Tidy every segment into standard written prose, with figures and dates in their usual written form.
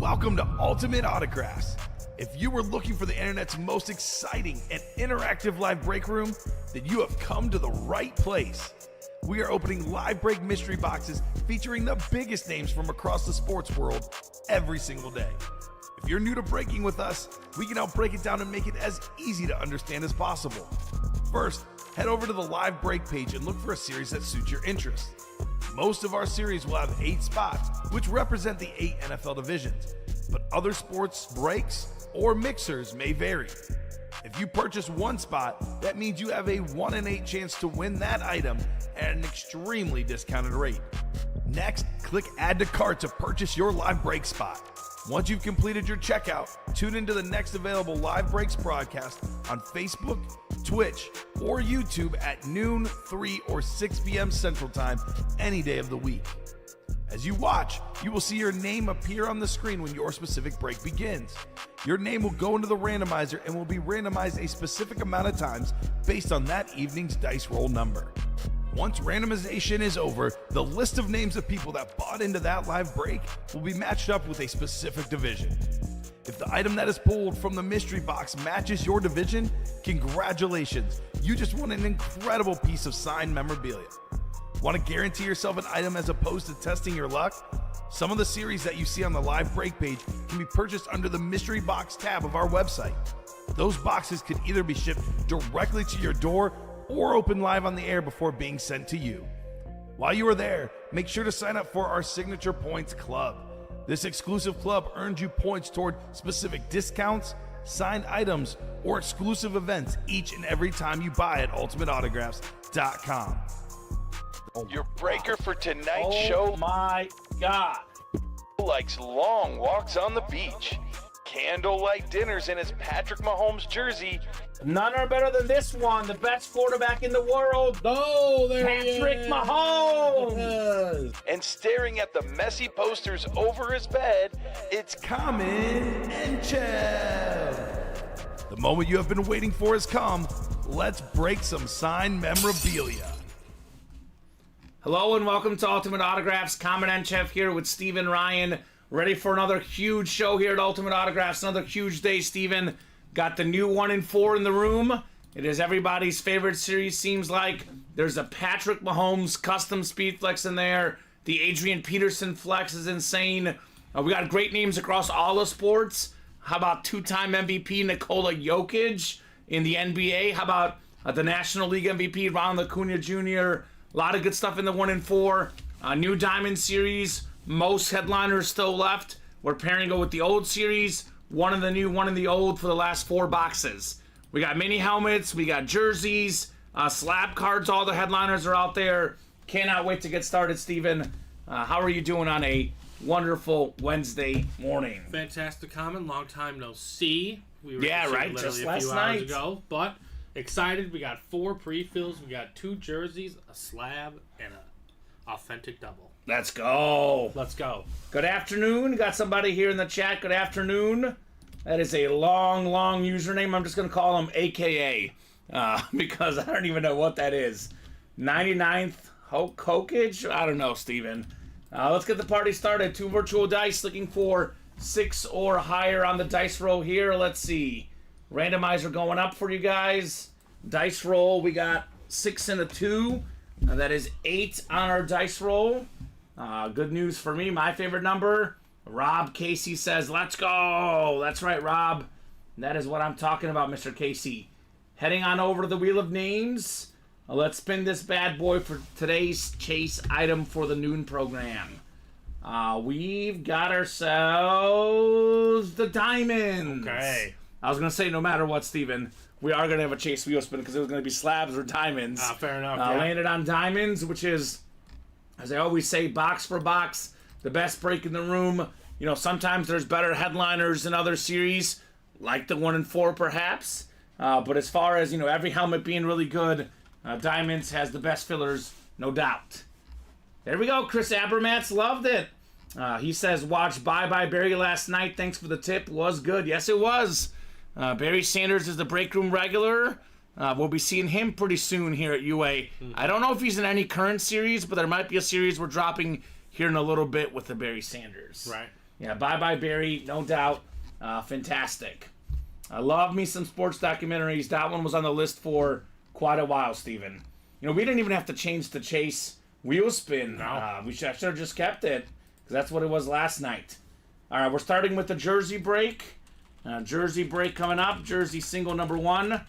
Welcome to Ultimate Autographs. If you were looking for the internet's most exciting and interactive live break room, then you have come to the right place. We are opening live break mystery boxes featuring the biggest names from across the sports world every single day. If you're new to breaking with us, we can help break it down and make it as easy to understand as possible. First, head over to the live break page and look for a series that suits your interest. Most of our series will have 8 spots, which represent the 8 NFL divisions, but other sports breaks or mixers may vary. If you purchase one spot, that means you have a 1 in 8 chance to win that item at an extremely discounted rate. Next, click Add to Cart to purchase your live break spot. Once you've completed your checkout, tune into the next available live breaks broadcast on Facebook, Twitch, or YouTube at noon, 3, or 6 p.m. Central Time any day of the week. As you watch, you will see your name appear on the screen when your specific break begins. Your name will go into the randomizer and will be randomized a specific amount of times based on that evening's dice roll number. Once randomization is over, the list of names of people that bought into that live break will be matched up with a specific division. If the item that is pulled from the mystery box matches your division, congratulations, you just won an incredible piece of signed memorabilia. Want to guarantee yourself an item as opposed to testing your luck? Some of the series that you see on the live break page can be purchased under the mystery box tab of our website. Those boxes can either be shipped directly to your door or open live on the air before being sent to you. While you are there, make sure to sign up for our Signature Points Club. This exclusive club earns you points toward specific discounts, signed items, or exclusive events each and every time you buy at ultimateautographs.com. Your breaker for tonight's show. Oh my God. Likes long walks on the beach, candlelight dinners in his Patrick Mahomes jersey. None are better than this one. The best quarterback in the world. Oh, there Patrick he is. Mahomes. And staring at the messy posters over his bed, it's Kamen Entchev. The moment you have been waiting for has come. Let's break some signed memorabilia. Hello and welcome to Ultimate Autographs. Kamen Entchev here with Steven Ryan. Ready for another huge show here at Ultimate Autographs. Another huge day, Steven. Got the new 1 in 4 in the room. It is everybody's favorite series, seems like. There's a Patrick Mahomes custom speed flex in there. The Adrian Peterson flex is insane. We got great names across all the sports. How about 2-time MVP Nikola Jokic in the NBA? How about the National League MVP Ronald Acuna Jr.? A lot of good stuff in the 1 in 4. New Diamond Series. Most headliners still left. We're pairing it with the old series. 1 in the new, 1 in the old for the last 4 boxes. We got mini helmets. We got jerseys. Slab cards. All the headliners are out there. Cannot wait to get started, Steven. How are you doing on a wonderful Wednesday morning? Fantastic comment. Long time no see. We were right. literally Just a last few night. hours ago, but excited. We got 4 pre-fills. We got 2 jerseys, a slab, and an authentic double. Let's go. Let's go. Good afternoon. Got somebody here in the chat. Good afternoon. That is a long username. I'm just going to call him AKA because I don't even know what that is. 99th Hokage? I don't know, Steven. Let's get the party started. 2 virtual dice looking for 6 or higher on the dice roll here. Let's see. Randomizer going up for you guys. Dice roll, we got 6 and a 2. That is 8 on our dice roll. Good news for me. My favorite number. Rob Casey says, let's go. That's right, Rob. That is what I'm talking about, Mr. Casey. Heading on over to the Wheel of Names. Let's spin this bad boy for today's chase item for the noon program. We've got ourselves the diamonds. Okay. I was going to say no matter what, Steven, we are going to have a chase wheel spin because it was going to be slabs or diamonds. Fair enough. Landed on diamonds, which is, as I always say, box for box, the best break in the room. You know, sometimes there's better headliners in other series, like the 1 in 4 perhaps. But as far as, you know, every helmet being really good, Diamonds has the best fillers, no doubt. There we go. Chris Abermats loved it. He says, watched Bye Bye Barry last night. Thanks for the tip. Was good. Yes, it was. Barry Sanders is the break room regular. We'll be seeing him pretty soon here at UA. Mm-hmm. I don't know if he's in any current series, but there might be a series we're dropping here in a little bit with the Barry Sanders. Right. Yeah, bye-bye, Barry, no doubt. Fantastic. I love me some sports documentaries. That one was on the list for quite a while, Steven. You know, we didn't even have to change the Chase wheel spin. No. I should have just kept it, because that's what it was last night. All right, we're starting with the jersey break. Jersey break coming up. Jersey single number 1.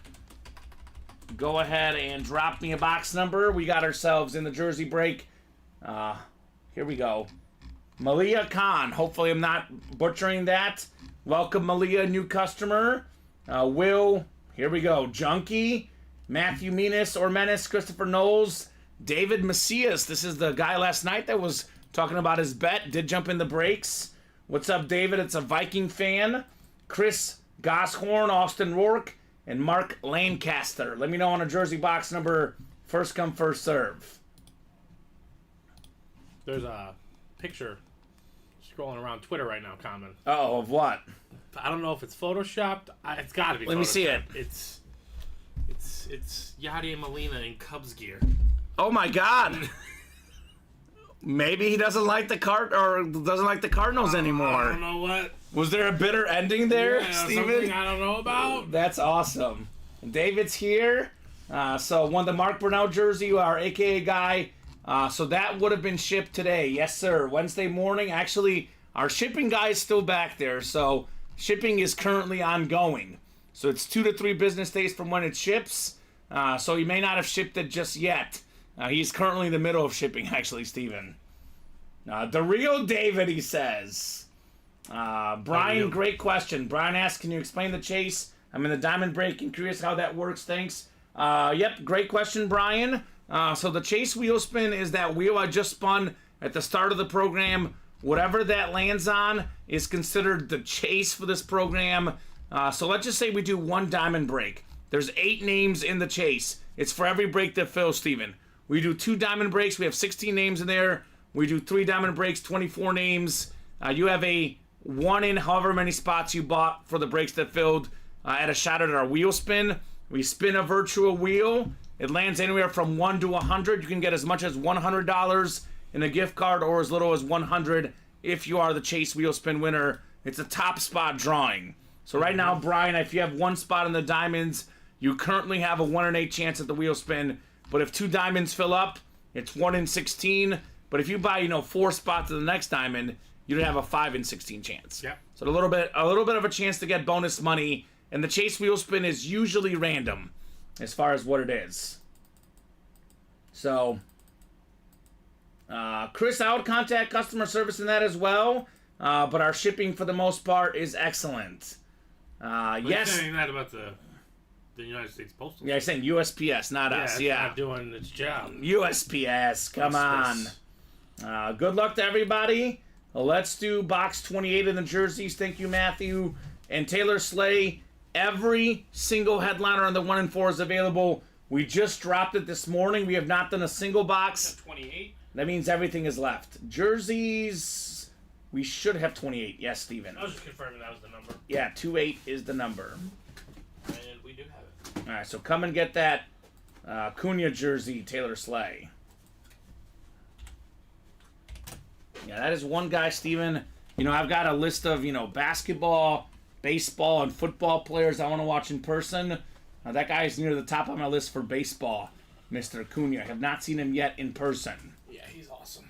Go ahead and drop me a box number. We got ourselves in the jersey break. Here we go. Malia Khan. Hopefully I'm not butchering that. Welcome, Malia, new customer. Will, here we go. Junkie, Matthew Menace, Christopher Knowles, David Macias. This is the guy last night that was talking about his bet. Did jump in the breaks. What's up, David? It's a Viking fan. Chris Goshorn, Austin Rourke, and Mark Lancaster. Let me know on a jersey box number. First come, first serve. There's a picture scrolling around Twitter right now, Kamen. Oh, of what? I don't know if it's photoshopped. It's got to be. Let me see it. It's Yadier Molina in Cubs gear. Oh my God! Maybe he doesn't like the Cardinals anymore. I don't know what. Was there a bitter ending there, Yeah, Steven? something I don't know about. That's awesome. David's here. So won the Mark Brunell jersey, our AKA guy. So that would have been shipped today. Yes, sir. Wednesday morning. Actually, our shipping guy is still back there. So shipping is currently ongoing. So it's 2 to 3 business days from when it ships. So he may not have shipped it just yet. He's currently in the middle of shipping, actually, Steven. The real David, he says. Brian, great question. Brian asks, can you explain the chase? I'm in the diamond break and curious how that works. Thanks. Yep, great question, Brian. So the chase wheel spin is that wheel I just spun at the start of the program. Whatever that lands on is considered the chase for this program. So let's just say we do 1 diamond break. There's 8 names in the chase. It's for every break that fills, Steven. We do 2 diamond breaks. We have 16 names in there. We do 3 diamond breaks, 24 names. You have a 1 in however many spots you bought for the breaks that filled at a shot at our wheel spin. We spin a virtual wheel. It lands anywhere from 1 to 100. You can get as much as $100 in a gift card or as little as 100 if you are the chase wheel spin winner. It's a top spot drawing. So right now, Brian, if you have 1 spot in the diamonds, you currently have a 1 in 8 chance at the wheel spin. But if 2 diamonds fill up, it's 1 in 16. But if you buy, 4 spots to the next diamond, you'd have a 5 in 16 chance. Yeah. So a little bit of a chance to get bonus money. And the chase wheel spin is usually random as far as what it is. So, Chris, I would contact customer service in that as well. But our shipping for the most part is excellent. Yes. You're saying that about the United States Postal. Yeah, I'm saying USPS, not us. It's Yeah. not doing its job. USPS, come on. Good luck to everybody. Let's do box 28 in the jerseys. Thank you, Matthew. And Taylor Slay. Every single headliner on the 1 and 4 is available. We just dropped it this morning. We have not done a single box. 28. That means everything is left. Jerseys, we should have 28. Yes, Steven. I was just confirming that was the number. Yeah, 28 is the number. And we do have it. All right, so come and get that Cunha jersey, Taylor Slay. Yeah, that is one guy, Steven. I've got a list of, basketball, baseball, and football players I want to watch in person. That guy is near the top of my list for baseball, Mr. Cunha. I have not seen him yet in person. Yeah, he's awesome.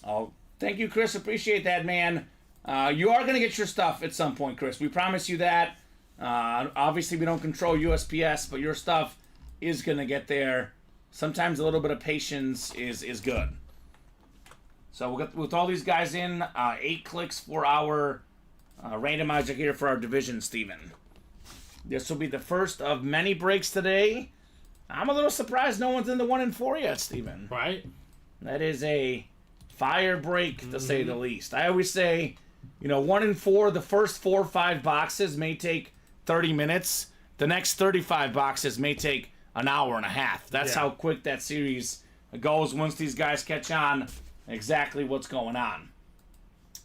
Oh, thank you, Chris. Appreciate that, man. You are going to get your stuff at some point, Chris. We promise you that. Obviously, we don't control USPS, but your stuff is going to get there. Sometimes a little bit of patience is good. So with all these guys in, 8 clicks for our randomizer here for our division, Steven. This will be the first of many breaks today. I'm a little surprised no one's in the 1 and 4 yet, Steven. Right? That is a fire break, to say the least. I always say, 1 and 4, the first 4 or 5 boxes may take 30 minutes. The next 35 boxes may take an hour and a half. That's how quick that series goes once these guys catch on exactly what's going on.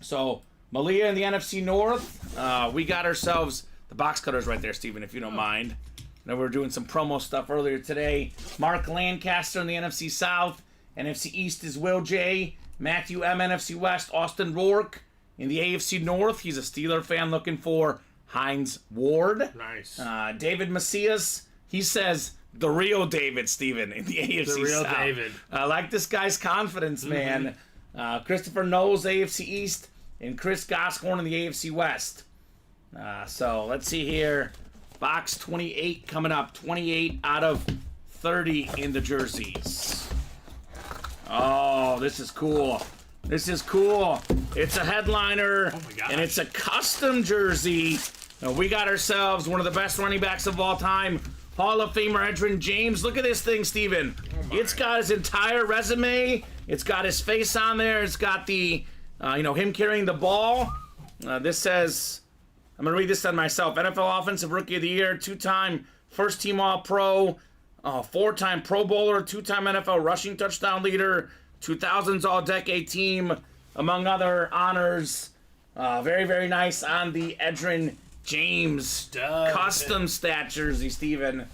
So, Malia in the NFC North, we got ourselves the box cutters right there, Steven, if you don't mind. I know we were doing some promo stuff earlier today. Mark Lancaster in the NFC South. NFC East is Will J. Matthew M. NFC West. Austin Rourke. In the AFC North, he's a Steeler fan looking for Hines Ward. Nice. David Macias, he says the real David, Steven, in the AFC The real South. David. I like this guy's confidence, man. Christopher Knowles, AFC East, and Chris Goscorn in the AFC West. So let's see here. Box 28 coming up. 28 out of 30 in the jerseys. Oh, this is cool. This is cool. It's a headliner, Oh my gosh. and it's a custom jersey. We got ourselves one of the best running backs of all time, Hall of Famer Edgerrin James. Look at this thing, Steven. It's got his entire resume. It's got his face on there. It's got the, him carrying the ball. This says, I'm going to read this on myself. NFL Offensive Rookie of the Year, 2-time first-team All-Pro, 4-time Pro Bowler, 2-time NFL rushing touchdown leader, 2000s All-Decade Team, among other honors. Very, very nice on the Edgerrin James Stud. custom stat jersey, Steven.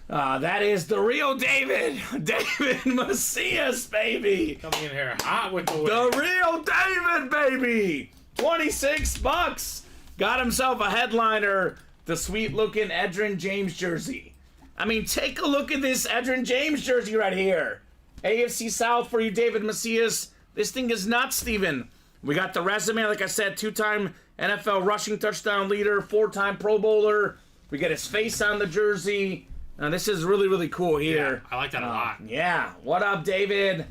That is the real David. David Macias, baby. Coming in here hot with the win. The real David, baby. $26. Got himself a headliner. The sweet-looking Edgerrin James jersey. I mean, take a look at this Edgerrin James jersey right here. AFC South for you, David Macias. This thing is nuts, Steven. We got the resume, like I said, 2-time NFL rushing touchdown leader, 4-time Pro Bowler. We get his face on the jersey. This is really, really cool here. Yeah, I like that a lot. Yeah. What up, David?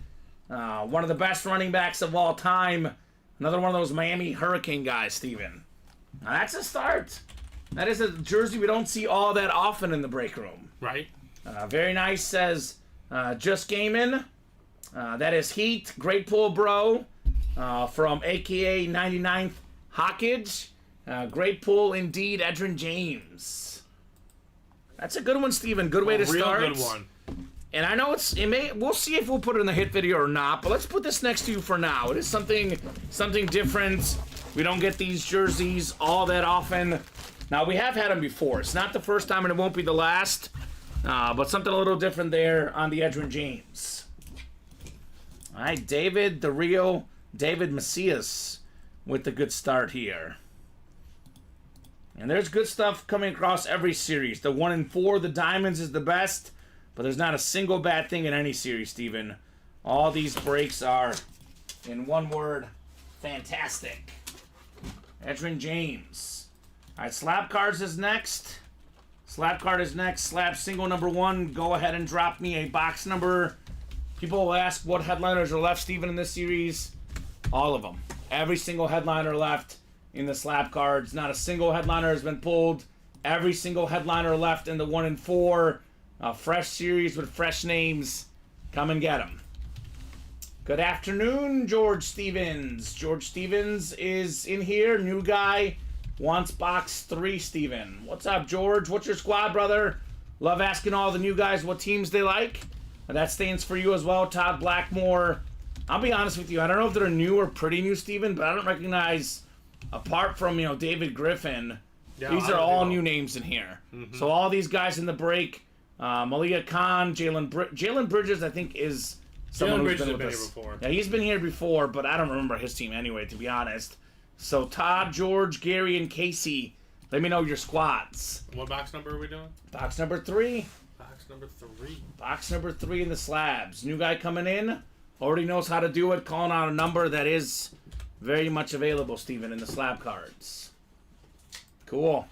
One of the best running backs of all time. Another one of those Miami Hurricane guys, Steven. Now, that's a start. That is a jersey we don't see all that often in the break room. Right? Very nice, says Just Gaming. That is Heat. Great pull, bro. From AKA 99th Hawkage. Great pull indeed, Edgerrin James. That's a good one, Steven. Good way to Real start. good one. And I know we'll see if we'll put it in the hit video or not, but let's put this next to you for now. It is something different. We don't get these jerseys all that often. Now, we have had them before. It's not the first time, and it won't be the last. But something a little different there on the Edgerrin James. All right, David, the real David Macias with the good start here. And there's good stuff coming across every series. The 1 in 4, the Diamonds is the best, but there's not a single bad thing in any series, Steven. All these breaks are, in one word, fantastic. Edgerrin James. All right, Slab Cards is next. Slab card is next. Slab single number 1. Go ahead and drop me a box number. People will ask what headliners are left, Steven, in this series. All of them. Every single headliner left in the slab cards. Not a single headliner has been pulled. Every single headliner left in the 1 in 4. A fresh series with fresh names. Come and get them. Good afternoon, George Stevens. George Stevens is in here. New guy. Wants box 3, Steven. What's up, George? What's your squad, brother? Love asking all the new guys what teams they like. That stands for you as well, Todd Blackmore. I'll be honest with you. I don't know if they're new or pretty new, Steven, but I don't recognize, apart from, David Griffin, these are all new names in here. Mm-hmm. So all these guys in the break, Malia Khan, Jalen Bridges, I think, is someone who's been with us. Here before. Yeah, he's been here before, but I don't remember his team anyway, to be honest. So Todd, George, Gary, and Casey, let me know your squads. What box number are we doing? Box number 3. Box number 3. Box number 3 in the slabs. New guy coming in. Already knows how to do it. Calling out a number that is very much available, Steven, in the slab cards. Cool.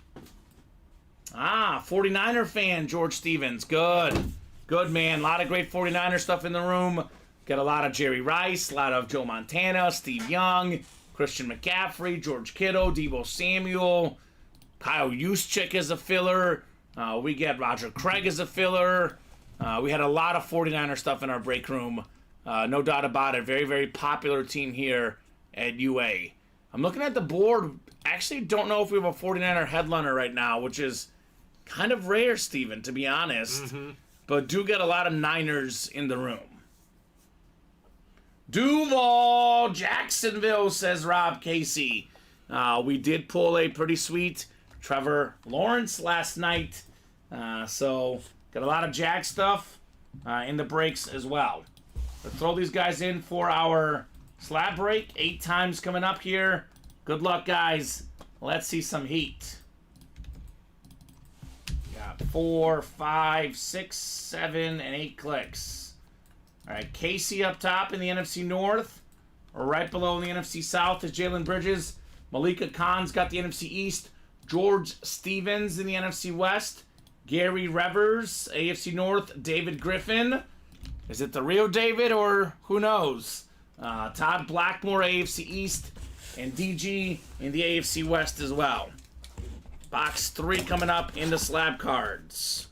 49er fan, George Stevens. Good. Good, man. A lot of great 49er stuff in the room. Got a lot of Jerry Rice, a lot of Joe Montana, Steve Young, Christian McCaffrey, George Kittle, Deebo Samuel, Kyle Juszczyk as a filler. We get Roger Craig as a filler. We had a lot of 49er stuff in our break room. No doubt about it. Very, very popular team here at UA. I'm looking at the board. Actually, don't know if we have a 49er headliner right now, which is kind of rare, Steven, to be honest. Mm-hmm. But do get a lot of Niners in the room. Duval, Jacksonville, says Rob Casey. We did pull a pretty sweet Trevor Lawrence last night. So, got a lot of Jag stuff in the breaks as well. Let's throw these guys in for our slab break. 8 times coming up here. Good luck, guys. Let's see some heat. Got 4, 5, 6, 7, and 8 clicks. All right, Casey up top in the NFC North. Right below in the NFC South is Jalen Bridges. Malika Khan's got the NFC East. George Stevens in the NFC West. Gary Revers, AFC North. David Griffin. Is it the real David or who knows? Todd Blackmore, AFC East. And DG in the AFC West as well. Box 3 coming up in the slab cards.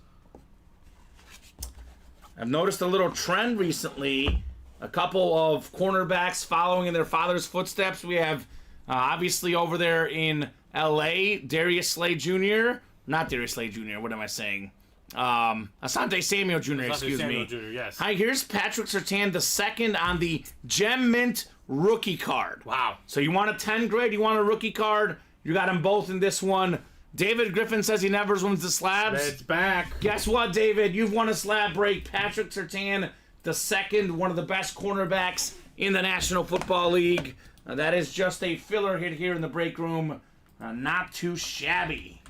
I've noticed a little trend recently. A couple of cornerbacks following in their father's footsteps. We have, obviously, over there in L.A., Darius Slay Jr. Not Darius Slay Jr., what am I saying? Asante Samuel Jr., excuse me. Jr., yes. Hi, here's Patrick Surtain, the second on the Gem Mint rookie card. Wow. So you want a 10 grade, you want a rookie card, you got them both in this one. David Griffin says he never wins the slabs. It's back. Guess what, David? You've won a slab break. Patrick Surtain, the second, one of the best cornerbacks in the National Football League. That is just a filler hit here in the break room. Not too shabby.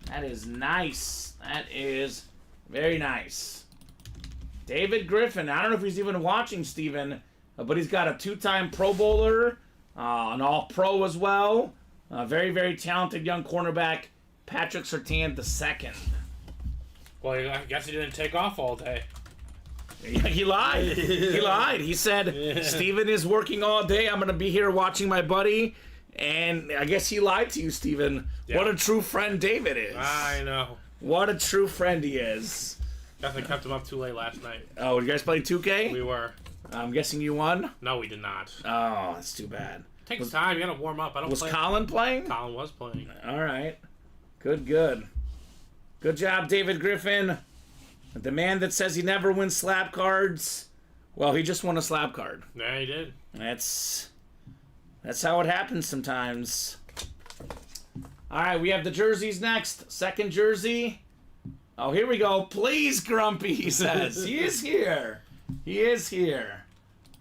That is nice. That is very nice. David Griffin. I don't know if he's even watching, Steven, but he's got a 2-time Pro Bowler, an All-Pro as well. Very, very talented young cornerback, Patrick Surtain II. Well, I guess he didn't take off all day. He lied. He lied. He said, Steven is working all day. I'm going to be here watching my buddy. And I guess he lied to you, Steven. Yeah. What a true friend David is. I know. What a true friend he is. Definitely kept him up too late last night. Oh, you guys playing 2K? We were. I'm guessing you won? No, we did not. Oh, that's too bad. Takes time. You gotta warm up. I don't Was play. Colin playing? Colin was playing. All right. Good, good. Good job, David Griffin. The man that says he never wins slab cards. Well, he just won a slab card. Yeah, he did. That's how it happens sometimes. All right, we have the jerseys next. Second jersey. Oh, here we go. Please, Grumpy, he says. He is here. He is here.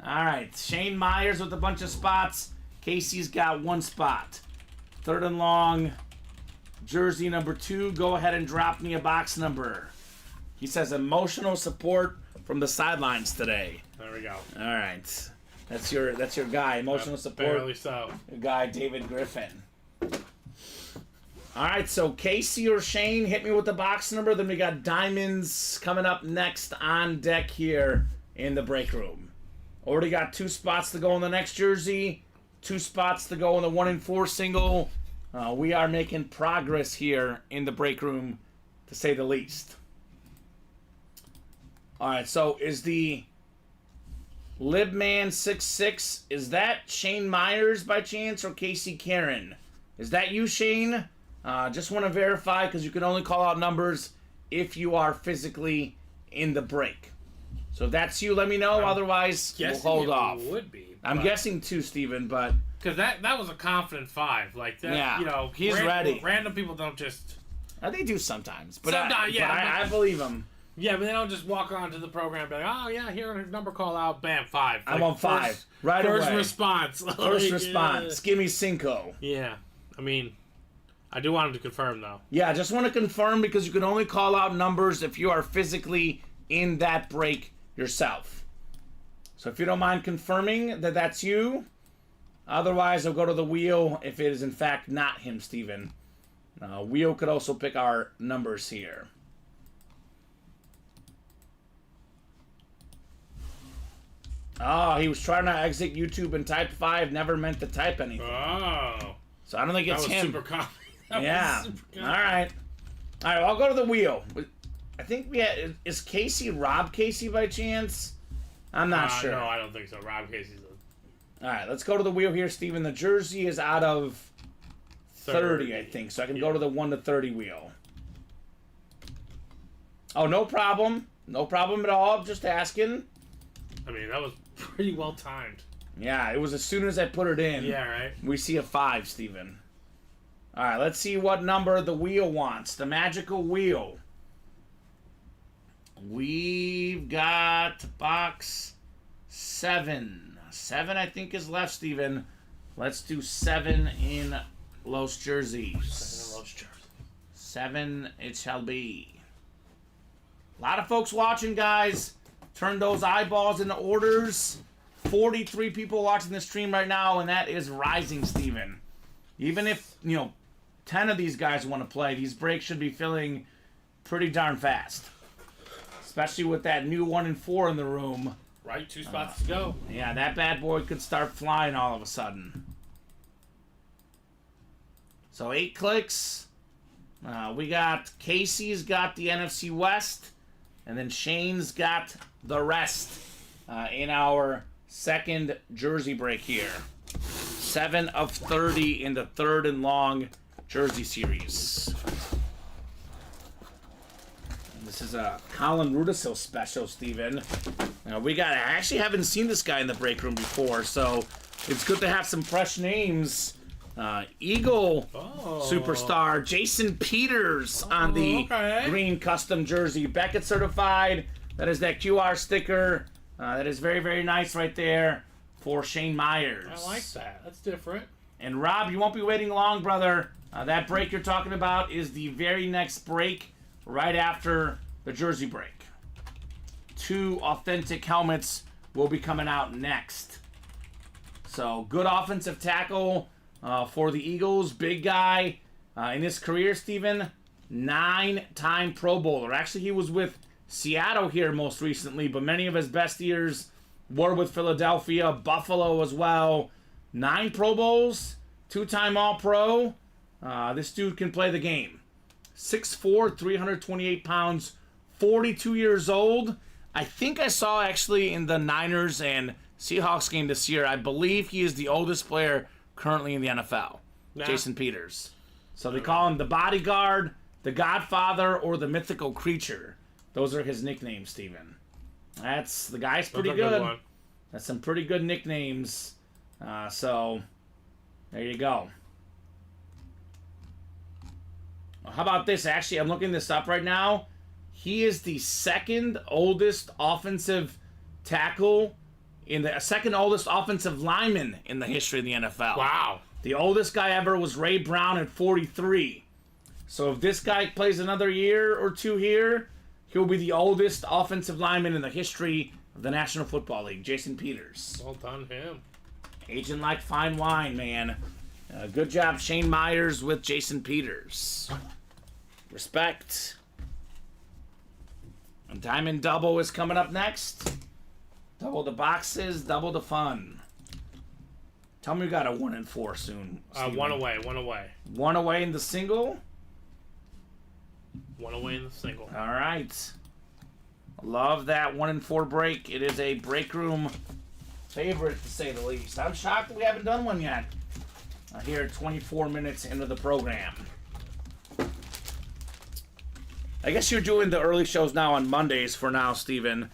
All right, Shane Myers with a bunch of spots. Casey's got 1 spot. Third and long. Jersey number 2. Go ahead and drop me a box number. He says emotional support from the sidelines today. There we go. All right. That's your guy. Emotional support. Barely so. Your guy, David Griffin. All right, so Casey or Shane, hit me with the box number. Then we got diamonds coming up next on deck here in the break room. Already got 2 spots to go in the next jersey. 2 spots to go in the 1 in 4 single. We are making progress here in the break room, to say the least. All right, so is the Libman66, is that Shane Myers by chance or Casey Karen? Is that you, Shane? Just want to verify because you can only call out numbers if you are physically in the break. So if that's you, let me know. Otherwise, we'll hold off. Would be. I'm guessing too, Steven, but... Because that was a confident 5. Like, that, Yeah, you know, he's ready. Random people don't just... They do sometimes. But, Sometimes, I believe him. Yeah, but they don't just walk onto the program and be like, oh, yeah, here, number call out, bam, 5. I'm on 5. Right first away. Response. First response. Give me Cinco. Yeah. I mean, I do want him to confirm, though. Yeah, I just want to confirm because you can only call out numbers if you are physically in that break yourself. So if you don't mind confirming that that's you, otherwise I'll go to the wheel if it is in fact not him, Steven. Wheel could also pick our numbers here. Oh, he was trying to exit YouTube and type 5, never meant to type anything. Oh. So I don't think it's that was him. super common. Yeah. All right. All right, I'll go to the wheel. I think we had, is Casey Rob Casey by chance? I'm not sure. No, I don't think so. Rob Casey's All right, let's go to the wheel here, Steven. The jersey is out of 30, I think. So I can go to the 1 to 30 wheel. Oh, no problem. No problem at all. Just asking. I mean, that was pretty well timed. Yeah, it was as soon as I put it in. Yeah, right? We see a 5, Steven. All right, let's see what number the wheel wants. The magical wheel. We've got box 7. 7, I think, is left, Steven. Let's do 7 in Los Jerseys. 7 in Los Jerseys. 7 it shall be. A lot of folks watching, guys. Turn those eyeballs into orders. 43 people watching the stream right now, and that is rising, Steven. Even if, 10 of these guys want to play, these breaks should be filling pretty darn fast. Especially with that new 1 and 4 in the room. Right, 2 spots to go. Yeah, that bad boy could start flying all of a sudden. So 8 clicks. We got Casey's got the NFC West, and then Shane's got the rest in our second jersey break here. 7 of 30 in the third and long jersey series. This is a Colin Rudisil special, Steven. I actually haven't seen this guy in the break room before, so it's good to have some fresh names. Eagle superstar Jason Peters on the green custom jersey. Beckett certified. That is that QR sticker. That is very, very nice right there for Shane Myers. I like that. That's different. And Rob, you won't be waiting long, brother. That break you're talking about is the very next break right after the jersey break. 2 authentic helmets will be coming out next. So, good offensive tackle for the Eagles. Big guy in his career, Steven. 9-time Pro Bowler. Actually, he was with Seattle here most recently, but many of his best years were with Philadelphia, Buffalo as well. 9 Pro Bowls, 2-time All-Pro. This dude can play the game. 6'4", 328 pounds, 42 years old. I think I saw actually in the Niners and Seahawks game this year, I believe he is the oldest player currently in the NFL. Nah. Jason Peters. So they call him the Bodyguard, the Godfather, or the Mythical Creature. Those are his nicknames, Steven. The guy's pretty good. That's some pretty good nicknames. So, there you go. How about this? Actually, I'm looking this up right now. He is the second oldest offensive tackle second oldest offensive lineman in the history of the NFL. Wow. The oldest guy ever was Ray Brown at 43. So if this guy plays another year or 2 here, he'll be the oldest offensive lineman in the history of the National Football League, Jason Peters. Well done, him. Aging like fine wine, man. Good job, Shane Myers with Jason Peters. Respect. And Diamond Double is coming up next. Double the boxes, double the fun. Tell me we got a 1 and 4 soon. One away. 1 away in the single. 1 away in the single. All right. Love that 1 and 4 break. It is a break room favorite, to say the least. I'm shocked that we haven't done one yet. Here, 24 minutes into the program. I guess you're doing the early shows now on Mondays for now, Steven.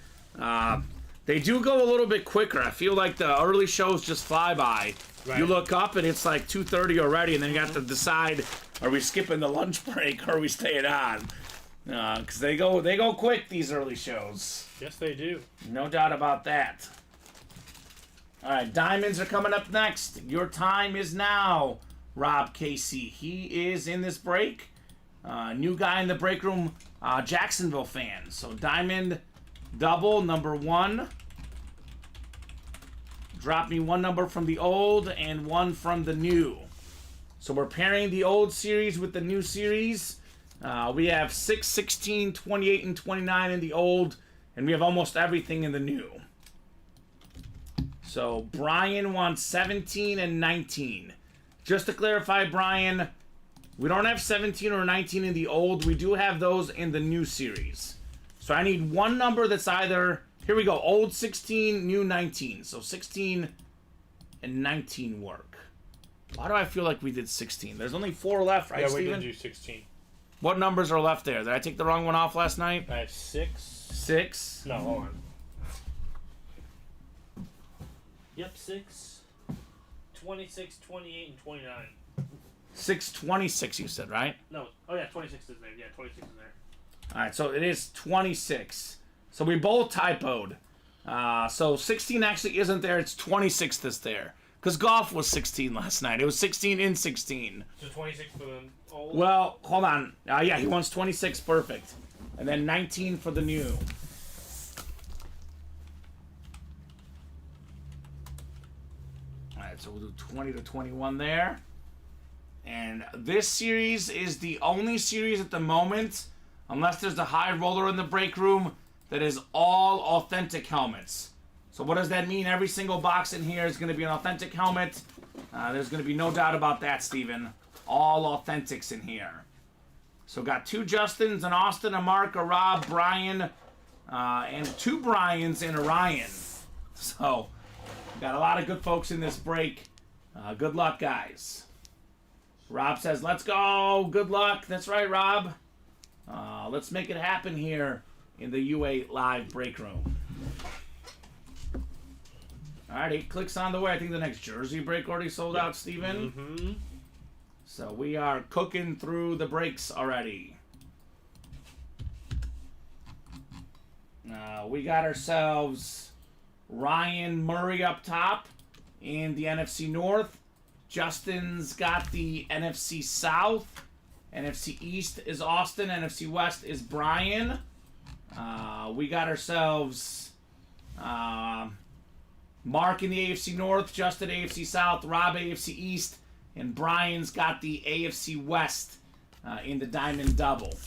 They do go a little bit quicker. I feel like the early shows just fly by. Right. You look up and it's like 2:30 already, and then you got to decide, are we skipping the lunch break or are we staying on? Because they go quick, these early shows. Yes, they do. No doubt about that. All right, Diamonds are coming up next. Your time is now, Rob Casey. He is in this break. New guy in the break room, Jacksonville fan. So Diamond Double, number 1. Drop me 1 number from the old and 1 from the new. So we're pairing the old series with the new series. We have 6, 16, 28, and 29 in the old, and we have almost everything in the new. So Brian wants 17 and 19. Just to clarify, Brian, we don't have 17 or 19 in the old. We do have those in the new series. So I need 1 number that's either, here we go, old 16, new 19. So 16 and 19 work. Why do I feel like we did 16? There's only 4 left, right, Yeah, Steven? we did do 16. What numbers are left there? Did I take the wrong one off last night? I have 6. 6? No, hold on. Yep, 6, 26, 28, and 29. 626, you said, right? No, oh yeah, 26 is there. Yeah, 26 is there. All right, so it is 26. So we both typoed. So 16 actually isn't there. It's 26 that's there. Because golf was 16 last night. It was 16 in 16. So 26 for the old. Well, hold on. Yeah, he wants 26 perfect. And then 19 for the new. Alright, so we'll do 20 to 21 there. And this series is the only series at the moment, unless there's a high roller in the break room, that is all authentic helmets. So what does that mean? Every single box in here is going to be an authentic helmet. There's going to be no doubt about that, Steven. All authentics in here. So got 2 Justins, an Austin, a Mark, a Rob, Brian, and 2 Brians and a Ryan. So got a lot of good folks in this break. Good luck, guys. Rob says, let's go. Good luck. That's right, Rob. Let's make it happen here in the U8 live break room. All right, 8 clicks on the way. I think the next jersey break already sold out, Steven. Mm-hmm. So we are cooking through the breaks already. We got ourselves Ryan Murray up top in the NFC North. Justin's got the NFC South. NFC East is Austin. NFC West is Brian. We got ourselves Mark in the AFC North, Justin AFC South, Rob AFC East, and Brian's got the AFC West in the Diamond Double.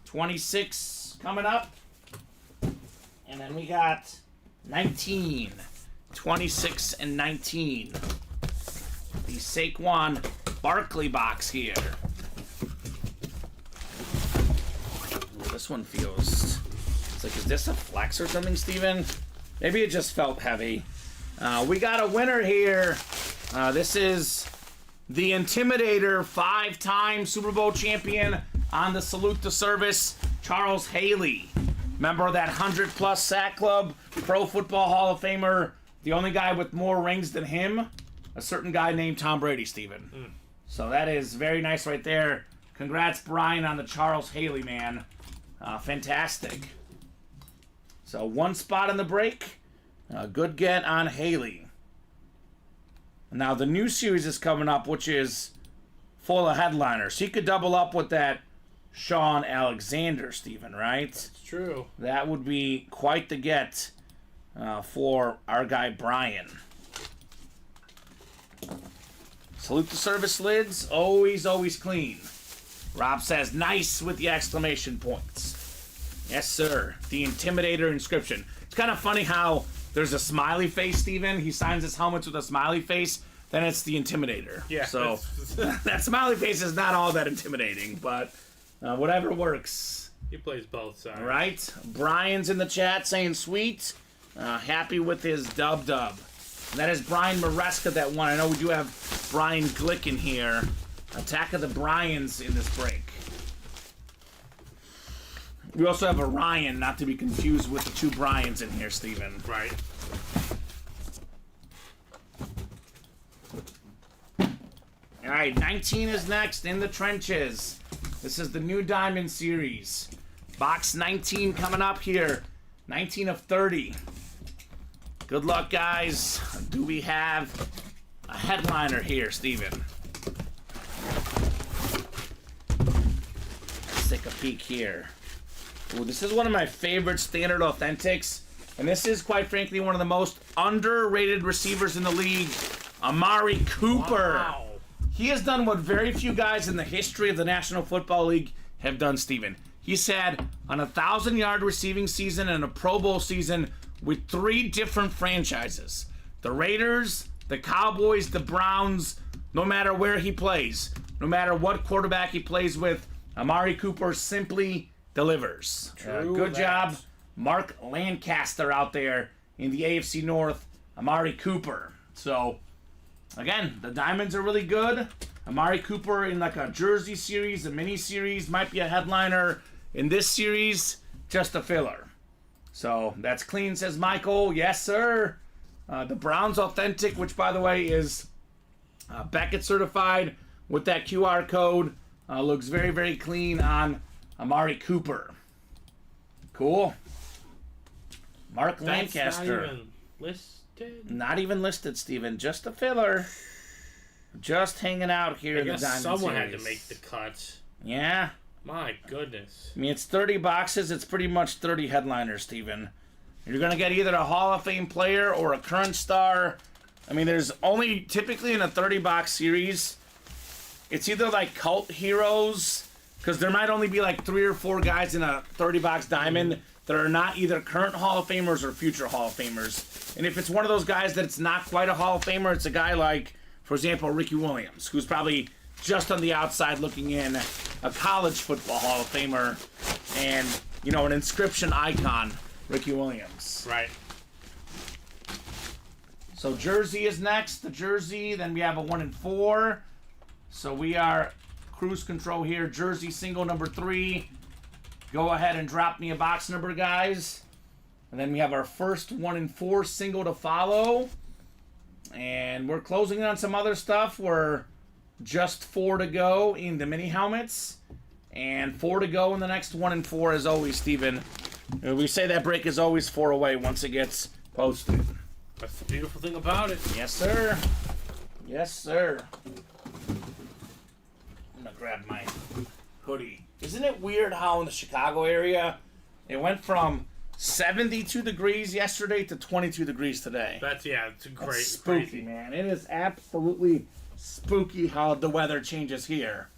26 coming up. And then we got 19, 26, and 19. The Saquon Barkley box here. Ooh, this one feels... It's like, is this a flex or something, Steven? Maybe it just felt heavy. We got a winner here. This is the Intimidator, 5-time Super Bowl champion on the Salute to Service, Charles Haley. Member of that 100-plus sack club, Pro Football Hall of Famer, the only guy with more rings than him, a certain guy named Tom Brady, Steven. So that is very nice right there. Congrats, Brian, on the Charles Haley, man. Fantastic. So 1 spot in the break. Good get on Haley. Now the new series is coming up, which is full of headliners. So you could double up with that Sean Alexander, Steven, right? It's true. That would be quite the get for our guy Brian. Salute the Service lids. Always, always clean. Rob says, nice with the exclamation points. Yes, sir. The Intimidator inscription. It's kind of funny how there's a smiley face, Steven. He signs his helmets with a smiley face. Then it's the Intimidator. Yeah. So that smiley face is not all that intimidating, but whatever works. He plays both sides. Right? Brian's in the chat saying sweet. Happy with his dub. And that is Brian Maresca that won. I know we do have Brian Glick in here. Attack of the Bryans in this break. We also have a Ryan, not to be confused with the 2 Bryans in here, Steven. Right. All right, 19 is next in the trenches. This is the new Diamond Series. Box 19 coming up here. 19 of 30. Good luck, guys. Do we have a headliner here, Steven? Let's take a peek here. Ooh, this is one of my favorite standard authentics. And this is, quite frankly, one of the most underrated receivers in the league, Amari Cooper. Wow. He has done what very few guys in the history of the National Football League have done, Steven. He's had an 1,000-yard receiving season and a Pro Bowl season with 3 different franchises. The Raiders, the Cowboys, the Browns. No matter where he plays, no matter what quarterback he plays with, Amari Cooper simply delivers. Good job, Mark Lancaster out there in the AFC North, Amari Cooper. So, again, the Diamonds are really good. Amari Cooper in like a jersey series, a mini series, might be a headliner. In this series, just a filler. So, that's clean, says Michael. Yes, sir. The Browns Authentic, which, by the way, is Beckett certified with that QR code. Looks very, very clean on Amari Cooper. Cool. Mark Lancaster. That's not even listed. Not even listed, Steven. Just a filler. Just hanging out here I in the guess Diamond someone Series. had to make the cut. Yeah. My goodness. I mean, it's 30 boxes. It's pretty much 30 headliners, Steven. You're going to get either a Hall of Fame player or a current star. I mean, there's only, typically in a 30-box series, it's either like cult heroes, because there might only be like 3 or 4 guys in a 30-box diamond that are not either current Hall of Famers or future Hall of Famers. And if it's one of those guys that it's not quite a Hall of Famer, it's a guy like, for example, Ricky Williams, who's probably just on the outside looking in, a college football Hall of Famer, and, you know, an inscription icon, Ricky Williams. Right. So jersey is next. The jersey, then we have a 1 in 4. So we are cruise control here. Jersey single number 3. Go ahead and drop me a box number, guys. And then we have our first 1 in 4 single to follow. And we're closing in on some other stuff. We're just 4 to go in the mini helmets. And 4 to go in the next 1 in 4 as always, Steven. We say that break is always 4 away once it gets posted. That's the beautiful thing about it. Yes, sir. Yes, sir. I'm gonna grab my hoodie. Isn't it weird how in the Chicago area it went from 72 degrees yesterday to 22 degrees today? It's great. That's spooky, crazy. man. It is absolutely spooky how the weather changes here.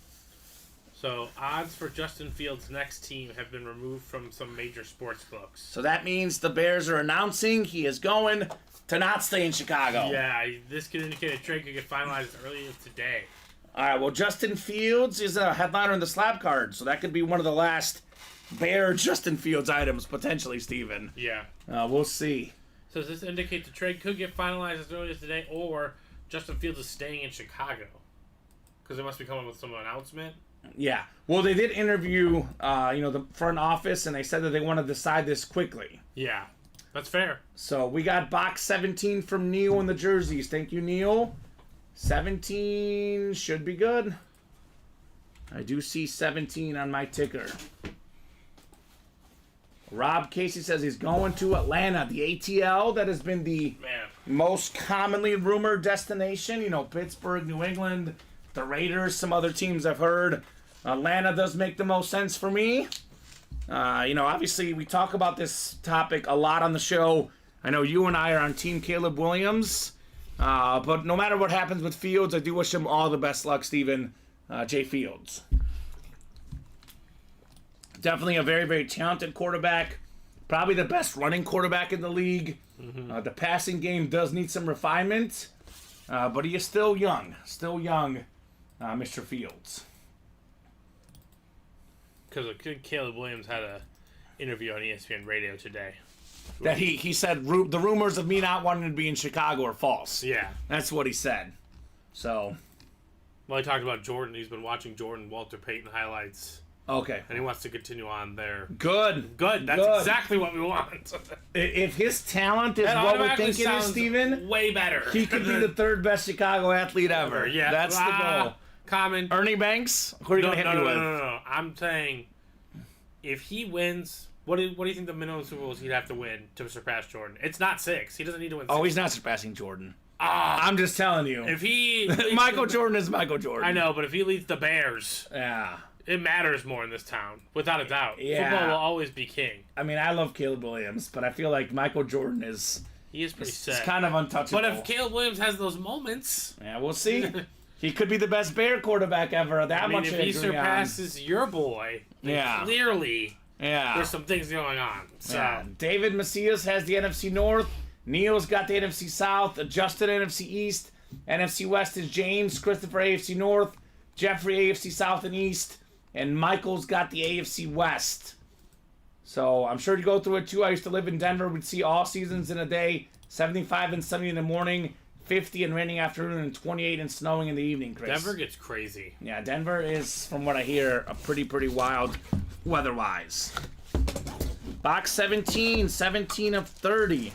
So, odds for Justin Fields' next team have been removed from some major sports books. So that means the Bears are announcing he is going to not stay in Chicago. Yeah, this could indicate a trade could get finalized as early as today. All right, well, Justin Fields is a headliner in the slab card, so that could be one of the last Bear Justin Fields items, potentially, Steven. Yeah. We'll see. So does this indicate the trade could get finalized as early as today, or Justin Fields is staying in Chicago? Because they must be coming with some announcement. Yeah. Well, they did interview, the front office, and they said that they want to decide this quickly. Yeah, that's fair. So we got box 17 from Neil in the jerseys. Thank you, Neil. 17 should be good. I do see 17 on my ticker. Rob Casey says he's going to Atlanta. The ATL, that has been the most commonly rumored destination. You know, Pittsburgh, New England, the Raiders, some other teams I've heard. Atlanta does make the most sense for me. Obviously we talk about this topic a lot on the show. I know you and I are on Team Caleb Williams. But no matter what happens with Fields, I do wish him all the best luck, Steven. Jay Fields. Definitely a very, very talented quarterback. Probably the best running quarterback in the league. Mm-hmm. The passing game does need some refinement. But he is still young. Still young, Mr. Fields. Because Caleb Williams had an interview on ESPN Radio today. That he said the rumors of me not wanting to be in Chicago are false. Yeah. That's what he said. So. Well, he talked about Jordan. He's been watching Jordan Walter Payton highlights. Okay. And he wants to continue on there. Good. That's exactly what we want. If his talent is what we're thinking is, Steven, way better. He could be the 3rd best Chicago athlete ever. Yeah. That's the goal. Common. Ernie Banks? Who are you going to hit me with? No. I'm saying if he wins, what do you think the minimum Super Bowls he'd have to win to surpass Jordan? It's not 6. He doesn't need to win 6. Oh, he's not surpassing Jordan. I'm just telling you. If he Michael Jordan is Michael Jordan. I know, but if he leads the Bears, yeah, it matters more in this town, without a doubt. Yeah. Football will always be king. I mean, I love Caleb Williams, but I feel like Michael Jordan is pretty sick. It's kind of untouchable. But if Caleb Williams has those moments, yeah, we'll see. He could be the best Bear quarterback ever. if he surpasses your boy, then clearly there's some things going on. So yeah. David Macias has the NFC North. Neil's got the NFC South. Justin NFC East. NFC West is James. Christopher AFC North. Jeffrey AFC South and East. And Michael's got the AFC West. So I'm sure you go through it too. I used to live in Denver. We'd see all seasons in a day. 75 and sunny in the morning. 50 and raining afternoon, and 28 and snowing in the evening, Chris. Denver gets crazy. Yeah, Denver is, from what I hear, a pretty wild weather-wise. Box 17 of 30.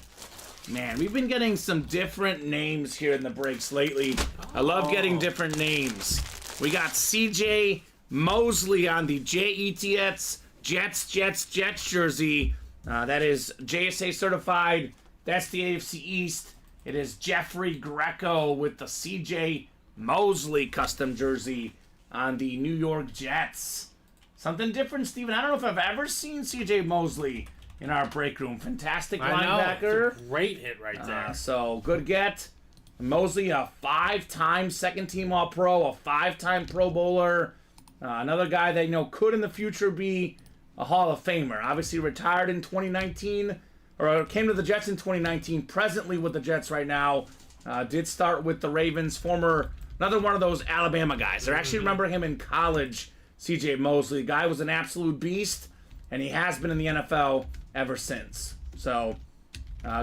Man, we've been getting some different names here in the breaks lately. I love getting different names. We got CJ Mosley on the Jets jersey. That is JSA certified. That's the AFC East. It is Jeffrey Greco with the C.J. Mosley custom jersey on the New York Jets. Something different, Steven. I don't know if I've ever seen C.J. Mosley in our break room. Fantastic linebacker. It's a great hit right there. So, good get. Mosley, a 5-time second-team All-Pro, a 5-time Pro Bowler. Another guy that, could in the future be a Hall of Famer. Obviously retired in 2019, or came to the Jets in 2019, presently with the Jets right now. Did start with the Ravens, another one of those Alabama guys. I actually remember him in college, C.J. Mosley. The guy was an absolute beast, and he has been in the NFL ever since. So,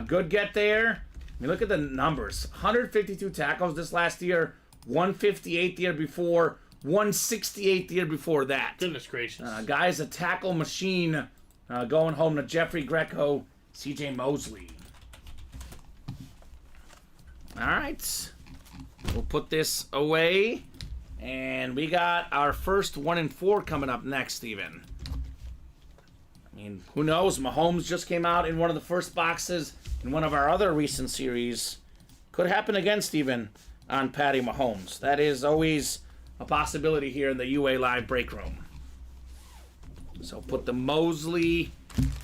good get there. I mean, look at the numbers. 152 tackles this last year, 158 the year before, 168 the year before that. Goodness gracious. Guy's a tackle machine. Going home to Jeffrey Greco, C.J. Mosley. All right. We'll put this away. And we got our first 1-4 coming up next, Steven. I mean, who knows? Mahomes just came out in one of the first boxes in one of our other recent series. Could happen again, Steven, on Patty Mahomes. That is always a possibility here in the UA Live break room. So put the Mosley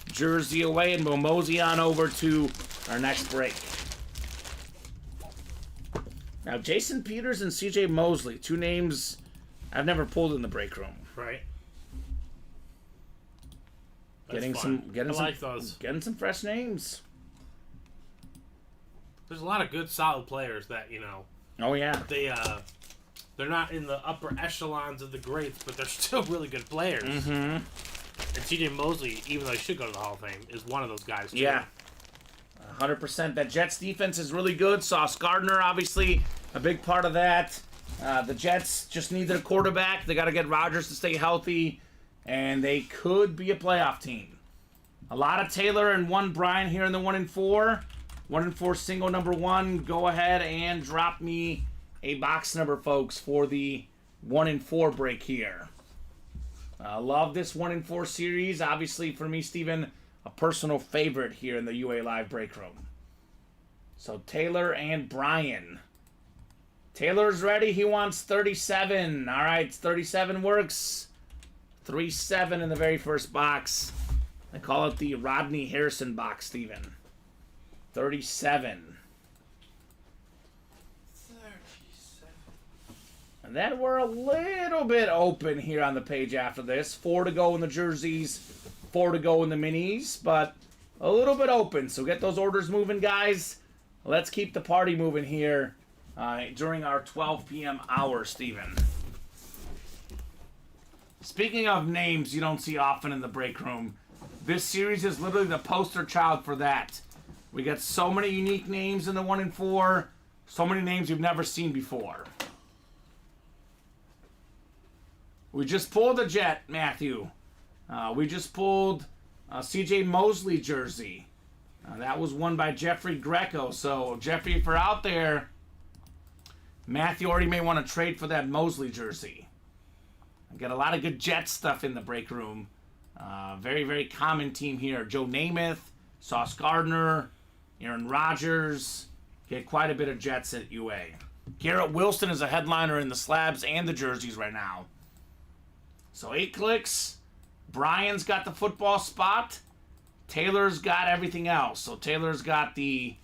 jersey away and we'll mosey on over to our next break. Now, Jason Peters and C.J. Mosley, two names I've never pulled in the break room. Right. Getting some fresh names. There's a lot of good, solid players that Oh yeah. They're not in the upper echelons of the greats, but they're still really good players. Mm-hmm. And C.J. Mosley, even though he should go to the Hall of Fame, is one of those guys too. Yeah. 100%. That Jets defense is really good. Sauce Gardner, obviously, a big part of that. The Jets just need their quarterback. They got to get Rodgers to stay healthy, and they could be a playoff team. A lot of Taylor and one Brian here in the 1-4. 1-4 single number 1. Go ahead and drop me a box number, folks, for the 1-4 break here. Love this 1-4 series. Obviously, for me, Steven, a personal favorite here in the UA Live break room. So Taylor and Brian. Taylor's ready. He wants 37. All right, 37 works. 3-7 in the very first box. I call it the Rodney Harrison box, Steven. 37. And then we're a little bit open here on the page after this. 4 to go in the jerseys, 4 to go in the minis, but a little bit open. So get those orders moving, guys. Let's keep the party moving here during our 12 p.m. hour, Steven. Speaking of names you don't see often in the break room, this series is literally the poster child for that. We got so many unique names in the 1-4, so many names you've never seen before. We just pulled a Jet, Matthew. We just pulled a C.J. Mosley jersey. That was won by Jeffrey Greco. So, Jeffrey, if you're out there, Matthew already may want to trade for that Mosley jersey. I got a lot of good Jet stuff in the break room. Very, very common team here. Joe Namath, Sauce Gardner, Aaron Rodgers. Get quite a bit of Jets at UA. Garrett Wilson is a headliner in the slabs and the jerseys right now. So 8 clicks. Brian's got the football spot. Taylor's got everything else. So Taylor's got the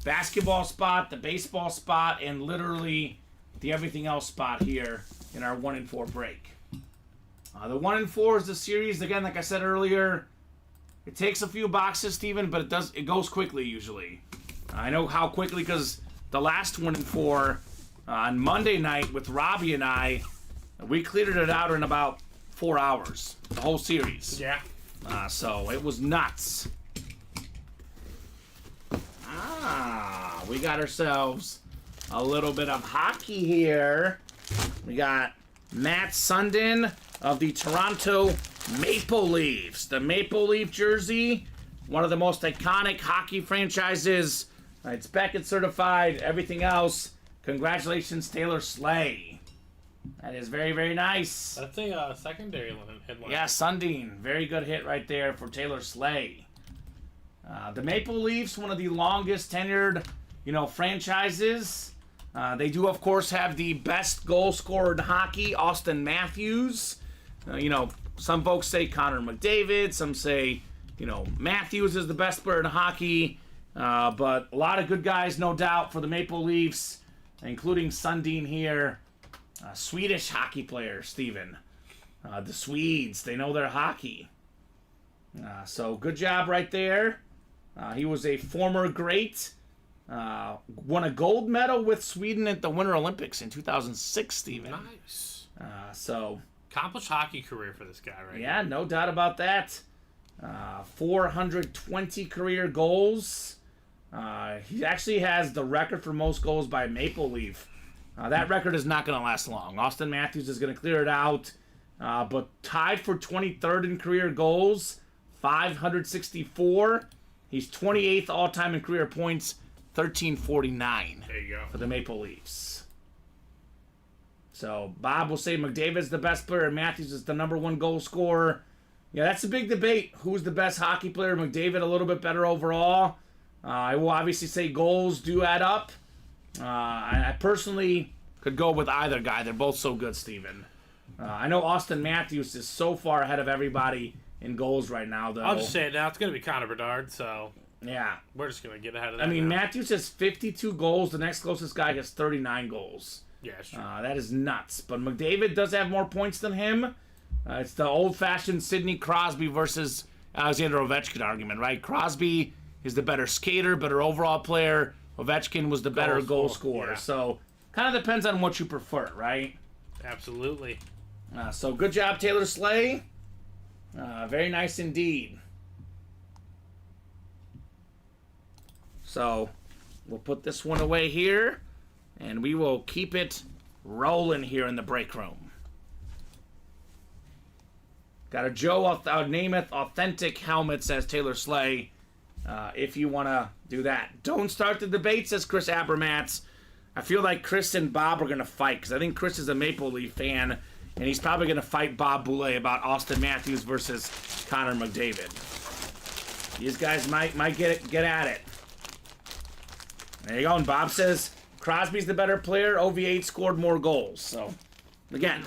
basketball spot, the baseball spot, and literally the everything else spot here in our 1-4 break. The 1-4 is the series. Again, like I said earlier, it takes a few boxes, Steven, but it goes quickly usually. I know how quickly because the last 1-4 on Monday night with Robbie and I, we cleared it out in about 4 hours, the whole series. Yeah. So it was nuts. We got ourselves a little bit of hockey here. We got Matt Sundin of the Toronto Maple Leafs. The Maple Leaf jersey, one of the most iconic hockey franchises. It's Beckett certified, everything else. Congratulations, Taylor Slay. That is very, very nice. That's a secondary headline. Yeah, Sundin. Very good hit right there for Taylor Slay. The Maple Leafs, one of the longest tenured, franchises. They do, of course, have the best goal scorer in hockey, Austin Matthews. Some folks say Connor McDavid. Some say, Matthews is the best player in hockey. But a lot of good guys, no doubt, for the Maple Leafs, including Sundin here. Swedish hockey player, Steven. The Swedes, they know their hockey. So good job right there. He was a former great. Won a gold medal with Sweden at the Winter Olympics in 2006, Steven. Nice. So accomplished hockey career for this guy, right? Yeah, no doubt about that. 420 career goals. He actually has the record for most goals by a Maple Leaf. That record is not going to last long. Austin Matthews is going to clear it out. But tied for 23rd in career goals, 564. He's 28th all-time in career points, 1349. There you go. For the Maple Leafs. So Bob will say McDavid's the best player and Matthews is the number one goal scorer. Yeah, that's a big debate. Who's the best hockey player? McDavid a little bit better overall. I will obviously say goals do add up. I personally could go with either guy. They're both so good, Steven. I know Austin Matthews is so far ahead of everybody in goals right now, though. I'll just say it now. It's going to be Connor Bedard, so yeah, we're just going to get ahead of that. I mean, now. Matthews has 52 goals. The next closest guy has 39 goals. Yeah, it's true. That is nuts. But McDavid does have more points than him. It's the old-fashioned Sidney Crosby versus Alexander Ovechkin argument, right? Crosby is the better skater, better overall player. Ovechkin was the better goal scorer. Yeah. So, kind of depends on what you prefer, right? Absolutely. So, good job, Taylor Slay. Very nice indeed. So, we'll put this one away here, and we will keep it rolling here in the break room. Got a Joe Namath Authentic helmet, says Taylor Slay. If you want to do that. Don't start the debate, says Chris Abermatz. I feel like Chris and Bob are going to fight, because I think Chris is a Maple Leaf fan, and he's probably going to fight Bob Boulay about Austin Matthews versus Connor McDavid. These guys might get at it. There you go. And Bob says Crosby's the better player. OV8 scored more goals. So, again,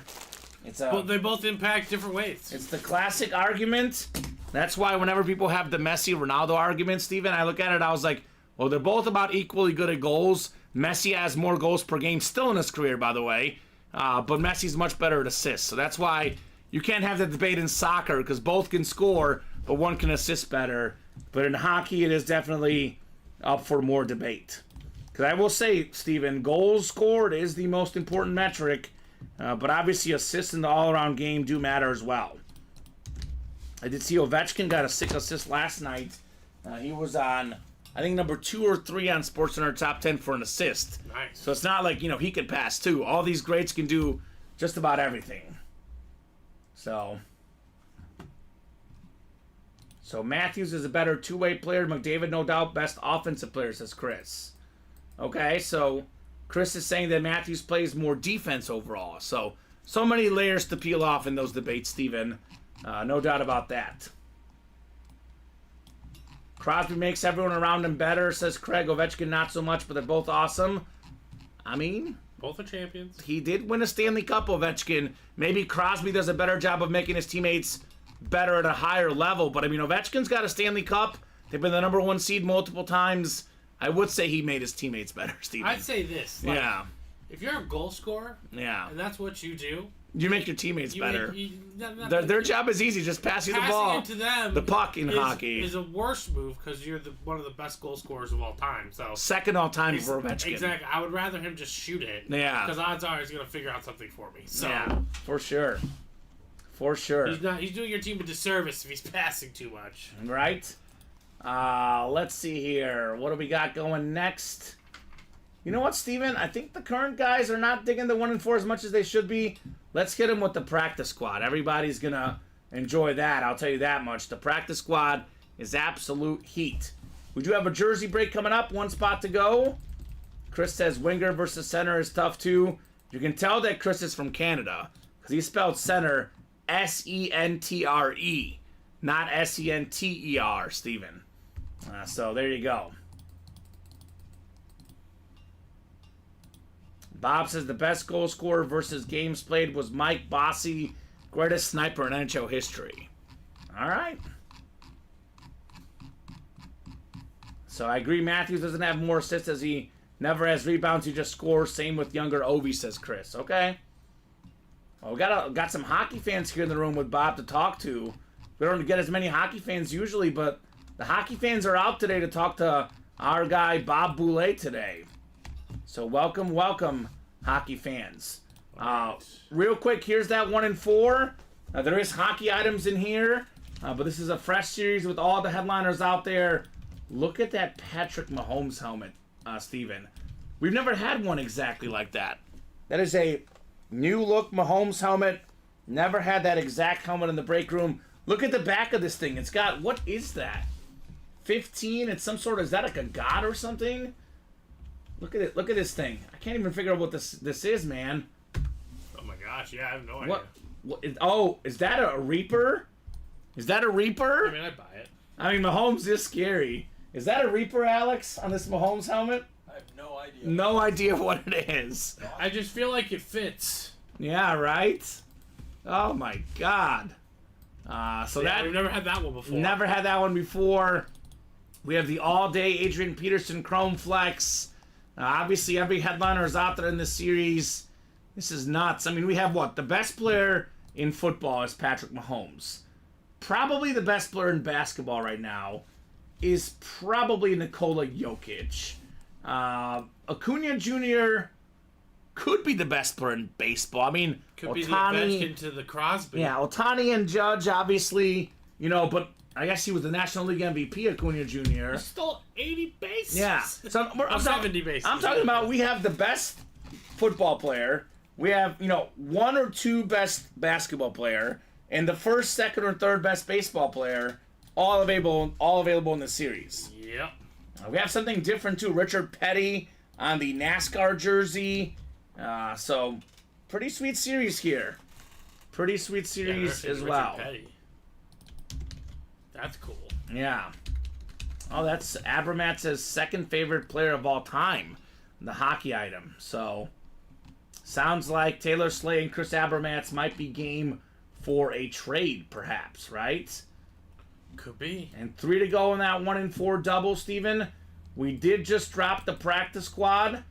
Well, they both impact different ways. It's the classic argument. That's why whenever people have the Messi Ronaldo argument, Steven, I look at it, I was like, well, they're both about equally good at goals. Messi has more goals per game still in his career, by the way. But Messi's much better at assists. So that's why you can't have the debate in soccer, because both can score, but one can assist better. But in hockey, it is definitely up for more debate. Because I will say, Steven, goals scored is the most important metric. But obviously assists in the all-around game do matter as well. I did see Ovechkin got a 6 assist last night. He was on, I think, number 2 or 3 on SportsCenter top 10 for an assist. Nice. So it's not like, he could pass too. All these greats can do just about everything. So Matthews is a better two-way player. McDavid, no doubt, best offensive player, says Chris. Okay, so Chris is saying that Matthews plays more defense overall. So many layers to peel off in those debates, Steven. No doubt about that. Crosby makes everyone around him better, says Craig. Ovechkin, not so much, but they're both awesome. I mean, both are champions. He did win a Stanley Cup, Ovechkin. Maybe Crosby does a better job of making his teammates better at a higher level. But, I mean, Ovechkin's got a Stanley Cup. They've been the number 1 seed multiple times. I would say he made his teammates better, Steven. I'd say this. Yeah. If you're a goal scorer, yeah, and that's what you do, you make your teammates better. Their their job is easy, just passing the ball. Passing it to them, the puck in hockey is a worse move because you're one of the best goal scorers of all time. So second all time for Ovechkin. Exactly. I would rather him just shoot it. Yeah. Because odds are he's gonna figure out something for me. So yeah, for sure. For sure. He's doing your team a disservice if he's passing too much. Right. Let's see here. What do we got going next? You know what, Steven? I think the current guys are not digging the 1 and 4 as much as they should be. Let's hit them with the practice squad. Everybody's going to enjoy that. I'll tell you that much. The practice squad is absolute heat. We do have a jersey break coming up. 1 spot to go. Chris says winger versus center is tough, too. You can tell that Chris is from Canada because he spelled center S-E-N-T-R-E, not S-E-N-T-E-R, Steven. So there you go. Bob says the best goal scorer versus games played was Mike Bossy, greatest sniper in NHL history. All right. So I agree Matthews doesn't have more assists as he never has rebounds. He just scores. Same with younger Ovi, says Chris. Okay. Well, we got some hockey fans here in the room with Bob to talk to. We don't get as many hockey fans usually, but the hockey fans are out today to talk to our guy Bob Boulay today. So welcome, hockey fans. Real quick, here's that 1 in 4. There is hockey items in here, but this is a fresh series with all the headliners out there. Look at that Patrick Mahomes helmet, Steven. We've never had one exactly like that. That is a new look Mahomes helmet. Never had that exact helmet in the break room. Look at the back of this thing. It's got, what is that? 15? It's some sort of, is that like a god or something? Look at it. Look at this thing. I can't even figure out what this is, man. Oh my gosh, yeah, I have no idea. Oh, is that a Reaper? Is that a Reaper? I mean, I'd buy it. I mean, Mahomes is scary. Is that a Reaper, Alex, on this Mahomes helmet? I have no idea. No idea what it is. I just feel like it fits. Yeah, right? Oh my god. We've never had that one before. Never had that one before. We have the all-day Adrian Peterson Chrome Flex. Obviously, every headliner is out there in this series. This is nuts. I mean, we have what? The best player in football is Patrick Mahomes. Probably the best player in basketball right now is probably Nikola Jokic. Acuna Jr. could be the best player in baseball. I mean, Could be the Ovechkin to the Crosby. Yeah, Ohtani and Judge, obviously, but I guess he was the National League MVP, Acuna Jr. He stole 80 bases. Yeah. So I'm 70 bases. I'm talking about we have the best football player. We have, one or two best basketball player, and the first, second, or third best baseball player, all available in the series. Yep. We have something different too. Richard Petty on the NASCAR jersey. So pretty sweet series here. Pretty sweet series as well. Petty. That's cool. Yeah. Oh, that's Abramatz's second favorite player of all time. The hockey item. So sounds like Taylor Slay and Chris Abramatz might be game for a trade, perhaps, right? Could be. And 3 to go in that 1 in 4 double, Steven. We did just drop the practice squad.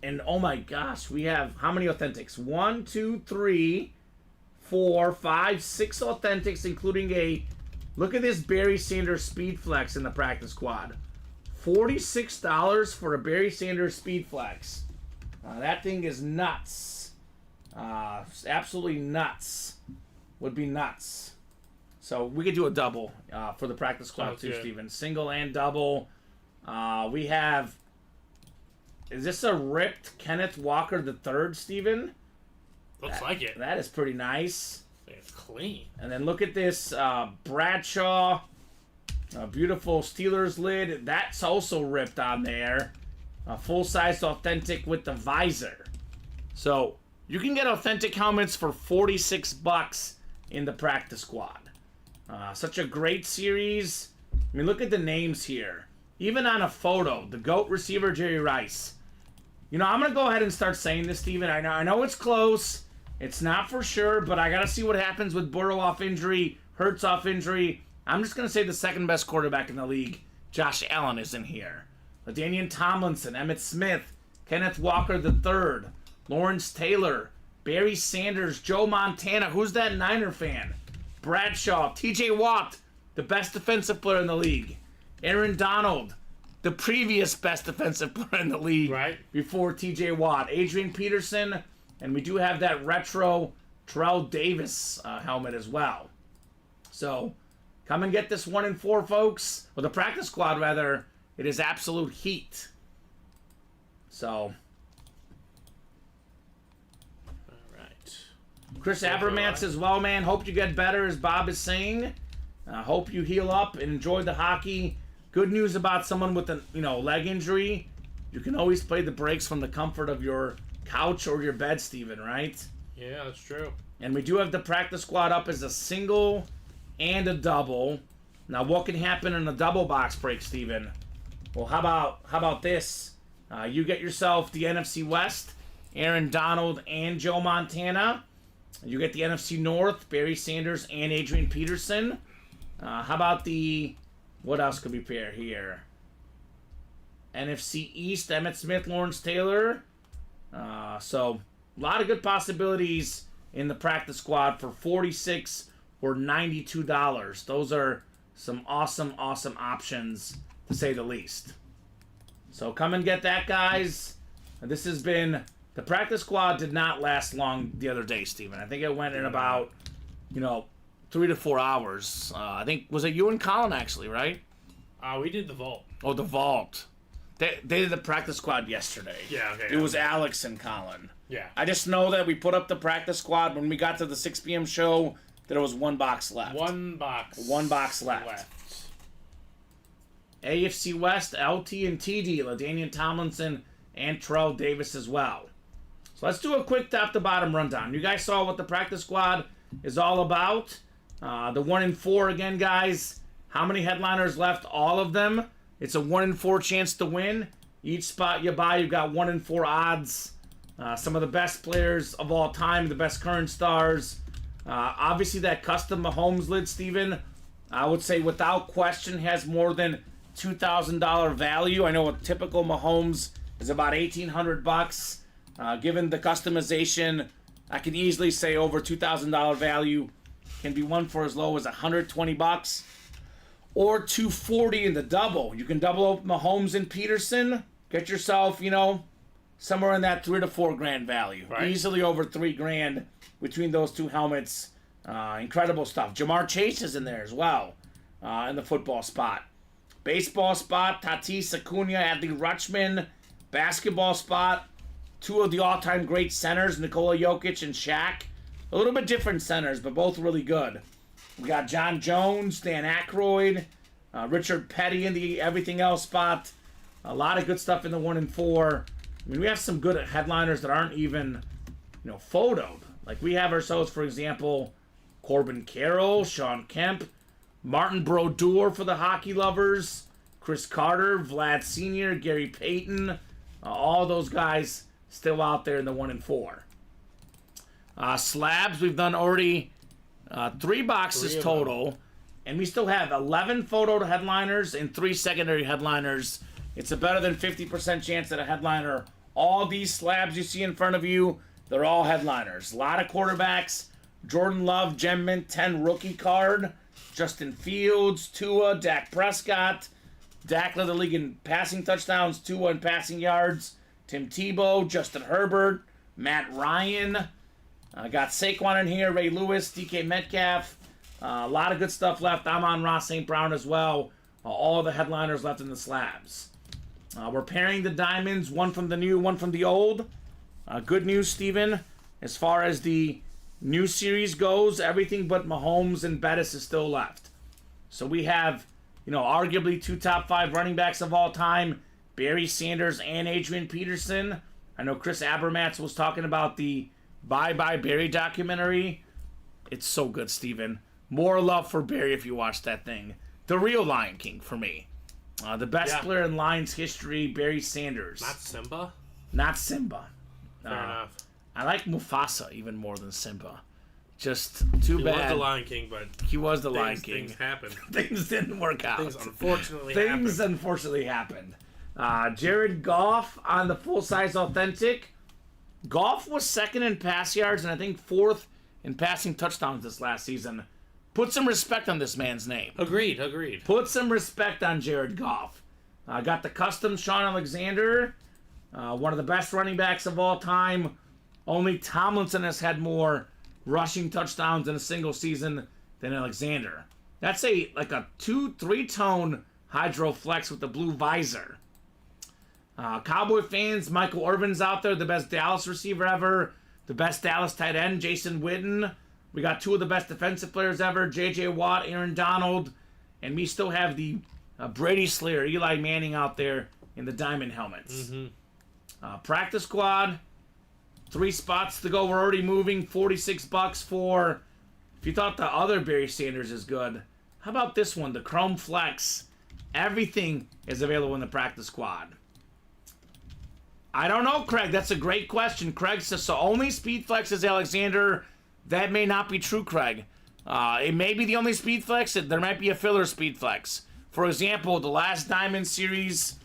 And oh my gosh, we have how many authentics? 1, 2, 3, 4, 5, 6 authentics, including a, look at this Barry Sanders Speed Flex in the practice squad. $46 for a Barry Sanders Speed Flex. That thing is nuts. Absolutely nuts. Would be nuts. So we could do a double for the practice squad Sounds too, good. Steven. Single and double. We have. Is this a ripped Kenneth Walker III, Steven? Looks like it. That is pretty nice. It's clean. And then look at this Bradshaw. A beautiful Steelers lid. That's also ripped on there. A full-size authentic with the visor. So you can get authentic helmets for $46 in the practice squad. Such a great series. I mean, look at the names here. Even on a photo, the GOAT receiver, Jerry Rice. I'm going to go ahead and start saying this, Steven. I know it's close. It's not for sure, but I got to see what happens with Burrow off injury, Hurts off injury. I'm just going to say the second best quarterback in the league, Josh Allen, is in here. LaDainian Tomlinson, Emmitt Smith, Kenneth Walker III, Lawrence Taylor, Barry Sanders, Joe Montana. Who's that Niner fan? Bradshaw, TJ Watt, the best defensive player in the league. Aaron Donald, the previous best defensive player in the league before TJ Watt. Adrian Peterson, and we do have that retro Terrell Davis helmet as well. So come and get this 1 in 4, folks. Or the practice squad, rather. It is absolute heat. So Chris Abramatz as well, man. Hope you get better, as Bob is saying. Hope you heal up and enjoy the hockey. Good news about someone with a leg injury. You can always play the breaks from the comfort of your couch or your bed, Steven, right? Yeah, that's true. And we do have the practice squad up as a single and a double. Now, what can happen in a double box break, Steven? Well, how about this? You get yourself the NFC West, Aaron Donald and Joe Montana. You get the NFC North, Barry Sanders and Adrian Peterson. How about what else could we pair here? NFC East, Emmitt Smith, Lawrence Taylor. So a lot of good possibilities in the practice squad for $46 or $92. Those are some awesome options, to say the least. So come and get that, guys. This has been... The practice squad did not last long the other day, Steven. I think it went in about, 3 to 4 hours. I think, was it you and Colin, actually, right? We did the vault. Oh, the vault. They did the practice squad yesterday. Yeah, okay. It was Alex and Colin. Yeah. I just know that we put up the practice squad. When we got to the 6 p.m. show, there was one box left. One box. One box left. AFC West, LT and TD, LaDainian Tomlinson and Terrell Davis as well. So let's do a quick top-to-bottom rundown. You guys saw what the practice squad is all about. The 1 in 4 again, guys. How many headliners left? All of them. It's a 1 in 4 chance to win. Each spot you buy, you've got 1 in 4 odds. Some of the best players of all time, the best current stars. Obviously, that custom Mahomes lid, Steven, I would say without question has more than $2,000 value. I know a typical Mahomes is about $1,800. Given the customization, I can easily say over $2,000 value can be won for as low as $120 or $240 in the double. You can double up Mahomes and Peterson, get yourself, somewhere in that $3 to $4 grand value. Right. Easily over $3 grand between those two helmets. Incredible stuff. Jamar Chase is in there as well in the football spot. Baseball spot, Tatis Acuna, Adley Rutschman. Basketball spot, 2 of the all-time great centers, Nikola Jokic and Shaq. A little bit different centers, but both really good. We got John Jones, Dan Aykroyd, Richard Petty in the everything else spot. A lot of good stuff in the 1 and 4. I mean, we have some good headliners that aren't even, photoed. Like we have ourselves, for example, Corbin Carroll, Sean Kemp, Martin Brodeur for the hockey lovers, Chris Carter, Vlad Sr., Gary Payton, all those guys still out there in the 1 and 4. Slabs, we've done already 3 boxes total, and we still have 11 photo headliners and 3 secondary headliners. It's a better than 50% chance that a headliner. All these slabs you see in front of you, they're all headliners. A lot of quarterbacks. Jordan Love, Gem Mint 10 rookie card. Justin Fields, Tua, Dak Prescott. Dak led the league in passing touchdowns, Tua in passing yards. Tim Tebow, Justin Herbert, Matt Ryan. Got Saquon in here, Ray Lewis, DK Metcalf. A lot of good stuff left. Amon-Ra St. Brown as well. All the headliners left in the slabs. We're pairing the diamonds, one from the new, one from the old. Good news, Steven. As far as the new series goes, everything but Mahomes and Bettis is still left. So we have, arguably 2 top 5 running backs of all time, Barry Sanders and Adrian Peterson. I know Chris Abermatz was talking about the Bye Bye Barry documentary. It's so good, Steven. More love for Barry if you watch that thing. The real Lion King for me. The best player in Lions history, Barry Sanders. Not Simba? Not Simba. Fair enough. I like Mufasa even more than Simba. Just too bad. He was the Lion King, but he was the Lion King. Things happened. Things didn't work out. Things unfortunately happened. Jared Goff on the full-size authentic. Goff was 2nd in pass yards and I think 4th in passing touchdowns this last season. Put some respect on this man's name. Agreed. Put some respect on Jared Goff. Got the custom Sean Alexander. One of the best running backs of all time. Only Tomlinson has had more rushing touchdowns in a single season than Alexander. That's a 2-3-tone Hydro Flex with the blue visor. Cowboy fans, Michael Irvin's out there, the best Dallas receiver ever. The best Dallas tight end, Jason Witten. We got 2 of the best defensive players ever, J.J. Watt, Aaron Donald. And we still have the Brady Slayer, Eli Manning out there in the diamond helmets. Practice squad, 3 spots to go. We're already moving. $46 for, if you thought the other Barry Sanders is good, how about this one, the Chrome Flex? Everything is available in the practice squad. I don't know, Craig. That's a great question. Craig says, so only speed flex is Alexander. That may not be true, Craig. It may be the only speed flex. There might be a filler speed flex. For example, the last Diamond Series,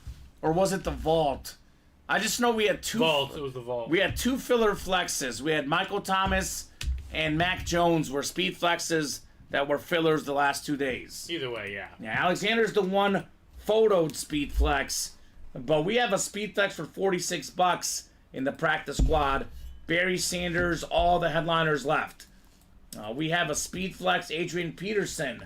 or was it the Vault? I just know we had two. Vault. It was the Vault. We had two filler flexes. We had Michael Thomas and Mac Jones were speed flexes that were fillers the last 2 days. Either way, yeah. Yeah, Alexander's the one photoed speed flex, but we have a speed flex for $46 in the practice squad. Barry Sanders, all the headliners left. We have a speed flex, Adrian Peterson,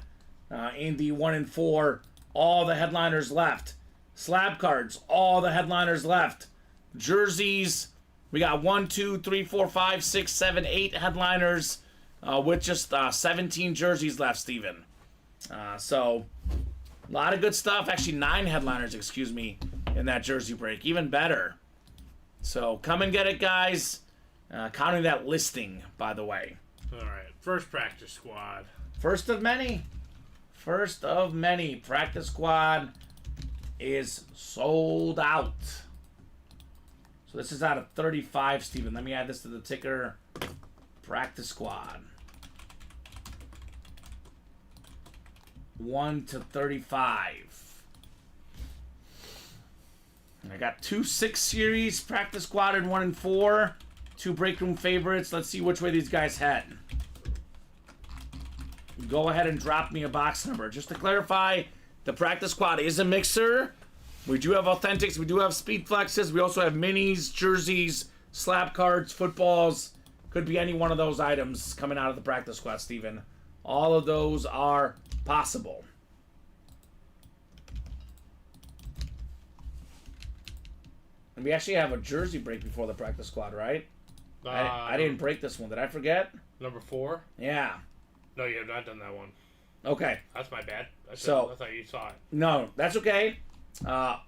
in the 1 and 4, all the headliners left. Slab cards, all the headliners left. Jerseys, we got 1, 2, 3, 4, 5, 6, 7, 8 headliners with just 17 jerseys left, Steven. So, a lot of good stuff. Actually, 9 headliners, excuse me, in that jersey break. Even better. So, come and get it, guys. Counting that listing, by the way. All right. First practice squad. First of many. First of many. Practice squad is sold out. So this is out of 35, Steven. Let me add this to the ticker. Practice squad. 1 to 35. And I got 2 6 series practice squad and 1 and 4. 2 break room favorites. Let's see which way these guys head. Go ahead and drop me a box number. Just to clarify, the practice squad is a mixer. We do have authentics. We do have speed flexes. We also have minis, jerseys, slab cards, footballs. Could be any one of those items coming out of the practice squad, Steven. All of those are possible. And we actually have a jersey break before the practice squad, right? I didn't break this one. Did I forget? Number 4? Yeah. No, you have not done that one. Okay. That's my bad. I thought you saw it. No, that's okay.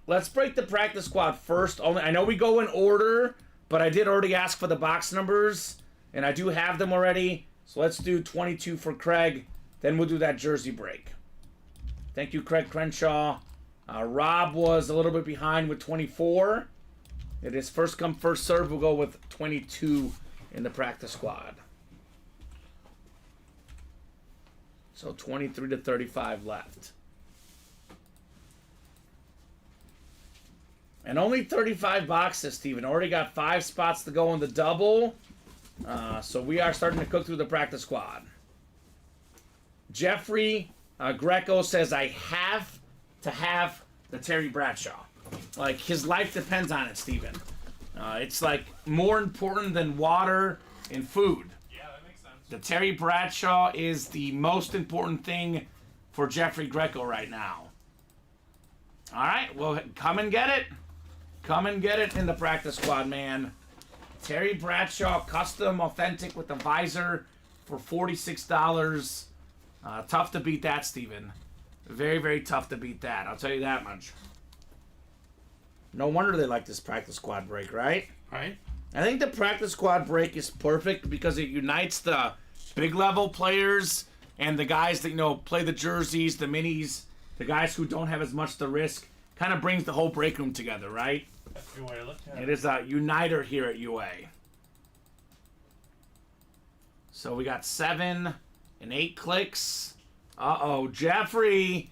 Let's break the practice squad first. I know we go in order, but I did already ask for the box numbers, and I do have them already. So let's do 22 for Craig. Then we'll do that jersey break. Thank you, Craig Crenshaw. Rob was a little bit behind with 24. It is first come, first serve. We'll go with 22 in the practice squad. So 23 to 35 left. And only 35 boxes, Steven. Already got 5 spots to go in the double. So we are starting to cook through the practice squad. Jeffrey Greco says, I have to have the Terry Bradshaw. Like, his life depends on it, Steven. It's like more important than water and food. Yeah, that makes sense. The Terry Bradshaw is the most important thing for Jeffrey Greco right now. All right, well, come and get it. Come and get it in the practice squad, man. Terry Bradshaw, custom, authentic with the visor for $46. Tough to beat that, Steven. Very, very tough to beat that. I'll tell you that much. No wonder they like this practice squad break, right? Right. I think the practice squad break is perfect because it unites the big level players and the guys that, you know, play the jerseys, the minis, the guys who don't have as much to risk. Kind of brings the whole break room together, right? That's a good way to look at it. It is a uniter here at UA. So we got 7 and 8 clicks. Uh-oh, Jeffrey.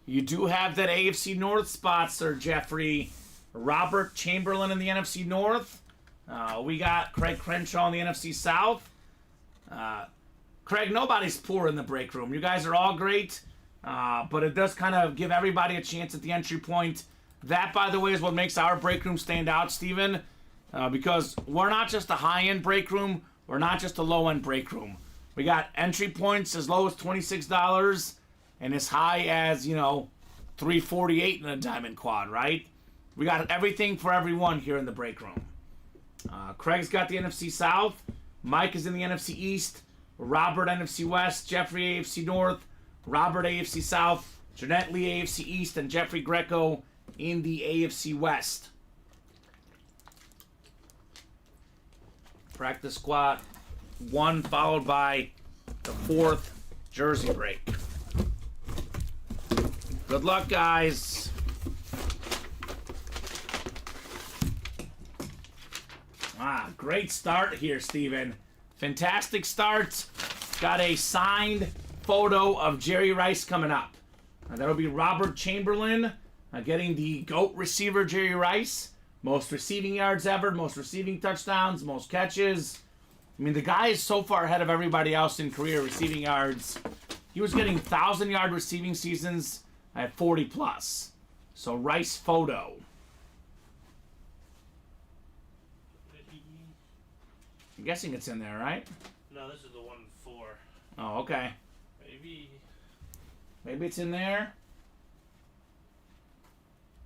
You do have that AFC North spot, sir, Jeffrey. Robert Chamberlain in the NFC North. We got Craig Crenshaw in the NFC South. Craig, nobody's poor in the break room. You guys are all great. But it does kind of give everybody a chance at the entry point. That, by the way, is what makes our break room stand out, Steven. Because we're not just a high-end break room. We're not just a low-end break room. We got entry points as low as $26 and as high as, you know, $348 in a diamond quad, right? We got everything for everyone here in the break room. Craig's got the NFC South. Mike is in the NFC East. Robert, NFC West. Jeffrey, AFC North. Robert, AFC South. Jeanette Lee, AFC East. And Jeffrey Greco in the AFC West. Practice squad 1 followed by the 4th jersey break. Good luck, guys. Great start here, Steven. Fantastic start. Got a signed photo of Jerry Rice coming up. That'll be Robert Chamberlain getting the GOAT receiver, Jerry Rice. Most receiving yards ever, most receiving touchdowns, most catches. I mean, the guy is so far ahead of everybody else in career receiving yards. He was getting 1,000-yard receiving seasons at 40+. So, Rice photo. I'm guessing it's in there, right? No, this is the 1-4. Oh, okay. Maybe it's in there.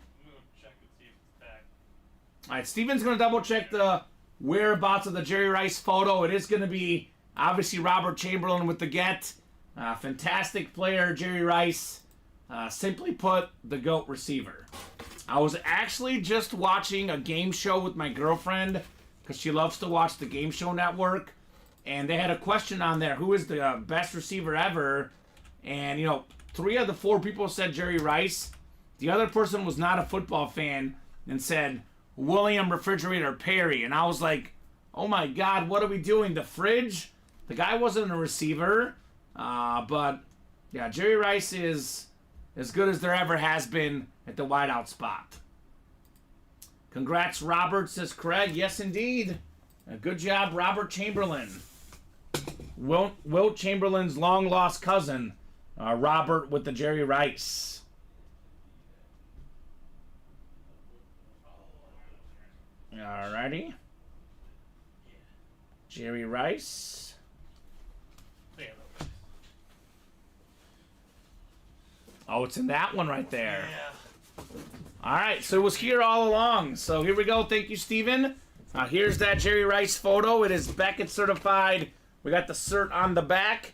I'm going to check and see if it's back. All right, Steven's going to double-check the whereabouts of the Jerry Rice photo. It is going to be, obviously, Robert Chamberlain with the get. Fantastic player, Jerry Rice. Simply put, the GOAT receiver. I was actually just watching a game show with my girlfriend because she loves to watch the Game Show Network. And they had a question on there, who is the best receiver ever? And, 3 of the 4 people said Jerry Rice. The other person was not a football fan and said William Refrigerator Perry. And I was like, oh my God, what are we doing? The fridge? The guy wasn't a receiver. But, yeah, Jerry Rice is as good as there ever has been at the wideout spot. Congrats, Robert, says Craig. Yes, indeed. Good job, Robert Chamberlain. Wilt Chamberlain's long-lost cousin, Robert with the Jerry Rice. Alrighty. Jerry Rice. Oh, it's in that one right there. Yeah. All right, so it was here all along. So here we go. Thank you, Steven. Here's that Jerry Rice photo. It is Beckett certified. We got the cert on the back.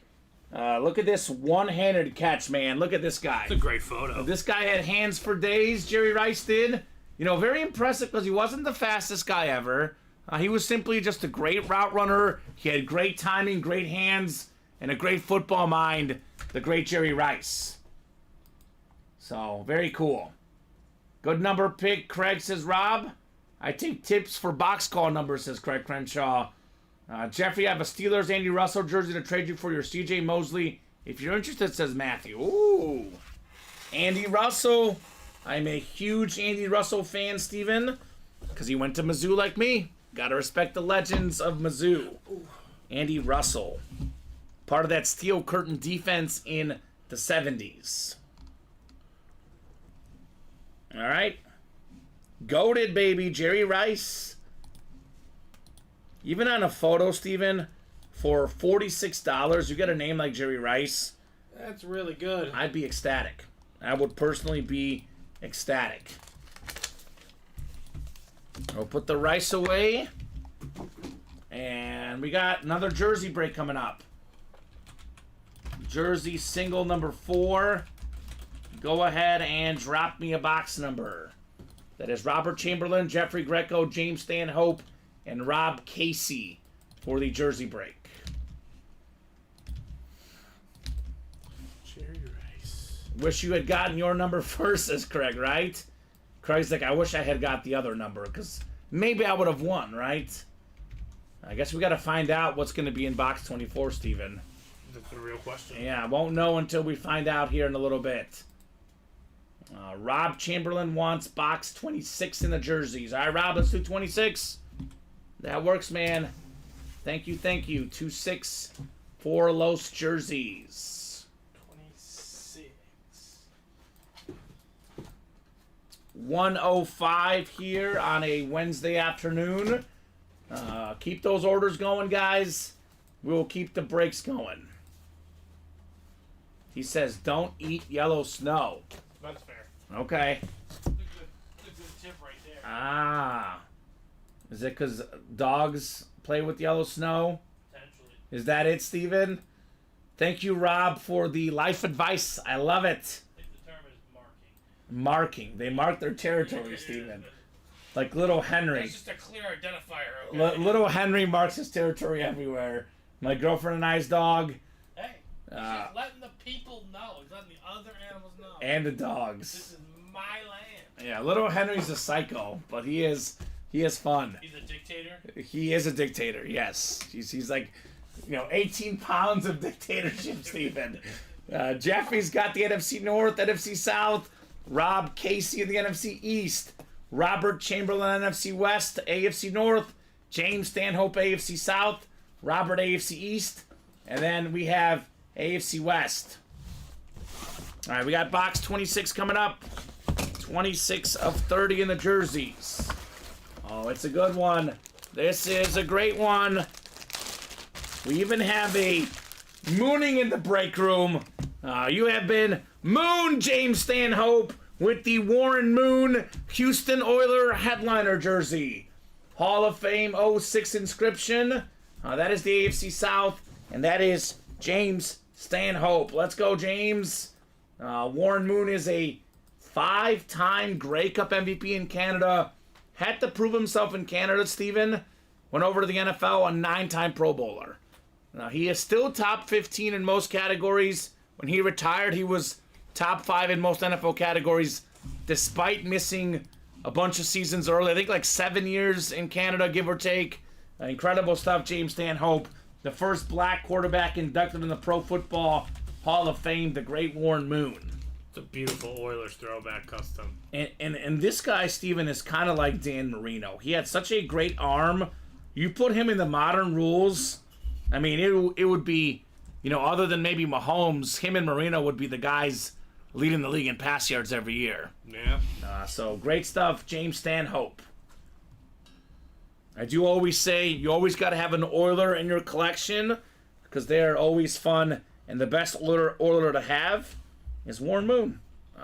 Look at this one-handed catch, man. Look at this guy. It's a great photo. This guy had hands for days, Jerry Rice did. Very impressive because he wasn't the fastest guy ever. He was simply just a great route runner. He had great timing, great hands, and a great football mind, the great Jerry Rice. So, very cool. Good number pick, Craig, says Rob. I take tips for box call numbers, says Craig Crenshaw. Jeffrey, I have a Steelers Andy Russell jersey to trade you for your CJ Mosley. If you're interested, says Matthew. Ooh. Andy Russell. I'm a huge Andy Russell fan, Steven, because he went to Mizzou like me. Gotta respect the legends of Mizzou. Andy Russell. Part of that steel curtain defense in the 70s. All right. Goated, baby. Jerry Rice. Even on a photo, Steven, for $46, you get a name like Jerry Rice. That's really good. I'd be ecstatic. I would personally be ecstatic. We'll put the Rice away. And we got another jersey break coming up. Jersey single number 4. Go ahead and drop me a box number. That is Robert Chamberlain, Jeffrey Greco, James Stanhope, and Rob Casey for the jersey break. Jerry Rice. Wish you had gotten your number first, says Craig, right? Craig's like, I wish I had got the other number, because maybe I would have won, right? I guess we got to find out what's going to be in box 24, Steven. That's the real question. Yeah, won't know until we find out here in a little bit. Rob Chamberlain wants box 26 in the jerseys. All right, Rob, let's do 26. That works, man. Thank you, thank you. 2-6 for Los jerseys. 26. 1:05 here on a Wednesday afternoon. Keep those orders going, guys. We'll keep the breaks going. He says, don't eat yellow snow. That's fair. Okay. That's a good tip right there. Ah. Is it because dogs play with yellow snow? Potentially. Is that it, Steven? Thank you, Rob, for the life advice. I love it. I think the term is marking. Marking. They mark their territory, Steven. Like little Henry. That's just a clear identifier, okay? Little Henry marks his territory everywhere. My girlfriend and I's dog. Hey, he's just letting the people know. He's letting the other animals know. And the dogs. This is my land. Yeah, little Henry's a psycho, but he is He is fun. He's a dictator. He is a dictator, yes. He's like, 18 pounds of dictatorship, Steven. Jeffrey's got the NFC North, NFC South. Rob Casey in the NFC East. Robert Chamberlain, NFC West, AFC North. James Stanhope, AFC South. Robert, AFC East. And then we have AFC West. All right, we got box 26 coming up. 26 of 30 in the jerseys. Oh, it's a good one. This is a great one. We even have a mooning in the break room. You have been Moon James Stanhope with the Warren Moon Houston Oiler headliner jersey. Hall of Fame 06 inscription. That is the AFC South, and that is James Stanhope. Let's go, James. Warren Moon is a 5-time Grey Cup MVP in Canada. Had to prove himself in Canada, Steven. Went over to the NFL, a 9-time Pro Bowler. Now, he is still top 15 in most categories. When he retired, he was top 5 in most NFL categories, despite missing a bunch of seasons early. I think like 7 years in Canada, give or take. Incredible stuff, James Stanhope. The first black quarterback inducted in the Pro Football Hall of Fame, the great Warren Moon. It's a beautiful Oilers throwback custom. And this guy, Steven, is kind of like Dan Marino. He had such a great arm. You put him in the modern rules, I mean, it would be, other than maybe Mahomes, him and Marino would be the guys leading the league in pass yards every year. Yeah. So great stuff, James Stanhope. I do always say you always got to have an Oiler in your collection because they are always fun. And the best Oiler to have is Warren Moon.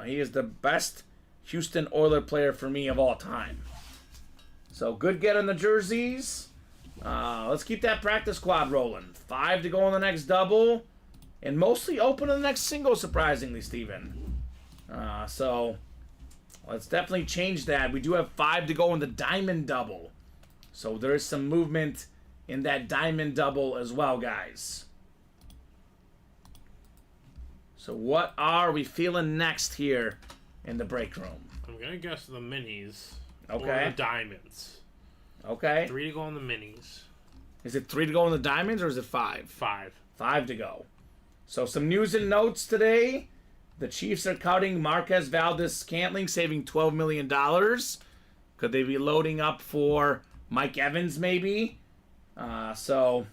He is the best Houston Oiler player for me of all time. So good get on the jerseys. Let's keep that practice squad rolling. 5 to go on the next double. And mostly open in the next single, surprisingly, Steven. So let's definitely change that. We do have 5 to go in the diamond double. So there is some movement in that diamond double as well, guys. So what are we feeling next here in the break room? I'm going to guess the minis. Okay. Or the diamonds. Okay. 3 to go on the minis. Is it 3 to go in the diamonds or is it 5? 5. 5 to go. So some news and notes today. The Chiefs are cutting Marquez Valdez-Scantling, saving $12 million. Could they be loading up for Mike Evans, maybe? So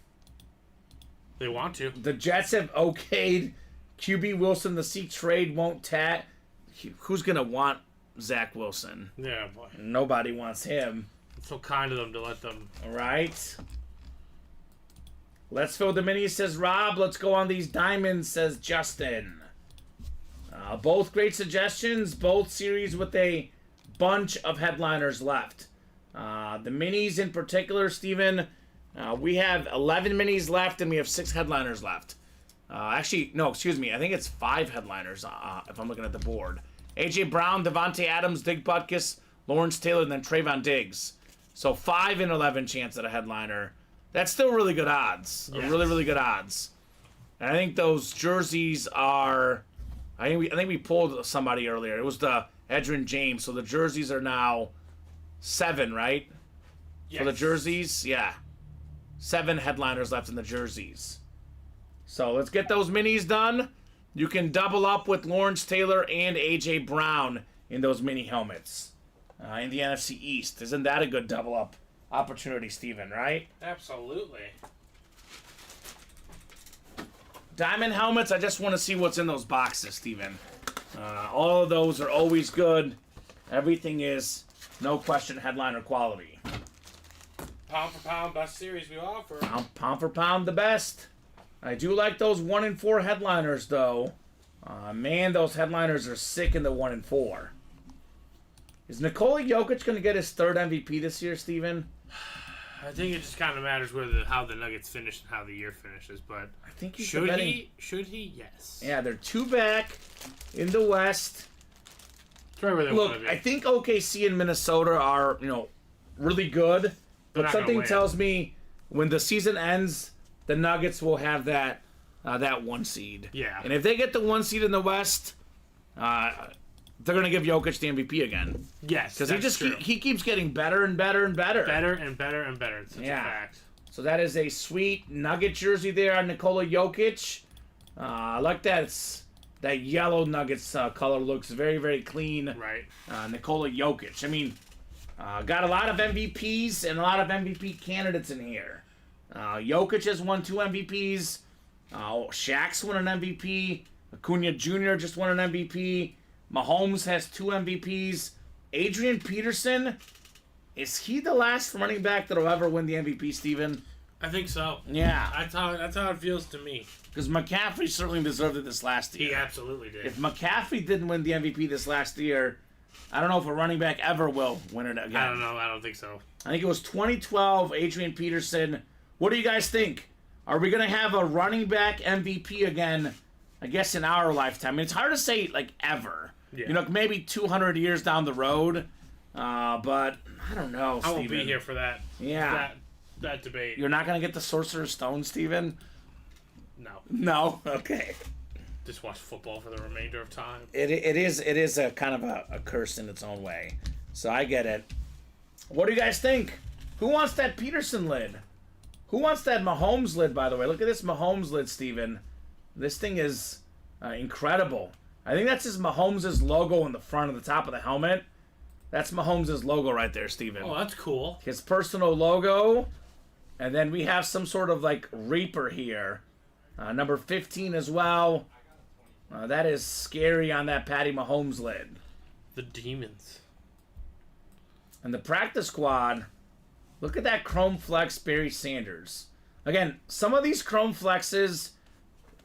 They want to. the Jets have okayed QB Wilson. The Zeke trade won't tat. Who's going to want Zach Wilson? Yeah, boy. Nobody wants him. It's so kind of them to let them. All right. Let's fill the minis, says Rob. Let's go on these diamonds, says Justin. Both great suggestions. Both series with a bunch of headliners left. The minis in particular, Steven, we have 11 minis left and we have 6 headliners left. Actually, no, excuse me. I think it's 5 headliners if I'm looking at the board. A.J. Brown, Devontae Adams, Dig Butkus, Lawrence Taylor, and then Trayvon Diggs. So 5 in 11 chance at a headliner. That's still really good odds. Yes. Really, really good odds. And I think those jerseys are... I think we pulled somebody earlier. It was the Edgerrin James. So the jerseys are now 7, right? Yes. For the jerseys? Yeah. 7 headliners left in the jerseys. So let's get those minis done. You can double up with Lawrence Taylor and A.J. Brown in those mini helmets in the NFC East. Isn't that a good double up opportunity, Steven, right? Absolutely. Diamond helmets, I just want to see what's in those boxes, Steven. All of those are always good. Everything is, no question, headliner quality. Pound for pound, best series we offer. Pound for pound, the best. I do like those 1 and 4 headliners, though. Man, those headliners are sick in the 1 and 4. Is Nikola Jokic going to get his 3rd MVP this year, Steven? I think it just kind of matters how the Nuggets finish and how the year finishes, but I think he's should betting. he? Should he? Yes. Yeah, they're 2 back in the West. It's right where they want Look, to be. I think OKC and Minnesota are, really good. But not gonna something win. tells me when the season ends, the Nuggets will have that 1 seed. Yeah. And if they get the 1 seed in the West, they're going to give Jokic the MVP again. Yes, Because true. he keeps getting better and better and better. Better and better and better. It's such a fact. So that is a sweet Nugget jersey there on Nikola Jokic. I like that. That yellow Nuggets color looks very, very clean. Right. Nikola Jokic. I mean, got a lot of MVPs and a lot of MVP candidates in here. Jokic has won 2 MVPs. Shaq's won an MVP. Acuna Jr. just won an MVP. Mahomes has 2 MVPs. Adrian Peterson, is he the last running back that'll ever win the MVP, Steven? I think so. Yeah. That's how it feels to me. Because McCaffrey certainly deserved it this last year. He absolutely did. If McCaffrey didn't win the MVP this last year, I don't know if a running back ever will win it again. I don't know. I don't think so. I think it was 2012, Adrian Peterson. What do you guys think? Are we going to have a running back MVP again, I guess, in our lifetime? I mean, it's hard to say, like, ever. Yeah. You know, maybe 200 years down the road. But I don't know, I Steven. won't be here for that. Yeah. That debate. You're not going to get the Sorcerer's Stone, Steven? No. No? Okay. Just watch football for the remainder of time. It is a kind of a curse in its own way. So I get it. What do you guys think? Who wants that Peterson lid? Who wants that Mahomes lid, by the way? Look at this Mahomes lid, Steven. This thing is incredible. I think that's his Mahomes' logo on the front of the top of the helmet. That's Mahomes' logo right there, Steven. Oh, that's cool. His personal logo. And then we have some sort of, like, Reaper here. Number 15 as well. That is scary on that Patty Mahomes lid. The demons. And the practice squad, look at that Chrome Flex Barry Sanders. Again, some of these Chrome Flexes,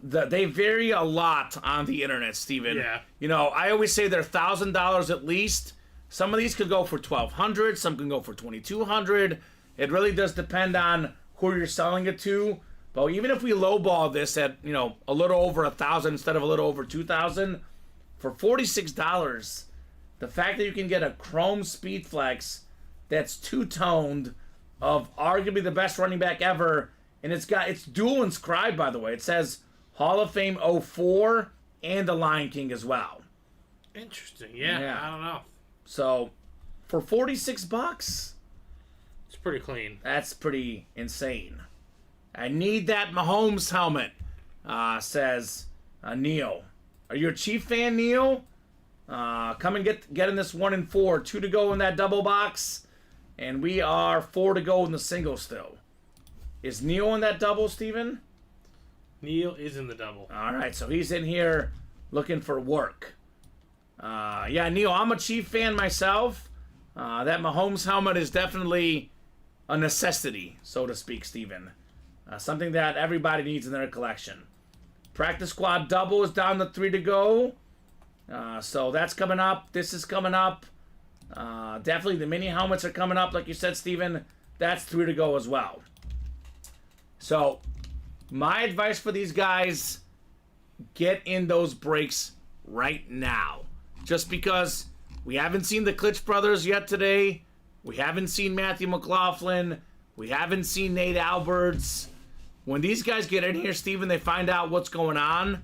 they vary a lot on the internet, Steven. Yeah. You know, I always say they're $1,000 at least. Some of these could go for $1,200. Some can go for $2,200. It really does depend on who you're selling it to. But even if we lowball this at, you know, a little over $1,000 instead of a little over $2,000, for $46, the fact that you can get a Chrome Speed Flex that's two-toned of arguably the best running back ever, and it's dual inscribed, by the way. It says Hall of Fame 04 and the Lion King as well. Interesting. Yeah. I don't know. So, for $46, It's pretty clean. that's pretty insane. I need that Mahomes helmet, says Neil. Are you a Chief fan, Neil? Come and get in this 1 and 4. 2 to go in that double box. And we are 4 to go in the single still. Is Neil in that double, Steven? Neil is in the double. All right, so he's in here looking for work. Yeah, Neil, I'm a Chief fan myself. That Mahomes helmet is definitely a necessity, so to speak, Steven. Something that everybody needs in their collection. Practice squad double is down to 3 to go. So that's coming up. This is coming up. Definitely the mini helmets are coming up, like you said, Steven. That's 3 to go as well. So, my advice for these guys, get in those breaks right now. Just because we haven't seen the Klitsch brothers yet today. We haven't seen Matthew McLaughlin. We haven't seen Nate Alberts. When these guys get in here, Steven, they find out what's going on,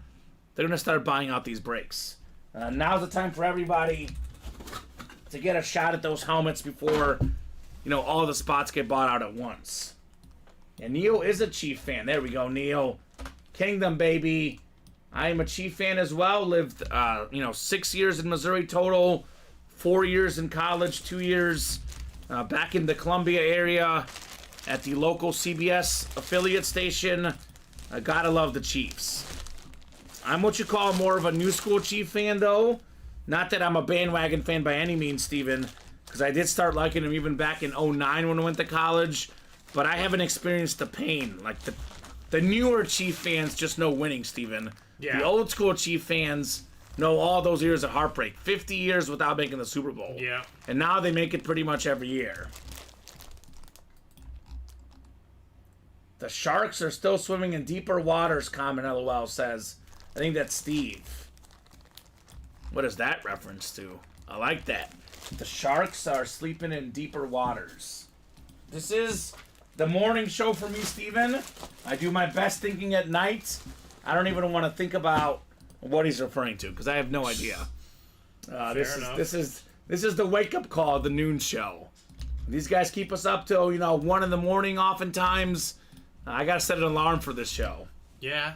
they're going to start buying out these breaks. Now's the time for everybody to get a shot at those helmets before, you know, all the spots get bought out at once. And Neil is a Chief fan. There we go, Neil. Kingdom, baby. I am a Chief fan as well. Lived, 6 years in Missouri total. 4 years in college. 2 years back in the Columbia area at the local CBS affiliate station. I gotta love the Chiefs. I'm what you call more of a new school Chief fan, though. Not that I'm a bandwagon fan by any means, Steven, because I did start liking him even back in 09 when I went to college. But I haven't experienced the pain. Like, the newer Chief fans just know winning, Steven. Yeah. The old school Chief fans know all those years of heartbreak. 50 years without making the Super Bowl. Yeah. And now they make it pretty much every year. The Sharks are still swimming in deeper waters, Kamen LOL says. I think that's Steve. What is that reference to? I like that. The Sharks are sleeping in deeper waters. This is the morning show for me, Steven. I do my best thinking at night. I don't even want to think about what he's referring to, because I have no idea. This is the wake up call of the noon show. These guys keep us up till 1 in the morning. Oftentimes, I gotta set an alarm for this show. Yeah,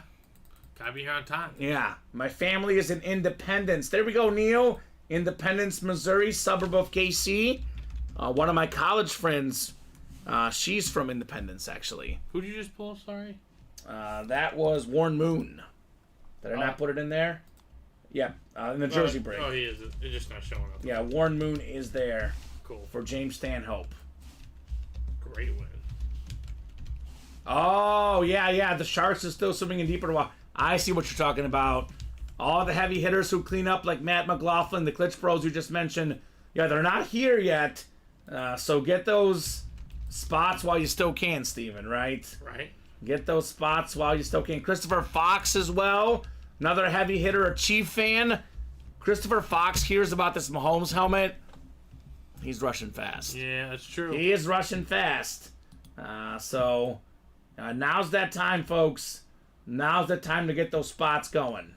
gotta be here on time. Yeah, my family is in Independence. There we go, Neil. Independence, Missouri, suburb of KC. One of my college friends, she's from Independence, actually. Who did you just pull? Sorry. That was Warren Moon. Did I not put it in there? Yeah, in the Jersey break. Oh, he is. It's just not showing up. Yeah, Warren Moon is there. Cool. For James Stanhope. Great win. Oh, yeah. The Sharks are still swimming in deeper water. I see what you're talking about. All the heavy hitters who clean up, like Matt McLaughlin, the Klitsch Bros you just mentioned. Yeah, they're not here yet. So get those spots while you still can, Steven, right? Right. Get those spots while you still can. Christopher Fox as well. Another heavy hitter, a Chief fan. Christopher Fox hears about this Mahomes helmet. He's rushing fast. Yeah, that's true. He is rushing fast. So now's that time, folks. Now's the time to get those spots going.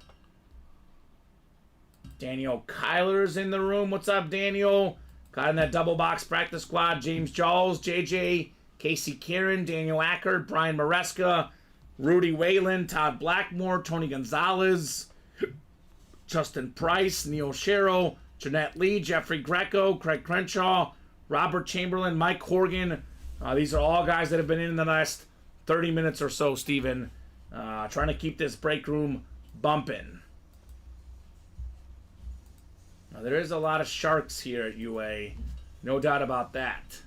Daniel Kyler's in the room. What's up, Daniel? Got in that double box practice squad. James Jawls, JJ, Casey Kieran, Daniel Ackert, Brian Maresca, Rudy Whalen, Todd Blackmore, Tony Gonzalez, Justin Price, Neil Sherrill, Jeanette Lee, Jeffrey Greco, Craig Crenshaw, Robert Chamberlain, Mike Horgan. These are all guys that have been in the last 30 minutes or so, Steven. Trying to keep this break room bumping. Now, there is a lot of Sharks here at UA. No doubt about that.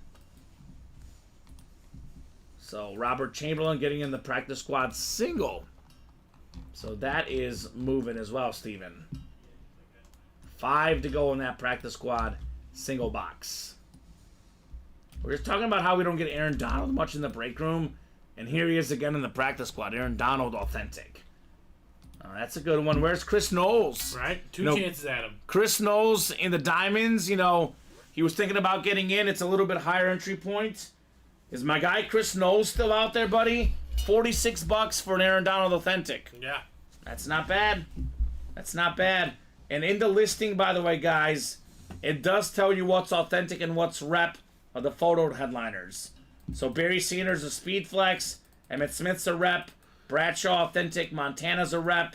So, Robert Chamberlain getting in the practice squad single. So, that is moving as well, Steven. 5 to go in that practice squad single box. We're just talking about how we don't get Aaron Donald much in the break room. And here he is again in the practice squad. Aaron Donald authentic. That's a good one. Where's Chris Knowles? Right? Two chances at him. Chris Knowles in the Diamonds, he was thinking about getting in. It's a little bit higher entry point. Is my guy Chris Knowles still out there, buddy? $46 for an Aaron Donald authentic. Yeah. That's not bad. That's not bad. And in the listing, by the way, guys, it does tell you what's authentic and what's rep of the photo headliners. So Barry Sanders a Speed Flex, Emmett Smith's a rep, Bradshaw authentic, Montana's a rep,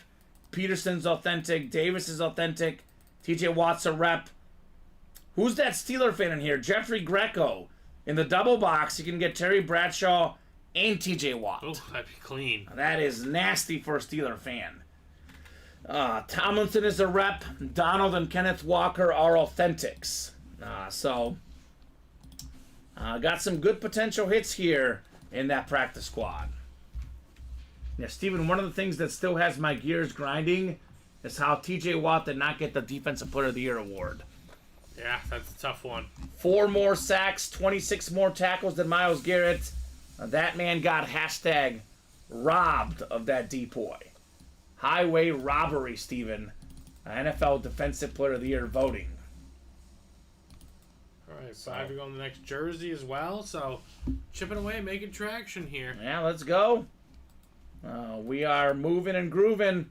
Peterson's authentic, Davis is authentic, TJ Watt's a rep. Who's that Steeler fan in here? Jeffrey Greco. In the double box, you can get Terry Bradshaw and TJ Watt. Oh, that'd be clean. That is nasty for a Steeler fan. Tomlinson is a rep. Donald and Kenneth Walker are authentics. Got some good potential hits here in that practice squad. Yeah, Steven, one of the things that still has my gears grinding is how TJ Watt did not get the Defensive Player of the Year award. Yeah, that's a tough one. 4 more sacks, 26 more tackles than Myles Garrett. That man got robbed of that depoy. Highway robbery, Steven. NFL Defensive Player of the Year voting. All right, 5 to go on the next jersey as well. So, chipping away, making traction here. Yeah, let's go. We are moving and grooving.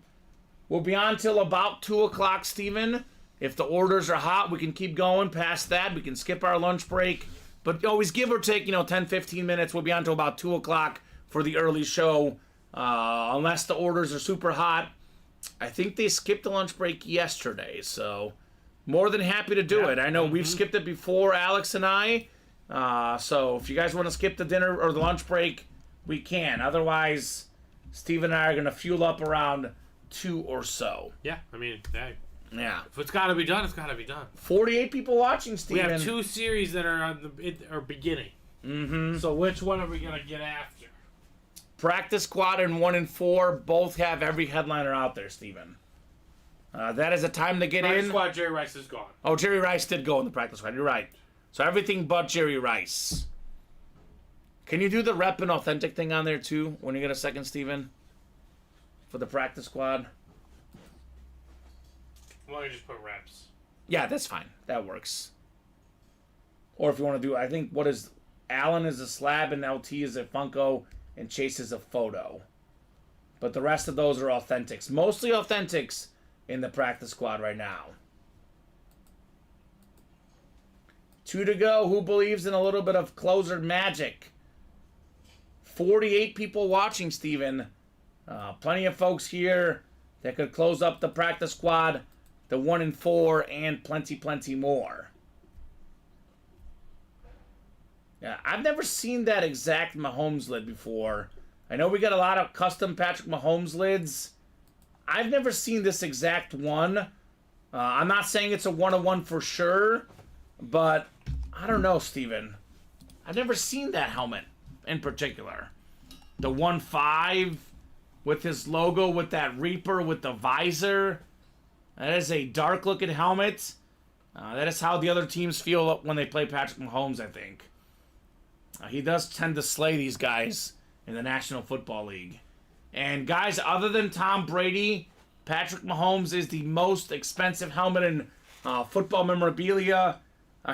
We'll be on till about 2 o'clock, Steven. If the orders are hot, we can keep going past that. We can skip our lunch break. But always give or take, 10, 15 minutes. We'll be on till about 2 o'clock for the early show. Unless the orders are super hot. I think they skipped the lunch break yesterday, so more than happy to do it. I know we've skipped it before, Alex and I. So if you guys want to skip the dinner or the lunch break, we can. Otherwise, Steve and I are going to fuel up around 2 or so. Yeah, I mean, hey. Yeah. If it's got to be done, it's got to be done. 48 people watching, Steven. We have 2 series that are on the beginning. Mm-hmm. So which one are we going to get after? Practice squad and 1 and 4 both have every headliner out there, Steven. That is a time to get Practice in. squad, Jerry Rice is gone. Oh, Jerry Rice did go in the practice squad. You're right. So everything but Jerry Rice. Can you do the rep and authentic thing on there too when you get a second, Steven? For the practice squad? Why don't you just put reps? Yeah, that's fine. That works. Or if you want to do, I think, what is... Allen is a slab and LT is a Funko and Chase is a photo. But the rest of those are authentics. Mostly authentics in the practice squad right now. 2 to go. Who believes in a little bit of closer magic? 48 people watching, Steven. Plenty of folks here that could close up the practice squad, the 1 and 4, and plenty more. Yeah, I've never seen that exact Mahomes lid before. I know we got a lot of custom Patrick Mahomes lids. I've never seen this exact one. I'm not saying it's a 1-of-1 for sure, but I don't know, Steven. I've never seen that helmet in particular. The 1-5 with his logo, with that Reaper, with the visor. That is a dark-looking helmet. That is how the other teams feel when they play Patrick Mahomes, I think. He does tend to slay these guys in the National Football League. And guys, other than Tom Brady, Patrick Mahomes is the most expensive helmet in football memorabilia.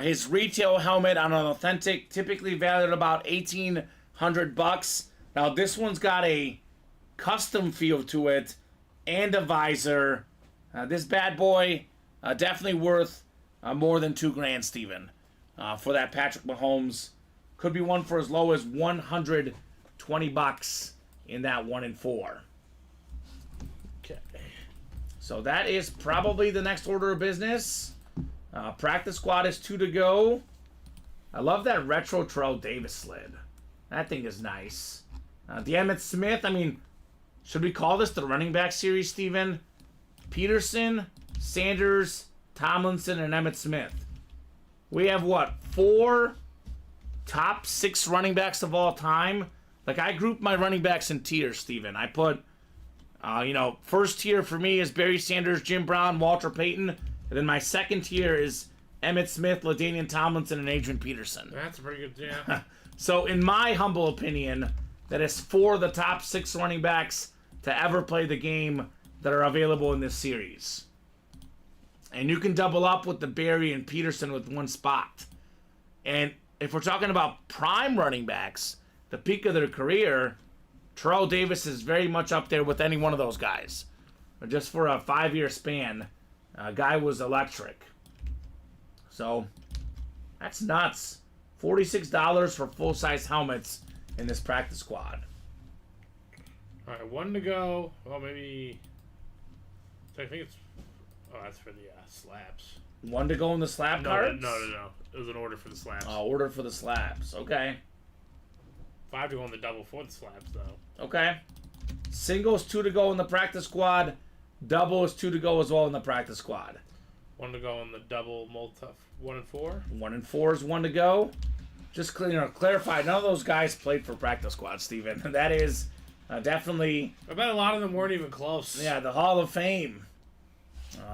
His retail helmet on an authentic, typically valued about $1,800. Now this one's got a custom feel to it and a visor. This bad boy definitely worth more than $2,000, Steven, for that Patrick Mahomes. Could be one for as low as $120 in that 1 and 4. Okay. So that is probably the next order of business. Practice squad is 2 to go. I love that retro Terrell Davis slid. That thing is nice. The Emmitt Smith, I mean, should we call this the running back series, Steven? Peterson, Sanders, Tomlinson, and Emmitt Smith. We have what? 4 top 6 running backs of all time. Like, I group my running backs in tiers, Steven. I put, first tier for me is Barry Sanders, Jim Brown, Walter Payton. And then my second tier is Emmitt Smith, LaDainian Tomlinson, and Adrian Peterson. That's a pretty good, yeah. So, in my humble opinion, that is 4 of the top 6 running backs to ever play the game that are available in this series. And you can double up with the Barry and Peterson with one spot. And if we're talking about prime running backs, the peak of their career, Terrell Davis is very much up there with any one of those guys. But just for a 5-year span, guy was electric. So, that's nuts. $46 for full-size helmets in this practice squad. All right, 1 to go. Well, maybe. I think it's. Oh, that's for the slabs. 1 to go in the slab cards? No. It was an order for the slabs. Order for the slabs. Okay. 5 to go in the double for the slabs, though. Okay. Singles 2 to go in the practice squad. Double is 2 to go as well in the practice squad. 1 to go in the double multi 1 and 4. 1 and 4 is 1 to go. Just clarify, none of those guys played for practice squad, Steven. That is definitely. I bet a lot of them weren't even close. Yeah, the Hall of Fame.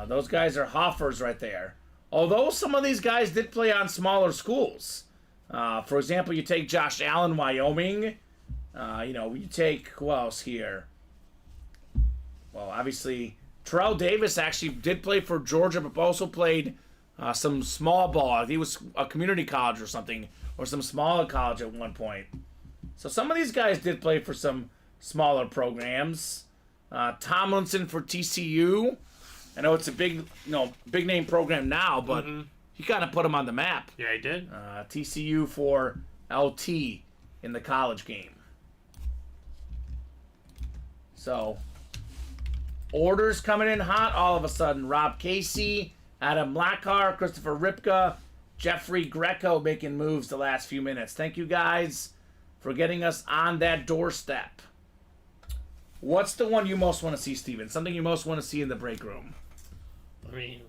Those guys are Hoffers right there. Although some of these guys did play on smaller schools. For example, you take Josh Allen, Wyoming. You take, who else here? Well, obviously, Terrell Davis actually did play for Georgia, but also played some small ball. I think it was a community college or something, or some smaller college at one point. So some of these guys did play for some smaller programs. Tomlinson for TCU. I know it's a big name program now, but he kind of put him on the map. Yeah, he did. TCU for LT in the college game. So, orders coming in hot all of a sudden. Rob Casey, Adam Blackar, Christopher Ripka, Jeffrey Greco making moves the last few minutes. Thank you guys for getting us on that doorstep. What's the one you most want to see, Steven? Something you most want to see in the break room? I mean,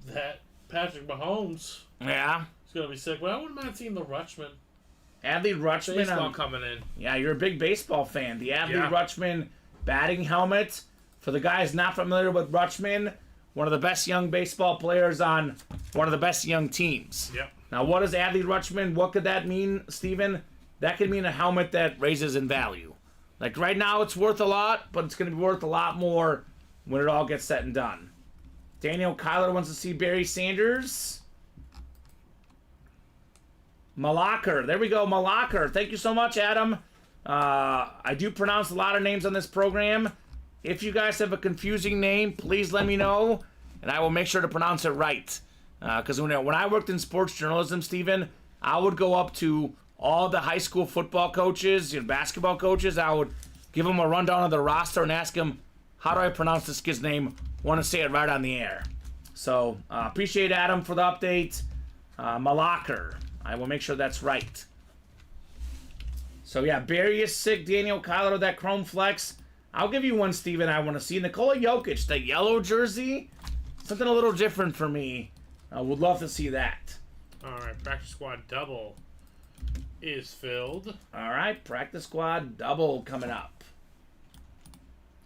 that Patrick Mahomes. Yeah. It's going to be sick. But I wouldn't mind seeing the Rutschman. Adley Rutschman. Baseball coming in. Yeah, you're a big baseball fan. The Adley Rutschman batting helmet. For the guys not familiar with Rutschman, one of the best young baseball players on one of the best young teams. Yep. Now, what is Adley Rutschman? What could that mean, Steven? That could mean a helmet that raises in value. Like right now, it's worth a lot, but it's going to be worth a lot more when it all gets said and done. Daniel Kyler wants to see Barry Sanders. Malacher. There we go, Malacher. Thank you so much, Adam. I do pronounce a lot of names on this program. If you guys have a confusing name, please let me know, and I will make sure to pronounce it right. Because when I worked in sports journalism, Steven, I would go up to all the high school football coaches, basketball coaches. I would give them a rundown of the roster and ask them, how do I pronounce this kid's name? Want to say it right on the air. So, appreciate Adam for the update. Malacher. I will make sure that's right. So, yeah, Barry is sick. Daniel Kyler with that Chrome Flex. I'll give you one, Steven, I want to see. Nikola Jokic, the yellow jersey. Something a little different for me. I would love to see that. All right, practice squad double is filled. All right, practice squad double coming up.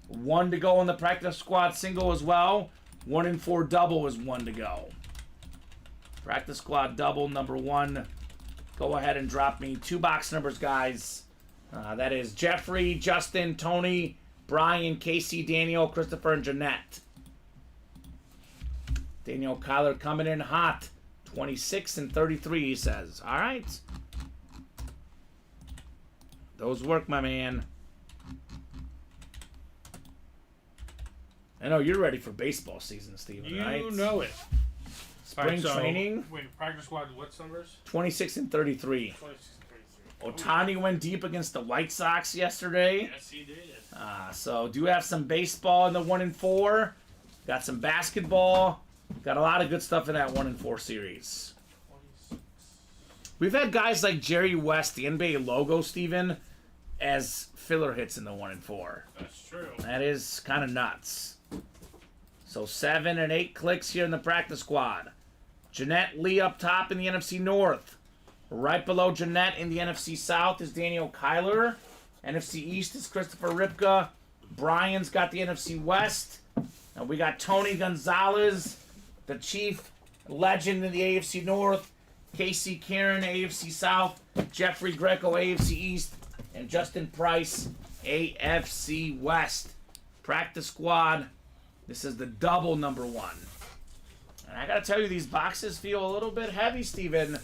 1 to go in the practice squad single as well. 1 and 4 double is 1 to go. Practice squad double number 1. Go ahead and drop me 2 box numbers, guys. That is Jeffrey, Justin, Tony, Brian, Casey, Daniel, Christopher, and Jeanette. Daniel Kyler coming in hot. 26 and 33, he says. All right. Those work, my man. I know you're ready for baseball season, Steven, right? You know it. Spring training. Wait, practice squad, what numbers? 26 and 33. 26 and 33. Otani went deep against the White Sox yesterday. Yes, he did. So do have some baseball in the 1 and 4. Got some basketball. Got a lot of good stuff in that 1 and 4 series. 26. We've had guys like Jerry West, the NBA logo, Steven, as filler hits in the 1 and 4. That's true. That is kind of nuts. So 7 and 8 clicks here in the practice squad. Jeanette Lee up top in the NFC North. Right below Jeanette in the NFC South is Daniel Kyler. NFC East is Christopher Ripka. Brian's got the NFC West. And we got Tony Gonzalez, the chief legend in the AFC North. Casey Karen, AFC South. Jeffrey Greco, AFC East. And Justin Price, AFC West. Practice squad. This is the double number 1. And I gotta tell you, these boxes feel a little bit heavy, Steven.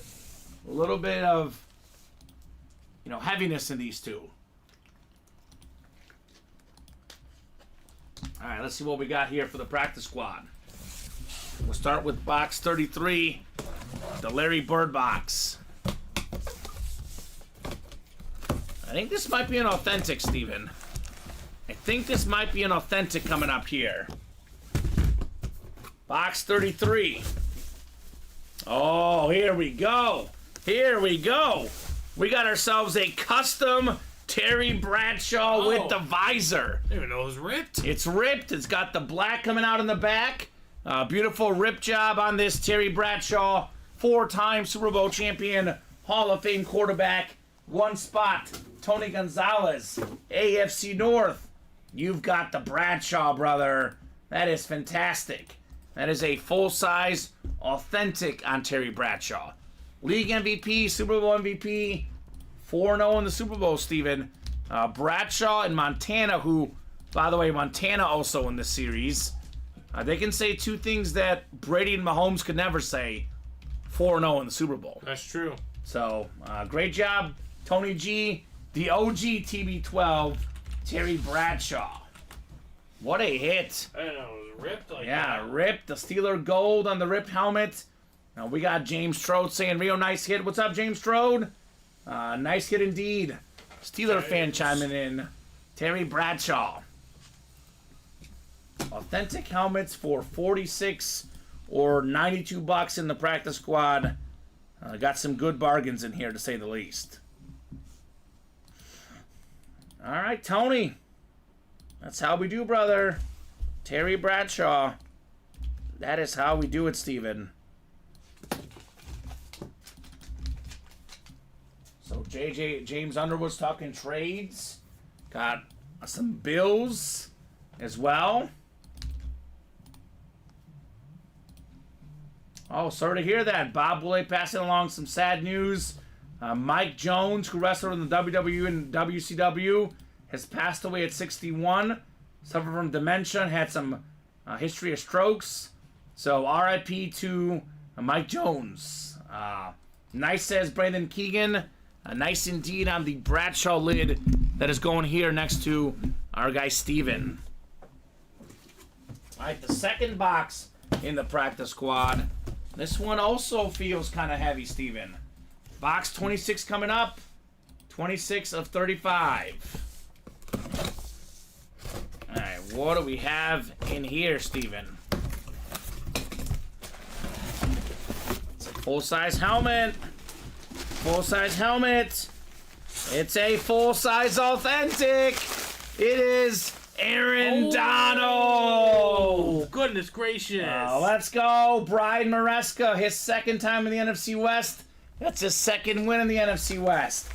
A little bit of, heaviness in these two. All right, let's see what we got here for the practice squad. We'll start with box 33, the Larry Bird box. I think this might be an authentic, Steven. I think this might be an authentic coming up here. Box 33. Oh, here we go. Here we go. We got ourselves a custom Terry Bradshaw with the visor. I didn't even know it was ripped. It's ripped. It's got the black coming out in the back. Beautiful rip job on this Terry Bradshaw. 4-time Super Bowl champion, Hall of Fame quarterback. 1 spot, Tony Gonzalez, AFC North. You've got the Bradshaw, brother. That is fantastic. That is a full-size, authentic on Terry Bradshaw. League MVP, Super Bowl MVP, 4-0 in the Super Bowl, Steven. Bradshaw and Montana, who, by the way, Montana also in this series. They can say 2 things that Brady and Mahomes could never say. 4-0 in the Super Bowl. That's true. So, great job, Tony G. The OG TB12, Terry Bradshaw. What a hit. I didn't know it was ripped like that. Yeah, ripped. The Steeler gold on the ripped helmet. Now we got James Strode saying, Rio, nice hit. What's up, James Strode? Nice hit indeed. Steeler fan chiming in. Terry Bradshaw. Authentic helmets for 46 or 92 bucks in the practice squad. Got some good bargains in here, to say the least. All right, Tony. That's how we do, brother. Terry Bradshaw. That is how we do it, Steven. So James Underwood's talking trades. Got some Bills as well. Oh, sorry to hear that. Bob Willey passing along some sad news. Mike Jones, who wrestled in the WWE and WCW, has passed away at 61. Suffered from dementia and had some history of strokes. So RIP to Mike Jones. Nice, says Brandon Keegan. Nice indeed on the Bradshaw lid that is going here next to our guy Steven. All right, the second box in the practice squad. This one also feels kind of heavy, Steven. Box 26 coming up. 26 of 35. Alright, what do we have in here, Steven? It's a full-size helmet. Full-size helmet. It's a full-size authentic. It is Aaron Donald. Goodness gracious. Let's go. Brian Maresca, his second time in the NFC West. That's his second win in the NFC West.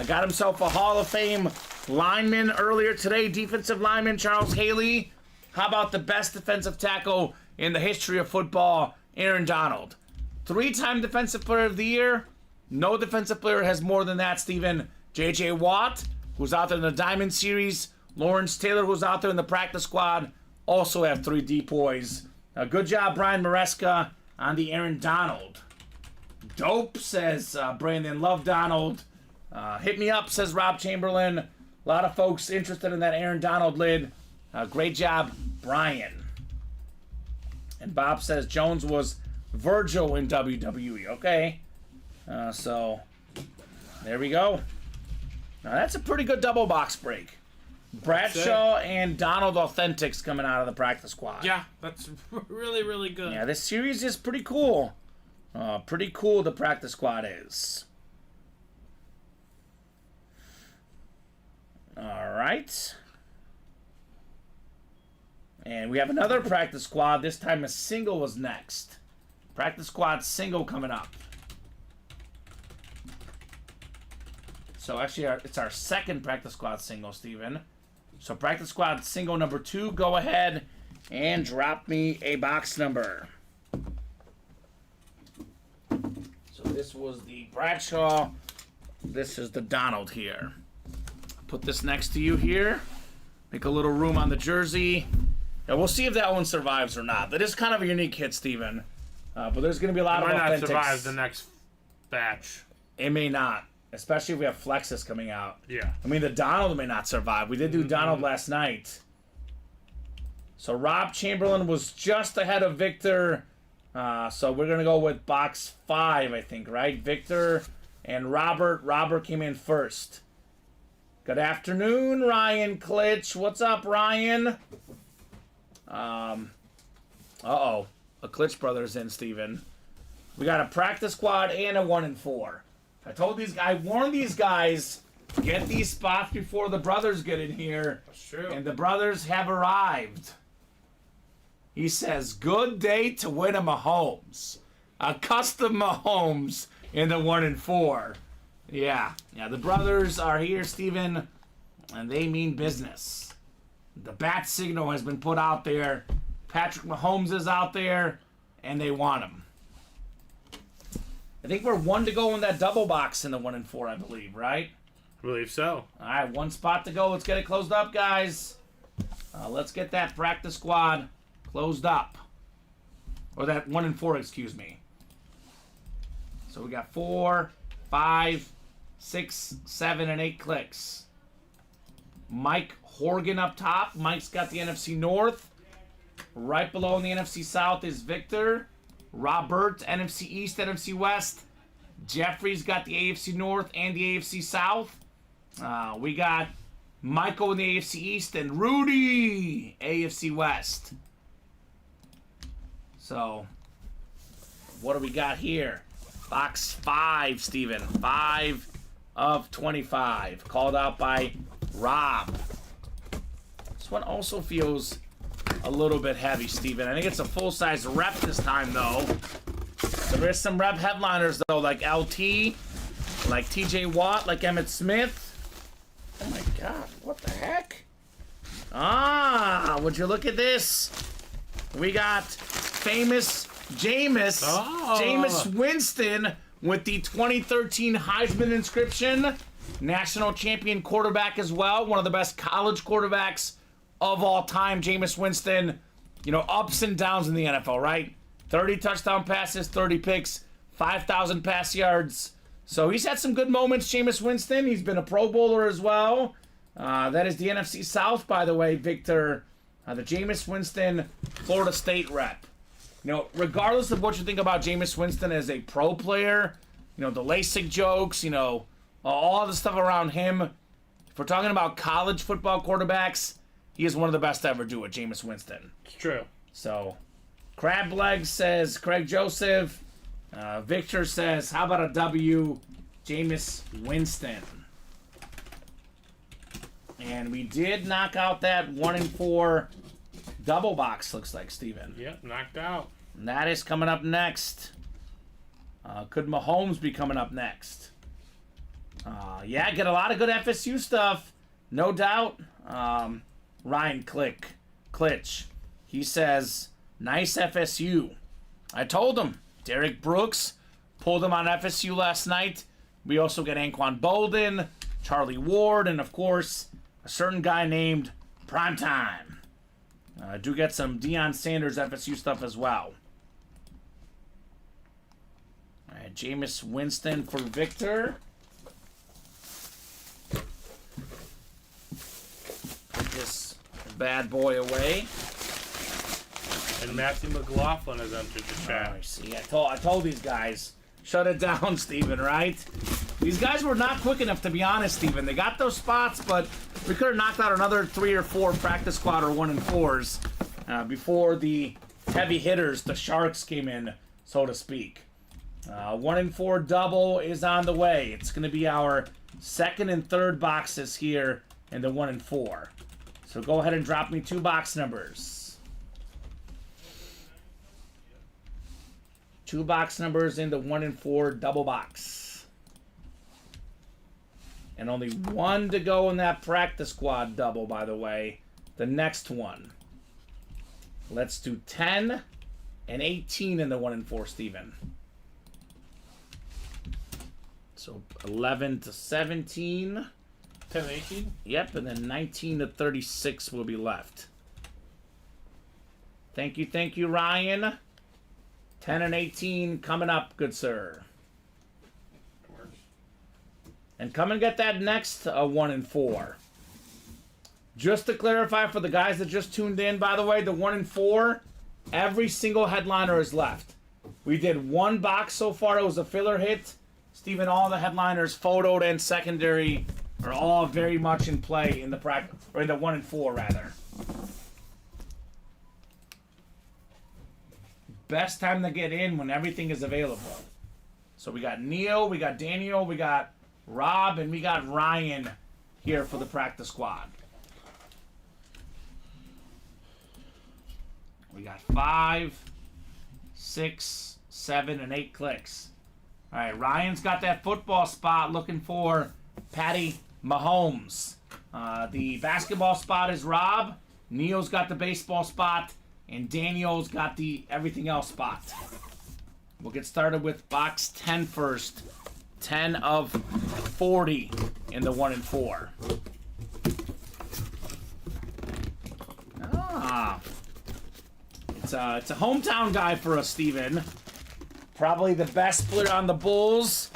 Got himself a Hall of Fame lineman earlier today, defensive lineman Charles Haley. How about the best defensive tackle in the history of football, Aaron Donald? 3-time Defensive Player of the Year. No defensive player has more than that, Steven. J.J. Watt, who's out there in the Diamond Series. Lawrence Taylor, who's out there in the practice squad, also have 3 depoys. Good job, Brian Maresca, on the Aaron Donald. Dope, says Brandon. Love Donald. Hit me up, says Rob Chamberlain. A lot of folks interested in that Aaron Donald lid. Great job, Brian. And Bob says Jones was Virgil in WWE. Okay. So, there we go. Now, that's a pretty good double box break. Bradshaw and Donald Authentics coming out of the practice squad. Yeah, that's really, really good. Yeah, this series is pretty cool. Pretty cool, the practice squad is. All right. And we have another practice squad. This time a single was next. Practice squad single coming up. So actually, it's our second practice squad single, Steven. So practice squad single number 2, go ahead and drop me a box number. So this was the Bradshaw. This is the Donald here. Put this next to you here. Make a little room on the jersey. And we'll see if that one survives or not. That is kind of a unique hit, Steven. But there's going to be a lot of authentics. Might not survive the next batch. It may not. Especially if we have Flexus coming out. Yeah. I mean, the Donald may not survive. We did do Donald last night. So Rob Chamberlain was just ahead of Victor. So we're going to go with box 5, I think, right? Victor and Robert. Robert came in first. Good afternoon, Ryan Klitsch. What's up, Ryan? Uh-oh. A Klitsch brother's in, Steven. We got a practice squad and a 1 and 4. I told these guys, I warned these guys, get these spots before the brothers get in here. That's true. And the brothers have arrived. He says, good day to win a Mahomes. A custom Mahomes in the 1 and 4. Yeah, the brothers are here, Steven, and they mean business. The bat signal has been put out there. Patrick Mahomes is out there, and they want him. I think we're 1 to go in that double box in the 1 and 4, I believe, right? I believe so. All right, 1 spot to go. Let's get it closed up, guys. Let's get that practice squad closed up. Or that 1 and 4, excuse me. So we got 4, 5, 6, 7, and 8 clicks. Mike Horgan up top. Mike's got the NFC North. Right below in the NFC South is Victor. Robert, NFC East, NFC West. Jeffrey's got the AFC North and the AFC South. We got Michael in the AFC East and Rudy, AFC West. So, what do we got here? Box 5, Steven. 5 of 25. Called out by Rob. This one also feels a little bit heavy, Steven. I think it's a full-size rep this time, though. So there's some rep headliners, though, like LT, like TJ Watt, like Emmitt Smith. Oh, my God. What the heck? Would you look at this? We got famous Jameis Winston with the 2013 Heisman inscription. National champion quarterback as well. One of the best college quarterbacks of all time, Jameis Winston. You know, ups and downs in the NFL, right? 30 touchdown passes, 30 picks, 5,000 pass yards. So he's had some good moments, Jameis Winston. He's been a Pro Bowler as well. That is the NFC South, by the way, Victor. The Jameis Winston Florida State rep. regardless of what you think about Jameis Winston as a pro player, the LASIK jokes, all the stuff around him. If we're talking about college football quarterbacks, he is one of the best to ever do it, Jameis Winston. It's true. So, Crab Leg says Craig Joseph. Victor says, how about a W, Jameis Winston? And we did knock out that 1-4 double box, looks like, Steven. Yep, knocked out. And that is coming up next. Could Mahomes be coming up next? Yeah, get a lot of good FSU stuff, no doubt. Ryan Klitsch, he says, nice FSU. I told him. Derek Brooks pulled him on FSU last night. We also get Anquan Bolden, Charlie Ward, and of course, a certain guy named Primetime. Do get some Deion Sanders FSU stuff as well. All right, Jameis Winston for Victor. Put this bad boy away. And Matthew McLaughlin has entered the chat. Oh, see, I told these guys, shut it down, Steven, right? These guys were not quick enough, to be honest, Steven. They got those spots, but we could have knocked out another 3 or 4 practice squad or 1-4s before the heavy hitters, the Sharks, came in, so to speak. 1-4 double is on the way. It's going to be our second and third boxes here in the 1-4. So go ahead and drop me 2 box numbers. 2 box numbers in the 1-4 double box. And only 1 to go in that practice squad double, by the way. The next one. Let's do 10 and 18 in the 1-4, Steven. So 11 to 17. 10 and 18? Yep, and then 19 to 36 will be left. Thank you, Ryan. 10 and 18 coming up, good sir. And come and get that next 1-4. Just to clarify for the guys that just tuned in, by the way, the 1-4, every single headliner is left. We did 1 box so far. It was a filler hit. Steven, all the headliners, photoed and secondary, are all very much in play in the practice, or in the 1-4 rather. Best time to get in when everything is available. So we got Neo, we got Daniel, we got Rob, and we got Ryan here for the practice squad. We got 5, 6, 7, and 8 clicks. All right, Ryan's got that football spot looking for Patty Mahomes. The basketball spot is Rob. Neo's got the baseball spot. And Daniel's got the everything else spot. We'll get started with box 10 first. 10 of 40 in the 1-4. It's a hometown guy for us, Steven. Probably the best player on the Bulls.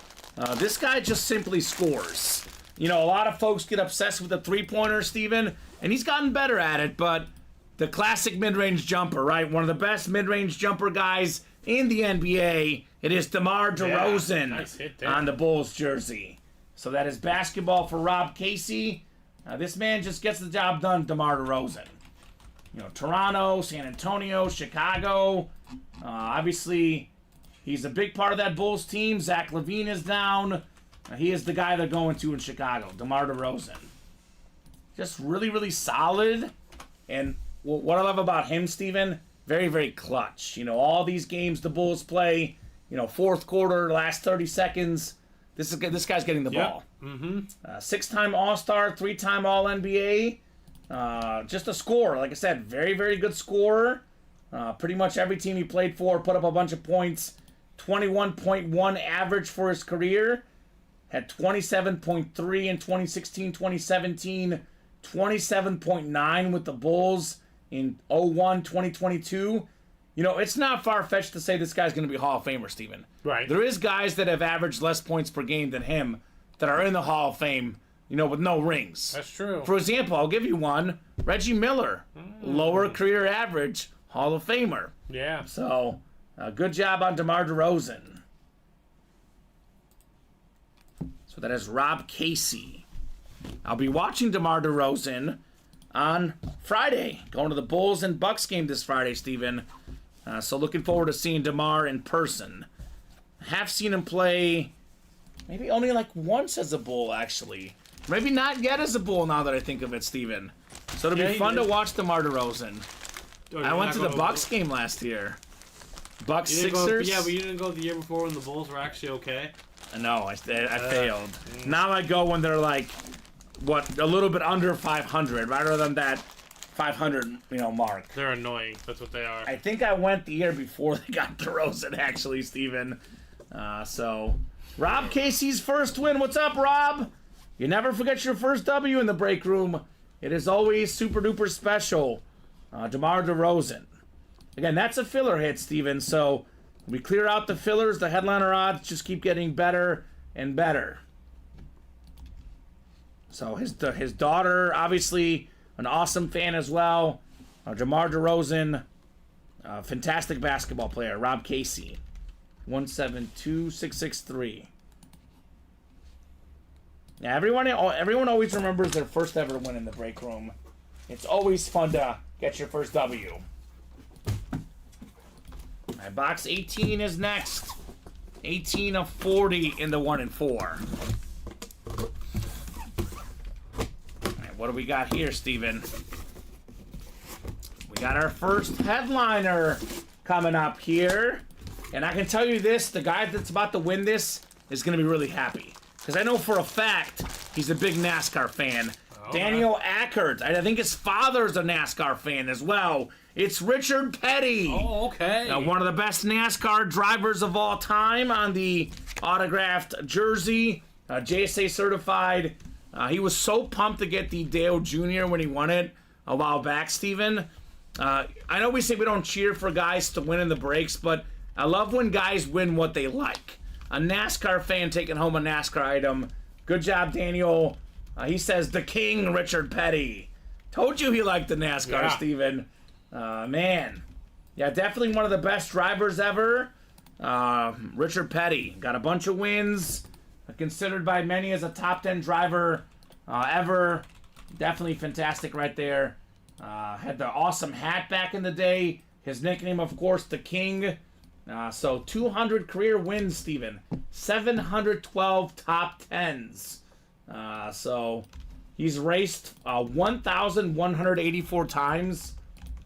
This guy just simply scores. A lot of folks get obsessed with the three-pointer, Steven, and he's gotten better at it, but the classic mid-range jumper, right? One of the best mid-range jumper guys in the NBA. It is DeMar DeRozan nice hit there. on the Bulls jersey. So that is basketball for Rob Casey. This man just gets the job done, DeMar DeRozan. Toronto, San Antonio, Chicago. Obviously, he's a big part of that Bulls team. Zach LaVine is down. He is the guy they're going to in Chicago, DeMar DeRozan. Just really, really solid. And what I love about him, Steven, very, very clutch. All these games the Bulls play, fourth quarter, last 30 seconds, this guy's getting the ball. Mm-hmm. 6-time All-Star, 3-time All-NBA. Just a scorer. Like I said, very, very good scorer. Pretty much every team he played for put up a bunch of points. 21.1 average for his career. Had 27.3 in 2016, 2017. 27.9 with the Bulls in 2022. It's not far-fetched to say this guy's going to be a Hall of Famer, Steven. Right. There is guys that have averaged less points per game than him that are in the Hall of Fame, with no rings. That's true. For example, I'll give you one. Reggie Miller, lower career average, Hall of Famer. Yeah. So, good job on DeMar DeRozan. So that is Rob Casey. I'll be watching DeMar DeRozan on Friday. Going to the Bulls and Bucks game this Friday, Steven. So looking forward to seeing DeMar in person. Have seen him play maybe only like once as a Bull, actually. Maybe not yet as a Bull now that I think of it, Steven. So it'll be fun to watch DeMar DeRozan. I went to the Bucks game last year. Bucks Sixers. Yeah, but you didn't go the year before when the Bulls were actually okay. No, I failed. Now I go when they're like, what, a little bit under 500, rather than that 500, mark. They're annoying. That's what they are. I think I went the year before they got DeRozan, actually, Steven. So, Rob Casey's first win. What's up, Rob? You never forget your first W in the break room. It is always super duper special. DeMar DeRozan. Again, that's a filler hit, Steven. So, we clear out the fillers. The headliner odds just keep getting better and better. So, his daughter, obviously, an awesome fan as well. DeMar DeRozan, fantastic basketball player. Rob Casey. 172663. Yeah, everyone always remembers their first ever win in the break room. It's always fun to get your first W. Alright, box 18 is next. 18 of 40 in the 1 and 4. Alright, what do we got here, Steven? We got our first headliner coming up here. And I can tell you this, the guy that's about to win this is going to be really happy. Because I know for a fact he's a big NASCAR fan. Okay. Daniel Ackert. I think his father's a NASCAR fan as well. It's Richard Petty. Oh, okay. One of the best NASCAR drivers of all time on the autographed jersey. JSA certified. He was so pumped to get the Dale Jr. when he won it a while back, Steven. I know we say we don't cheer for guys to win in the breaks, but I love when guys win what they like. A NASCAR fan taking home a NASCAR item. Good job, Daniel. He says, the King, Richard Petty. Told you he liked the NASCAR, Steven. Man. Yeah, definitely one of the best drivers ever. Richard Petty. Got a bunch of wins. Considered by many as a top 10 driver ever. Definitely fantastic right there. Had the awesome hat back in the day. His nickname, of course, the King. So 200 career wins, Steven. 712 top 10s. So he's raced 1,184 times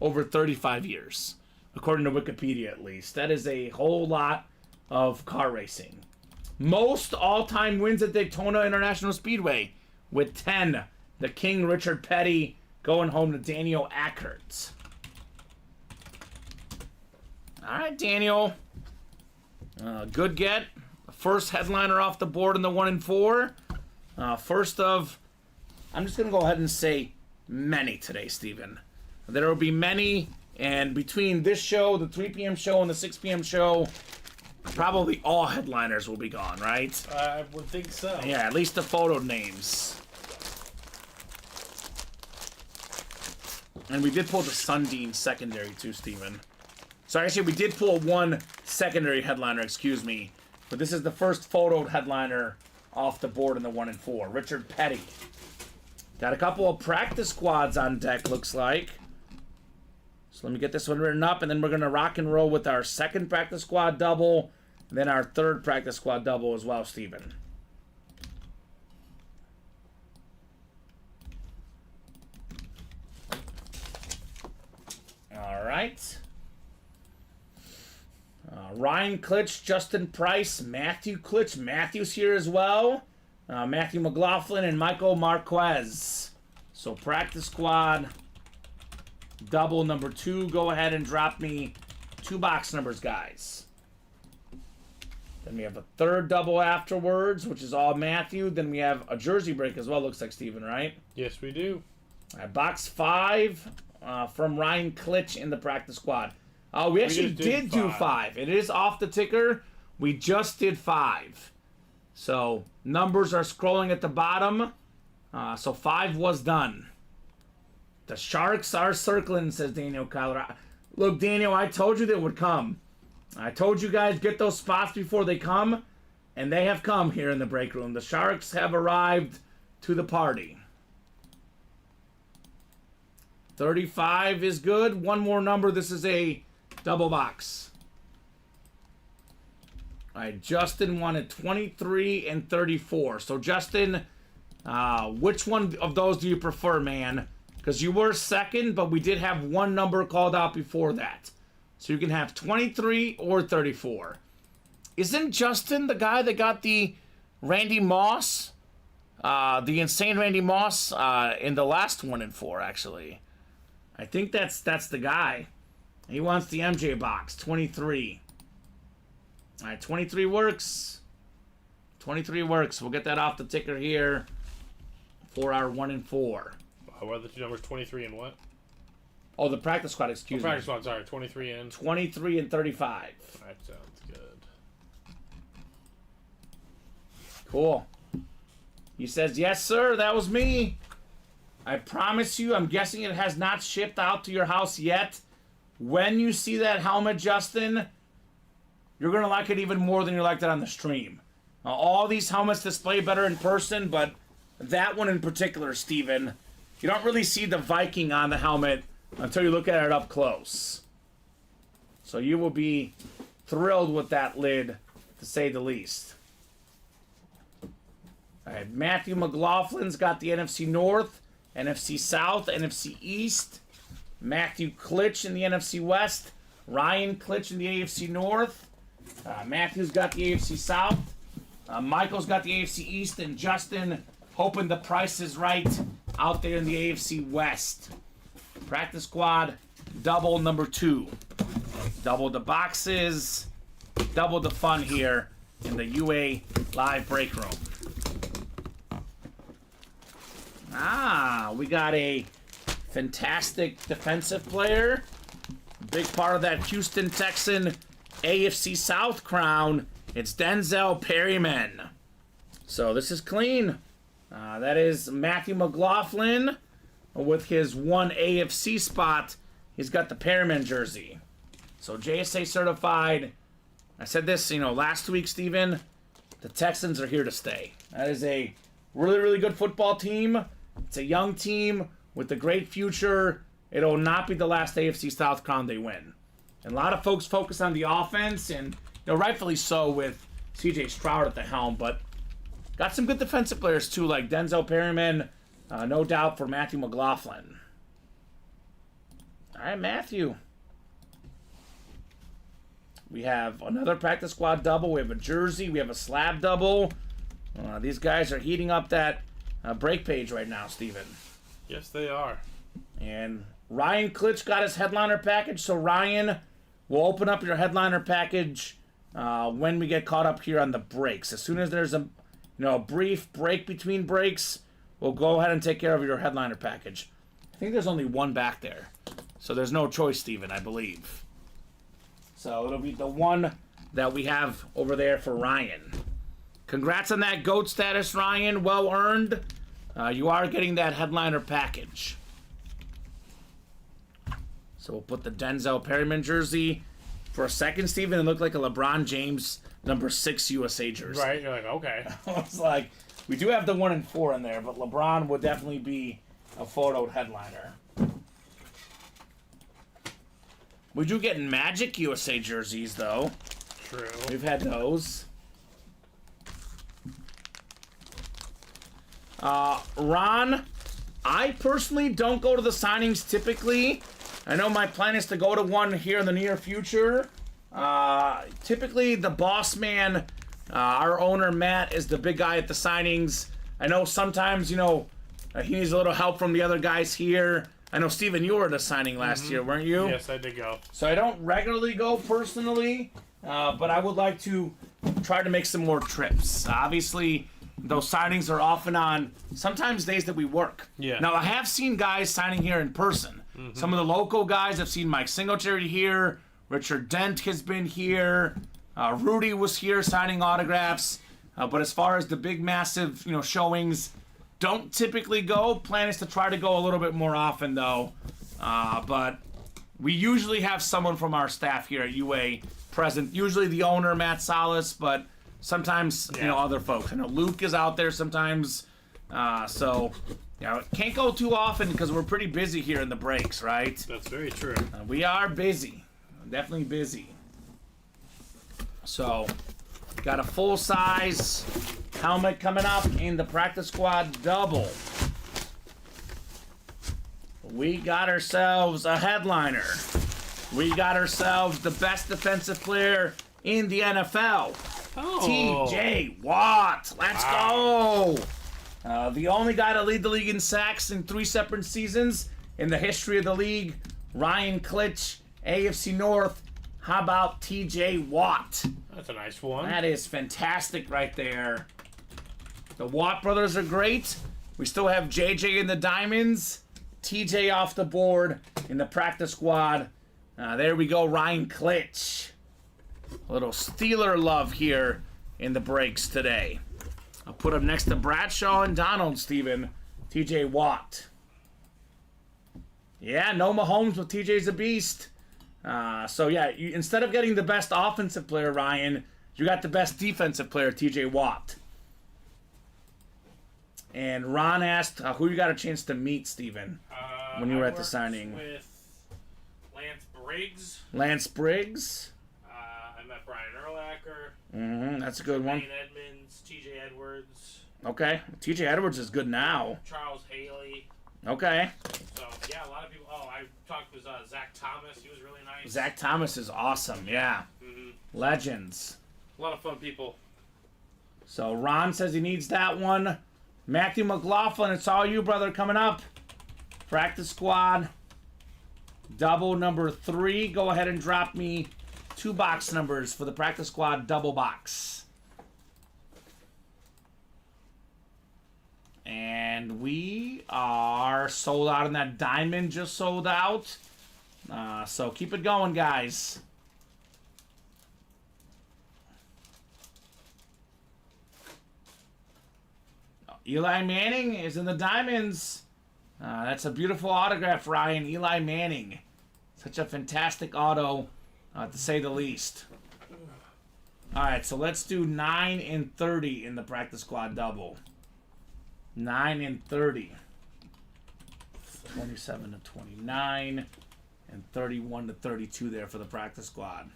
over 35 years, according to Wikipedia at least. That is a whole lot of car racing. Most all-time wins at Daytona International Speedway with 10. The King, Richard Petty, going home to Daniel Ackert. All right, Daniel. Good get. First headliner off the board in the 1 and 4. First of, I'm just going to go ahead and say many today, Steven. There will be many, and between this show, the 3 p.m. show, and the 6 p.m. show, probably all headliners will be gone, right? I would think so. Yeah, at least the photo names. And we did pull the Sundin secondary too, Steven. So actually, we did pull one secondary headliner, excuse me. But this is the first photoed headliner off the board in the 1 and 4. Richard Petty. Got a couple of practice squads on deck, looks like. So let me get this one written up, and then we're going to rock and roll with our second practice squad double, and then our third practice squad double as well, Steven. All right. Ryan Klitsch, Justin Price, Matthew Klitsch. Matthew's here as well. Matthew McLaughlin and Michael Marquez. So practice squad double number 2. Go ahead and drop me 2 box numbers, guys. Then we have a third double afterwards, which is all Matthew. Then we have a jersey break as well, looks like, Steven, right? Yes, we do. All right, box 5 from Ryan Klitsch in the practice squad. We actually did do 5. It is off the ticker. We just did 5. So numbers are scrolling at the bottom. So 5 was done. The Sharks are circling, says Daniel Colorado. Look, Daniel, I told you they would come. I told you guys get those spots before they come, and they have come here in the break room. The Sharks have arrived to the party. 35 is good. One more number. This is a double box. All right, Justin wanted 23 and 34. So, Justin, which one of those do you prefer, man? Because you were second, but we did have one number called out before that. So you can have 23 or 34. Isn't Justin the guy that got the Randy Moss, the insane Randy Moss, in the last 1 and 4, actually? I think that's the guy. He wants the MJ box, 23. All right, 23 works. 23 works. We'll get that off the ticker here for our 1 and 4. What are the two numbers? 23 and what? Oh, the practice squad, excuse me. Practice squad, sorry. 23 and... 23 and 35. That sounds good. Cool. He says, yes, sir, that was me. I promise you, I'm guessing it has not shipped out to your house yet. When you see that helmet, Justin, you're going to like it even more than you liked it on the stream. All these helmets display better in person, but that one in particular, Steven, you don't really see the Viking on the helmet until you look at it up close. So you will be thrilled with that lid, to say the least. All right, Matthew McLaughlin's got the NFC North, NFC South, NFC East. Matthew Klitsch in the NFC West. Ryan Klitsch in the AFC North. Matthew's got the AFC South. Michael's got the AFC East. And Justin, hoping the price is right, out there in the AFC West. Practice squad, double number 2. Double the boxes. Double the fun here in the UA live break room. We got a fantastic defensive player. Big part of that Houston Texan AFC South crown. It's Denzel Perryman. So this is clean. That is Matthew McLaughlin with his 1 AFC spot. He's got the Perryman jersey. So JSA certified. I said this, last week, Steven. The Texans are here to stay. That is a really, really good football team. It's a young team with a great future. It'll not be the last AFC South crown they win. And a lot of folks focus on the offense, and rightfully so with CJ Stroud at the helm, but got some good defensive players too, like Denzel Perryman, no doubt, for Matthew McLaughlin. All right, Matthew. We have another practice squad double. We have a jersey. We have a slab double. These guys are heating up that break page right now, Steven. Yes, they are. And Ryan Klitsch got his headliner package. So, Ryan, we'll open up your headliner package when we get caught up here on the breaks. As soon as there's a brief break between breaks, we'll go ahead and take care of your headliner package. I think there's only one back there. So there's no choice, Steven, I believe. So it'll be the one that we have over there for Ryan. Congrats on that GOAT status, Ryan. Well earned. You are getting that headliner package. So we'll put the Denzel Perryman jersey. For a second, Steven, it looked like a LeBron James number 6 USA jersey. Right, you're like, okay. I was like, we do have the 1 and 4 in there, but LeBron would definitely be a photoed headliner. We do get Magic USA jerseys, though. True. We've had those. Ron, I personally don't go to the signings typically. I know my plan is to go to one here in the near future. Typically, the boss man, our owner, Matt, is the big guy at the signings. I know sometimes, he needs a little help from the other guys here. I know, Steven, you were at a signing last year, weren't you? Yes, I did go. So I don't regularly go personally, but I would like to try to make some more trips. Obviously, those signings are often on sometimes days that we work. Yeah. Now, I have seen guys signing here in person. Mm-hmm. Some of the local guys, I've seen Mike Singletary here. Richard Dent has been here. Rudy was here signing autographs. But as far as the big, massive, showings, don't typically go. Plan is to try to go a little bit more often, though. But we usually have someone from our staff here at UA present. Usually the owner, Matt Salas, but sometimes, you know, other folks. I know Luke is out there sometimes. So, you know, can't go too often because we're pretty busy here in the breaks, right? That's very true. We are busy. Definitely busy. So, got a full-size helmet coming up in the practice squad double. We got ourselves a headliner. We got ourselves the best defensive player in the NFL. TJ Watt. Let's go. The only guy to lead the league in sacks in 3 separate seasons in the history of the league. Ryan Klitsch, AFC North. How about TJ Watt? That's a nice one. That is fantastic right there. The Watt brothers are great. We still have JJ in the diamonds. TJ off the board in the practice squad. There we go, Ryan Klitsch. A little Steeler love here in the breaks today. I'll put him next to Bradshaw and Donald, Steven. TJ Watt. Yeah, no Mahomes, but TJ's a beast. So yeah, instead of getting the best offensive player, Ryan, you got the best defensive player, TJ Watt. And Ron asked, who you got a chance to meet, Steven, when you were at the signing? With Lance Briggs. Lance Briggs. I met Brian Urlacher. That's a good one. Wayne Edmonds, TJ Edwards. Okay. TJ Edwards is good now. Charles Haley. Okay. So, yeah, a lot of people. Oh, I talked with Zach Thomas. He was really nice. Zach Thomas is awesome, yeah. Legends. A lot of fun people. So Ron says he needs that one. Matthew McLaughlin, it's all you, brother, coming up. Practice squad. Double number 3. Go ahead and drop me 2 box numbers for the practice squad double box. And we are sold out on that diamond, just sold out. So keep it going, guys. Eli Manning is in the diamonds. That's a beautiful autograph, Ryan. Eli Manning. Such a fantastic auto, to say the least. All right, so let's do 9 and 30 in the practice squad double. 9 and 30. 27 to 29. And 31 to 32 there for the practice squad.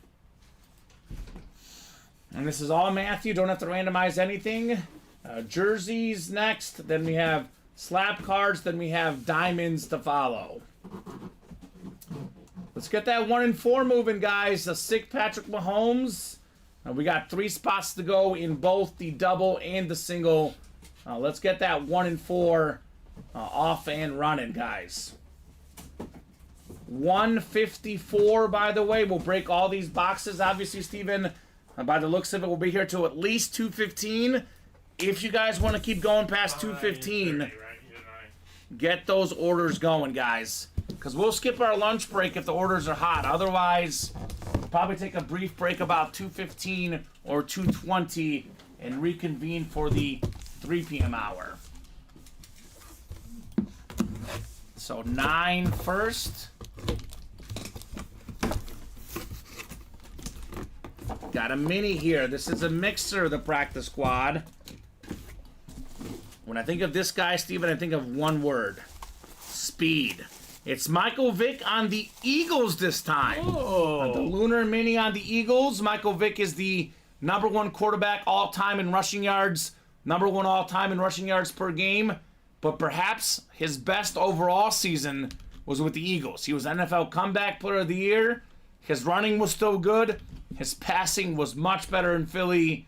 And this is all Matthew. Don't have to randomize anything. Jerseys next. Then we have slab cards. Then we have diamonds to follow. Let's get that 1 and 4 moving, guys. A sick Patrick Mahomes. We got 3 spots to go in both the double and the single. Let's get that 1 and 4 off and running, guys. 154, by the way. We'll break all these boxes. Obviously, Steven, by the looks of it, we'll be here till at least 2:15. If you guys want to keep going past 2:15, get those orders going, guys. Because we'll skip our lunch break if the orders are hot. Otherwise, we'll probably take a brief break about 2:15 or 2:20 and reconvene for the 3 p.m. hour. So 9 first. Got a mini here. This is a mixer, the practice squad. When I think of this guy, Steven, I think of one word. Speed. It's Michael Vick on the Eagles this time. Oh. The Lunar Mini on the Eagles. Michael Vick is the #1 quarterback all-time in rushing yards. #1 all-time in rushing yards per game. But perhaps his best overall season was with the Eagles. He was NFL Comeback Player of the Year. His running was still good. His passing was much better in Philly.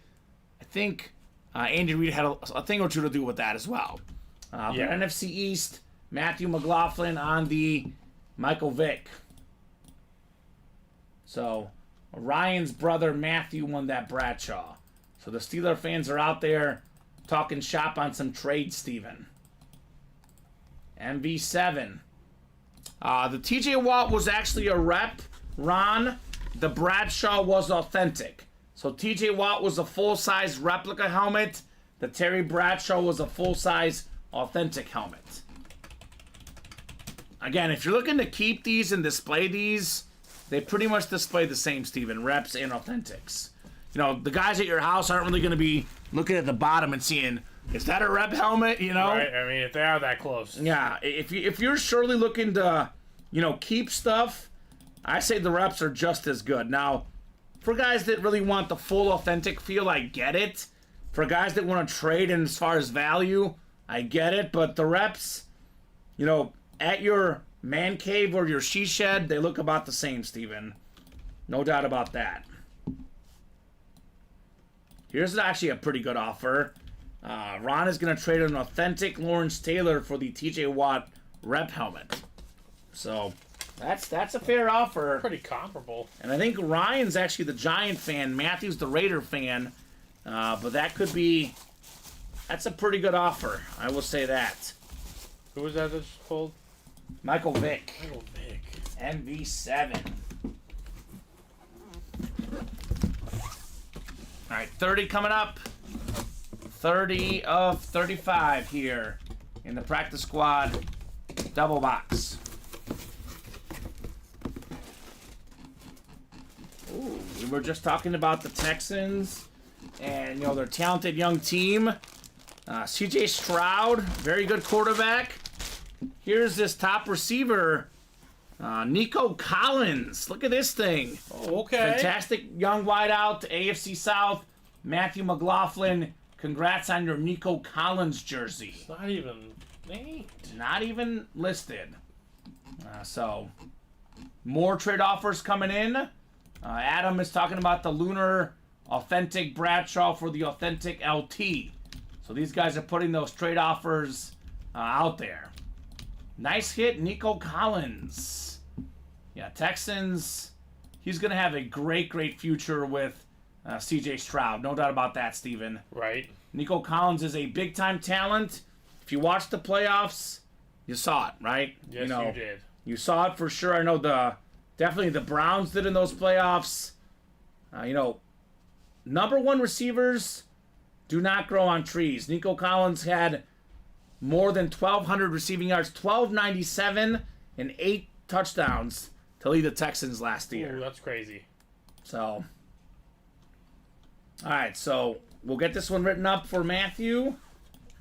I think Andy Reid had a thing or two to do with that as well. But NFC East, Matthew McLaughlin on the Michael Vick. So Ryan's brother Matthew won that Bradshaw. So the Steeler fans are out there talking shop on some trades, Steven. MV7. The TJ Watt was actually a rep, Ron. The Bradshaw was authentic. So TJ Watt was a full-size replica helmet. The Terry Bradshaw was a full-size authentic helmet. again, if you're looking to keep these and display these, they pretty much display the same, Steven, reps and authentics. You know, the guys at your house aren't really going to be looking at the bottom and seeing, is that a rep helmet, you know? Right, I mean, if they are that close. Yeah, if you're surely looking to, you know, keep stuff, I say the reps are just as good. Now, for guys that really want the full authentic feel, I get it. For guys that want to trade in as far as value, I get it. But the reps, you know, at your man cave or your she shed, they look about the same, Steven. No doubt about that. Here's actually a pretty good offer. Ron is going to trade an authentic Lawrence Taylor for the TJ Watt rep helmet. So that's a fair offer. Pretty comparable. And I think Ryan's actually the Giant fan. Matthew's the Raider fan. But that could be... That's a pretty good offer. I will say that. Who was that just pulled? Michael Vick. Michael Vick. MV7. All right, 30 coming up. 30 of 35 here in the practice squad double box. Ooh, we were just talking about the Texans and, you know, their talented young team. CJ Stroud, very good quarterback. Here's this top receiver, Nico Collins. Look at this thing. Oh, okay. Fantastic young wideout, AFC South. Matthew McLaughlin, congrats on your Nico Collins jersey. It's not even named. Not even listed. So, more trade offers coming in. Adam is talking about the Lunar Authentic Bradshaw for the Authentic LT. So these guys are putting those trade offers out there. Nice hit, Nico Collins. Yeah, Texans, he's going to have a great future with CJ Stroud. No doubt about that, Steven. Right. Nico Collins is a big-time talent. If you watched the playoffs, you saw it, right? Yes, you did. You saw it for sure. I know definitely the Browns did in those playoffs. You know, number one receivers do not grow on trees. Nico Collins had more than 1,200 receiving yards, 1,297, and 8 touchdowns to lead the Texans last year. Ooh, that's crazy. So, all right, so we'll get this one written up for Matthew.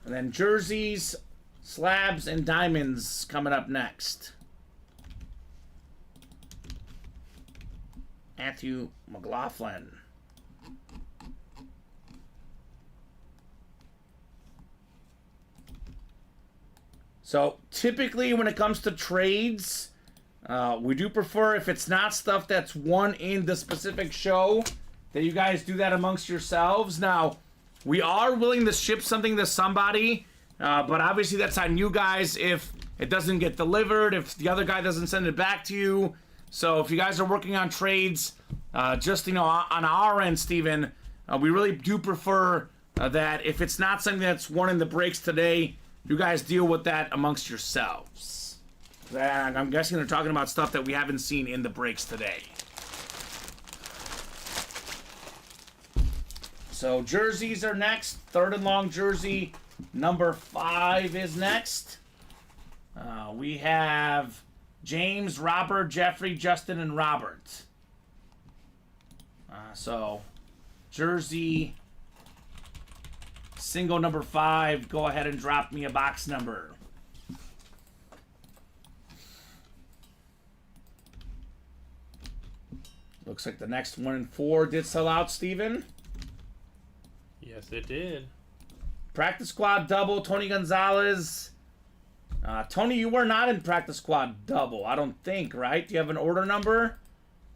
And then jerseys, slabs, and diamonds coming up next. Matthew McLaughlin. So typically when it comes to trades, we do prefer if it's not stuff that's won in the specific show, that you guys do that amongst yourselves. Now, we are willing to ship something to somebody, but obviously that's on you guys if it doesn't get delivered, if the other guy doesn't send it back to you. So if you guys are working on trades, just, you know, on our end, Steven, we really do prefer that if it's not something that's won in the breaks today, you guys deal with that amongst yourselves. I'm guessing they're talking about stuff that we haven't seen in the breaks today. So jerseys are next. Third and long jersey number 5 is next. We have James, Robert, Jeffrey, Justin, and Robert. So jersey single number 5. Go ahead and drop me a box number. Looks like the next 1 and 4 did sell out, Steven. Yes, it did. Practice squad double, Tony Gonzalez. Tony, you were not in practice squad double, I don't think, right? Do you have an order number?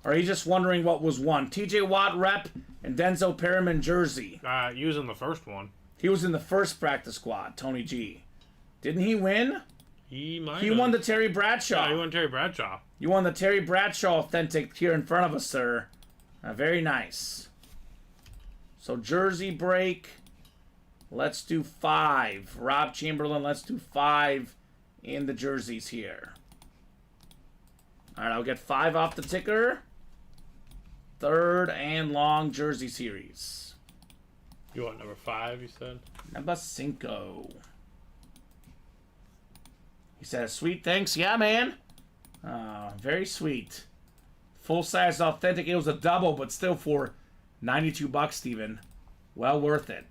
Or are you just wondering what was won? TJ Watt rep and Denzel Perriman jersey. Using the first one. He was in the first practice squad, Tony G. Didn't he win? He might He have. won the Terry Bradshaw. Yeah, he won Terry Bradshaw. You won the Terry Bradshaw authentic here in front of us, sir. Very nice. So jersey break. Let's do 5. Rob Chamberlain, let's do 5 in the jerseys here. All right, I'll get 5 off the ticker. Third and long jersey series. You want number 5, you said? Number 5. He says, sweet, thanks. Yeah, man. Very sweet. Full-size authentic. It was a double, but still for $92, Steven. Well worth it.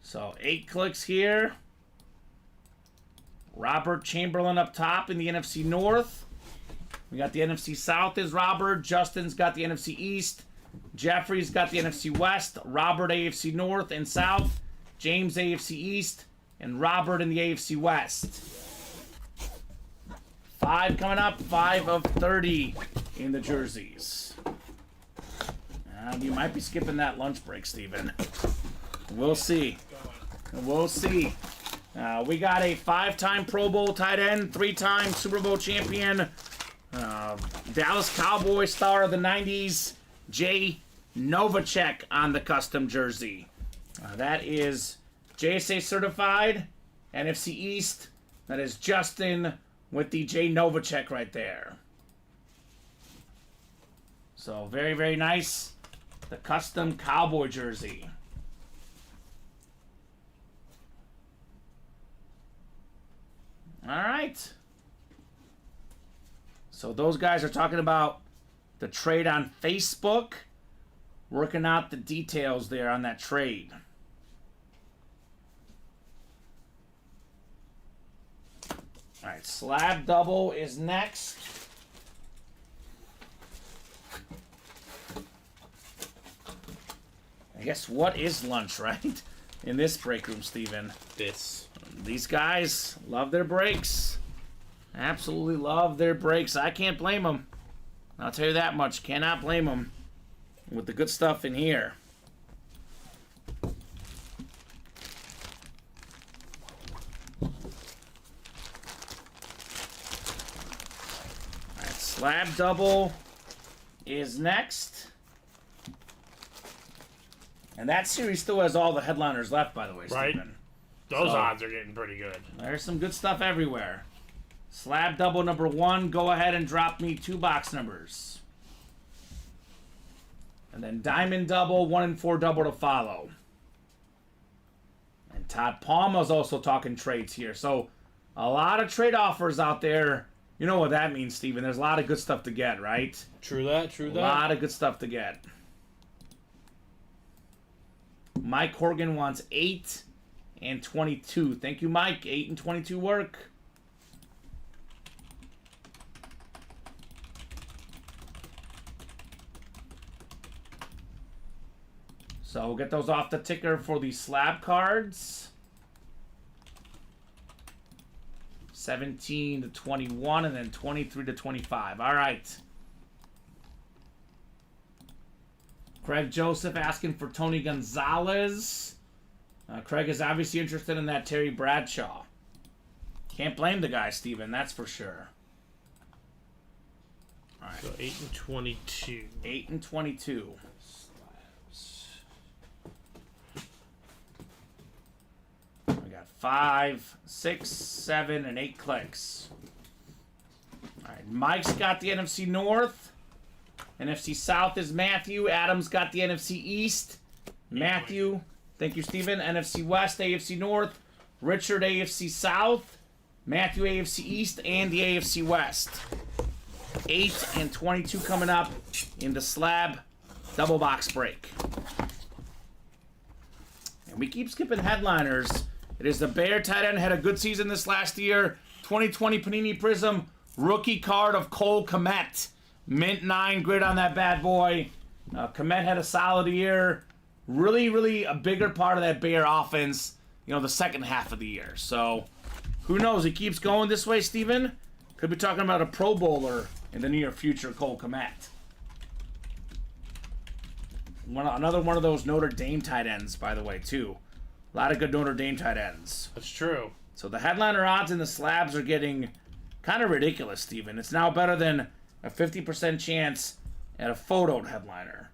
So 8 clicks here. Robert Chamberlain up top in the NFC North. We got the NFC South is Robert. Justin's got the NFC East. Jeffrey's got the NFC West. Robert AFC North and South. James AFC East. And Robert in the AFC West. 5 coming up. 5 of 30 in the jerseys. You might be skipping that lunch break, Steven. We'll see. We'll see. We got a 5-time Pro Bowl tight end, 3-time Super Bowl champion, Dallas Cowboy star of the 90s, Jay Novacek on the custom jersey. That is JSA certified, NFC East. That is Justin with the Jay Novacek right there. So very, very nice. The custom Cowboy jersey. All right. So those guys are talking about the trade on Facebook, working out the details there on that trade. All right, slab double is next. I guess what is lunch, right? In this break room, Steven. These guys love their breaks. Absolutely love their breaks. I can't blame them. I'll tell you that much. Cannot blame them with the good stuff in here. All right, slab double is next. And that series still has all the headliners left, by the way, Right. Steven. Those odds are getting pretty good. There's some good stuff everywhere. Slab double number 1. Go ahead and drop me 2 box numbers. And then diamond double, 1 and 4 double to follow. And Todd Palma's also talking trades here. So a lot of trade offers out there. You know what that means, Steven. There's a lot of good stuff to get, right? True that, true that. A lot of good stuff to get. Mike Horgan wants 8 and 22. Thank you, Mike. 8 and 22 work. So we'll get those off the ticker for the slab cards. 17 to 21 and then 23 to 25. All right. Craig Joseph asking for Tony Gonzalez. Craig is obviously interested in that Terry Bradshaw. Can't blame the guy, Steven. That's for sure. All right. So 8 and 22. 8 and 22. Slabs. We got 5, 6, 7, and 8 clicks. All right. Mike's got the NFC North. NFC South is Matthew. Adam's got the NFC East. Matthew. Thank you, Steven. NFC West, AFC North. Richard, AFC South. Matthew, AFC East, and the AFC West. 8 and 22 coming up in the slab double box break. And we keep skipping headliners. It is the Bear tight end. Had a good season this last year. 2020 Panini Prism rookie card of Cole Kmet. Mint 9 grid on that bad boy. Kmet had a solid year. Really, really a bigger part of that Bear offense, you know, the second half of the year. So, who knows? He keeps going this way, Steven. Could be talking about a Pro Bowler in the near future, Cole Kmet. Another one of those Notre Dame tight ends, by the way, too. A lot of good Notre Dame tight ends. That's true. So the headliner odds in the slabs are getting kind of ridiculous, Steven. It's now better than a 50% chance at a photoed headliner,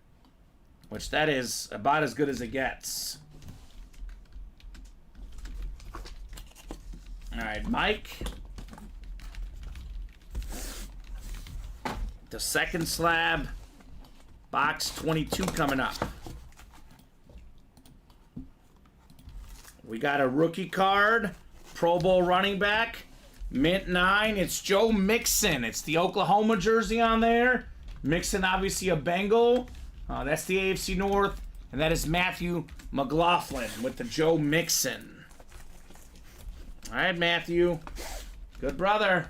which that is about as good as it gets. All right, Mike. The second slab, box 22 coming up. We got a rookie card, Pro Bowl running back, mint 9. It's Joe Mixon. It's the Oklahoma jersey on there. Mixon, obviously a Bengal. That's the AFC North. And that is Matthew McLaughlin with the Joe Mixon. All right, Matthew. Good brother.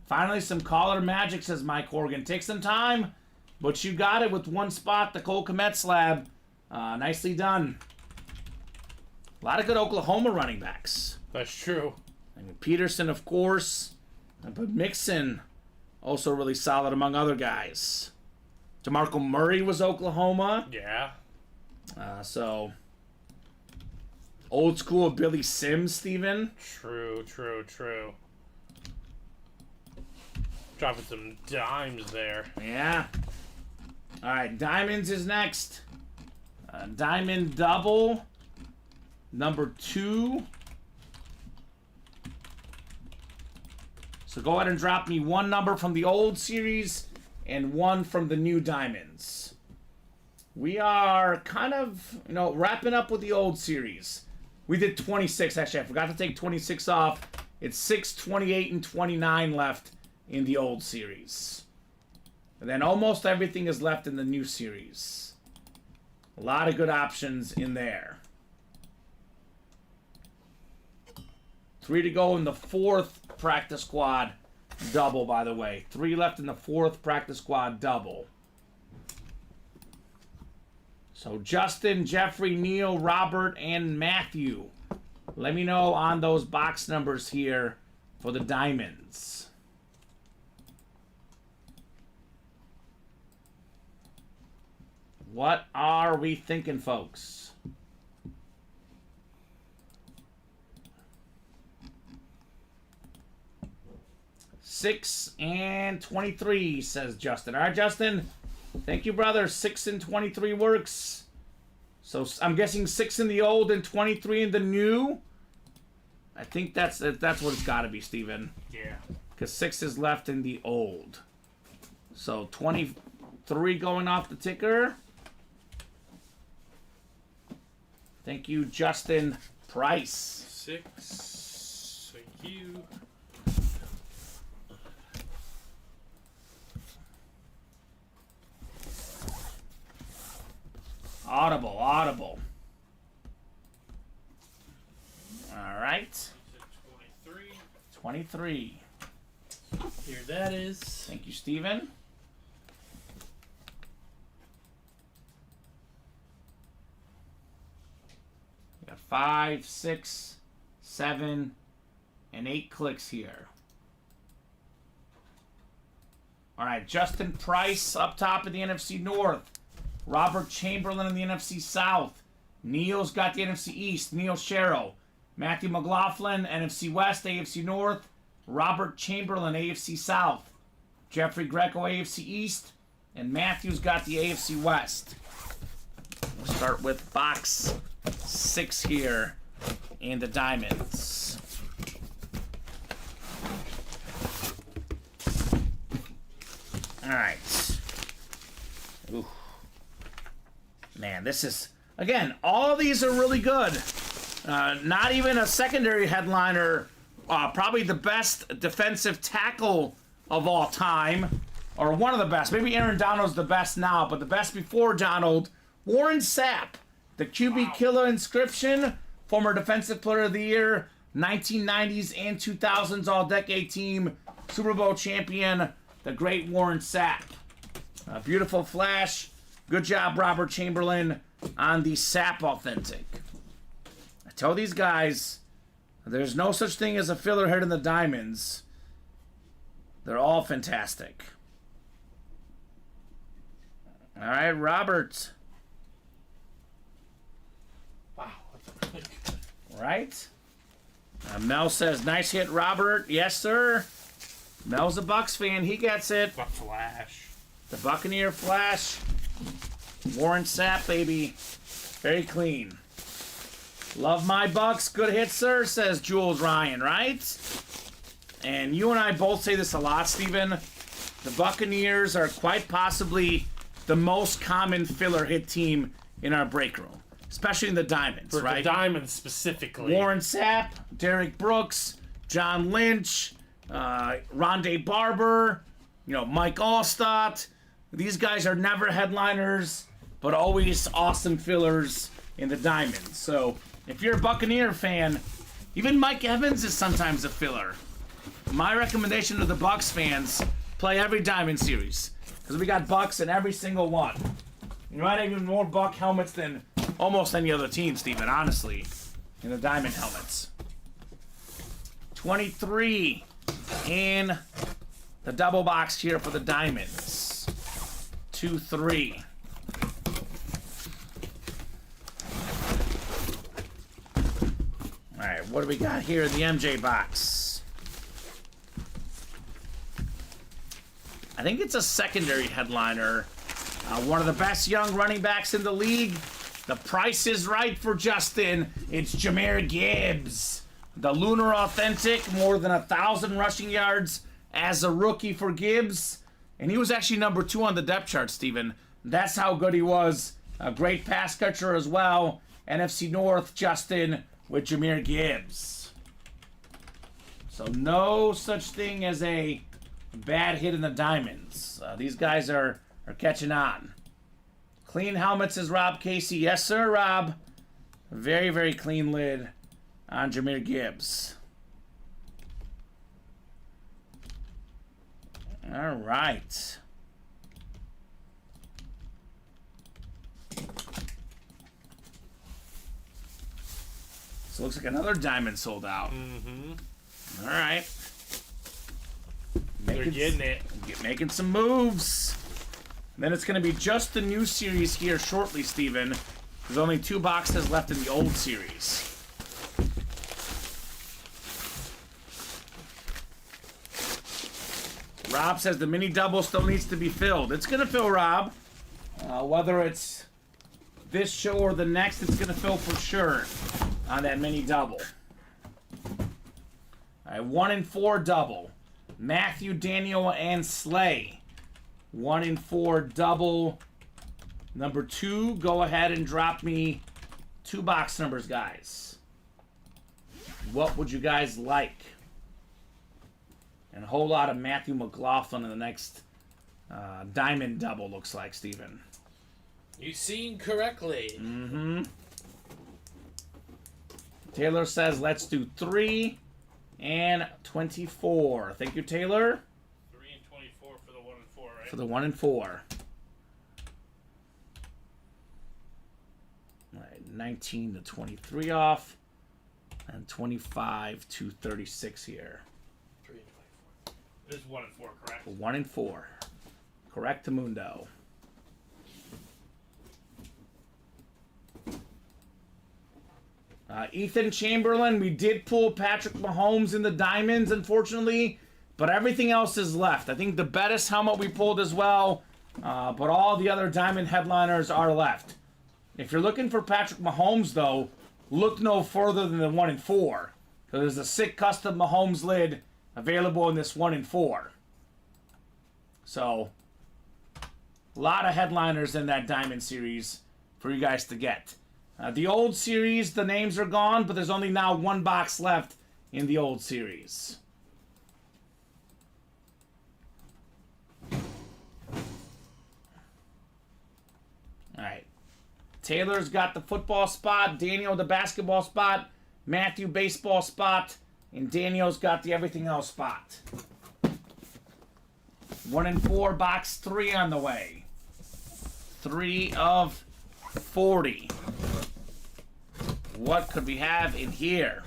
Finally, some caller magic, says Mike Horgan. Take some time, but you got it with one spot, the Cole Kmet slab. Nicely done. A lot of good Oklahoma running backs. That's true. I mean, Peterson, of course. But Mixon, also really solid among other guys. DeMarco Murray was Oklahoma. Yeah. So, old school Billy Sims, Steven. True. Dropping some dimes there. Yeah. All right, Diamonds is next. Diamond double, number 2. So go ahead and drop me one number from the old series and one from the new Diamonds. We are kind of, wrapping up with the old series. We did 26. Actually, I forgot to take 26 off. It's 6, 28, and 29 left in the old series. And then almost everything is left in the new series. A lot of good options in there. 3 to go in the 4th practice squad double, by the way. 3 left in the 4th practice squad double. So Justin, Jeffrey, Neil, Robert, and Matthew. Let me know on those box numbers here for the Diamonds. What are we thinking, folks? $6 and 23, says Justin. All right, Justin. Thank you, brother. 6 and 23 works. So I'm guessing 6 in the old and 23 in the new. I think that's what it's got to be, Steven. Yeah. Because 6 is left in the old. So 23 going off the ticker. Thank you, Justin Price. 6. Thank you. Audible. All right. 23. Here that is. Thank you, Steven. We got 5, 6, 7, and 8 clicks here. All right, Justin Price up top in the NFC North. Robert Chamberlain in the NFC South. Neil's got the NFC East. Neil Sherrill. Matthew McLaughlin, NFC West, AFC North. Robert Chamberlain, AFC South. Jeffrey Greco, AFC East. And Matthew's got the AFC West. We'll start with box 6 here in the Diamonds. All right. Ooh. Man, this is, again, all of these are really good. Not even a secondary headliner. Probably the best defensive tackle of all time. Or one of the best. Maybe Aaron Donald's the best now, but the best before Donald. Warren Sapp, the QB killer inscription. Former Defensive Player of the Year. 1990s and 2000s All-Decade Team. Super Bowl champion. The great Warren Sapp. A beautiful flash. Good job, Robert Chamberlain, on the Sapp Authentic. I tell these guys, there's no such thing as a filler hit in the Diamonds. They're all fantastic. All right, Robert. Wow, that's really good. Right? Mel says, nice hit, Robert. Yes, sir. Mel's a Bucks fan. He gets it. The flash. The Buccaneer flash. Warren Sapp, baby. Very clean. Love my Bucks. Good hit, sir, says Jules Ryan, right? And you and I both say this a lot, Steven. The Buccaneers are quite possibly the most common filler hit team in our break room, especially in the diamonds, For right? the diamonds specifically. Warren Sapp, Derek Brooks, John Lynch, Rondé Barber, Mike Allstott. These guys are never headliners, but always awesome fillers in the diamonds. So if you're a Buccaneer fan, even Mike Evans is sometimes a filler. My recommendation to the Bucks fans, play every diamond series, because we got Bucks in every single one. You might have even more Buck helmets than almost any other team, Steven, honestly, in the diamond helmets. 23 in the double box here for the diamonds. 2-3. All right, what do we got here in the MJ box? I think it's a secondary headliner. One of the best young running backs in the league. The price is right for Justin. It's Jahmyr Gibbs. The Lunar Authentic, more than 1,000 rushing yards as a rookie for Gibbs. And he was actually number 2 on the depth chart, Steven. That's how good he was. A great pass catcher as well. NFC North, Justin, with Jahmyr Gibbs. So no such thing as a bad hit in the diamonds. These guys are catching on. Clean helmets is Rob Casey. Yes, sir, Rob. Very, very clean lid on Jahmyr Gibbs. All right. So looks like another diamond sold out. All right. They're getting it. Making some moves. Then it's going to be just the new series here shortly, Steven. There's only 2 boxes left in the old series. Rob says the mini double still needs to be filled. It's going to fill, Rob. Whether it's this show or the next, it's going to fill for sure on that mini double. All right, 1 in 4 double. Matthew, Daniel, and Slay. 1 in 4 double. Number 2, go ahead and drop me 2 box numbers, guys. What would you guys like? And a whole lot of Matthew McLaughlin in the next diamond double, looks like, Steven. You seen correctly. Mm-hmm. Taylor says, let's do 3 and 24. Thank you, Taylor. 3 and 24 for the 1 and 4, right? For the 1 and 4. All right, 19 to 23 off. And 25 to 36 here. 3 and 24. This is 1 and 4, correct? 1 and 4. Correct, Mundo. Ethan Chamberlain, we did pull Patrick Mahomes in the diamonds, unfortunately, but everything else is left. I think the Bettis helmet we pulled as well, but all the other diamond headliners are left. If you're looking for Patrick Mahomes, though, look no further than the 1 and 4, because there's a sick custom Mahomes lid available in this 1 and 4. So, a lot of headliners in that diamond series for you guys to get. The old series, the names are gone, but there's only now 1 box left in the old series. Alright. Taylor's got the football spot, Daniel the basketball spot, Matthew baseball spot, and Daniel's got the everything else spot. 1 and 4, box 3 on the way. 3 of 40. What could we have in here?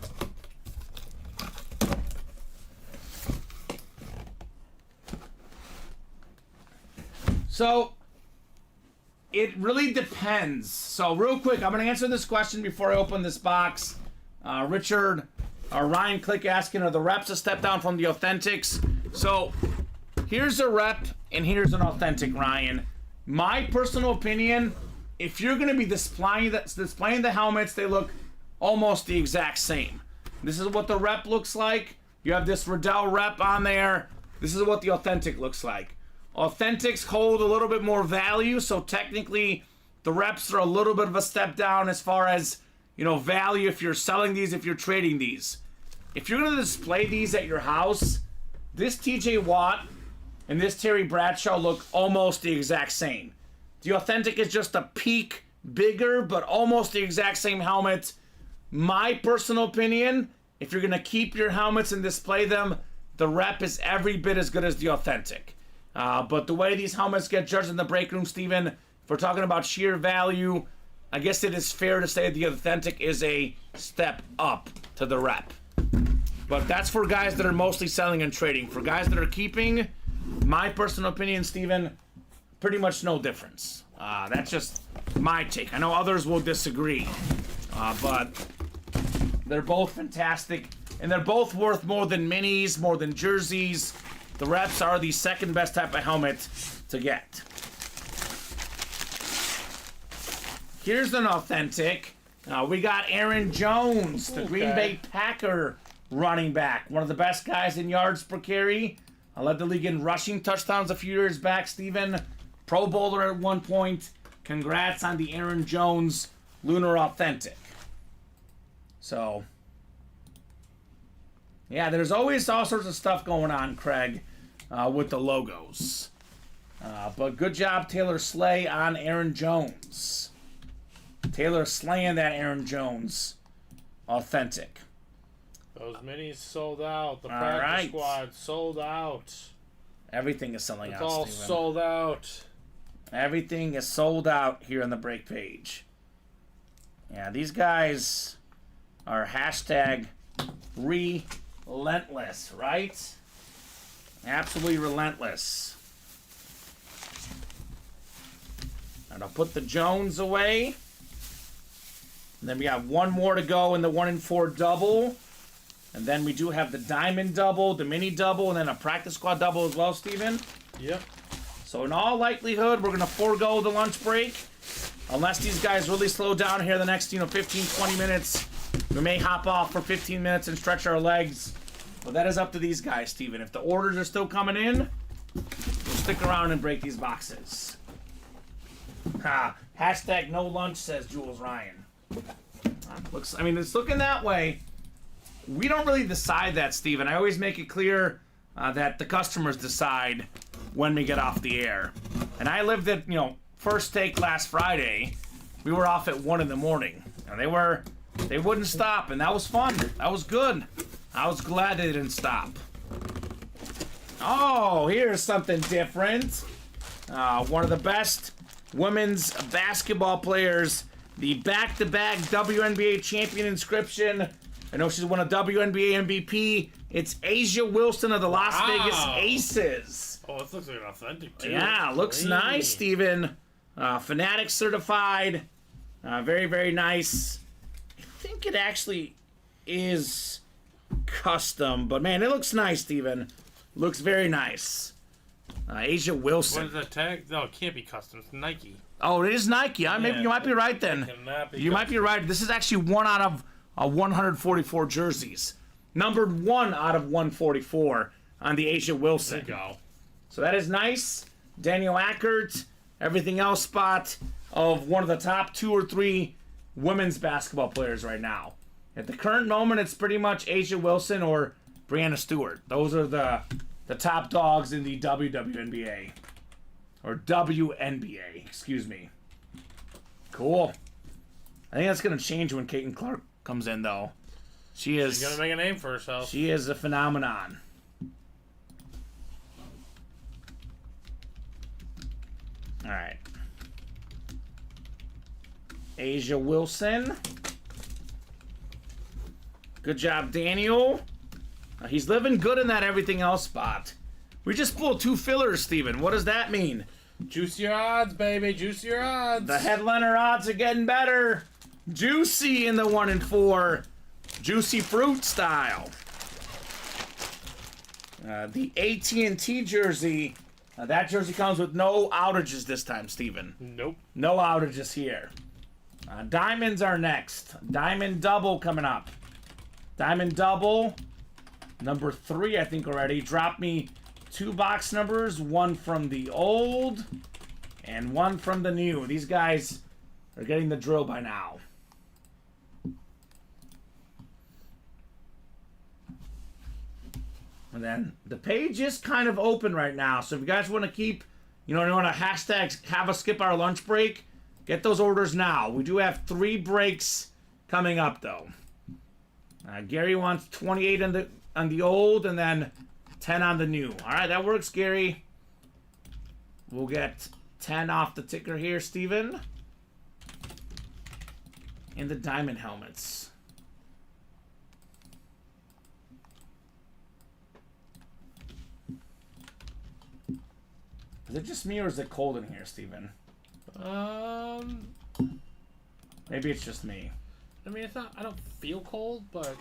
So, it really depends. So, real quick, I'm going to answer this question before I open this box. Richard, Ryan Click asking, are the reps a step down from the authentics? So, here's a rep and here's an authentic, Ryan. My personal opinion, if you're going to be displaying the helmets, they look almost the exact same. This is what the rep looks like. You have this Riddell rep on there. This is what the authentic looks like. Authentics hold a little bit more value, so technically The reps are a little bit of a step down as far as, you know, value if you're selling these, if you're trading these. If you're going to display these at your house, this TJ Watt and this Terry Bradshaw look almost the exact same. The Authentic is just a peak bigger, but almost the exact same helmet. My personal opinion, if you're going to keep your helmets and display them, the rep is every bit as good as the Authentic. But the way these helmets get judged in the break room, Steven, if we're talking about sheer value, I guess it is fair to say the Authentic is a step up to the rep. But that's for guys that are mostly selling and trading. For guys that are keeping, my personal opinion, Steven, pretty much no difference. That's just my take. I know others will disagree, but they're both fantastic, and they're both worth more than minis, more than jerseys. The reps are the second best type of helmet to get. Here's an Authentic. We got Aaron Jones, the Green Bay Packer running back. One of the best guys in yards per carry. I led the league in rushing touchdowns a few years back, Steven. Pro Bowler at one point. Congrats on the Aaron Jones Lunar Authentic. So, yeah, there's always all sorts of stuff going on, Craig, with the logos. But good job, Taylor Slay, on Aaron Jones. Taylor slaying that Aaron Jones Authentic. Those minis sold out. The All practice right. squad sold out. Everything is selling It's out, all Steven. sold out. Everything is sold out here on the break page. Yeah, these guys are hashtag relentless, right? Absolutely relentless. And I'll put the Jones away. And then we got one more to go in the 1 in 4 double. And then we do have the Diamond double, the Mini double, and then a Practice Squad double as well, Steven. Yep. So in all likelihood, we're going to forego the lunch break. Unless these guys really slow down here the next, 15, 20 minutes. We may hop off for 15 minutes and stretch our legs. But that is up to these guys, Steven. If the orders are still coming in, we'll stick around and break these boxes. Hashtag no lunch, says Jules Ryan. It's looking that way. We don't really decide that, Steven. I always make it clear that the customers decide when we get off the air. And I lived at, First Take last Friday. We were off at 1 in the morning. And they wouldn't stop, and that was fun. That was good. I was glad they didn't stop. Oh, here's something different. One of the best women's basketball players, the back-to-back WNBA champion inscription. I know she's won a WNBA MVP. It's Asia Wilson of the Las Vegas Aces. Oh, this looks like an Authentic, too. Yeah, looks Clean. nice, Steven. Fanatic certified. Very, very nice. I think it actually is custom, but man, it looks nice, Steven. Looks very nice. Asia Wilson. What is that tag? No, it can't be custom. It's Nike. Oh, it is Nike. Maybe you might be right then. Cannot be You might be right. This is actually 1 out of 144 jerseys. Numbered 1 out of 144 on the Asia Wilson. There you go. So that is nice. Daniel Ackert, everything else spot of one of the top 2 or 3 women's basketball players right now. At the current moment, it's pretty much Asia Wilson or Brianna Stewart. Those are the top dogs in the WNBA. Or WNBA, excuse me. Cool. I think that's going to change when Caitlin Clark comes in, though. She's going to make a name for herself. She is a phenomenon. All right. Asia Wilson. Good job, Daniel. He's living good in that everything else spot. We just pulled 2 fillers, Steven. What does that mean? Juicier odds, baby. Juicier odds. The headliner odds are getting better. Juicy in the 1 in 4. Juicy fruit style. The AT&T jersey. That jersey comes with no outages this time, Steven. Nope. No outages here. Diamonds are next. Diamond double coming up. Diamond double. Number 3, I think already. Drop me 2 box numbers. 1 from the old and 1 from the new. These guys are getting the drill by now. And then the page is kind of open right now. So if you guys want to keep, you want to hashtag have a skip our lunch break, get those orders now. We do have 3 breaks coming up though. Gary wants 28 on the old and then 10 on the new. All right, that works, Gary. We'll get 10 off the ticker here, Steven. And the diamond helmets. Is it just me or is it cold in here, Steven? Maybe it's just me. I mean, it's not. I don't feel cold, but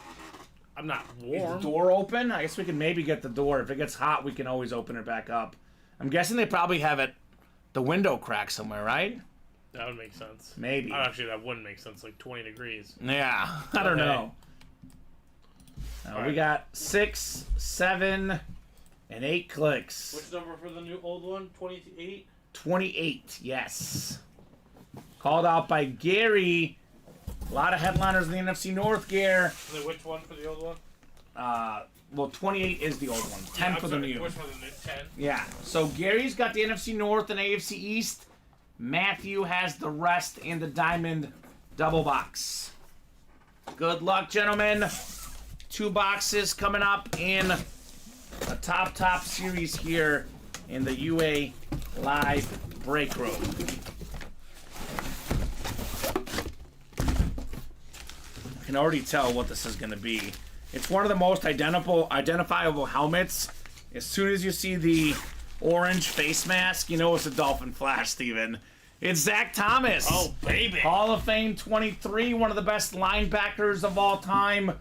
I'm not Is warm. the door open? I guess we can maybe get the door. If it gets hot, we can always open it back up. I'm guessing they probably have the window cracked somewhere, right? That would make sense. Maybe. Actually, that wouldn't make sense. Like 20 degrees. Yeah, I don't Okay. know. We Alright. got 6, 7, and 8 clicks. Which number for the new old one? 28. 28, yes. Called out by Gary. A lot of headliners in the NFC North, Gare. And then which one for the old one? Well, 28 is the old one. 10 I'm for the sorry, new. Which one? The new 10. Yeah. So Gary's got the NFC North and AFC East. Matthew has the rest in the diamond double box. Good luck, gentlemen. 2 boxes coming up in a top series here in the UA Live Break Room. I can already tell what this is going to be. It's one of the most identifiable helmets. As soon as you see the orange face mask, you know it's a Dolphin Flash, Steven. It's Zach Thomas. Oh, baby. Hall of Fame 23, one of the best linebackers of all time.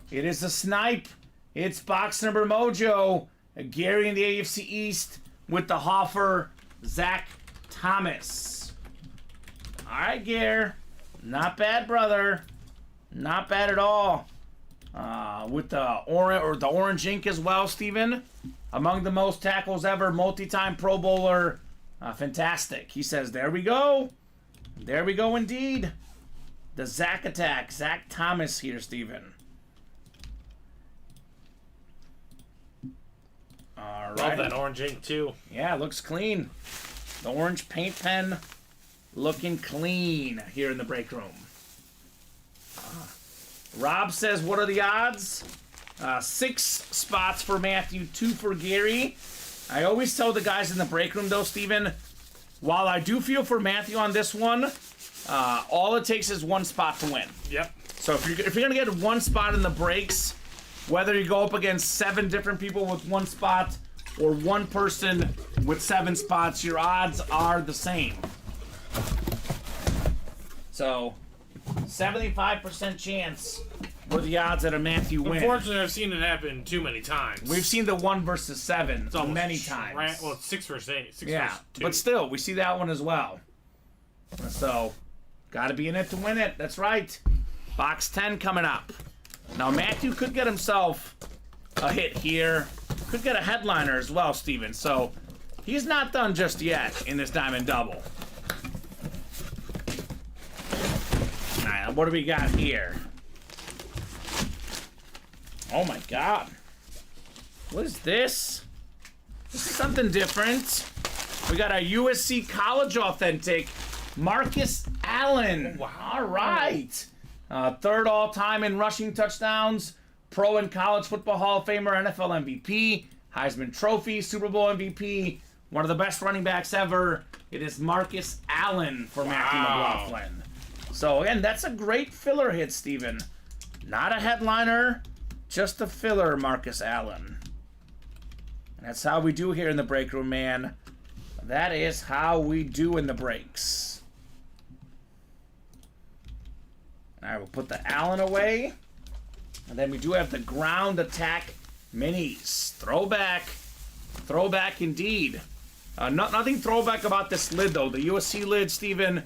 It is a snipe. It's box number mojo. Gary in the AFC East with the Hoffer, Zach Thomas. All right, Gare. Not bad, brother. Not bad at all. With the orange ink as well, Steven. Among the most tackles ever, multi-time Pro Bowler. Fantastic. He says, there we go. There we go indeed. The Zach attack. Zach Thomas here, Steven. All right. Love that orange ink, too. Yeah, looks clean. The orange paint pen looking clean here in the break room. Rob says, what are the odds? 6 spots for Matthew, 2 for Gary. I always tell the guys in the break room, though, Steven, while I do feel for Matthew on this one, all it takes is 1 spot to win. Yep. So if you're going to get 1 spot in the breaks, whether you go up against 7 different people with 1 spot or 1 person with 7 spots, your odds are the same. So, 75% chance were the odds that a Matthew win. Unfortunately, I've seen it happen too many times. We've seen the 1 versus 7 It's almost many times. Well, it's 6 versus 8. 6 Yeah, versus 2. but still, we see that one as well. So, gotta be in it to win it. That's right. Box 10 coming up. Now, Matthew could get himself a hit here. Could get a headliner as well, Steven. So, he's not done just yet in this Diamond Double. All right, what do we got here? Oh my God. What is this? This is something different. We got a USC College Authentic Marcus Allen. Wow. All right. 3rd all-time in rushing touchdowns. Pro and College Football Hall of Famer, NFL MVP, Heisman Trophy, Super Bowl MVP. One of the best running backs ever. It is Marcus Allen for Matthew McLaughlin. So, again, that's a great filler hit, Steven. Not a headliner, just a filler, Marcus Allen. And that's how we do here in the break room, man. That is how we do in the breaks. All right, we'll put the Allen away. And then we do have the Ground Attack Minis. Throwback. Throwback indeed. Nothing throwback about this lid, though. The USC lid, Steven,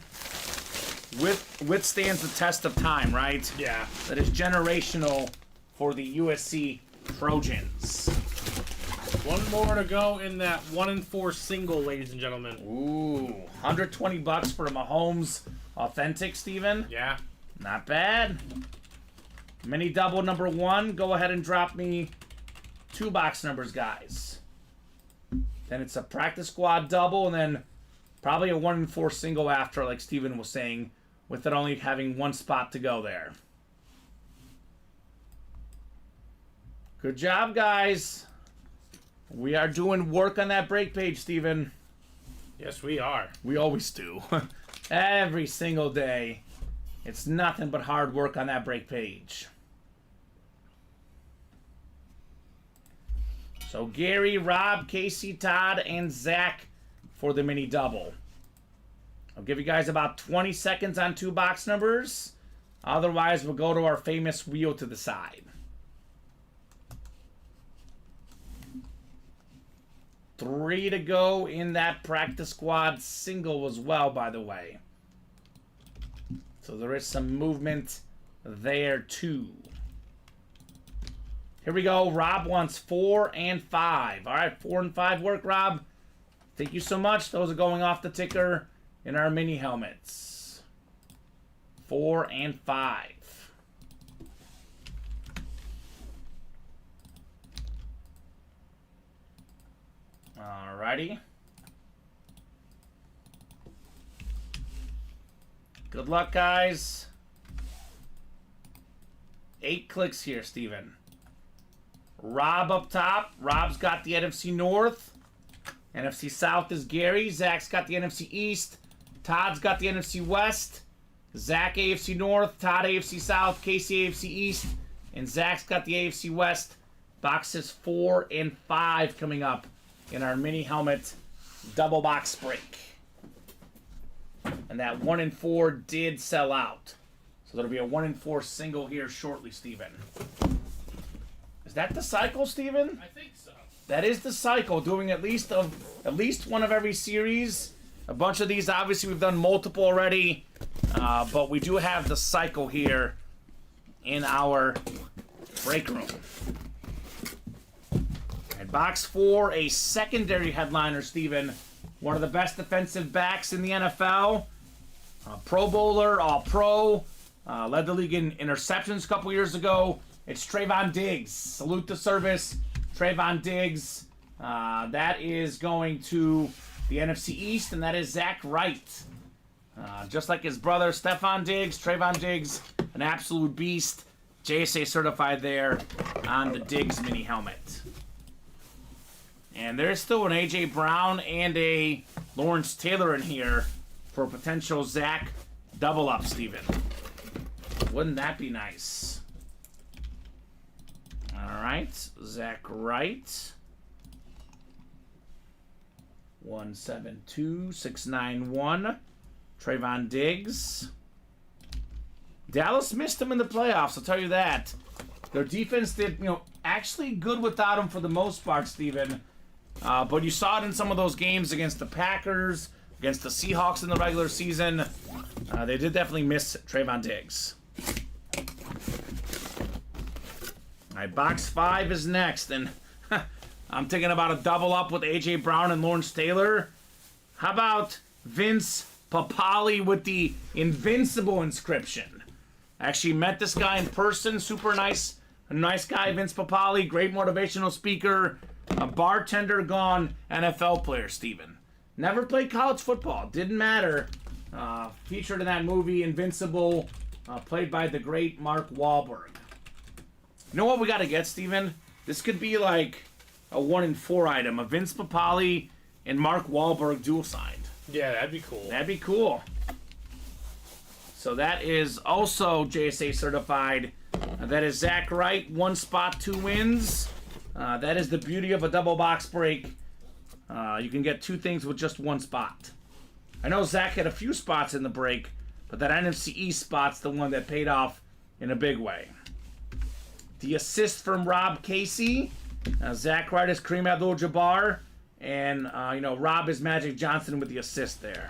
withstands the test of time, right? Yeah. That is generational for the USC Trojans. 1 more to go in that 1 in 4 single, ladies and gentlemen. Ooh, $120 for Mahomes Authentic, Steven? Yeah. Not bad. Mini double number 1. Go ahead and drop me 2 box numbers, guys. Then it's a practice squad double, and then probably a 1 in 4 single after, like Steven was saying, with it only having 1 spot to go there. Good job, guys. We are doing work on that break page, Steven. Yes, we are. We always do. Every single day. It's nothing but hard work on that break page. So Gary, Rob, Casey, Todd, and Zach for the mini double. I'll give you guys about 20 seconds on 2 box numbers. Otherwise, we'll go to our famous wheel to the side. 3 to go in that practice squad single as well, by the way. So there is some movement there too. Here we go. Rob wants 4 and 5. All right, 4 and 5 work, Rob. Thank you so much. Those are going off the ticker in our mini helmets. 4 and 5. Alrighty. Good luck, guys. 8 clicks here, Steven. Rob up top. Rob's got the NFC North. NFC South is Gary. Zach's got the NFC East. Todd's got the NFC West. Zach AFC North. Todd AFC South. Casey AFC East. And Zach's got the AFC West. Boxes 4 and 5 coming up in our mini helmet double box break. And that 1 and 4 did sell out. So there'll be a 1 and 4 single here shortly, Steven. Is that the cycle, Steven? I think so. That is the cycle, doing at least one of every series. A bunch of these, obviously, we've done multiple already. But we do have the cycle here in our break room. And box 4, a secondary headliner, Steven. One of the best defensive backs in the NFL. Pro Bowler, All-Pro. Led the league in interceptions a couple years ago. It's Trayvon Diggs. Salute the service, Trayvon Diggs. That is going to the NFC East, and that is Zach Wright. Just like his brother, Stephon Diggs, Trayvon Diggs, an absolute beast. JSA certified there on the Diggs mini helmet. And there's still an A.J. Brown and a Lawrence Taylor in here for a potential Zach double up, Steven. Wouldn't that be nice? All right, Zach Wright. 172691. Trayvon Diggs. Dallas missed him in the playoffs, I'll tell you that. Their defense did, actually good without him for the most part, Steven. But you saw it in some of those games against the Packers, against the Seahawks in the regular season. They did definitely miss Trayvon Diggs. All right, box 5 is next, and I'm thinking about a double up with A.J. Brown and Lawrence Taylor. How about Vince Papale with the Invincible inscription? I actually met this guy in person, super nice, a nice guy, Vince Papale, great motivational speaker, a bartender gone NFL player, Steven. Never played college football, didn't matter. Featured in that movie, Invincible, played by the great Mark Wahlberg. You know what we got to get, Steven? This could be like a 1 in 4 item. A Vince Papale and Mark Wahlberg dual signed. Yeah, that'd be cool. That'd be cool. So that is also JSA certified. That is Zach Wright, 1 spot, 2 wins. That is the beauty of a double box break. You can get 2 things with just 1 spot. I know Zach had a few spots in the break, but that NFC East spot's the one that paid off in a big way. The assist from Rob Casey. Zach Wright is Kareem Abdul-Jabbar. And, Rob is Magic Johnson with the assist there.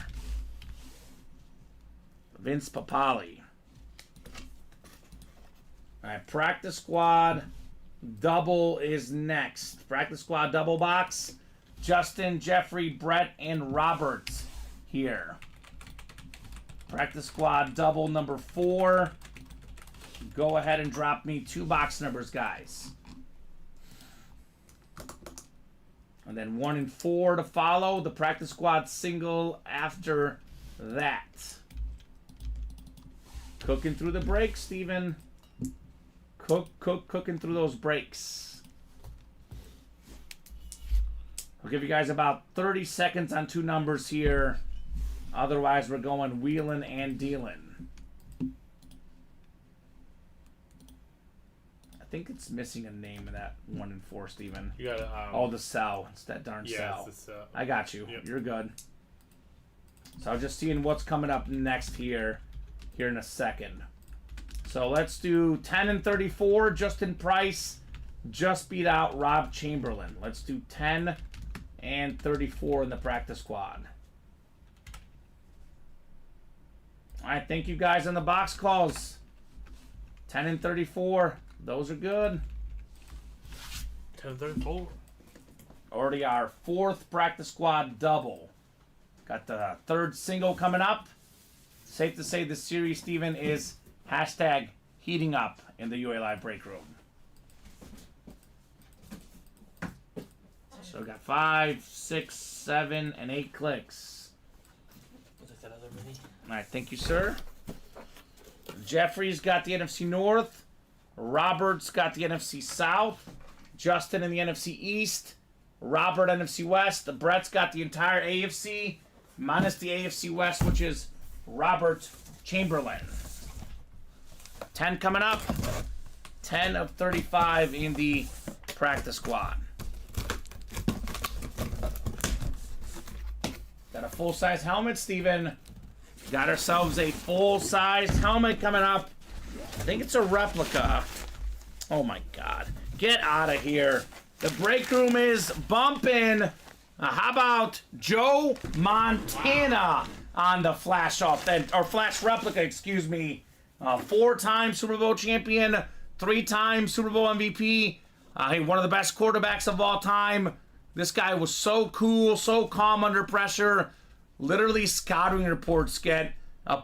Vince Papale. All right, practice squad double is next. Practice squad double box. Justin, Jeffrey, Brett, and Robert here. Practice squad double number 4. Go ahead and drop me 2 box numbers, guys. And then 1 and 4 to follow. The practice squad single after that. Cooking through the breaks, Steven. Cooking through those breaks. I'll give you guys about 30 seconds on 2 numbers here. Otherwise, we're going wheeling and dealing. I think it's missing a name in that 1 and 4, Steven. You got Oh, the cell. It's that darn cell. It's the, I got you. Yep. You're good. So I'm just seeing what's coming up next here in a second. So let's do 10 and 34. Justin Price just beat out Rob Chamberlain. Let's do 10 and 34 in the practice squad. All right, thank you guys on the box calls. 10 and 34. Those are good. 10-34. Already our 4th practice squad double. Got the 3rd single coming up. Safe to say the series, Steven, is hashtag heating up in the UA Live break room. So we got 5, 6, 7, and 8 clicks. Was it that other mini? All right, thank you, sir. Jeffrey's got the NFC North. Robert's got the NFC South. Justin in the NFC East. Robert NFC West. Brett's got the entire AFC minus the AFC West, which is Robert Chamberlain. 10 coming up. 10 of 35 in the practice squad. Got a full-size helmet, Steven. Got ourselves a full-size helmet coming up. I think it's a replica. Oh my God. Get out of here. The break room is bumping. How about Joe Montana on the flash replica, excuse me. 4-time Super Bowl champion, 3-time Super Bowl MVP. One of the best quarterbacks of all time. This guy was so cool, so calm under pressure. Literally scouting reports get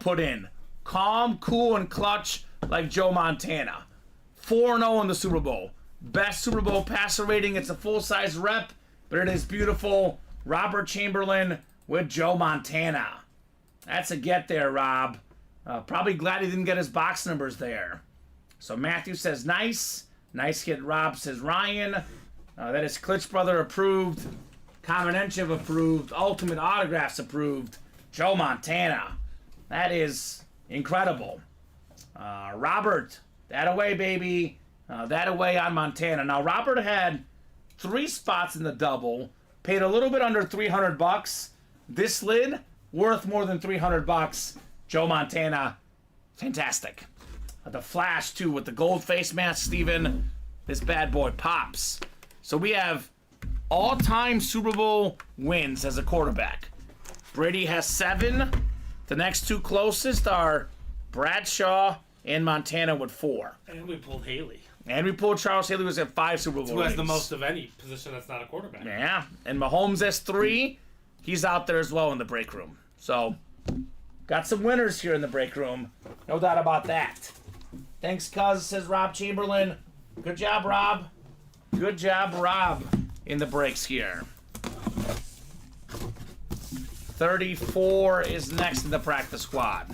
put in. Calm, cool, and clutch like Joe Montana. 4-0 in the Super Bowl. Best Super Bowl passer rating. It's a full-size rep, but it is beautiful. Robert Chamberlain with Joe Montana. That's a get there, Rob. Probably glad he didn't get his box numbers there. So Matthew says nice. Nice hit, Rob, says Ryan. That is Klitsch Brother approved. Kamen Entchev approved. Ultimate Autographs approved. Joe Montana. That is incredible. Robert, that away, baby. That away on Montana. Now, Robert had 3 spots in the double. Paid a little bit under $300. This lid, worth more than $300. Joe Montana, fantastic. The flash, too, with the gold face mask, Steven. This bad boy pops. So we have all-time Super Bowl wins as a quarterback. Brady has 7. The next 2 closest are Bradshaw and Montana with 4. And we pulled Haley. And we pulled Charles Haley, who's at 5 Super Bowl Who has rings. the most of any position that's not a quarterback. Yeah, and Mahomes has 3. He's out there as well in the break room. So, got some winners here in the break room. No doubt about that. Thanks, cuz, says Rob Chamberlain. Good job, Rob. Good job, Rob, in the breaks here. 34 is next in the practice squad.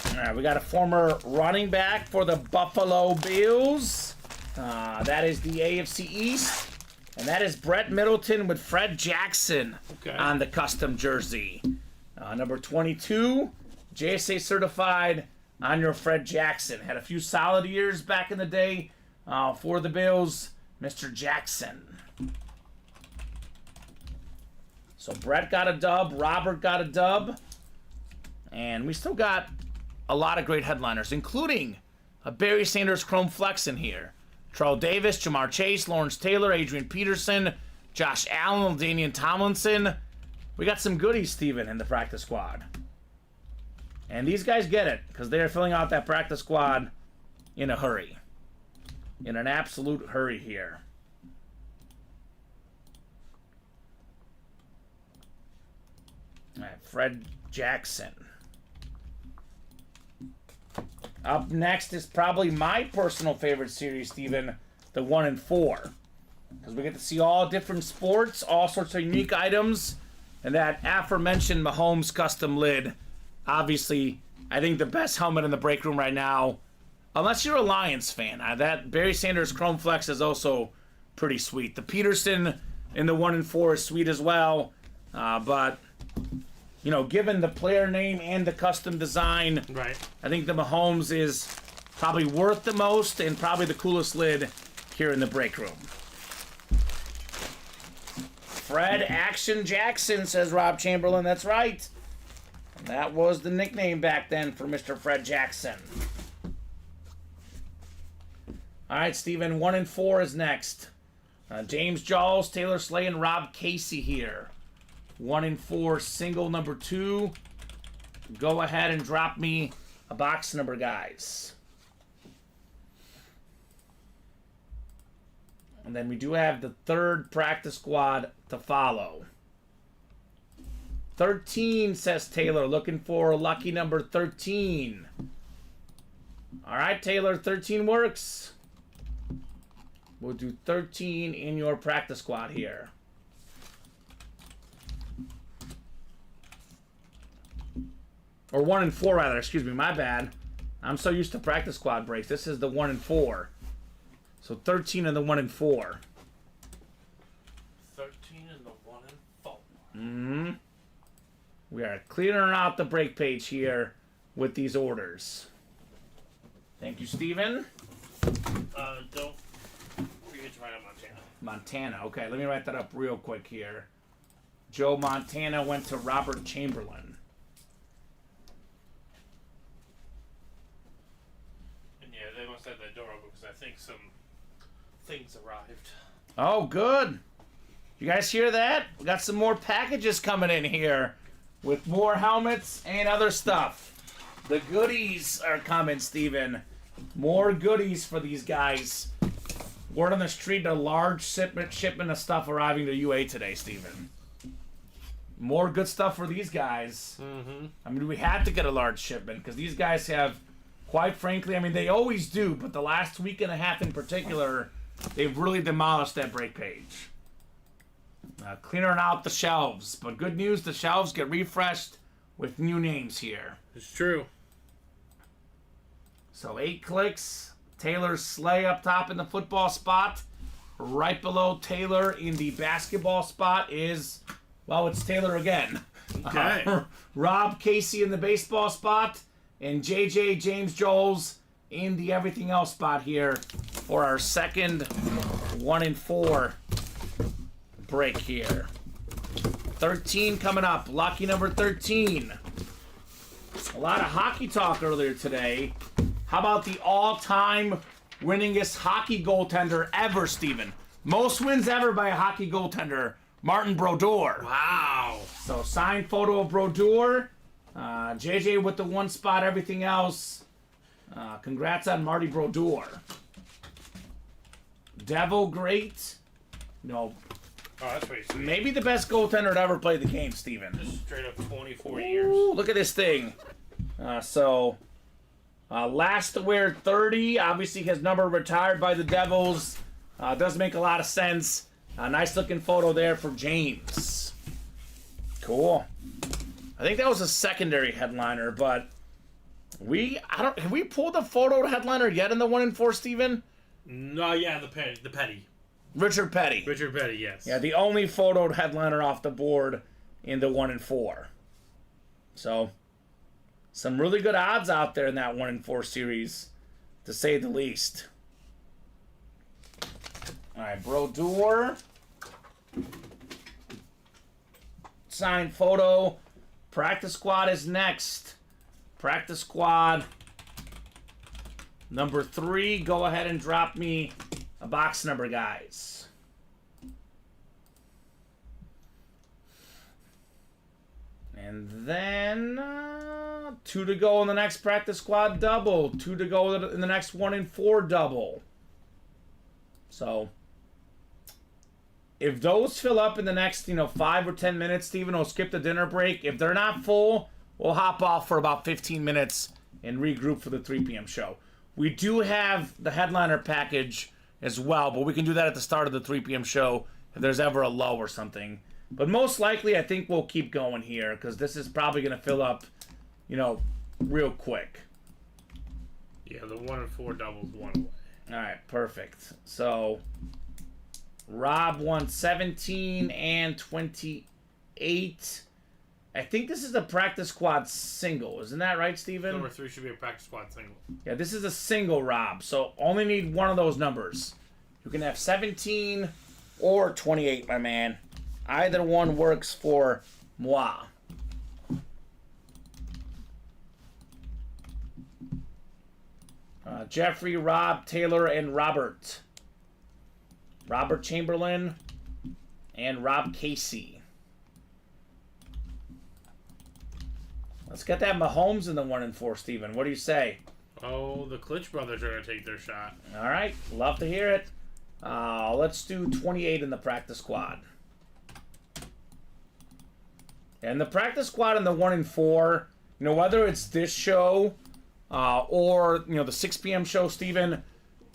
All right, we got a former running back for the Buffalo Bills. That is the AFC East. And that is Brett Middleton with Fred Jackson on the custom jersey. Number 22, JSA certified on your Fred Jackson. Had a few solid years back in the day for the Bills, Mr. Jackson. So Brett got a dub, Robert got a dub, and we still got a lot of great headliners, including a Barry Sanders Chrome Flex in here. Terrell Davis, Jamar Chase, Lawrence Taylor, Adrian Peterson, Josh Allen, Danian Tomlinson. We got some goodies, Steven, in the practice squad. And these guys get it, because they are filling out that practice squad in a hurry. In an absolute hurry here. All right, Fred Jackson. Up next is probably my personal favorite series, Steven, the 1 and 4. Because we get to see all different sports, all sorts of unique items, and that aforementioned Mahomes custom lid. Obviously, I think the best helmet in the break room right now, unless you're a Lions fan. That Barry Sanders Chrome Flex is also pretty sweet. The Peterson in the 1 and 4 is sweet as well, but you know, given the player name and the custom design, Right. I think the Mahomes is probably worth the most and probably the coolest lid here in the break room. Fred Action Jackson, says Rob Chamberlain. That's right. And that was the nickname back then for Mr. Fred Jackson. All right, Steven, 1 and 4 is next. James Jawls, Taylor Slay, and Rob Casey here. 1 and 4, single number 2. Go ahead and drop me a box number, guys. And then we do have the third practice squad to follow. 13, says Taylor, looking for a lucky number 13. All right, Taylor, 13 works. We'll do 13 in your practice squad here. Or 1 and 4, rather. Excuse me, my bad. I'm so used to practice squad breaks. This is the 1 and 4. So 13 in the 1 and 4. 13 and the 1 and 4. Mm-hmm. We are clearing out the break page here with these orders. Thank you, Steven. Don't forget to write out Montana. Montana. Okay, let me write that up real quick here. Joe Montana went to Robert Chamberlain. And yeah, they must have that door open because I think some things arrived. Oh, good. You guys hear that? We got some more packages coming in here with more helmets and other stuff. The goodies are coming, Steven. More goodies for these guys. Word on the street, a large shipment of stuff arriving to UA today, Steven. More good stuff for these guys. Mm-hmm. I mean, we had to get a large shipment because these guys have, quite frankly, I mean, they always do, but the last week and a half in particular, they've really demolished that break page. Clearing out the shelves. But good news, the shelves get refreshed with new names here. It's true. So 8 clicks. Taylor Slay up top in the football spot. Right below Taylor in the basketball spot is, well, it's Taylor again. Okay. Rob Casey in the baseball spot. And JJ James Joels in the everything else spot here for our second 1 and 4 break here. 13 coming up. Lucky number 13. A lot of hockey talk earlier today. How about the all-time winningest hockey goaltender ever, Steven? Most wins ever by a hockey goaltender, Martin Brodeur. Wow. So signed photo of Brodeur. JJ with the 1 spot, everything else. Congrats on Marty Brodeur. Devil great. No, Oh, that's pretty sweet. maybe the best goaltender to ever play the game, Steven. Just straight up 24 years. Ooh, look at this thing. Last to wear 30. Obviously, his number retired by the Devils. Does make a lot of sense. Nice looking photo there for James. Cool. I think that was a secondary headliner, but have we pulled a photo headliner yet in the 1 and 4, Steven? No, yeah, the Petty. Richard Petty. Richard Petty, yes. Yeah, the only photoed headliner off the board in the 1 and 4. So, some really good odds out there in that 1 and 4 series, to say the least. All right, Brodeur. Signed photo. Practice squad is next. Practice squad number 3. Go ahead and drop me a box number, guys. And then 2 to go in the next practice squad double. 2 to go in the next 1 and 4 double. So if those fill up in the next, 5 or 10 minutes, Steven, we'll skip the dinner break. If they're not full, we'll hop off for about 15 minutes and regroup for the 3 p.m. show. We do have the headliner package as well, but we can do that at the start of the 3 p.m. show if there's ever a lull or something. But most likely, I think we'll keep going here because this is probably going to fill up, real quick. Yeah, the 1 and 4 doubles 1 away. All right, perfect. So, Rob won 17 and 28. I think this is a practice squad single. Isn't that right, Steven? Number 3 should be a practice squad single. Yeah, this is a single, Rob. So, only need one of those numbers. You can have 17 or 28, my man. Either one works for moi. Jeffrey, Rob, Taylor, and Robert. Robert Chamberlain and Rob Casey. Let's get that Mahomes in the 1 and 4, Steven. What do you say? Oh, the Klitsch brothers are going to take their shot. All right. Love to hear it. Let's do 28 in the practice squad. And the practice squad in the 1 and 4, whether it's this show or, the 6 p.m. show, Steven,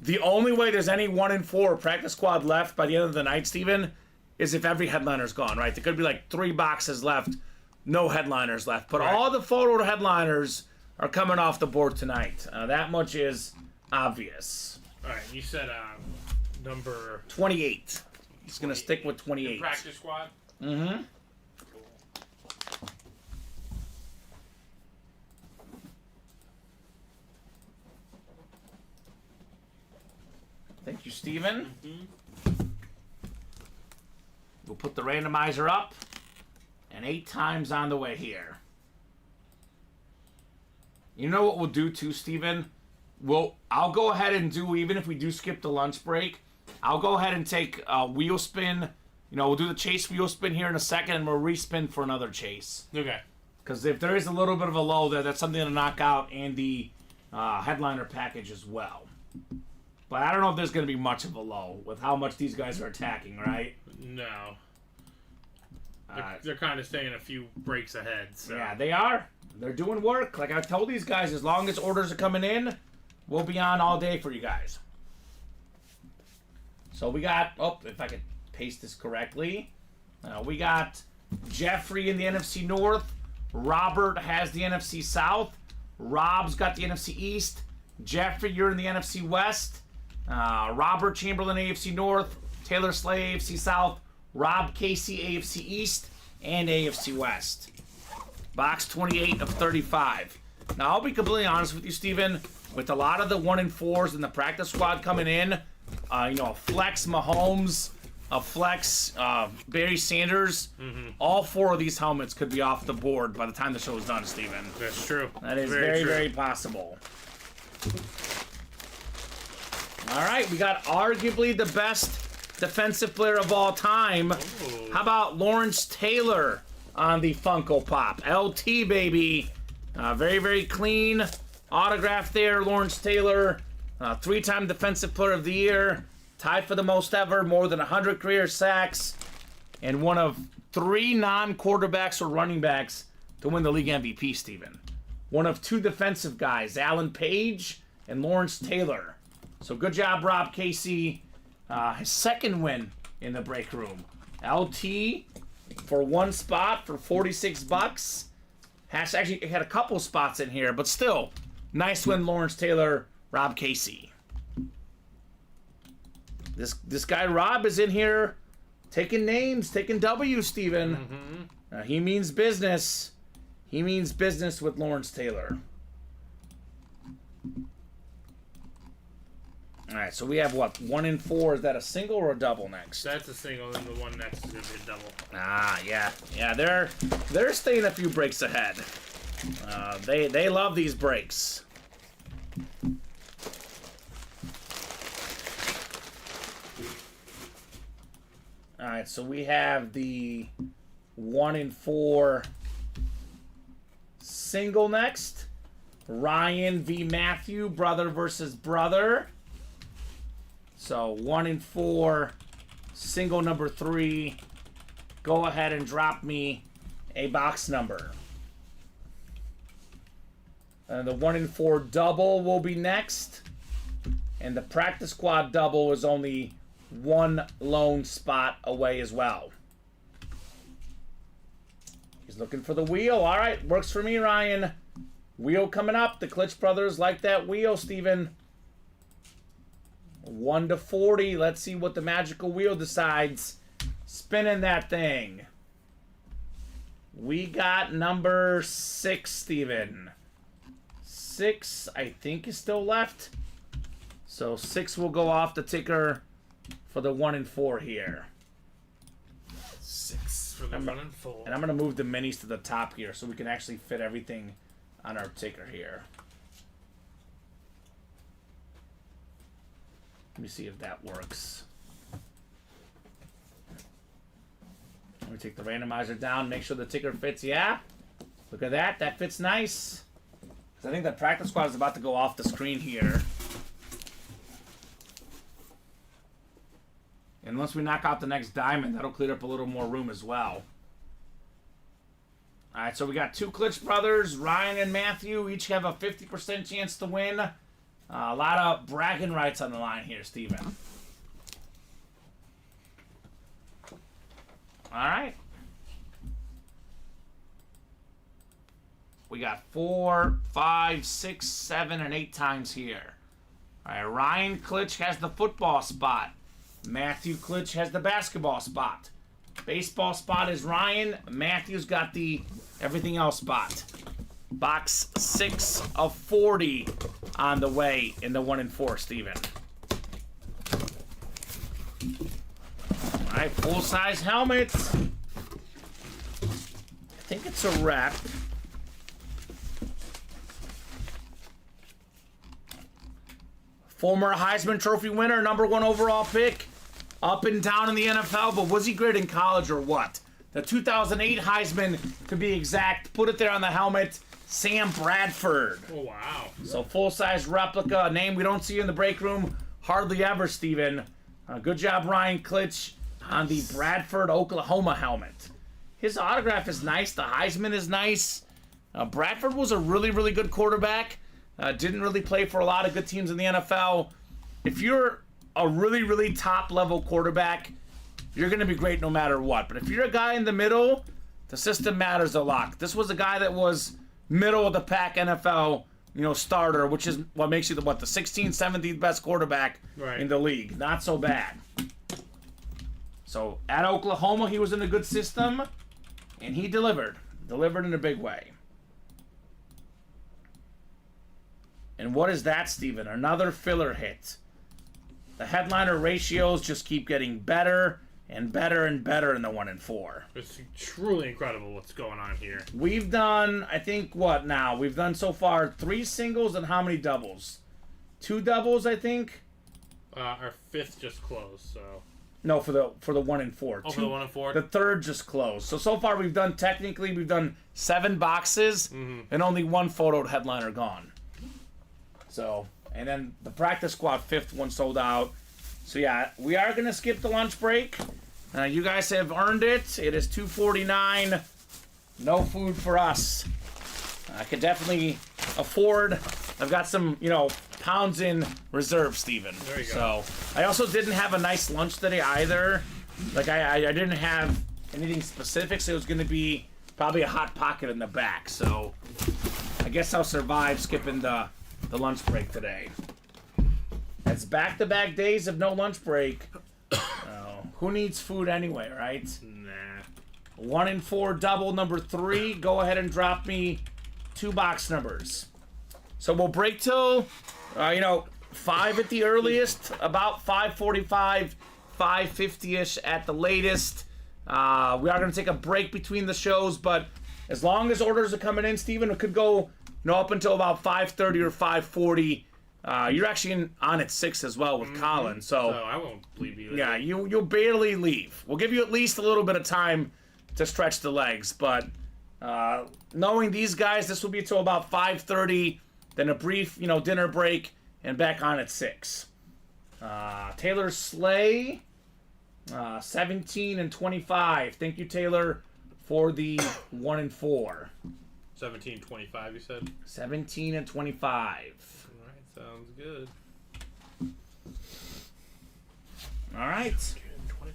the only way there's any 1 and 4 practice squad left by the end of the night, Steven, is if every headliner's gone, right? There could be like 3 boxes left, no headliners left. But all the photo headliners are coming off the board tonight. That much is obvious. All right, you said number 28. He's going to stick with 28. Practice squad? Mm-hmm. Thank you, Steven. We'll put the randomizer up. And 8 times on the way here. You know what we'll do too, Steven? I'll go ahead and do, even if we do skip the lunch break, I'll go ahead and take a wheel spin. We'll do the chase wheel spin here in a second, and we'll respin for another chase. Okay. Because if there is a little bit of a low there, that's something to knock out, and the headliner package as well. But I don't know if there's going to be much of a low with how much these guys are attacking, right? No. They're kind of staying a few breaks ahead. So. Yeah, they are. They're doing work. Like I told these guys, as long as orders are coming in, we'll be on all day for you guys. So we got, if I could paste this correctly, we got Jeffrey in the NFC North. Robert has the NFC South. Rob's got the NFC East. Jeffrey, you're in the NFC West. Robert Chamberlain, AFC North. Taylor Slay, AFC South. Rob Casey, AFC East and AFC West. Box 28 of 35. Now, I'll be completely honest with you, Steven. With a lot of the 1 and 4s in the practice squad coming in, a flex Mahomes, a flex Barry Sanders, all 4 of these helmets could be off the board by the time the show is done, Steven. That's true. That is very, very possible. All right, we got arguably the best defensive player of all time. Ooh. How about Lawrence Taylor on the Funko Pop? LT, baby. Very, very clean autograph there, Lawrence Taylor. 3-time Defensive Player of the Year. Tied for the most ever, more than 100 career sacks. And one of 3 non-quarterbacks or running backs to win the league MVP, Steven. One of 2 defensive guys, Alan Page and Lawrence Taylor. So good job, Rob Casey. His second win in the break room. LT for 1 spot for $46. Actually had a couple spots in here, but still, nice win, Lawrence Taylor, Rob Casey. This guy Rob is in here taking names, taking W's, Steven. He means business. He means business with Lawrence Taylor. All right, so we have what, 1 and 4? Is that a single or a double next? That's a single, and the one next is gonna be a double. Yeah. They're staying a few breaks ahead. They love these breaks. All right, so we have the 1 and 4 single next. Ryan v. Matthew, brother versus brother. So 1 and 4 single number 3, go ahead and drop me a box number. And the 1 in 4 double will be next. And the practice squad double is only one lone spot away as well. He's looking for the wheel. All right, works for me, Ryan. Wheel coming up. The Klitsch brothers like that wheel, Steven. 1 to 40. Let's see what the magical wheel decides. Spinning that thing. We got number 6, Steven. 6, I think, is still left. So 6 will go off the ticker for the 1 in 4 here. 6 for the 1 in 4. And I'm going to move the minis to the top here so we can actually fit everything on our ticker here. Let me see if that works. Let me take the randomizer down, make sure the ticker fits. Yeah, look at that. That fits nice. I think the practice squad is about to go off the screen here. And once we knock out the next diamond, that'll clear up a little more room as well. All right, so we got 2 Klitsch brothers, Ryan and Matthew, each have a 50% chance to win. A lot of bragging rights on the line here, Steven. All right. We got 4, 5, 6, 7, and 8 times here. All right, Ryan Klitsch has the football spot. Matthew Klitsch has the basketball spot. Baseball spot is Ryan. Matthew's got the everything else spot. Box 6 of 40 on the way in the 1 in 4, Steven. All right, full-size helmet. I think it's a wrap. Former Heisman Trophy winner, number 1 overall pick. Up and down in the NFL, but was he great in college or what? The 2008 Heisman, to be exact. Put it there on the helmet. Sam Bradford. Oh, wow. So full-size replica, a name we don't see in the break room hardly ever, Steven. Good job, Ryan Klitsch, on the Bradford, Oklahoma helmet. His autograph is nice. The Heisman is nice. Bradford was a really, really good quarterback. Didn't really play for a lot of good teams in the NFL. If you're a really, really top-level quarterback, you're going to be great no matter what. But if you're a guy in the middle, the system matters a lot. This was a guy that was middle-of-the-pack NFL, starter, which is what makes you the 16th, 17th best quarterback in the league. Not so bad. So at Oklahoma, he was in a good system, and he delivered. Delivered in a big way. And what is that, Steven? Another filler hit. The headliner ratios just keep getting better and better and better in the 1 in 4. It's truly incredible what's going on here. We've done, I think, what now? We've done so far 3 singles and how many doubles? 2 doubles, I think. Our 5th just closed, so. No, for the 1 in 4. Oh, for the 1 in 4? The 3rd just closed. So far we've done 7 boxes and only 1 photoed headliner gone. So, and then the practice squad 5th one sold out. So yeah, we are going to skip the lunch break. You guys have earned it. It is 2:49. No food for us. I could definitely afford. I've got some, pounds in reserve, Steven. There you So, go. I also didn't have a nice lunch today either. Like, I didn't have anything specific, so it was going to be probably a Hot Pocket in the back. So, I guess I'll survive skipping the lunch break today. It's back-to-back days of no lunch break. Who needs food anyway, right? Nah. 1 in 4 double number 3. Go ahead and drop me 2 box numbers. So we'll break till, 5 at the earliest, about 5:45, 5:50-ish at the latest. We are going to take a break between the shows, but as long as orders are coming in, Steven, it could go up until about 5:30 or 5:40. You're actually on at 6 as well with Colin, so I won't leave you. Yeah, you'll barely leave. We'll give you at least a little bit of time to stretch the legs, but knowing these guys, this will be until about 5:30, then a brief, dinner break, and back on at 6. Taylor Slay 17 and 25. Thank you, Taylor, for the 1 and 4. 17-25, you said? 17 and 25. All right, sounds good. All right. 25.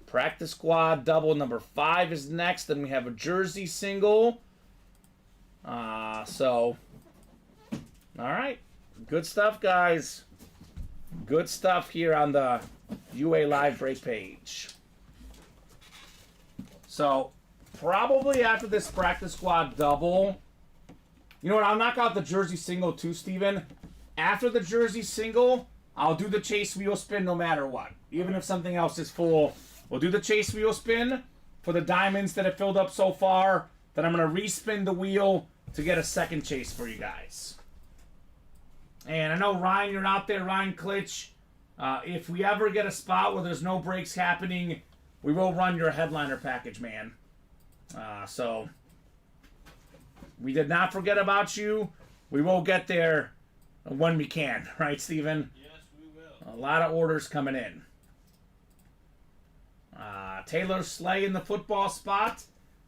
Practice squad double number 5 is next. Then we have a jersey single. All right. Good stuff, guys. Good stuff here on the UA Live Break page. So, probably after this practice squad double, you know what? I'll knock out the jersey single too, Steven. After the jersey single, I'll do the chase wheel spin no matter what. Even if something else is full, we'll do the chase wheel spin for the diamonds that have filled up so far. Then I'm going to respin the wheel to get a second chase for you guys. And I know, Ryan, you're out there, Ryan Klitsch. If we ever get a spot where there's no breaks happening, we will run your headliner package, man. So, we did not forget about you. We will get there when we can. Right, Steven? Yes, we will. A lot of orders coming in. Taylor Slay in the football spot.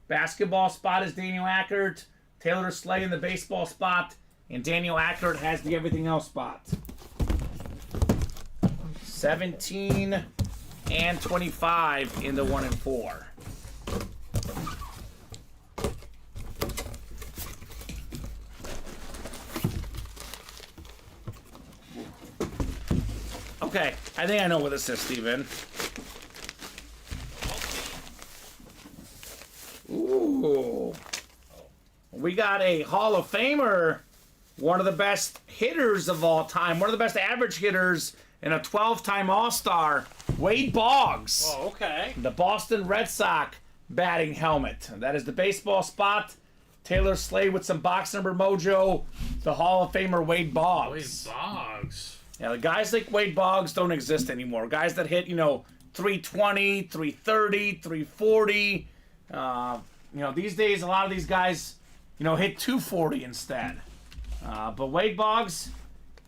Basketball spot is Daniel Ackert. Taylor Slay in the baseball spot. And Daniel Ackert has the everything else spot. 17 and 25 in the 1 and 4. Okay, I think I know what this is, Steven. Ooh. We got a Hall of Famer, one of the best hitters of all time, one of the best average hitters, and a 12-time All-Star, Wade Boggs. Oh, okay. The Boston Red Sox batting helmet. That is the baseball spot. Taylor Slay with some box number mojo. The Hall of Famer Wade Boggs. Wade Boggs. Yeah, the guys like Wade Boggs don't exist anymore. Guys that hit, 320, 330, 340. These days, a lot of these guys, hit 240 instead. But Wade Boggs,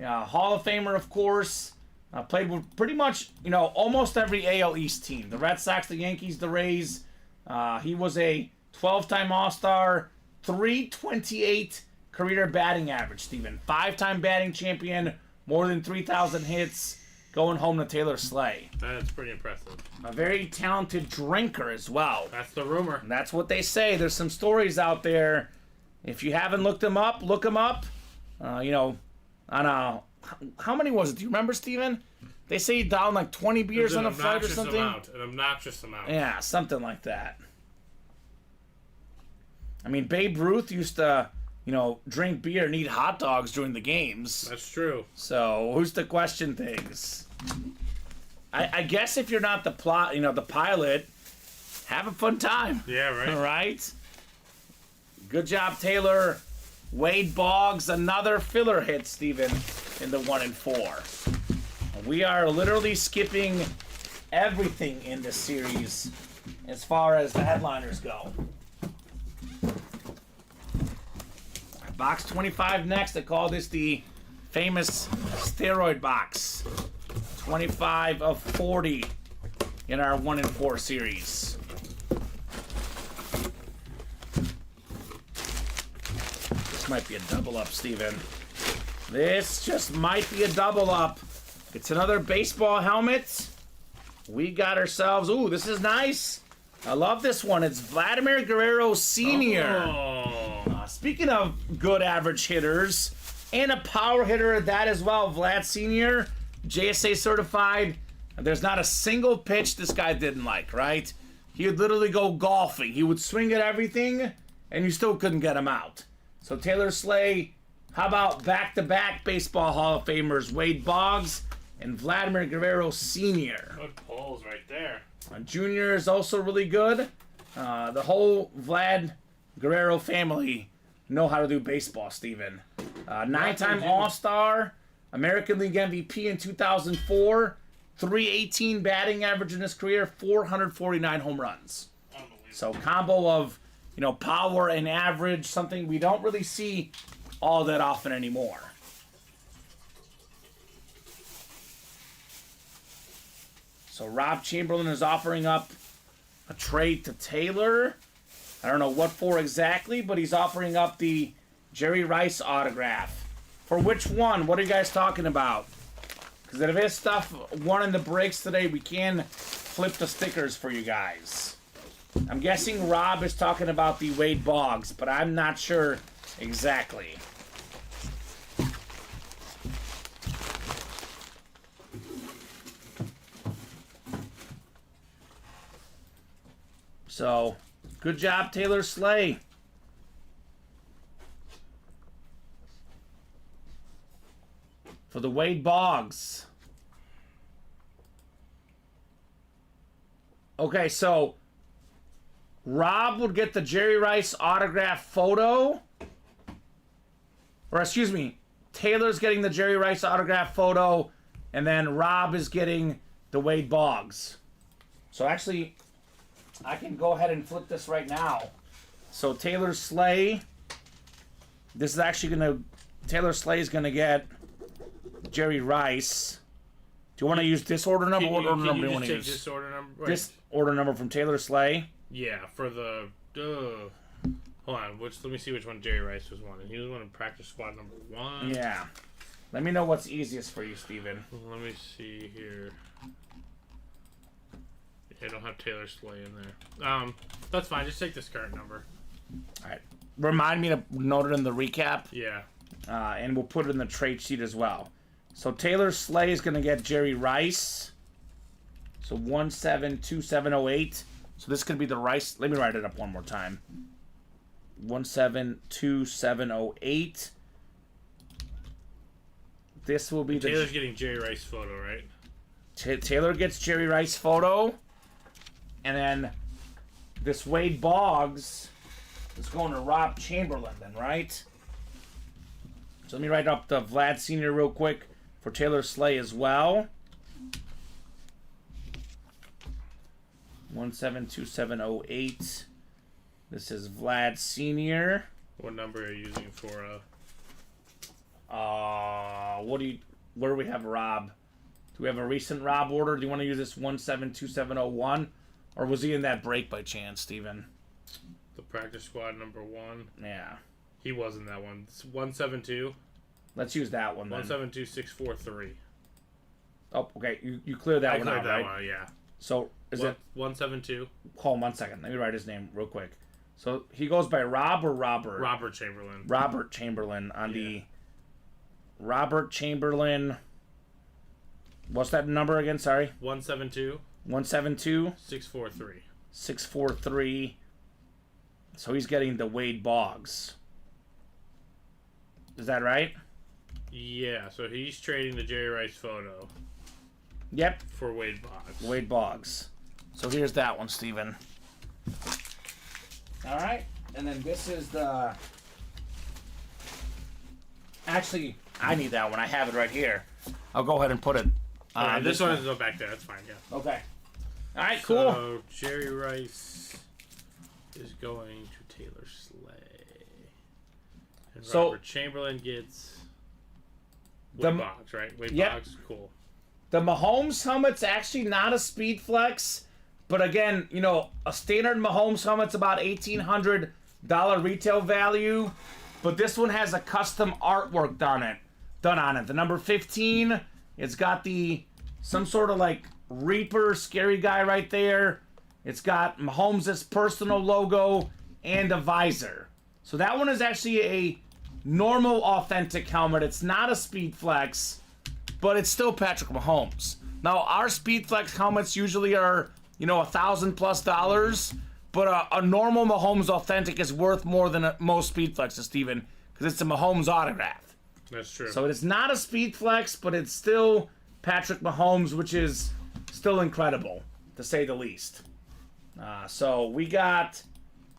Hall of Famer, of course. Played with pretty much, almost every AL East team. The Red Sox, the Yankees, the Rays. He was a 12-time All-Star, 328 career batting average, Steven. 5-time batting champion, more than 3,000 hits, going home to Taylor Slay. That's pretty impressive. A very talented drinker as well. That's the rumor. And that's what they say. There's some stories out there. If you haven't looked them up, look them up. On how many was it? Do you remember, Steven? They say he downed like 20 beers on a flight or something. An obnoxious amount. Yeah, something like that. I mean, Babe Ruth used to, drink beer and eat hot dogs during the games. That's true. So who's to question things? I guess if you're not the pilot, have a fun time. Yeah, right. All right. Good job, Taylor. Wade Boggs, another filler hit, Steven, in the 1 and 4. We are literally skipping everything in this series as far as the headliners go. Box 25 next. I call this the famous steroid box. 25 of 40 in our 1 and 4 series. This might be a double up, Steven. This just might be a double up. It's another baseball helmet. We got ourselves... Ooh, this is nice. I love this one. It's Vladimir Guerrero Sr. Oh. Speaking of good average hitters, and a power hitter at that as well, Vlad Sr., JSA certified. There's not a single pitch this guy didn't like, right? He would literally go golfing. He would swing at everything, and you still couldn't get him out. So Taylor Slay, how about back-to-back Baseball Hall of Famers, Wade Boggs and Vladimir Guerrero Sr. Good pulls right there. Junior is also really good. The whole Vlad Guerrero family know how to do baseball, Steven. 9-time All-Star, American League MVP in 2004, 318 batting average in his career, 449 home runs. So combo of, power and average, something we don't really see all that often anymore. So Rob Chamberlain is offering up a trade to Taylor. I don't know what for exactly, but he's offering up the Jerry Rice autograph. For which one? What are you guys talking about? Because if it's stuff won in the breaks today, we can flip the stickers for you guys. I'm guessing Rob is talking about the Wade Boggs, but I'm not sure exactly. So, good job, Taylor Slay. For the Wade Boggs. Okay, so Rob would get the Jerry Rice autograph photo. Or excuse me, Taylor's getting the Jerry Rice autograph photo, and then Rob is getting the Wade Boggs. So actually, I can go ahead and flip this right now. So Taylor Slay, this is actually gonna, Taylor Slay is gonna get Jerry Rice. Do you want to use this order number? What order number do you want to use? This order number. Right. This order number from Taylor Slay. Yeah, for the. Hold on. Let me see which one Jerry Rice was wanting. He was wanting practice squad number 1. Yeah. Let me know what's easiest for you, Steven. Let me see here. I don't have Taylor Slay in there. That's fine. Just take this current number. All right. Remind me to note it in the recap. Yeah. And we'll put it in the trade sheet as well. So Taylor Slay is going to get Jerry Rice. So 172708. So this could be the Rice. Let me write it up one more time. 172708. This will be the. Taylor's getting Jerry Rice photo, right? Taylor gets Jerry Rice photo. And then this Wade Boggs is going to Rob Chamberlain then, right? So let me write up the Vlad Sr. real quick for Taylor Slay as well. 172708. This is Vlad Sr. What number are you using for where do we have Rob? Do we have a recent Rob order? Do you want to use this 172701? Or was he in that break by chance, Steven? the practice squad number 1? Yeah. He was in that one. It's 172. Let's use that one then. 172643. Oh, okay. You cleared that one out, right? One, yeah. So is it 172? Hold on 1 second. Let me write his name real quick. So he goes by Rob or Robert? Robert Chamberlain. Robert Chamberlain on the Robert Chamberlain. What's that number again? Sorry. 172. 172 643. 643. So he's getting the Wade Boggs. Is that right? Yeah, so he's trading the Jerry Rice photo Yep. for Wade Boggs. Wade Boggs. So here's that one, Steven. All right. And then this is the... Actually, I need that one. I have it right here. I'll go ahead and put it. This one is back there. That's fine, yeah. Okay. All right, cool. So Jerry Rice is going to Taylor Slay. And So- Robert Chamberlain gets The- Wade Boggs, right? Wade Yep. Boggs, cool. The Mahomes helmet's actually not a speed flex, but again, you know, a standard Mahomes helmet's about $1,800 retail value, but this one has a custom artwork done on it. The number 15, it's got some sort of like Reaper scary guy right there. It's got Mahomes' personal logo and a visor. So that one is actually a normal authentic helmet. It's not a speed flex, but it's still Patrick Mahomes. Now, our Speed Flex helmets usually are, $1,000+, but a normal Mahomes Authentic is worth more than most Speed Flexes, Steven, because it's a Mahomes autograph. That's true. So it is not a Speed Flex, but it's still Patrick Mahomes, which is still incredible, to say the least. So we got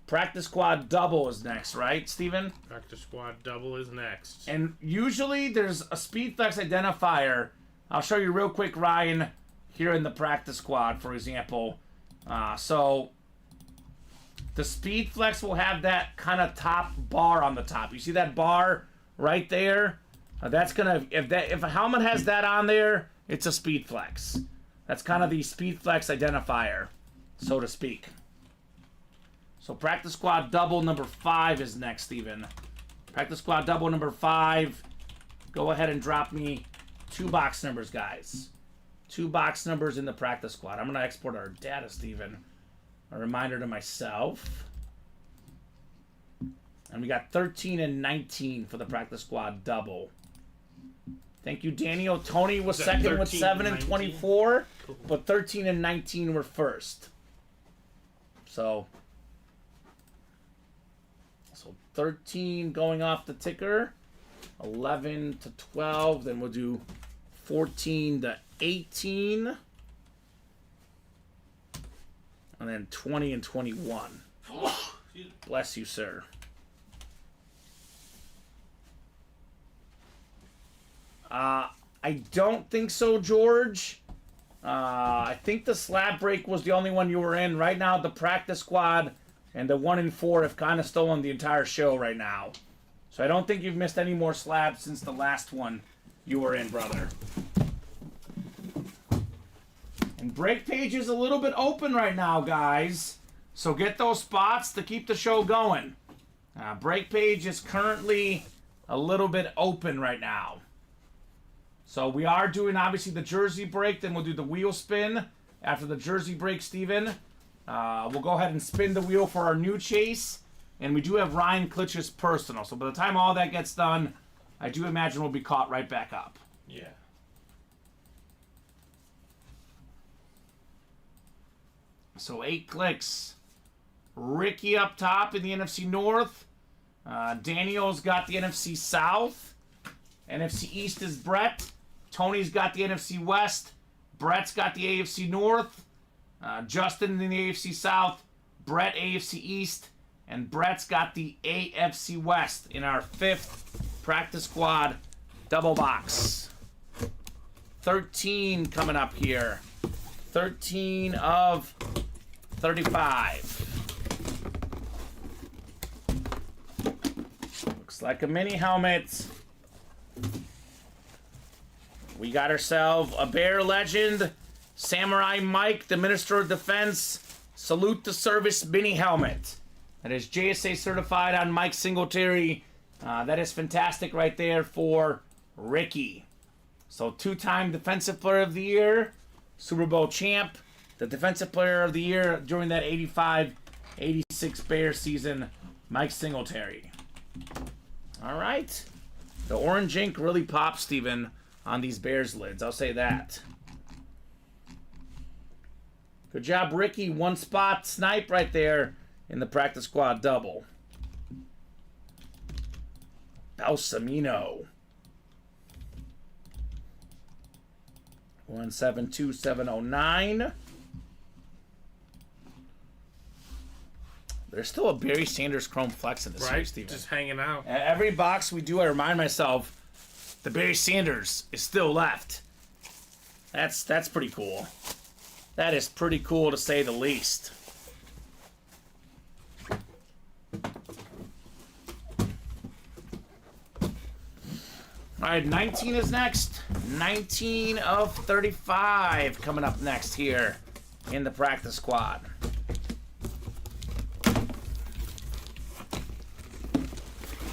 Practice Squad Double is next, right, Steven? Practice Squad Double is next. And usually there's a Speed Flex identifier. I'll show you real quick, Ryan, here in the Practice Squad, for example. So the Speed Flex will have that kind of top bar on the top. You see that bar right there? That's gonna if a helmet has that on there, it's a Speed Flex. That's kind of the speed flex identifier, so to speak. So practice squad double number 5 is next, Steven. Practice squad double number 5. Go ahead and drop me 2 box numbers, guys. 2 box numbers in the practice squad. I'm going to export our data, Steven. A reminder to myself. And we got 13 and 19 for the practice squad double. Thank you, Daniel. Tony was second with 7 and 24, cool. But 13 and 19 were first. So 13 going off the ticker, 11 to 12, then we'll do 14 to 18, and then 20 and 21. Bless you, sir. I don't think so, George. I think the slab break was the only one you were in. Right now, the practice squad and the 1 in 4 have kind of stolen the entire show right now. So I don't think you've missed any more slabs since the last one you were in, brother. And break page is a little bit open right now, guys. So get those spots to keep the show going. Break page is currently a little bit open right now. So we are doing, obviously, the jersey break. Then we'll do the wheel spin after the jersey break, Steven. We'll go ahead and spin the wheel for our new chase. And we do have Ryan Klitsch's personal. So by the time all that gets done, I do imagine we'll be caught right back up. Yeah. So 8 clicks. Ricky up top in the NFC North. Daniel's got the NFC South. NFC East is Brett. Tony's got the NFC West. Brett's got the AFC North. Justin in the AFC South. Brett AFC East. And Brett's got the AFC West in our 5th practice squad double box. 13 coming up here. 13 of 35. Looks like a mini helmet. We got ourselves a Bear Legend, Samurai Mike, the Minister of Defense, Salute the Service mini helmet. That is JSA certified on Mike Singletary. That is fantastic right there for Ricky. So 2-time Defensive Player of the Year, Super Bowl champ, the Defensive Player of the Year during that 85-86 Bears season, Mike Singletary. All right. The orange ink really pops, Steven, on these Bears lids. I'll say that. Good job, Ricky. 1 spot snipe right there in the practice squad double. Balsamino. 172709. There's still a Barry Sanders Chrome Flex in this right? Steven. Just hanging out. Every box we do, I remind myself, the Barry Sanders is still left. That's pretty cool. That is pretty cool to say the least. All right, 19 is next. 19 of 35 coming up next here in the practice squad.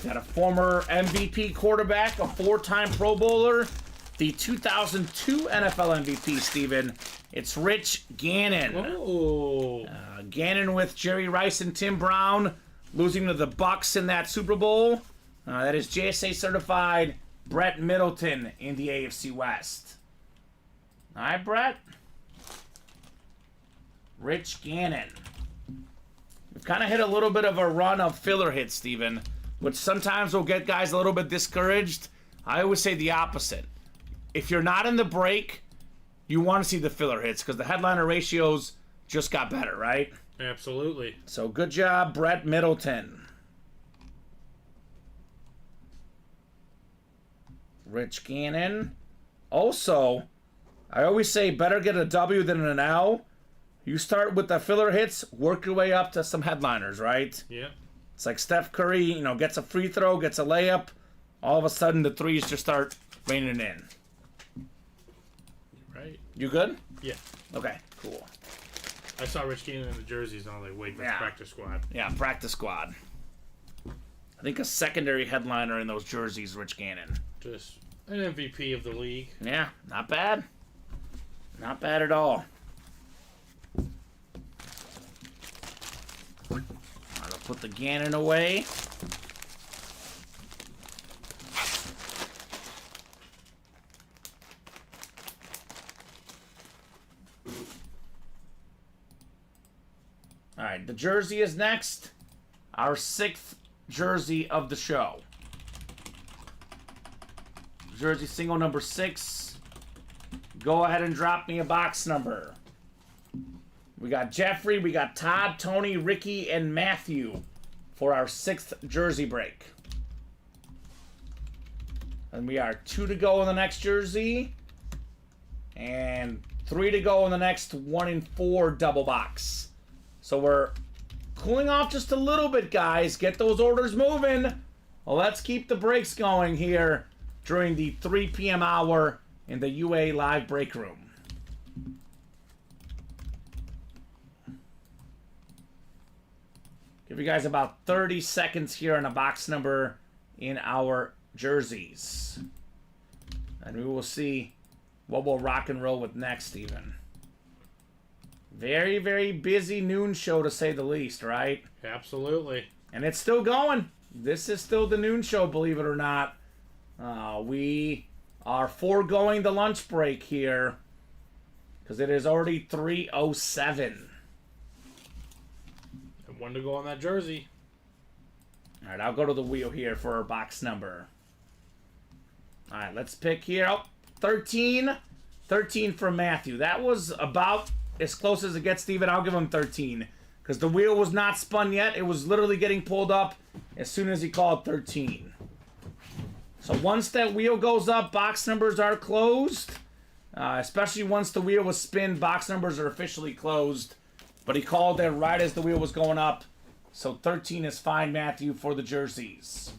Got a former MVP quarterback, a 4-time Pro Bowler, the 2002 NFL MVP, Steven. It's Rich Gannon. Oh. Gannon with Jerry Rice and Tim Brown losing to the Bucs in that Super Bowl. That is JSA certified Brett Middleton in the AFC West. All right, Brett. Rich Gannon. We've kind of hit a little bit of a run of filler hits, Steven, which sometimes will get guys a little bit discouraged. I always say the opposite. If you're not in the break, you want to see the filler hits because the headliner ratios just got better, right? Absolutely. So good job, Brett Middleton. Rich Gannon. Also, I always say better get a W than an L. You start with the filler hits, work your way up to some headliners, right? Yeah. It's like Steph Curry, gets a free throw, gets a layup. All of a sudden, the threes just start raining in. Right. You good? Yeah. Okay, cool. I saw Rich Gannon in the jerseys, and I was like, wait, that's Yeah. practice squad. Yeah, practice squad. I think a secondary headliner in those jerseys, Rich Gannon. Just an MVP of the league. Yeah, not bad. Not bad at all. I'll put the Gannon away. All right, the jersey is next. Our 6th jersey of the show. Jersey single number 6. Go ahead and drop me a box number. We got Jeffrey, we got Todd, Tony, Ricky, and Matthew for our 6th jersey break. And we are 2 to go in the next jersey. And 3 to go in the next 1 and 4 double box. So we're cooling off just a little bit, guys. Get those orders moving. Well, let's keep the breaks going here during the 3 p.m. hour in the UA Live Break Room. Give you guys about 30 seconds here on a box number in our jerseys. And we will see what we'll rock and roll with next, even. Very, very busy noon show, to say the least, right? Absolutely. And it's still going. This is still the noon show, believe it or not. We are foregoing the lunch break here because it is already 3:07. And 1 to go on that jersey. All right, I'll go to the wheel here for our box number. All right, let's pick here. Oh, 13. 13 for Matthew. That was about as close as it gets, Steven. I'll give him 13 because the wheel was not spun yet. It was literally getting pulled up as soon as he called 13. So once that wheel goes up, box numbers are closed. Especially once the wheel was spinned, box numbers are officially closed. But he called it right as the wheel was going up. So 13 is fine, Matthew, for the jerseys.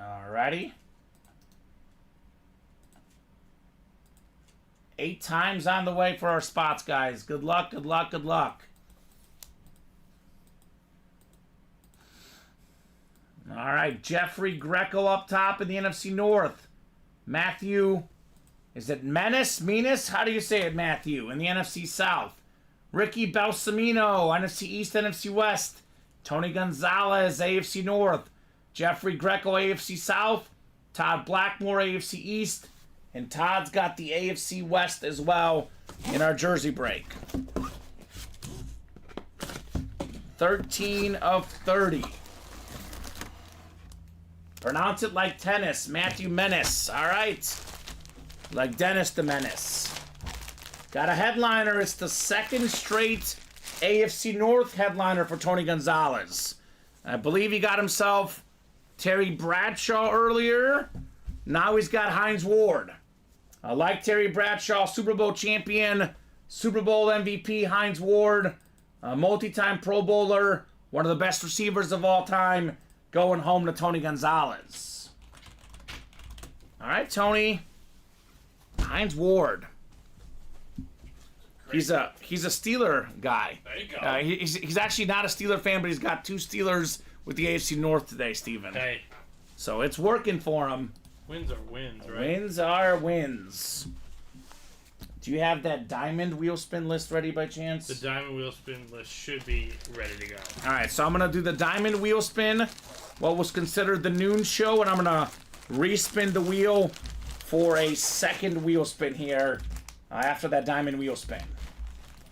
Alrighty. 8 times on the way for our spots, guys. Good luck, good luck, good luck. All right, Jeffrey Greco up top in the NFC North. Matthew, is it Menace? How do you say it, Matthew? In the NFC South. Ricky Balsamino, NFC East, NFC West. Tony Gonzalez, AFC North. Jeffrey Greco, AFC South. Todd Blackmore, AFC East. And Todd's got the AFC West as well in our jersey break. 13 of 30. Pronounce it like tennis. Matthew Menace. All right. Like Dennis the Menace. Got a headliner. It's the 2nd straight AFC North headliner for Tony Gonzalez. I believe he got himself Terry Bradshaw earlier. Now he's got Hines Ward. I like Terry Bradshaw, Super Bowl champion, Super Bowl MVP Hines Ward, a multi-time Pro Bowler, one of the best receivers of all time, going home to Tony Gonzalez. All right, Tony. Hines Ward. He's a Steeler guy. There you go. He's actually not a Steeler fan, but he's got 2 Steelers with the AFC North today, Steven. Hey, So it's working for him. wins are wins, right? Wins are wins. Do you have that diamond wheel spin list ready by chance? The diamond wheel spin list should be ready to go. All right, so I'm going to do the diamond wheel spin, what was considered the noon show, and I'm going to respin the wheel for a 2nd wheel spin here after that diamond wheel spin.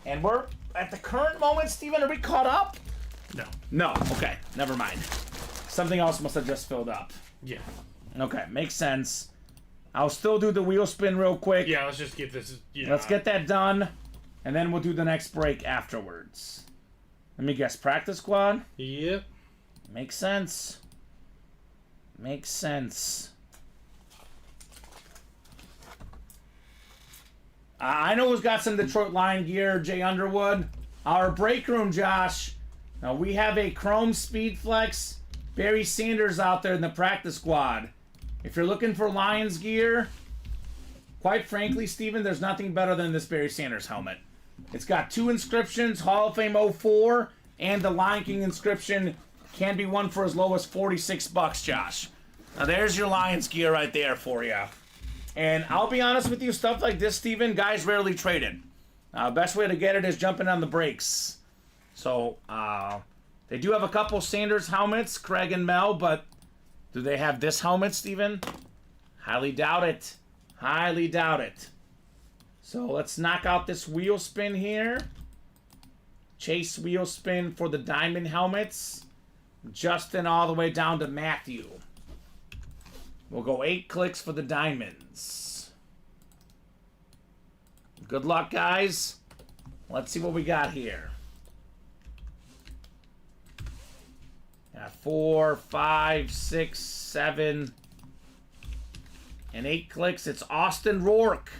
And we're, at the current moment, Steven, are we caught up? No. No, okay, never mind. Something else must have just filled up. Yeah. Okay, makes sense. I'll still do the wheel spin real quick. Yeah, let's just get this. Let's get that done, and then we'll do the next break afterwards. Let me guess, practice squad? Yep. Makes sense. Makes sense. I know who's got some Detroit Lion gear, Jay Underwood. Our break room, Josh. Now we have a Chrome Speed Flex Barry Sanders out there in the practice squad. If you're looking for Lions gear, quite frankly, Steven, there's nothing better than this Barry Sanders helmet. It's got 2 inscriptions, Hall of Fame 04, and the Lion King inscription can be won for as low as $46, Josh. Now there's your Lions gear right there for you. And I'll be honest with you, stuff like this, Steven, guys rarely trade it. Best way to get it is jumping on the breaks. So, they do have a couple Sanders helmets, Craig and Mel, but do they have this helmet, Steven? Highly doubt it. Highly doubt it. So let's knock out this wheel spin here. Chase wheel spin for the diamond helmets. Justin all the way down to Matthew. We'll go 8 clicks for the diamonds. Good luck, guys. Let's see what we got here. Got 4, 5, 6, 7, and 8 clicks. It's Austin Rourke.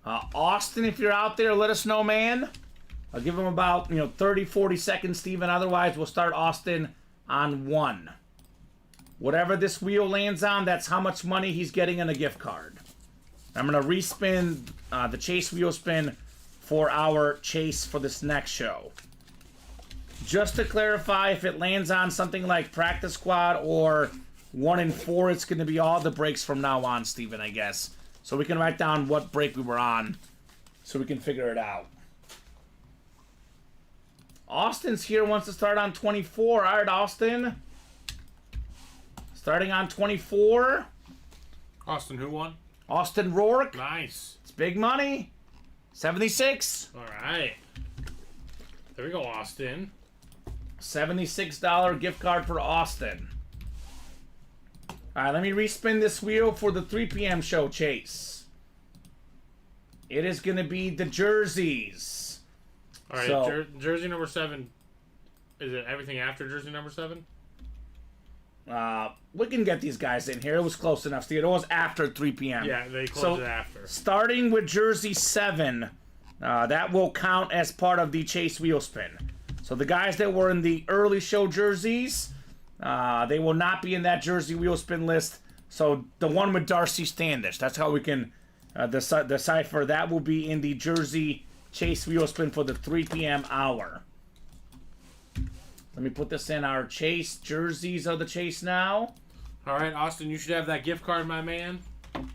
Austin, if you're out there, let us know, man. I'll give him about 30, 40 seconds, Steven. Otherwise, we'll start Austin on 1. Whatever this wheel lands on, that's how much money he's getting in a gift card. I'm going to respin the Chase wheel spin for our Chase for this next show. Just to clarify, if it lands on something like Practice Squad or 1 in 4, it's going to be all the breaks from now on, Steven, I guess. So we can write down what break we were on so we can figure it out. Austin's here, wants to start on 24. All right, Austin. Starting on 24. Austin, who won? Austin Rourke. Nice. It's big money. 76. All right. There we go, Austin. $76 gift card for Austin. All right, let me respin this wheel for the 3 p.m. show, Chase. It is going to be the jerseys. All right, So- jersey number 7. Is it everything after jersey number 7? We can get these guys in here. It was close enough, Steve. It was after 3 p.m. Yeah, they closed it after. Starting with jersey 7, that will count as part of the Chase wheel spin. So the guys that were in the early show jerseys, they will not be in that jersey wheel spin list. So the one with Darcy Standish, that's how we can decipher. That will be in the jersey Chase wheel spin for the 3 p.m. hour. Let me put this in our Chase jerseys of the Chase now. All right, Austin, you should have that gift card, my man.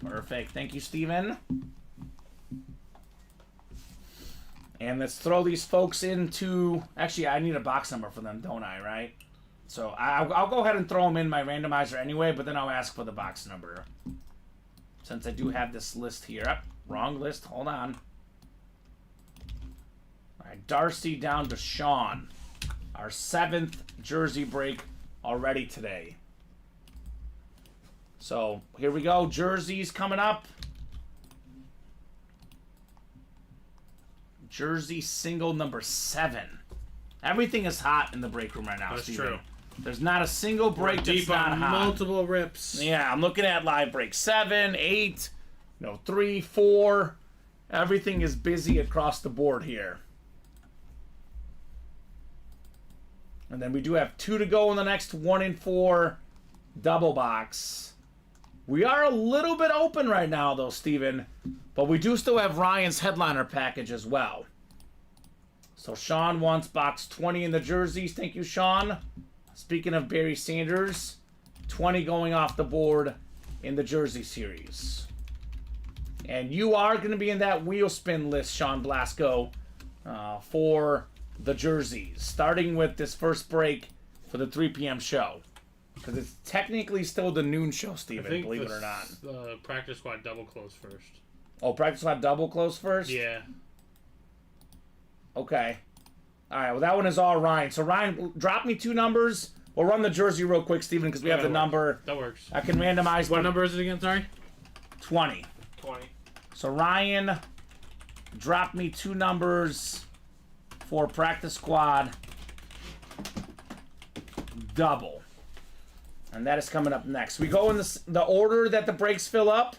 Perfect. Thank you, Steven. And let's throw these folks into... Actually, I need a box number for them, don't I, right? So I'll go ahead and throw them in my randomizer anyway, but then I'll ask for the box number. Since I do have this list here. Oh, wrong list. Hold on. All right, Darcy down to Sean. Our 7th jersey break already today. So, here we go. Jerseys coming up. Jersey single number 7. Everything is hot in the break room right now, That's Steven. true. There's not a single break that's Deep not on hot. multiple rips. Yeah, I'm looking at live break 7, 8, 3, 4. Everything is busy across the board here. And then we do have 2 to go in the next 1 in 4 double box. We are a little bit open right now, though, Steven. But we do still have Ryan's headliner package as well. So Sean wants box 20 in the jerseys. Thank you, Sean. Speaking of Barry Sanders, 20 going off the board in the jersey series. And you are going to be in that wheel spin list, Sean Blasco, for the jerseys. Starting with this first break for the 3 p.m. show. Because it's technically still the noon show, Steven, believe it or not. The practice squad double close first. Oh, practice squad double close first? Yeah. Okay. All right, well, that one is all Ryan. So, Ryan, drop me 2 numbers. We'll run the jersey real quick, Steven, because we have the number. That works. I can randomize. What number is it again, sorry? 20. 20. So, Ryan, drop me 2 numbers for practice squad double. And that is coming up next. We go in the order that the breaks fill up.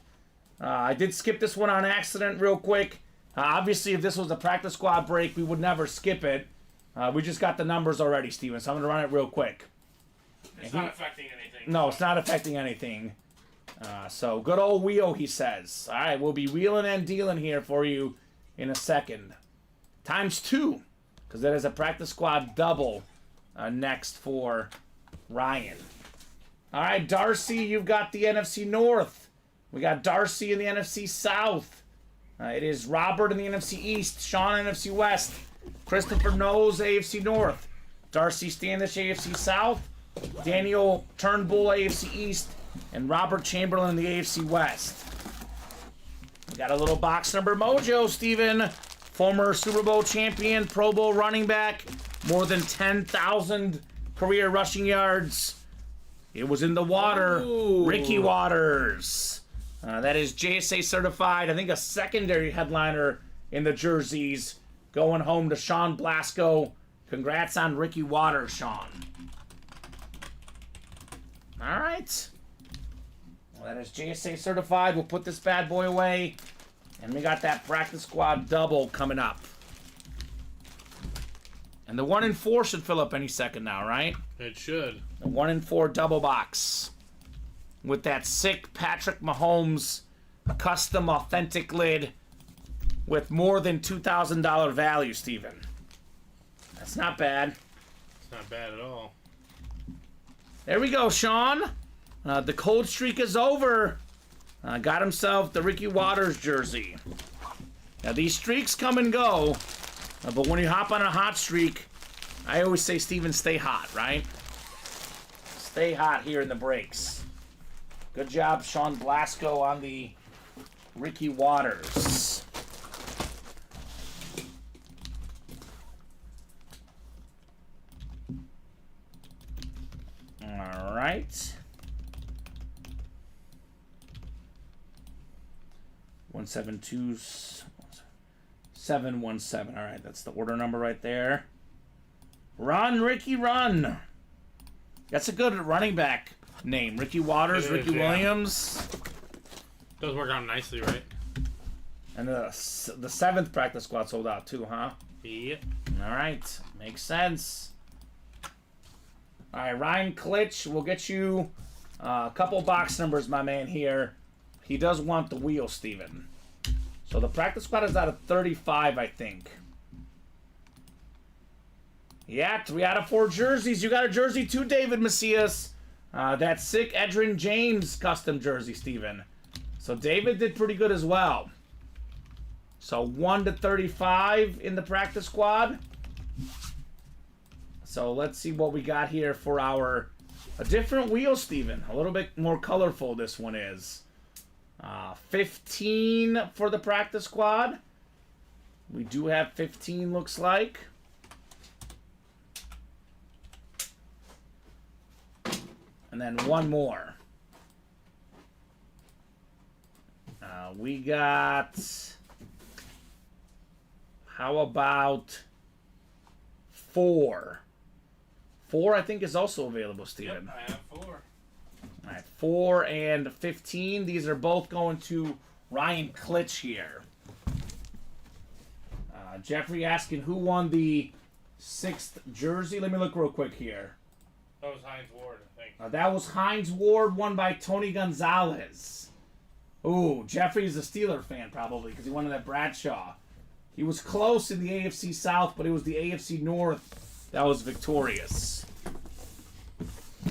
I did skip this one on accident real quick. Obviously, if this was a practice squad break, we would never skip it. We just got the numbers already, Steven, so I'm going to run it real quick. It's not affecting anything. No, it's not affecting anything. So good old wheel, he says. All right, we'll be wheeling and dealing here for you in a second. Times 2, because that is a practice squad double next for Ryan. All right, Darcy, you've got the NFC North. We got Darcy in the NFC South. It is Robert in the NFC East, Sean NFC West, Christopher Knowles, AFC North, Darcy Standish, AFC South, Daniel Turnbull, AFC East, and Robert Chamberlain in the AFC West. We got a little box number mojo, Steven. Former Super Bowl champion, Pro Bowl running back, more than 10,000 career rushing yards. It was in the water. Ooh. Ricky Watters. That is JSA certified. I think a secondary headliner in the jerseys. Going home to Sean Blasco. Congrats on Ricky Watters, Sean. All right. Well, that is JSA certified. We'll put this bad boy away. And we got that practice squad double coming up. And the 1 and 4 should fill up any second now, right? It should. The 1 and 4 double box. With that sick Patrick Mahomes custom authentic lid with more than $2,000 value, Steven. That's not bad. It's not bad at all. There we go, Sean. The cold streak is over. Got himself the Ricky Watters jersey. Now, these streaks come and go. But when you hop on a hot streak, I always say, Steven, stay hot, right? Stay hot here in the breaks. Good job, Sean Blasco, on the Ricky Watters. All right. 172 717. All right, that's the order number right there. Run, Ricky, run. That's a good running back name. Ricky Watters, It is, Ricky yeah. Williams. Does work out nicely, right? And the 7th practice squad sold out too, huh? Yep. All right, makes sense. All right, Ryan Klitsch, we'll get you a couple box numbers, my man here. He does want the wheel, Steven. So the practice squad is out of 35, I think. Yeah, 3 out of 4 jerseys. You got a jersey too, David Macias. That sick Edrin James custom jersey, Steven. So David did pretty good as well. So 1 to 35 in the practice squad. So let's see what we got here for a different wheel, Steven. A little bit more colorful this one is. 15 for the practice squad. We do have 15, looks like. And then one more. We got... How about 4? 4, I think, is also available, Steven. Yep, I have 4. All right, 4 and 15. These are both going to Ryan Klitsch here. Jeffrey asking who won the 6th jersey. Let me look real quick here. That was Heinz Ward, I think. That was Heinz Ward, won by Tony Gonzalez. Ooh, Jeffrey's a Steeler fan probably because he won that Bradshaw. He was close in the AFC South, but it was the AFC North that was victorious.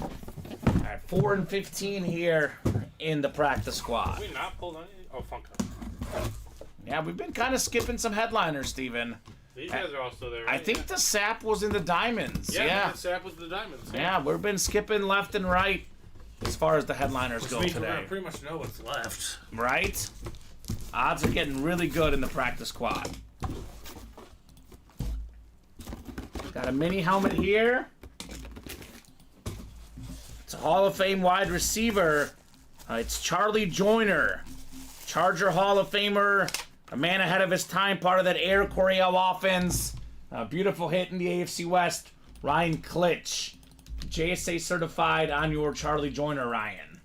All right, 4 and 15 here in the practice squad. Did we not pull any? Oh, Funko. Yeah, we've been kind of skipping some headliners, Steven. These guys are also there, right? I think the sap was in the diamonds. Yeah. The sap was the diamonds. Yeah, we've been skipping left and right as far as the headliners go We're today. gonna pretty much know what's left. Right? Odds are getting really good in the practice squad. Got a mini helmet here. It's a Hall of Fame wide receiver. It's Charlie Joyner. Charger Hall of Famer. A man ahead of his time, part of that Air Coryell offense. A beautiful hit in the AFC West. Ryan Klitsch. JSA certified on your Charlie Joyner, Ryan.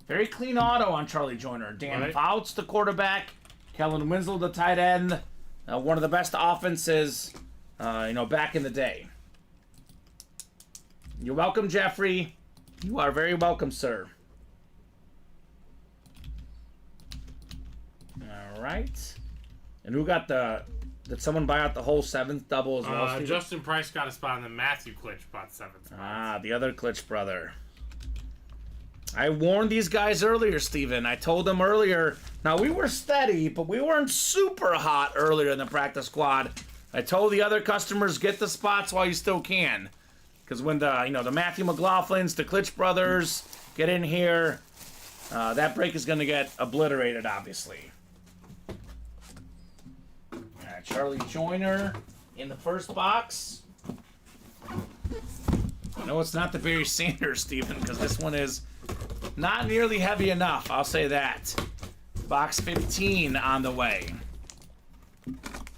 Very clean auto on Charlie Joyner. Dan Right. Fouts, the quarterback. Kellen Winslow, the tight end. One of the best offenses, back in the day. You're welcome, Jeffrey. You are very welcome, sir. right. And who got the... Did someone buy out the whole 7th double as well, Steven? Justin Price got a spot, and then Matthew Klitsch bought 7th spot. Ah, the other Klitsch brother. I warned these guys earlier, Steven. I told them earlier. Now, we were steady, but we weren't super hot earlier in the practice squad. I told the other customers, get the spots while you still can. Because when the Matthew McLaughlins, the Klitsch brothers get in here, that break is going to get obliterated, obviously. Charlie Joyner in the first box. No, it's not the Barry Sanders, Steven, because this one is not nearly heavy enough. I'll say that. Box 15 on the way.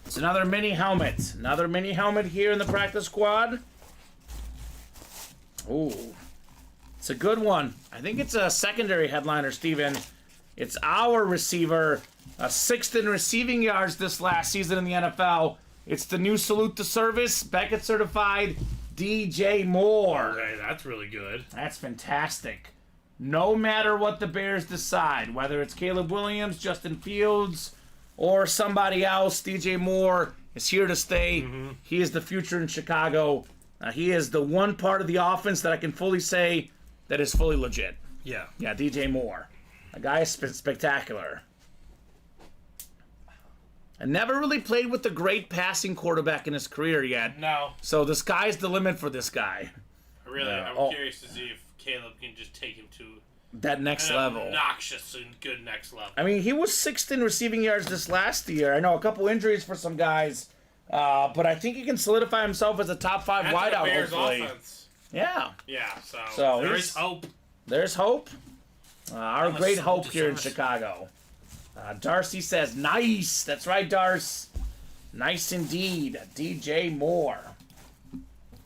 It's another mini helmet. Another mini helmet here in the practice squad. Ooh. It's a good one. I think it's a secondary headliner, Steven. It's our receiver. 6th in receiving yards this last season in the NFL. It's the new salute to service, Beckett certified DJ Moore. Okay, that's really good. That's fantastic. No matter what the Bears decide, whether it's Caleb Williams, Justin Fields, or somebody else, DJ Moore is here to stay. Mm-hmm. He is the future in Chicago. He is the one part of the offense that I can fully say that is fully legit. Yeah. Yeah, DJ Moore. A guy is spectacular. And never really played with a great passing quarterback in his career yet. No. So the sky's the limit for this guy. I'm curious to see if Caleb can just take him to that next level. Obnoxious and good next level. I mean, he was 6th in receiving yards this last year. I know a couple injuries for some guys, but I think he can solidify himself as a top 5 wideout. The Bears hopefully. Offense. Yeah. Yeah. So there's hope. There's hope. Our great hope here in Chicago. Darcy says, nice. That's right, Darce. Nice indeed. DJ Moore.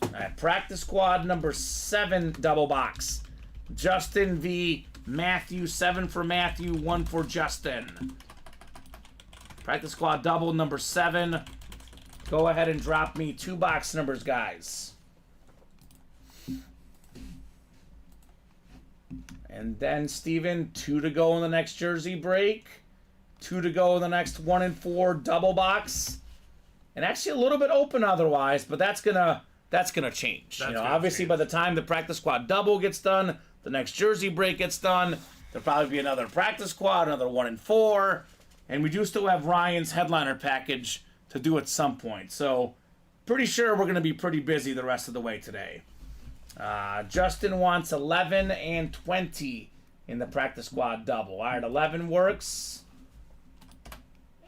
All right, practice squad number 7 double box. Justin v. Matthew. 7 for Matthew, 1 for Justin. Practice squad double number 7. Go ahead and drop me 2 box numbers, guys. And then, Steven, 2 to go in the next jersey break. 2 to go in the next 1 and 4 double box. And actually a little bit open otherwise, but that's gonna change. Obviously by the time the practice squad double gets done, the next jersey break gets done, there'll probably be another practice squad, another 1 and 4. And we do still have Ryan's headliner package to do at some point. So pretty sure we're gonna be pretty busy the rest of the way today. Justin wants 11 and 20 in the practice squad double. All right, 11 works.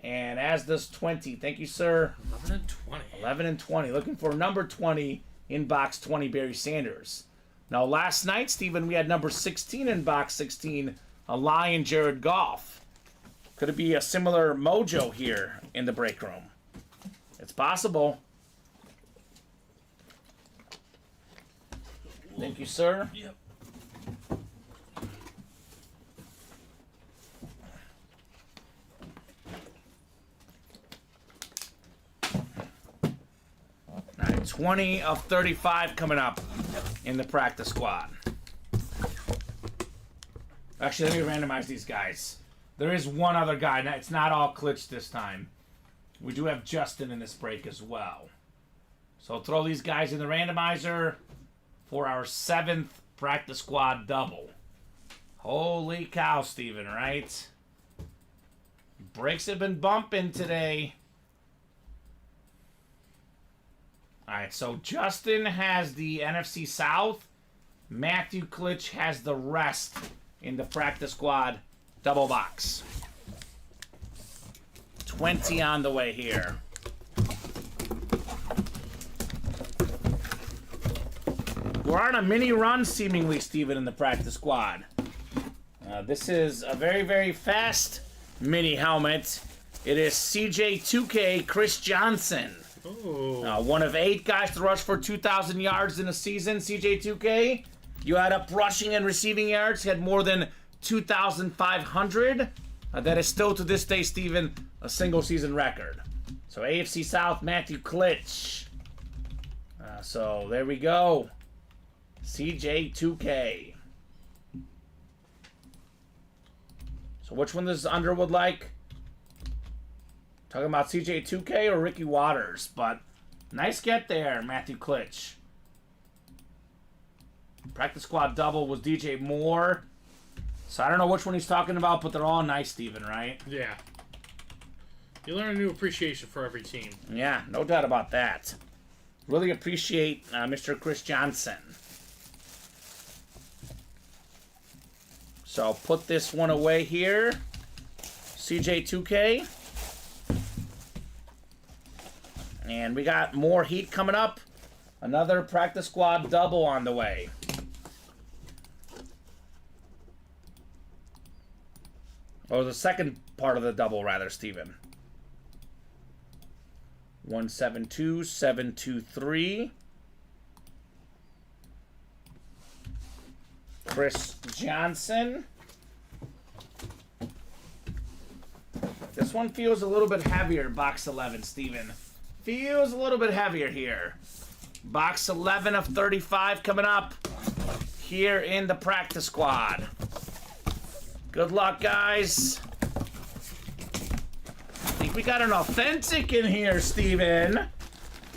And as does 20. Thank you, sir. 11 and 20. 11 and 20. Looking for number 20 in box 20, Barry Sanders. Now, last night, Steven, we had number 16 in box 16, a Lion Jared Goff. Could it be a similar mojo here in the break room? It's possible. Thank you, sir. Yep. All right, 20 of 35 coming up in the practice squad. Actually, let me randomize these guys. There is one other guy. It's not all Klitsch this time. We do have Justin in this break as well. So I'll throw these guys in the randomizer for our 7th practice squad double. Holy cow, Steven, right? Breaks have been bumping today. All right, so Justin has the NFC South. Matthew Klitsch has the rest in the practice squad double box. 20 on the way here. We're on a mini run, seemingly, Steven, in the practice squad. This is a very, very fast mini helmet. It is CJ2K Chris Johnson. One of 8 guys to rush for 2,000 yards in a season, CJ2K. You add up rushing and receiving yards. He had more than 2,500. That is still, to this day, Steven, a single-season record. So AFC South, Matthew Klitsch. So there we go. CJ2K. So which one does Underwood like? Talking about CJ2K or Ricky Waters, but nice get there, Matthew Klitsch. Practice squad double was DJ Moore. So I don't know which one he's talking about, but they're all nice, Steven, right? Yeah. You learn a new appreciation for every team. Yeah, no doubt about that. Really appreciate Mr. Chris Johnson. So I'll put this one away here. CJ2K. And we got more heat coming up. Another practice squad double on the way. Or the second part of the double, rather, Steven. 172723. Chris Johnson. This one feels a little bit heavier, box 11, Steven. Feels a little bit heavier here. Box 11 of 35 coming up here in the practice squad. Good luck, guys. I think we got an authentic in here, Steven.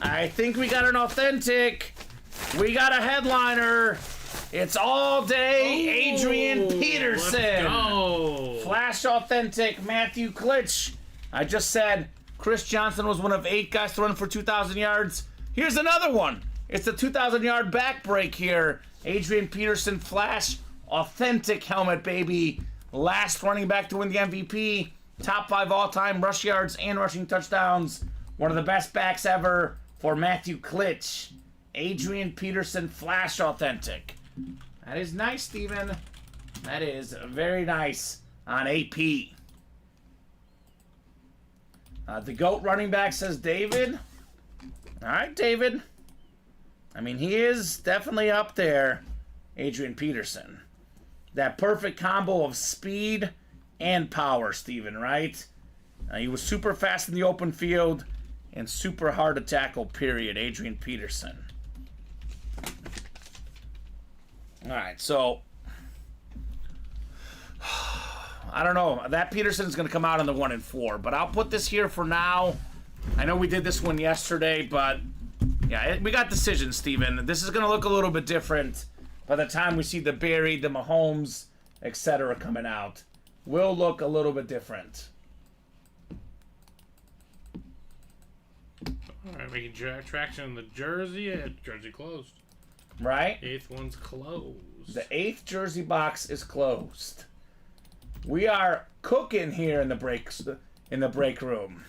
I think we got an authentic. We got a headliner. It's all day Adrian Peterson. Let's go. Flash authentic Matthew Klitsch. I just said Chris Johnson was one of 8 guys to run for 2,000 yards. Here's another one. It's the 2,000-yard back break here. Adrian Peterson Flash authentic helmet, baby. Last running back to win the MVP. Top 5 all-time rush yards and rushing touchdowns. One of the best backs ever for Matthew Klitsch. Adrian Peterson Flash authentic. That is nice, Steven. That is very nice on AP. The GOAT running back says David. All right, David. I mean, he is definitely up there, Adrian Peterson. That perfect combo of speed and power, Steven, right? He was super fast in the open field and super hard to tackle, period, Adrian Peterson. All right, so I don't know. That Peterson's going to come out in the 1 and 4, but I'll put this here for now. I know we did this one yesterday, but yeah, we got decisions, Steven. This is going to look a little bit different by the time we see the Barry, the Mahomes, etc. coming out. Will look a little bit different. All right, making traction on the jersey. Jersey closed. Right? 8th one's closed. The 8th jersey box is closed. We are cooking here in the break room.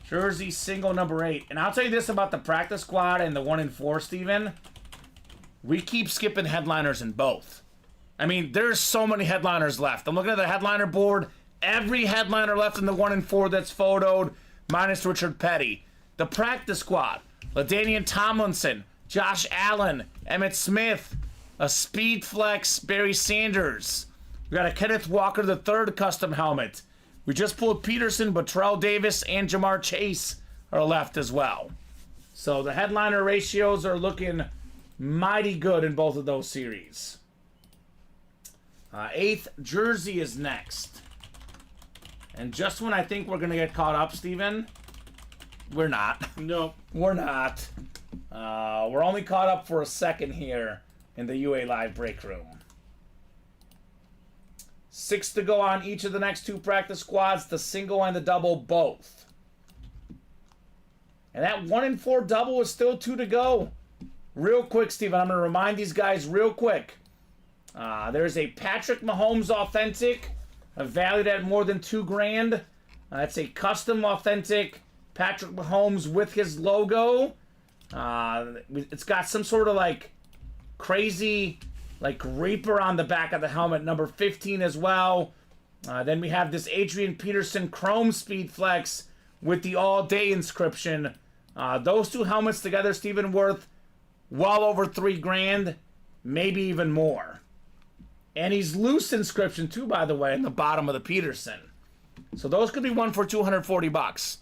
Jersey single number 8. And I'll tell you this about the practice squad and the 1 and 4, Steven. We keep skipping headliners in both. I mean, there's so many headliners left. I'm looking at the headliner board. Every headliner left in the 1 and 4 that's photoed, minus Richard Petty. The practice squad. LaDainian Tomlinson, Josh Allen, Emmitt Smith, a Speed Flex, Barry Sanders. We got a Kenneth Walker III custom helmet. We just pulled Peterson, but Terrell Davis and Jamar Chase are left as well. So the headliner ratios are looking mighty good in both of those series. 8th jersey is next. And just when I think we're going to get caught up, Steven, we're not. Nope. We're not. We're only caught up for a second here in the UA Live break room. 6 to go on each of the next 2 practice squads, the single and the double both. And that 1 and 4 double is still 2 to go. Real quick, Steven, I'm going to remind these guys real quick. There's a Patrick Mahomes authentic, valued at more than $2,000. It's a custom authentic Patrick Mahomes with his logo. It's got some sort of like crazy Reaper on the back of the helmet, number 15 as well. Then we have this Adrian Peterson Chrome Speed Flex with the all-day inscription. Those 2 helmets together, Steven, worth well over $3,000, maybe even more. And he's loose inscription too, by the way, in the bottom of the Peterson. So those could be one for $240. $3,000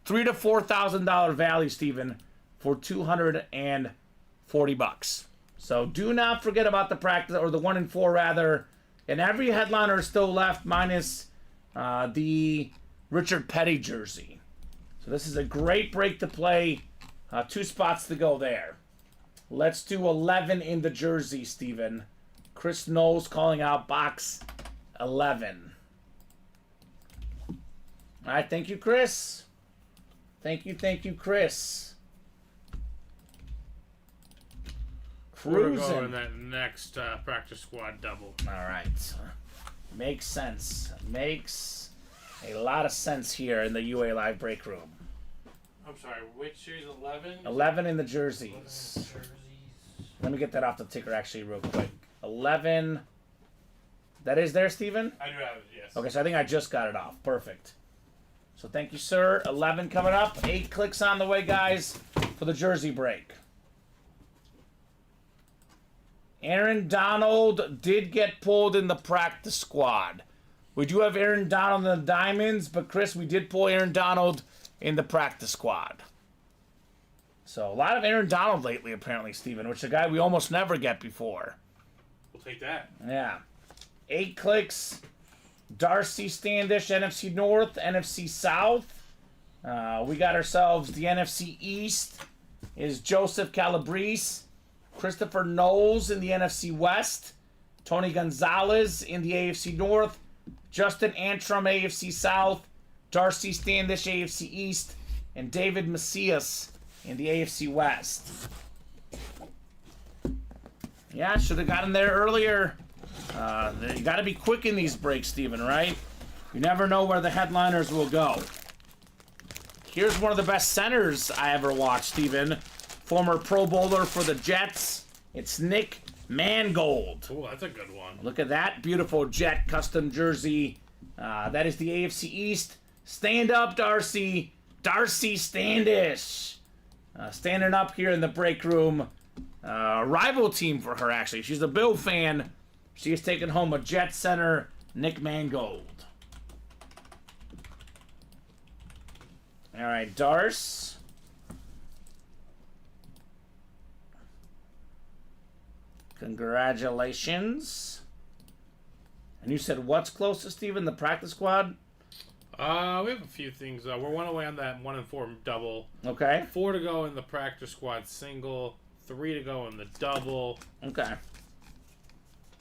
to $4,000 value, Steven, for $240. So do not forget about the practice, or the 1 and 4 rather. And every headliner is still left, minus the Richard Petty jersey. So this is a great break to play. 2 spots to go there. Let's do 11 in the jersey, Steven. Chris Knowles calling out box 11. All right, thank you, Chris. Thank you, Chris. We're Cruising. going that next practice squad double. All right. Makes sense. Makes a lot of sense here in the UA Live break room. I'm sorry, which series 11? 11 in the jerseys. Let me get that off the ticker actually real quick. 11. That is there, Steven? I do have it, yes. Okay, so I think I just got it off. Perfect. So thank you, sir. 11 coming up. 8 clicks on the way, guys, for the jersey break. Aaron Donald did get pulled in the practice squad. We do have Aaron Donald in the Diamonds, but Chris, we did pull Aaron Donald in the practice squad. So a lot of Aaron Donald lately, apparently, Steven, which is a guy we almost never get before. We'll take that. Yeah. 8 clicks. Darcy Standish, NFC North, NFC South. We got ourselves the NFC East. Is Joseph Calabrese. Christopher Knowles in the NFC West. Tony Gonzalez in the AFC North. Justin Antrim, AFC South. Darcy Standish, AFC East. And David Macias in the AFC West. Yeah, should have gotten there earlier. You got to be quick in these breaks, Steven, right? You never know where the headliners will go. Here's one of the best centers I ever watched, Steven. Former Pro Bowler for the Jets. It's Nick Mangold. Oh, that's a good one. Look at that beautiful Jet custom jersey. That is the AFC East. Stand up, Darcy. Darcy Standish. Standing up here in the break room. Rival team for her, actually. She's a Bill fan. She is taking home a Jet center, Nick Mangold. All right, Darce. Congratulations. And you said what's closest, Steven? The practice squad? We have a few things. We're 1 away on that 1 and 4 double. Okay. 4 to go in the practice squad single. 3 to go in the double. Okay.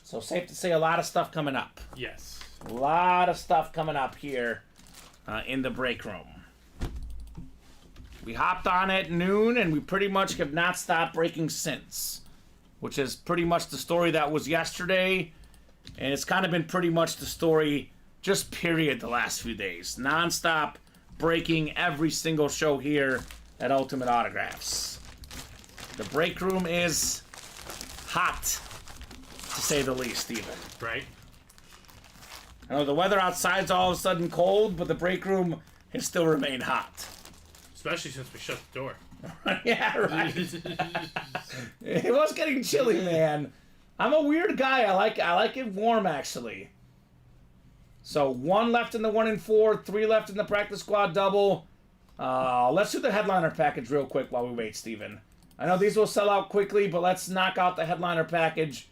So safe to say a lot of stuff coming up. Yes. A lot of stuff coming up here in the break room. We hopped on at noon, and we pretty much have not stopped breaking since. Which is pretty much the story that was yesterday. And it's kind of been pretty much the story, just period, the last few days. Non-stop breaking every single show here at Ultimate Autographs. The break room is hot, to say the least, Steven. Right? I know the weather outside's all of a sudden cold, but the break room has still remained hot. Especially since we shut the door. Yeah, right. It was getting chilly, man. I'm a weird guy. I like it warm, actually. So 1 left in the 1 and 4, 3 left in the practice squad double. Let's do the headliner package real quick while we wait, Steven. I know these will sell out quickly, but let's knock out the headliner package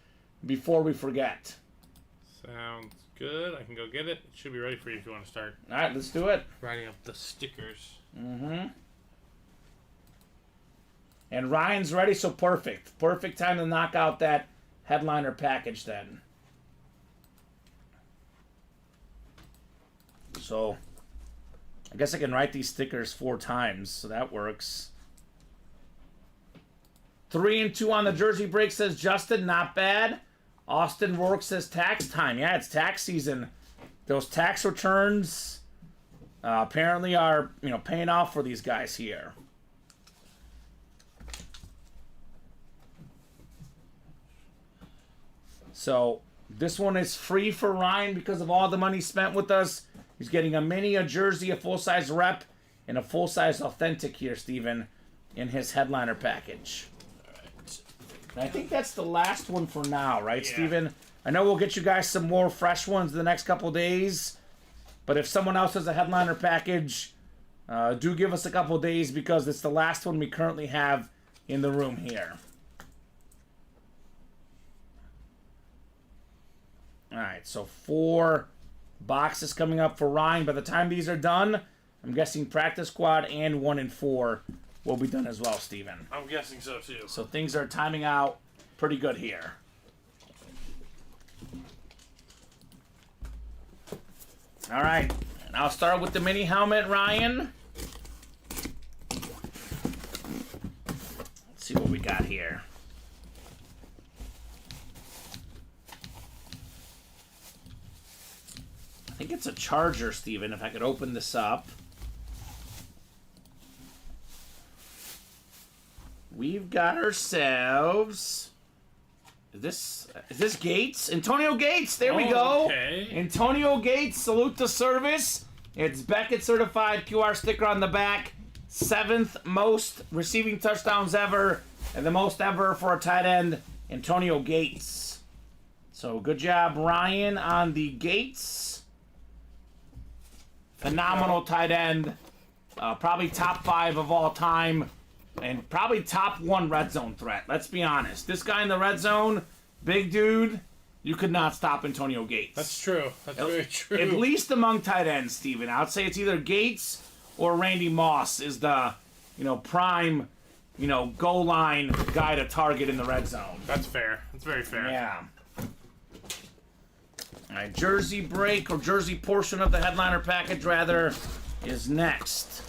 before we forget. Sounds good. I can go get it. It should be ready for you if you want to start All right, let's do it. writing up the stickers. Mm-hmm. And Ryan's ready, so perfect. Perfect time to knock out that headliner package then. So, I guess I can write these stickers 4 times, so that works. 3 and 2 on the jersey break, says Justin. Not bad. Austin Rourke says tax time. Yeah, it's tax season. Those tax returns apparently are, paying off for these guys here. So this one is free for Ryan because of all the money spent with us. He's getting a mini, a jersey, a full-size rep, and a full-size authentic here, Steven, in his headliner package. And I think that's the last one for now, right, Yeah. Steven? I know we'll get you guys some more fresh ones in the next couple days, but if someone else has a headliner package, do give us a couple days because it's the last one we currently have in the room here. All right, so 4 box is coming up for Ryan. By the time these are done, I'm guessing practice squad and 1 and 4 will be done as well, Steven. I'm guessing so too. So things are timing out pretty good here. All right, and I'll start with the mini helmet, Ryan. Let's see what we got here. I think it's a Charger, Steven, if I could open this up. We've got ourselves... Is this Gates? Antonio Gates, there we go. Okay. Antonio Gates, salute to service. It's Beckett certified QR sticker on the back. 7th most receiving touchdowns ever, and the most ever for a tight end, Antonio Gates. So good job, Ryan, on the Gates. Phenomenal tight end. Probably top 5 of all time. And probably top 1 red zone threat. Let's be honest. This guy in the red zone, big dude, you could not stop Antonio Gates. That's true. That's very true. At least among tight ends, Steven. I would say it's either Gates or Randy Moss is the, prime, goal line guy to target in the red zone. That's fair. That's very fair. Yeah. All right, jersey break, or jersey portion of the headliner package, rather, is next.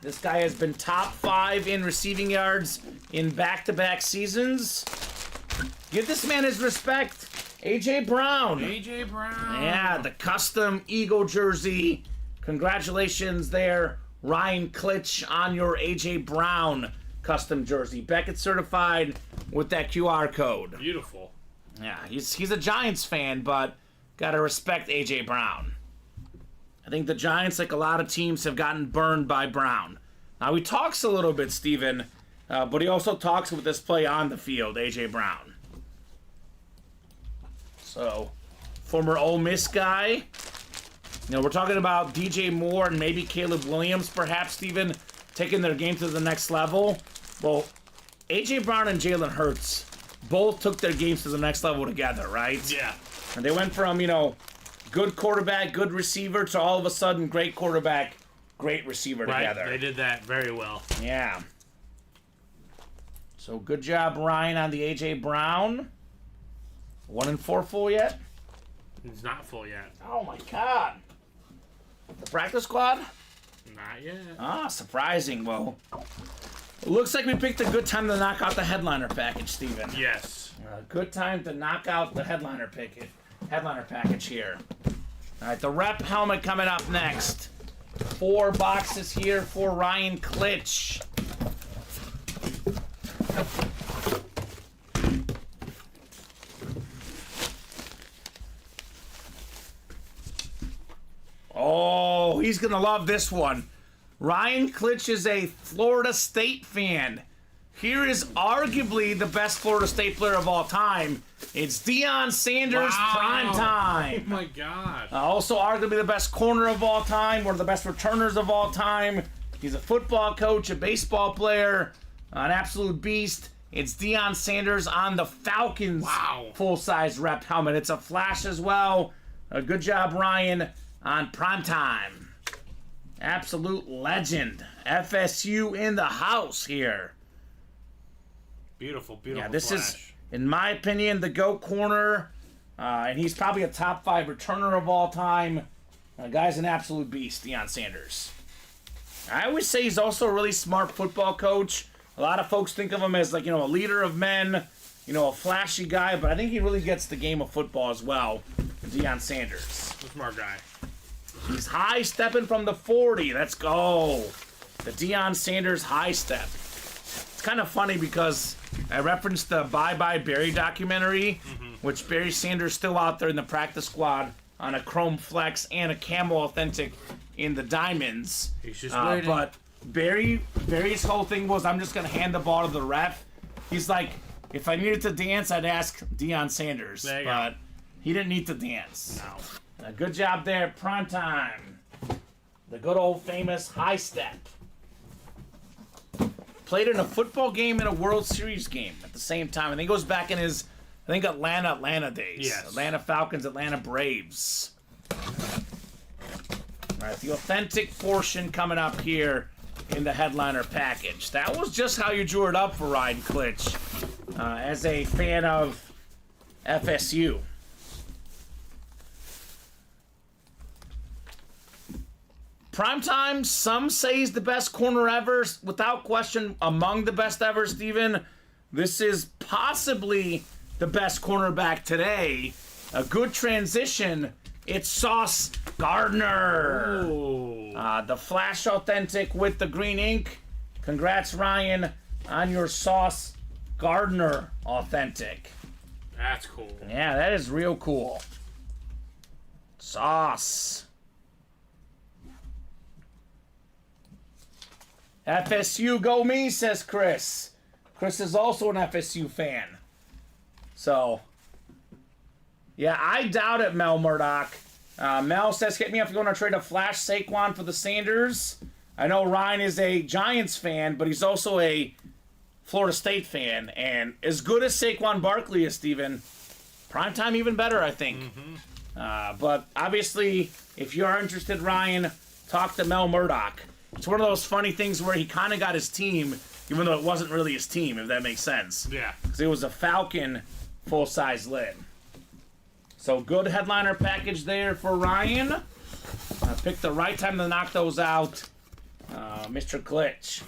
This guy has been top 5 in receiving yards in back-to-back seasons. Give this man his respect. A.J. Brown. A.J. Brown. Yeah, the custom Eagle jersey. Congratulations there, Ryan Klitsch, on your A.J. Brown custom jersey. Beckett certified with that QR code. Beautiful. Yeah, he's a Giants fan, but gotta respect A.J. Brown. I think the Giants, like a lot of teams, have gotten burned by Brown. Now, he talks a little bit, Steven, but he also talks with this play on the field, A.J. Brown. So, former Ole Miss guy. We're talking about DJ Moore and maybe Caleb Williams, perhaps, Steven, taking their game to the next level. Well, A.J. Brown and Jalen Hurts both took their games to the next level together, right? Yeah. And they went from, good quarterback, good receiver, to all of a sudden great quarterback, great receiver together. They did that very well. Yeah. So good job, Ryan, on the A.J. Brown. 1 and 4 full yet? It's not full yet. Oh, my God. The practice squad? Not yet. Ah, surprising. Well, it looks like we picked a good time to knock out the headliner package, Steven. Yes. Good time to knock out the headliner package here. All right, the rep helmet coming up next. 4 boxes here for Ryan Klitsch. Oh, he's going to love this one. Ryan Klitsch is a Florida State fan. Here is arguably the best Florida State player of all time. It's Deion Sanders, prime time. Oh my God. Also arguably the best corner of all time, one of the best returners of all time. He's a football coach, a baseball player, an absolute beast. It's Deion Sanders on the Falcons full-size rep helmet. It's a flash as well. Good job, Ryan, on prime time. Absolute legend. FSU in the house here. Beautiful, beautiful. Yeah, this flash. is, in my opinion, the GOAT corner. And he's probably a top 5 returner of all time. Guy's an absolute beast, Deion Sanders. I always say he's also a really smart football coach. A lot of folks think of him as, like, a leader of men, a flashy guy, but I think he really gets the game of football as well, Deion Sanders. A smart guy. He's high stepping from the 40. Let's go. The Deion Sanders high step. It's kind of funny because I referenced the Bye Bye Barry documentary, which Barry Sanders still out there in the practice squad on a Chrome Flex and a Camel Authentic in the Diamonds. He's just waiting. But Barry's whole thing was, I'm just going to hand the ball to the ref. He's like, if I needed to dance, I'd ask Deion Sanders. But he didn't need to dance. No. Good job there, prime time. The good old famous high step. Played in a football game and a World Series game at the same time. I think it goes back in his think Atlanta days. Yes. Atlanta Falcons, Atlanta Braves. All right, the authentic portion coming up here in the headliner package. That was just how you drew it up for Ryan Klitsch as a fan of FSU. Primetime, some say he's the best corner ever. Without question, among the best ever, Steven. This is possibly the best cornerback today. A good transition. It's Sauce Gardner. The Flash Authentic with the green ink. Congrats, Ryan, on your Sauce Gardner Authentic. That's cool. Yeah, that is real cool. Sauce. FSU, go me, says Chris. Chris is also an FSU fan. So, yeah, I doubt it, Mel Murdoch. Mel says, hit me up if you want to trade a Flash Saquon for the Sanders. I know Ryan is a Giants fan, but he's also a Florida State fan. And as good as Saquon Barkley is, Steven, primetime even better, I think. But obviously, if you are interested, Ryan, talk to Mel Murdoch. It's one of those funny things where he kind of got his team, even though it wasn't really his team, if that makes sense. Yeah. Because it was a Falcon full-size lid. So good headliner package there for Ryan. Picked the right time to knock those out, Mr. Klitsch.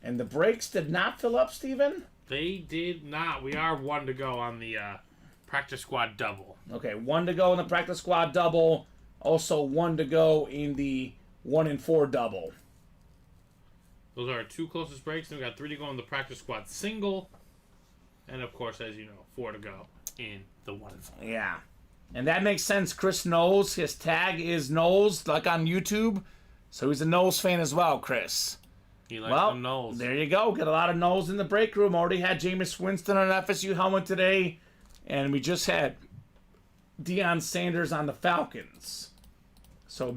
And the breaks did not fill up, Steven? They did not. We are 1 to go on the practice squad double. Okay, 1 to go in the practice squad double. Also 1 to go in the 1 and 4 double. Those are our 2 closest breaks. Then we got 3 to go in the practice squad single. And of course, as you know, 4 to go in the 1 and 4. Yeah. And that makes sense. Chris Knowles, his tag is Knowles, like on YouTube. So he's a Knowles fan as well, Chris. He likes them Knowles. There you go. Get a lot of Knowles in the break room. Already had Jameis Winston on an FSU helmet today. And we just had Deion Sanders on the Falcons. So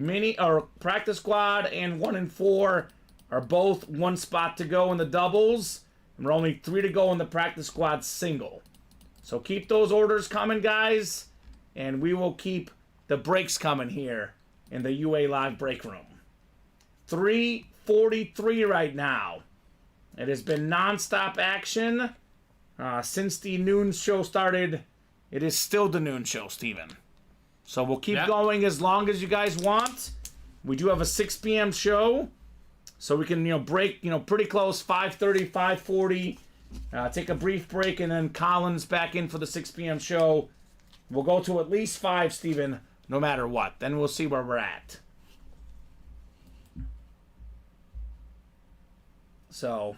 practice squad and 1 and 4 are both 1 spot to go in the doubles. And we're only 3 to go in the practice squad single. So keep those orders coming, guys. And we will keep the breaks coming here in the UA Live break room. 3:43 right now. It has been nonstop action since the noon show started. It is still the noon show, Steven. So we'll keep going as long as you guys want. We do have a 6 p.m. show. So we can, break, pretty close, 5:30, 5:40. Take a brief break, and then Colin's back in for the 6 p.m. show. We'll go to at least 5, Steven, no matter what. Then we'll see where we're at. So.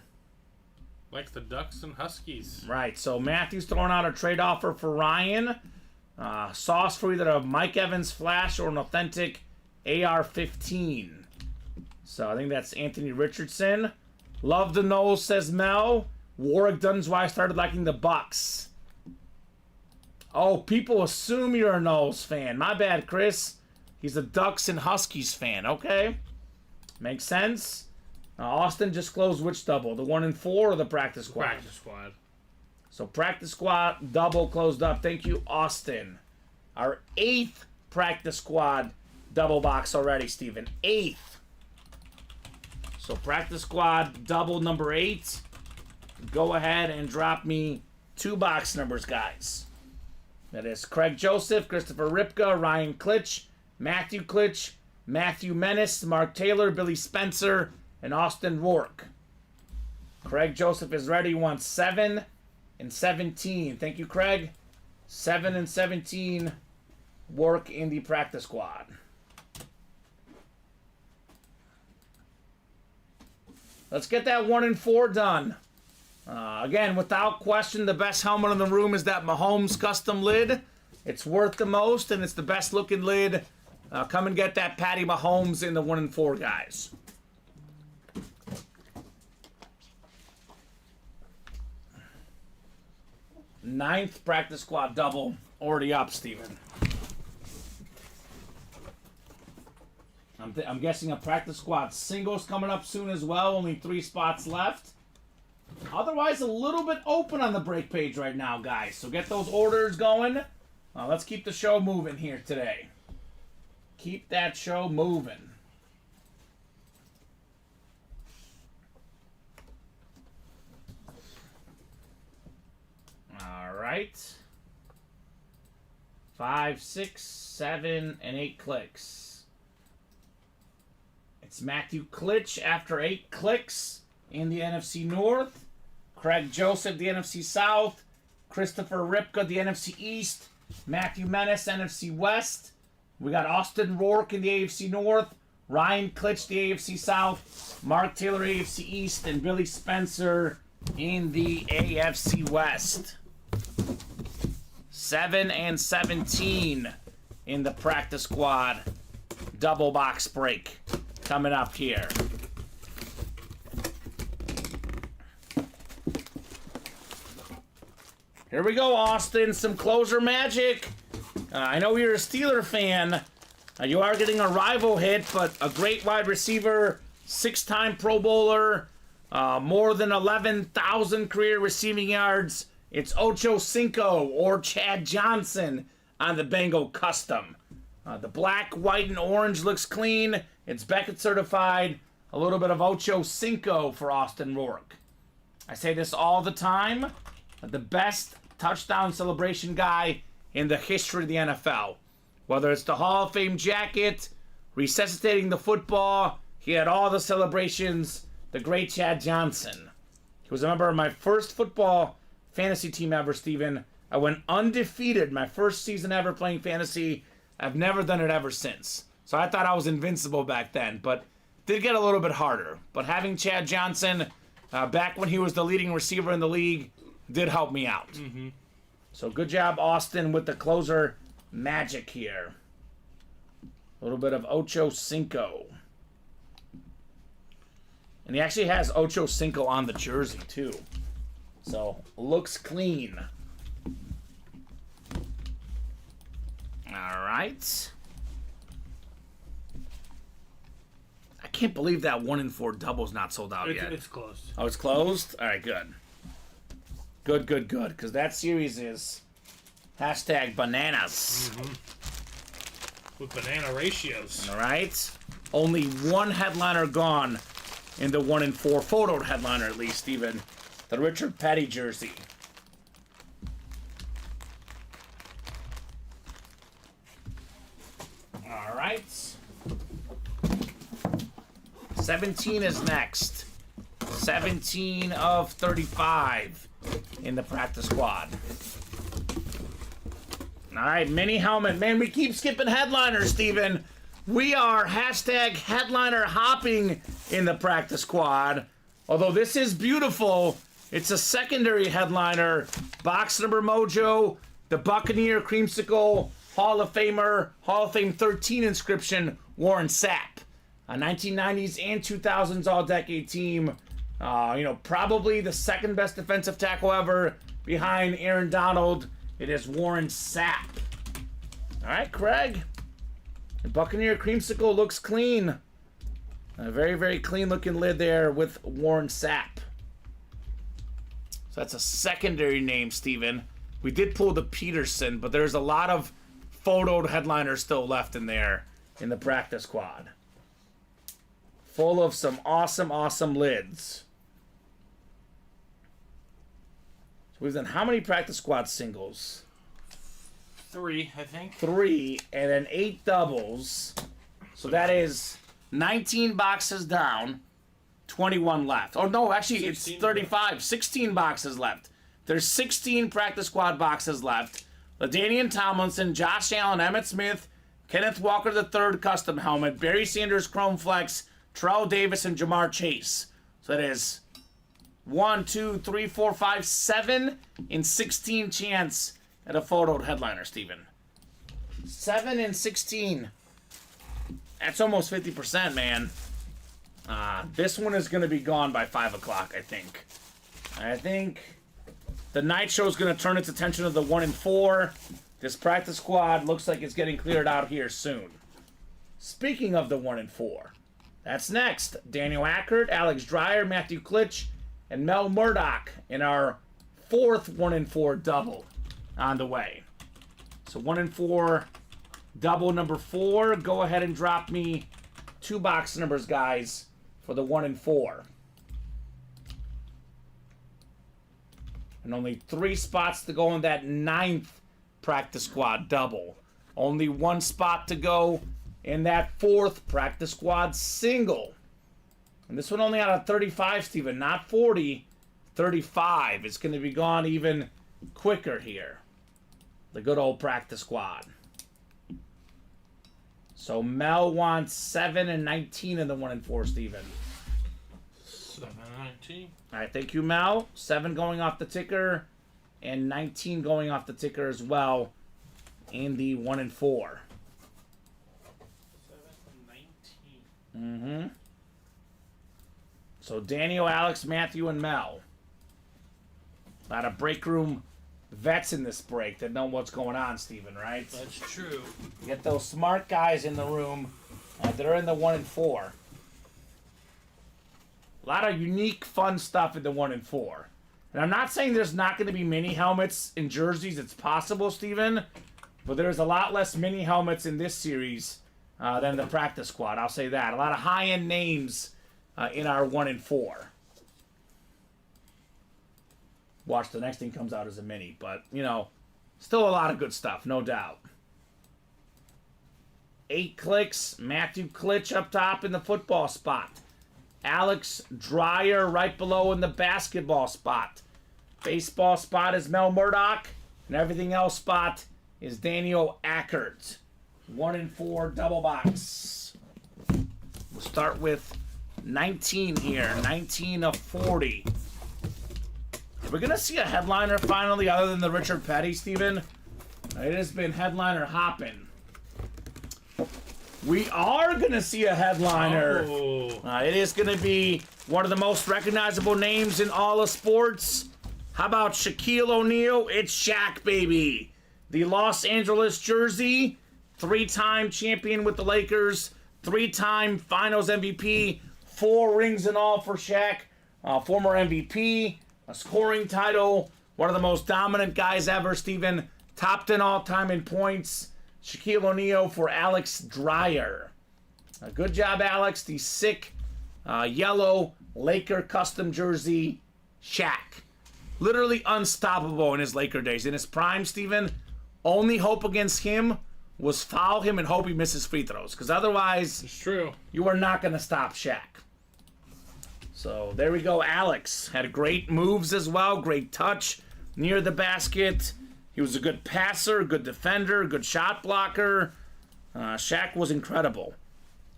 Like the Ducks and Huskies. Right, so Matthew's throwing out a trade offer for Ryan. Sauce for either a Mike Evans Flash or an authentic AR-15. So I think that's Anthony Richardson. Love the Knowles, says Mel. Warwick Dunn's why I started liking the Bucks. Oh, people assume you're a Knowles fan. My bad, Chris. He's a Ducks and Huskies fan. Okay. Makes sense. Austin just closed which double? The 1 and 4 or the practice squad? Practice squad. So practice squad double closed up. Thank you, Austin. Our 8th practice squad double box already, Steven. 8th. So practice squad double number 8. Go ahead and drop me 2 box numbers, guys. That is Craig Joseph, Christopher Ripka, Ryan Klitsch, Matthew Menace, Mark Taylor, Billy Spencer, and Austin Rourke. Craig Joseph is ready. Wants 7 and 17. Thank you, Craig. 7 and 17 work in the practice squad. Let's get that 1 and 4 done. Again, without question, the best helmet in the room is that Mahomes custom lid. It's worth the most, and it's the best looking lid. Come and get that Patty Mahomes in the 1 and 4, guys. Ninth practice squad double already up, Steven. I'm guessing a practice squad singles coming up soon as well. Only 3 spots left. Otherwise, a little bit open on the break page right now, guys. So get those orders going. Let's keep the show moving here today. Keep that show moving. All right. 5, 6, 7, and 8 clicks. It's Matthew Klitsch after 8 clicks in the NFC North. Craig Joseph, the NFC South. Christopher Ripka, the NFC East. Matthew Menace, NFC West. We got Austin Rourke in the AFC North. Ryan Klitsch, the AFC South. Mark Taylor, AFC East. And Billy Spencer in the AFC West. 7 and 17 in the practice squad double box break coming up here. Here we go, Austin. Some closer magic. I know you're a Steeler fan. You are getting a rival hit, but a great wide receiver, 6-time Pro Bowler, more than 11,000 career receiving yards. It's Ocho Cinco or Chad Johnson on the Bengal Custom. The black, white, and orange looks clean. It's Beckett certified. A little bit of Ocho Cinco for Austin Rourke. I say this all the time. The best touchdown celebration guy in the history of the NFL. Whether it's the Hall of Fame jacket, resuscitating the football, he had all the celebrations. The great Chad Johnson. He was a member of my first football fantasy team ever, Steven. I went undefeated my first season ever playing fantasy. I've never done it ever since. So I thought I was invincible back then, but did get a little bit harder. But having Chad Johnson back when he was the leading receiver in the league did help me out. Mm-hmm. So good job, Austin, with the closer magic here. A little bit of Ocho Cinco. And he actually has Ocho Cinco on the jersey, too. So, looks clean. All right. I can't believe that 1 in 4 double's not sold out yet. It's closed. Oh, it's closed? All right, good. Good. Because that series is hashtag bananas. Mm-hmm. With banana ratios. All right. Only one headliner gone in the 1 in 4 photoed headliner, at least, Steven. The Richard Petty jersey. All right. 17 is next. 17 of 35 in the practice squad. All right, mini helmet. Man, we keep skipping headliners, Steven. We are hashtag headliner hopping in the practice squad. Although this is beautiful, it's a secondary headliner. Box number mojo, the Buccaneer Creamsicle Hall of Famer, Hall of Fame 13 inscription, Warren Sapp. A 1990s and 2000s all-decade team. Probably the second best defensive tackle ever behind Aaron Donald. It is Warren Sapp. All right, Craig. The Buccaneer Creamsicle looks clean. A very, very clean-looking lid there with Warren Sapp. So that's a secondary name, Steven. We did pull the Peterson, but there's a lot of photoed headliners still left in there in the practice squad. Full of some awesome, awesome lids. So we've done how many practice squad singles? 3, I think. 3, and then 8 doubles. So that is 19 boxes down, 21 left. Oh, no, actually, it's 35. 16 boxes left. There's 16 practice squad boxes left. LaDainian Tomlinson, Josh Allen, Emmitt Smith, Kenneth Walker III custom helmet, Barry Sanders Chrome Flex, Terrell Davis, and Jamar Chase. So that is 1, 2, 3, 4, 5, 7 in 16 chance at a photoed headliner, Steven. 7 in 16. That's almost 50%, man. This one is going to be gone by 5 o'clock, I think. I think the night show is going to turn its attention to the 1 in 4. This practice squad looks like it's getting cleared out here soon. Speaking of the 1 in 4, that's next. Daniel Ackert, Alex Dreyer, Matthew Klitsch, and Mel Murdoch in our 4th 1-in-4 double on the way. So 1-in-4 double number 4. Go ahead and drop me 2 box numbers, guys, for the 1-in-4. And only 3 spots to go in that 9th practice squad double. Only 1 spot to go in that 4th practice squad single. And this one only out of 35, Steven, not 40. 35. It's going to be gone even quicker here. The good old practice squad. So Mel wants 7 and 19 in the 1-in-4, Steven. 7 and 19. All right, thank you, Mel. 7 going off the ticker, and 19 going off the ticker as well in the 1-in-4. 7 and 19. Mm-hmm. So Daniel, Alex, Matthew, and Mel. A lot of break room vets in this break that know what's going on, Steven, right? That's true. Get those smart guys in the room that are in the 1-in-4. A lot of unique, fun stuff in the 1-in-4. And I'm not saying there's not going to be mini helmets and jerseys. It's possible, Steven. But there's a lot less mini helmets in this series than the practice squad. I'll say that. A lot of high-end names in our 1-in-4. Watch, the next thing comes out as a mini. But, you know, still a lot of good stuff, no doubt. 8 clicks. Matthew Klitsch up top in the football spot. Alex Dreyer right below in the basketball spot. Baseball spot is Mel Murdoch. And everything else spot is Daniel Ackert. 1-in-4 double box. We'll start with 19 here. 19 of 40. We're going to see a headliner finally other than the Richard Petty, Steven. It has been headliner hopping. We are going to see a headliner. Oh. It is going to be one of the most recognizable names in all of sports. How about Shaquille O'Neal? It's Shaq, baby. The Los Angeles jersey. 3-time champion with the Lakers. 3-time finals MVP. 4 rings in all for Shaq. Former MVP. A scoring title. One of the most dominant guys ever, Steven. Top 10 all-time in points. Shaquille O'Neal for Alex Dreyer. Good job, Alex. The sick yellow Laker custom jersey. Shaq. Literally unstoppable in his Laker days. In his prime, Steven, only hope against him was foul him and hope he misses free throws. Because otherwise, It's true. you are not going to stop Shaq. So there we go. Alex had great moves as well. Great touch near the basket. He was a good passer, good defender, good shot blocker. Shaq was incredible.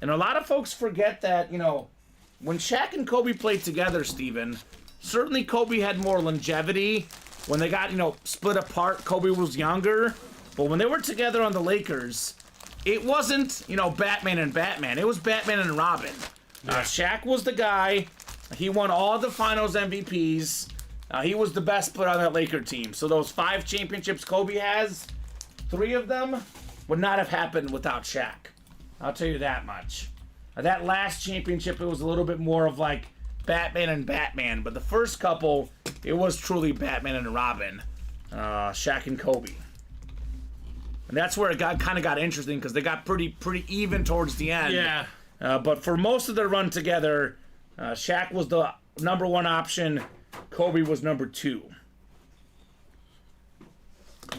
And a lot of folks forget that, you know, when Shaq and Kobe played together, Steven, certainly Kobe had more longevity. When they got, you know, split apart, Kobe was younger. But when they were together on the Lakers, it wasn't, you know, Batman and Batman. It was Batman and Robin. Shaq was the guy. He won all the finals MVPs. He was the best player on that Laker team. So those 5 championships Kobe has, 3 of them would not have happened without Shaq. I'll tell you that much. That last championship, it was a little bit more of like Batman and Batman. But the first couple, it was truly Batman and Robin. Shaq and Kobe. And that's where it kind of got interesting because they got pretty even towards the end. Yeah. But for most of their run together, Shaq was the number 1 option. Kobe was number 2.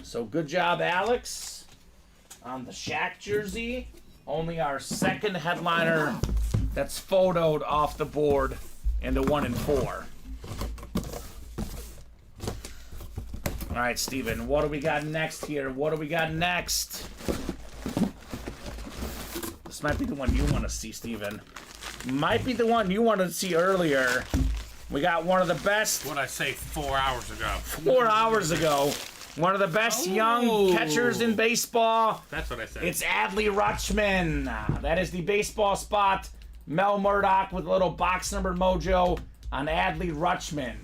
So good job, Alex, on the Shaq jersey. Only our second headliner that's photoed off the board in the 1-in-4. All right, Steven, what do we got next here? What do we got next? This might be the one you want to see, Steven. Might be the one you wanted to see earlier. We got one of the best. What'd I say 4 hours ago? 4 hours ago. One of the best young catchers in baseball. That's what I said. It's Adley Rutschman. That is the baseball spot. Mel Murdoch with a little box number mojo on Adley Rutschman.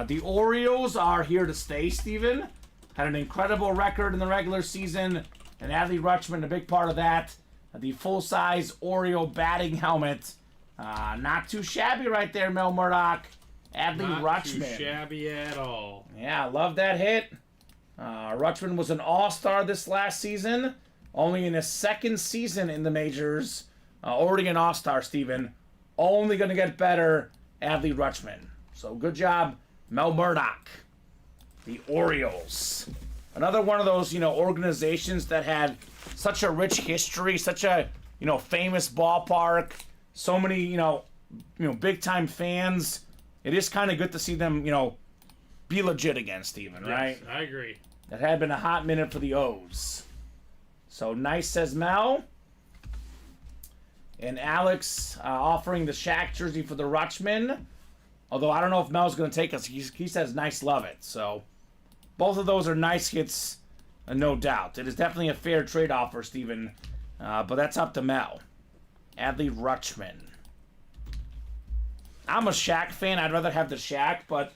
The Orioles are here to stay, Steven. Had an incredible record in the regular season. And Adley Rutschman, a big part of that. The full-size Oriole batting helmet. Not too shabby right there, Mel Murdoch. Adley Not Rutschman. too shabby at all. Yeah, I love that hit. Rutschman was an all-star this last season. Only in his second season in the majors. Already an all-star, Steven. Only going to get better, Adley Rutschman. So good job, Mel Murdoch. The Orioles. Another one of those, organizations that had such a rich history, such a, famous ballpark, so many, big-time fans. It is kind of good to see them, be legit again, Steven, right? Yes, I agree. That had been a hot minute for the O's. So nice, says Mel. And Alex offering the Shaq jersey for the Rutschman. Although I don't know if Mel's going to take us. He says nice, love it. So both of those are nice hits, no doubt. It is definitely a fair trade offer, Steven. But that's up to Mel. Adley Rutschman. I'm a Shaq fan. I'd rather have the Shaq, but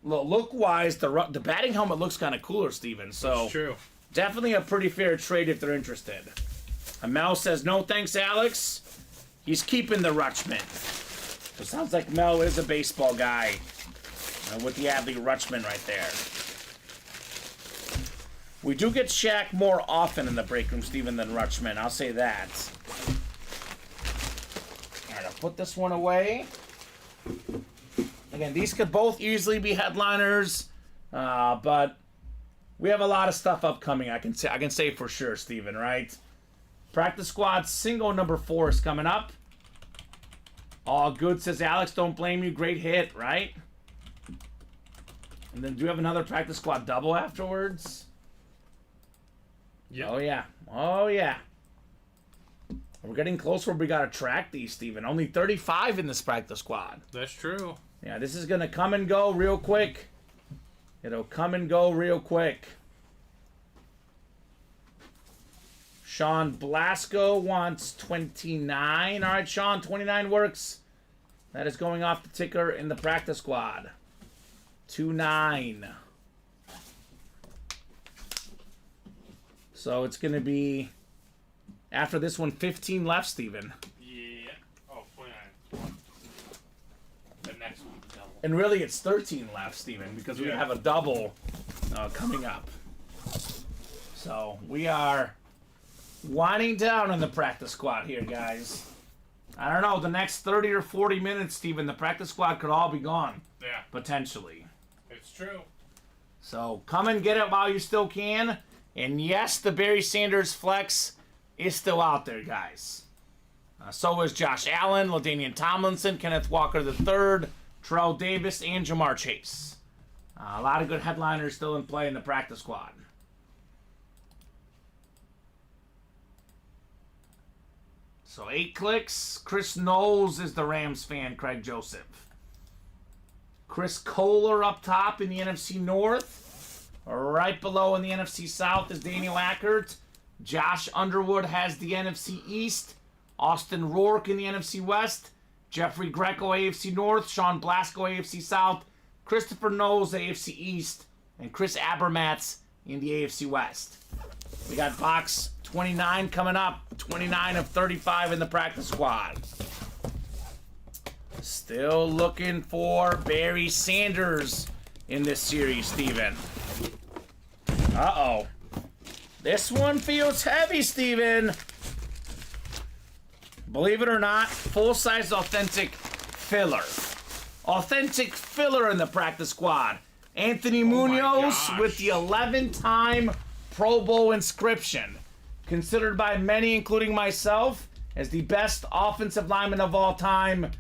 look-wise, the batting helmet looks kind of cooler, Steven. So That's true. definitely a pretty fair trade if they're interested. And Mel says, no thanks, Alex. He's keeping the Rutschman. So it sounds like Mel is a baseball guy with the Adley Rutschman right there. We do get Shaq more often in the break room, Steven, than Rutschman. I'll say that. All right, I'll put this one away. Again, these could both easily be headliners, but we have a lot of stuff upcoming. I can say for sure, Steven, right? Practice squad single number 4 is coming up. All good, says Alex. Don't blame you. Great hit, right? And then do we have another practice squad double afterwards? Yep. Oh, yeah. Oh, yeah. We're getting close where we got to track these, Steven. Only 35 in this practice squad. That's true. Yeah, this is going to come and go real quick. It'll come and go real quick. Sean Blasco wants 29. All right, Sean, 29 works. That is going off the ticker in the practice squad. 29. So it's going to be, after this one, 15 left, Steven. Yeah. Oh, 29. The next one, double. And really, it's 13 left, Steven, because we have a double coming up. So we are winding down in the practice squad here, guys. I don't know, the next 30 or 40 minutes, Steven, the practice squad could all be gone. Yeah. Potentially. It's true. So come and get it while you still can. And yes, the Barry Sanders flex is still out there, guys. So is Josh Allen, LaDainian Tomlinson, Kenneth Walker III, Terrell Davis, and Jamar Chase. A lot of good headliners still in play in the practice squad. So 8 clicks. Chris Knowles is the Rams fan, Craig Joseph. Chris Kohler up top in the NFC North. Right below in the NFC South is Daniel Ackert. Josh Underwood has the NFC East. Austin Rourke in the NFC West. Jeffrey Greco, AFC North. Sean Blasco, AFC South. Christopher Knowles, AFC East. And Chris Abermatz in the AFC West. We got box 29 coming up. 29 of 35 in the practice squad. Still looking for Barry Sanders in this series, Steven. Uh-oh. This one feels heavy, Steven. Believe it or not, full-size authentic filler. Authentic filler in the practice squad. Anthony Munoz with the 11-time Pro Bowl inscription. Considered by many, including myself, as the best offensive lineman of all time.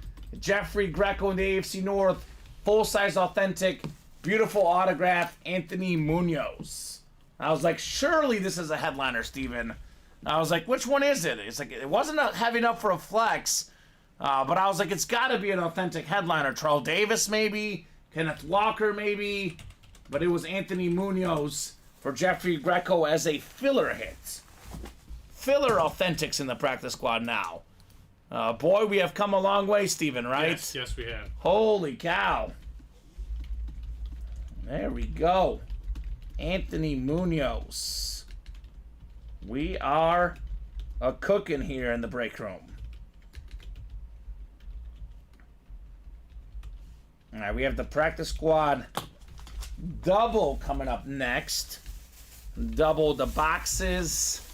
Jeffrey Greco in the AFC North. Full-size authentic, beautiful autograph, Anthony Munoz. I was like, surely this is a headliner, Steven. I was like, which one is it? It's like, it wasn't heavy enough for a flex, but I was like, it's got to be an authentic headliner. Terrell Davis, maybe. Kenneth Walker, maybe. But it was Anthony Munoz for Jeffrey Greco as a filler hit. Filler authentics in the practice squad now. Boy, we have come a long way, Steven, right? Yes, we have. Holy cow. There we go. Anthony Munoz. We are cooking here in the break room. All right, we have the practice squad double coming up next. Double the boxes.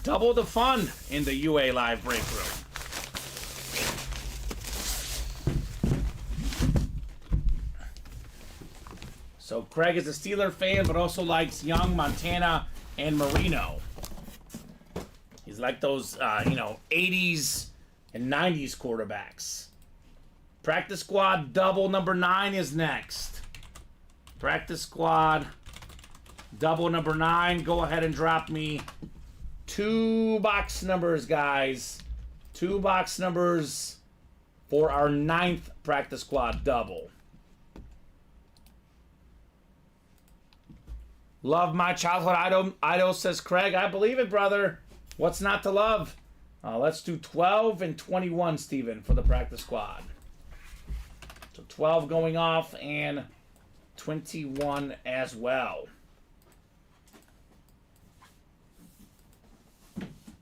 Double the fun in the UA Live break room. So Craig is a Steeler fan, but also likes Young, Montana, and Marino. He's like those, 80s and 90s quarterbacks. Practice squad double number 9 is next. Practice squad double number 9. Go ahead and drop me 2 box numbers, guys. 2 box numbers for our 9th practice squad double. Love my childhood idol, says Craig. I believe it, brother. What's not to love? Let's do 12 and 21, Steven, for the practice squad. So 12 going off and 21 as well.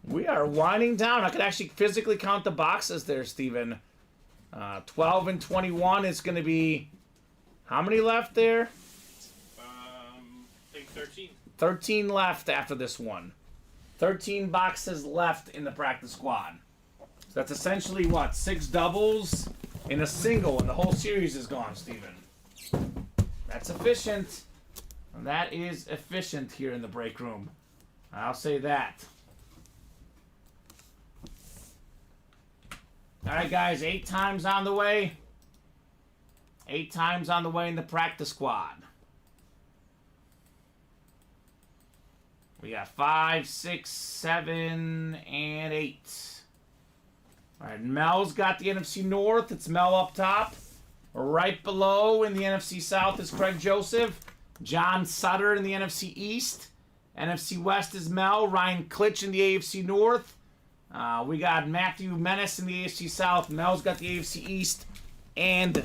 We are winding down. I could actually physically count the boxes there, Steven. 12 and 21 is going to be... How many left there? I think 13. 13 left after this one. 13 boxes left in the practice squad. So that's essentially, what, 6 doubles in a single, and the whole series is gone, Steven. That's efficient. That is efficient here in the break room. I'll say that. All right, guys, 8 times on the way. 8 times on the way in the practice squad. We got 5, 6, 7, and 8. All right, Mel's got the NFC North. It's Mel up top. Right below in the NFC South is Craig Joseph. John Sutter in the NFC East. NFC West is Mel. Ryan Klitsch in the AFC North. We got Matthew Menace in the AFC South. Mel's got the AFC East and the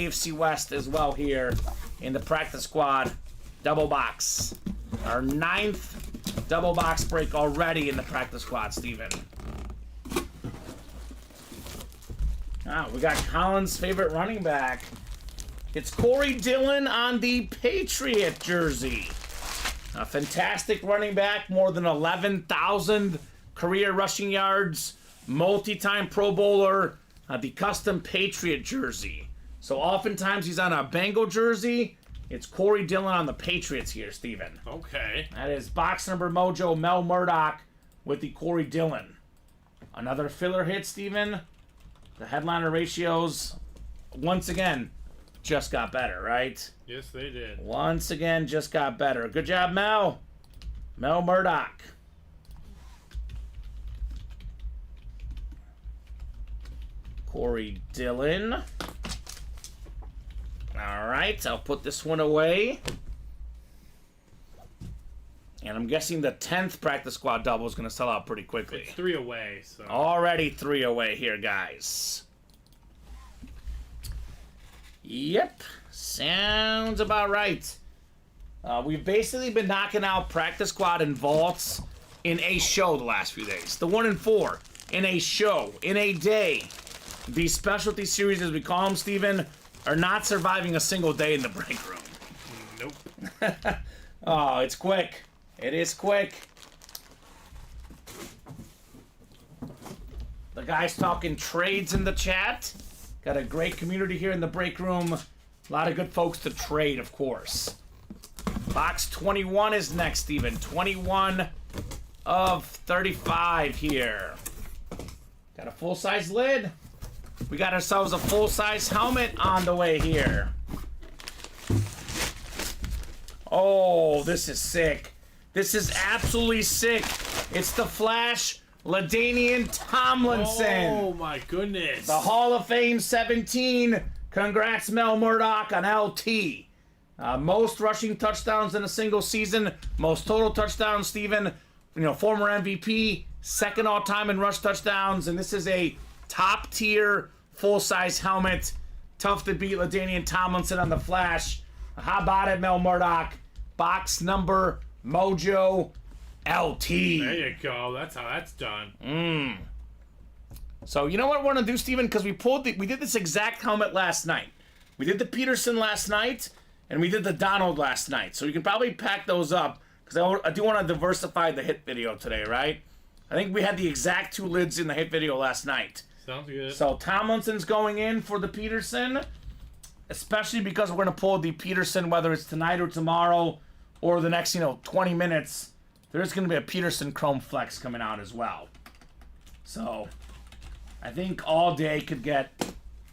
AFC West as well here in the practice squad double box. Our 9th double box break already in the practice squad, Steven. We got Colin's favorite running back. It's Corey Dillon on the Patriot jersey. A fantastic running back, more than 11,000 career rushing yards, multi-time Pro Bowler, the custom Patriot jersey. So oftentimes he's on a Bengal jersey. It's Corey Dillon on the Patriots here, Steven. Okay. That is box number mojo, Mel Murdoch with the Corey Dillon. Another filler hit, Steven. The headliner ratios, once again, just got better, right? Yes, they did. Once again, just got better. Good job, Mel. Mel Murdoch. Corey Dillon. All right, I'll put this one away. And I'm guessing the 10th practice squad double is going to sell out pretty quickly. It's 3 away, so. Already 3 away here, guys. Yep, sounds about right. We've basically been knocking out practice squad and vaults in a show the last few days. The 1 and 4 in a show, in a day. These specialty series, as we call them, Steven, are not surviving a single day in the break room. Nope. Oh, it's quick. It is quick. The guys talking trades in the chat. Got a great community here in the break room. A lot of good folks to trade, of course. Box 21 is next, Steven. 21 of 35 here. Got a full-size lid. We got ourselves a full-size helmet on the way here. Oh, this is sick. This is absolutely sick. It's the Flash LaDainian Tomlinson. Oh, my goodness. The Hall of Fame 17. Congrats, Mel Murdoch on LT. Most rushing touchdowns in a single season. Most total touchdowns, Steven. Former MVP. Second all-time in rush touchdowns. And this is a top-tier, full-size helmet. Tough to beat LaDainian Tomlinson on the Flash. How about it, Mel Murdoch? Box number Mojo LT. There you go. That's how that's done. So you know what I want to do, Steven? Because we did this exact helmet last night. We did the Peterson last night, and we did the Donald last night. So you can probably pack those up, because I do want to diversify the hit video today, right? I think we had the exact 2 lids in the hit video last night. Sounds good. So Tomlinson's going in for the Peterson, especially because we're going to pull the Peterson, whether it's tonight or tomorrow or the next, 20 minutes. There's going to be a Peterson Chrome Flex coming out as well. So I think all day could get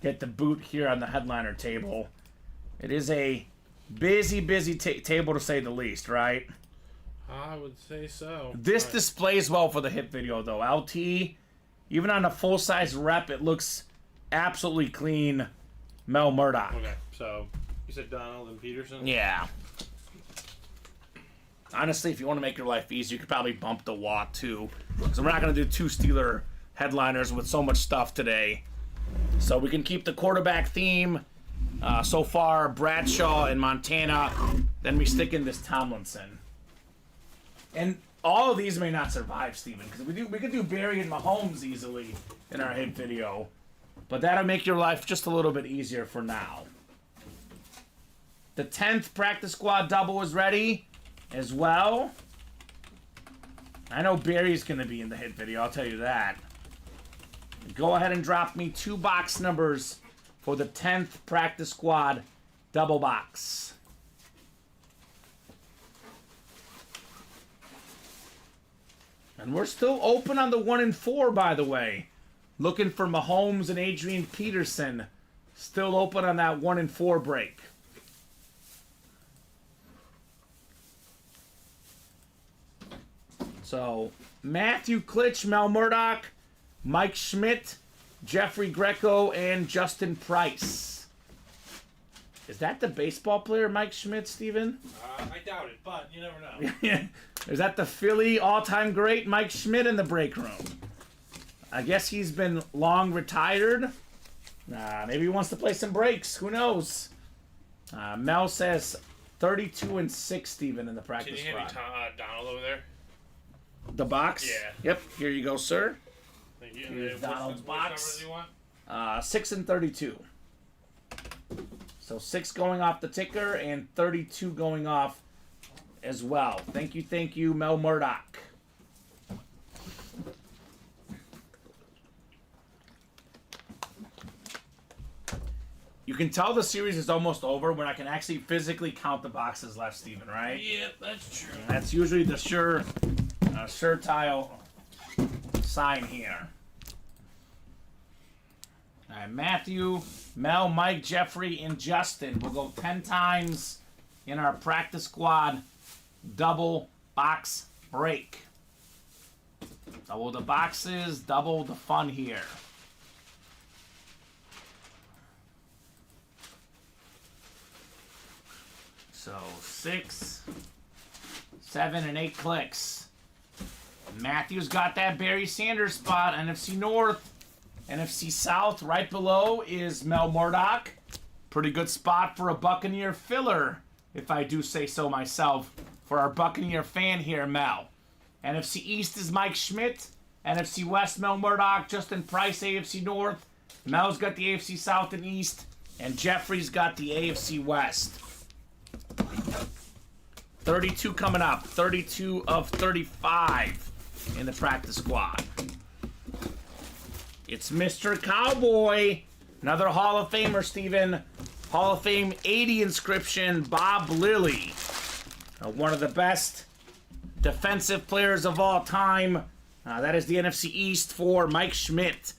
the boot here on the headliner table. It is a busy table to say the least, right? I would say so. This displays well for the hit video, though. LT, even on a full-size rep, it looks absolutely clean. Mel Murdoch. Okay, so you said Donald and Peterson? Yeah. Honestly, if you want to make your life easy, you could probably bump the Watt, too. So we're not going to do 2 Steeler headliners with so much stuff today. So we can keep the quarterback theme. So far, Bradshaw and Montana. Then we stick in this Tomlinson. And all of these may not survive, Steven, because we could do Barry and Mahomes easily in our hit video. But that'll make your life just a little bit easier for now. The 10th practice squad double is ready as well. I know Barry's going to be in the hit video, I'll tell you that. Go ahead and drop me 2 box numbers for the 10th practice squad double box. And we're still open on the 1 and 4, by the way. Looking for Mahomes and Adrian Peterson. Still open on that 1 and 4 break. So, Matthew Klitsch, Mel Murdoch, Mike Schmidt, Jeffrey Greco, and Justin Price. Is that the baseball player, Mike Schmidt, Steven? I doubt it, but you never know. Is that the Philly all-time great Mike Schmidt in the break room? I guess he's been long retired. Maybe he wants to play some breaks. Who knows? Mel says 32 and 6, Steven, in the practice Can you hand squad. me Donald over there? The box? Yeah. Yep, here you go, sir. Thank you. Here's What's Donald's the box. numbers you want? 6 and 32. So 6 going off the ticker and 32 going off as well. Thank you, Mel Murdoch. You can tell the series is almost over when I can actually physically count the boxes left, Steven, right? Yep, that's true. That's usually the surefire sign here. All right, Matthew, Mel, Mike, Jeffrey, and Justin. We'll go 10 times in our practice squad double box break. Double the boxes, double the fun here. So 6, 7, and 8 clicks. Matthew's got that Barry Sanders spot. NFC North, NFC South. Right below is Mel Murdoch. Pretty good spot for a Buccaneer filler, if I do say so myself, for our Buccaneer fan here, Mel. NFC East is Mike Schmidt. NFC West, Mel Murdoch. Justin Price, AFC North. Mel's got the AFC South and East. And Jeffrey's got the AFC West. 32 coming up. 32 of 35 in the practice squad. It's Mr. Cowboy. Another Hall of Famer, Steven. Hall of Fame 80 inscription, Bob Lilly. One of the best defensive players of all time. That is the NFC East for Mike Schmidt.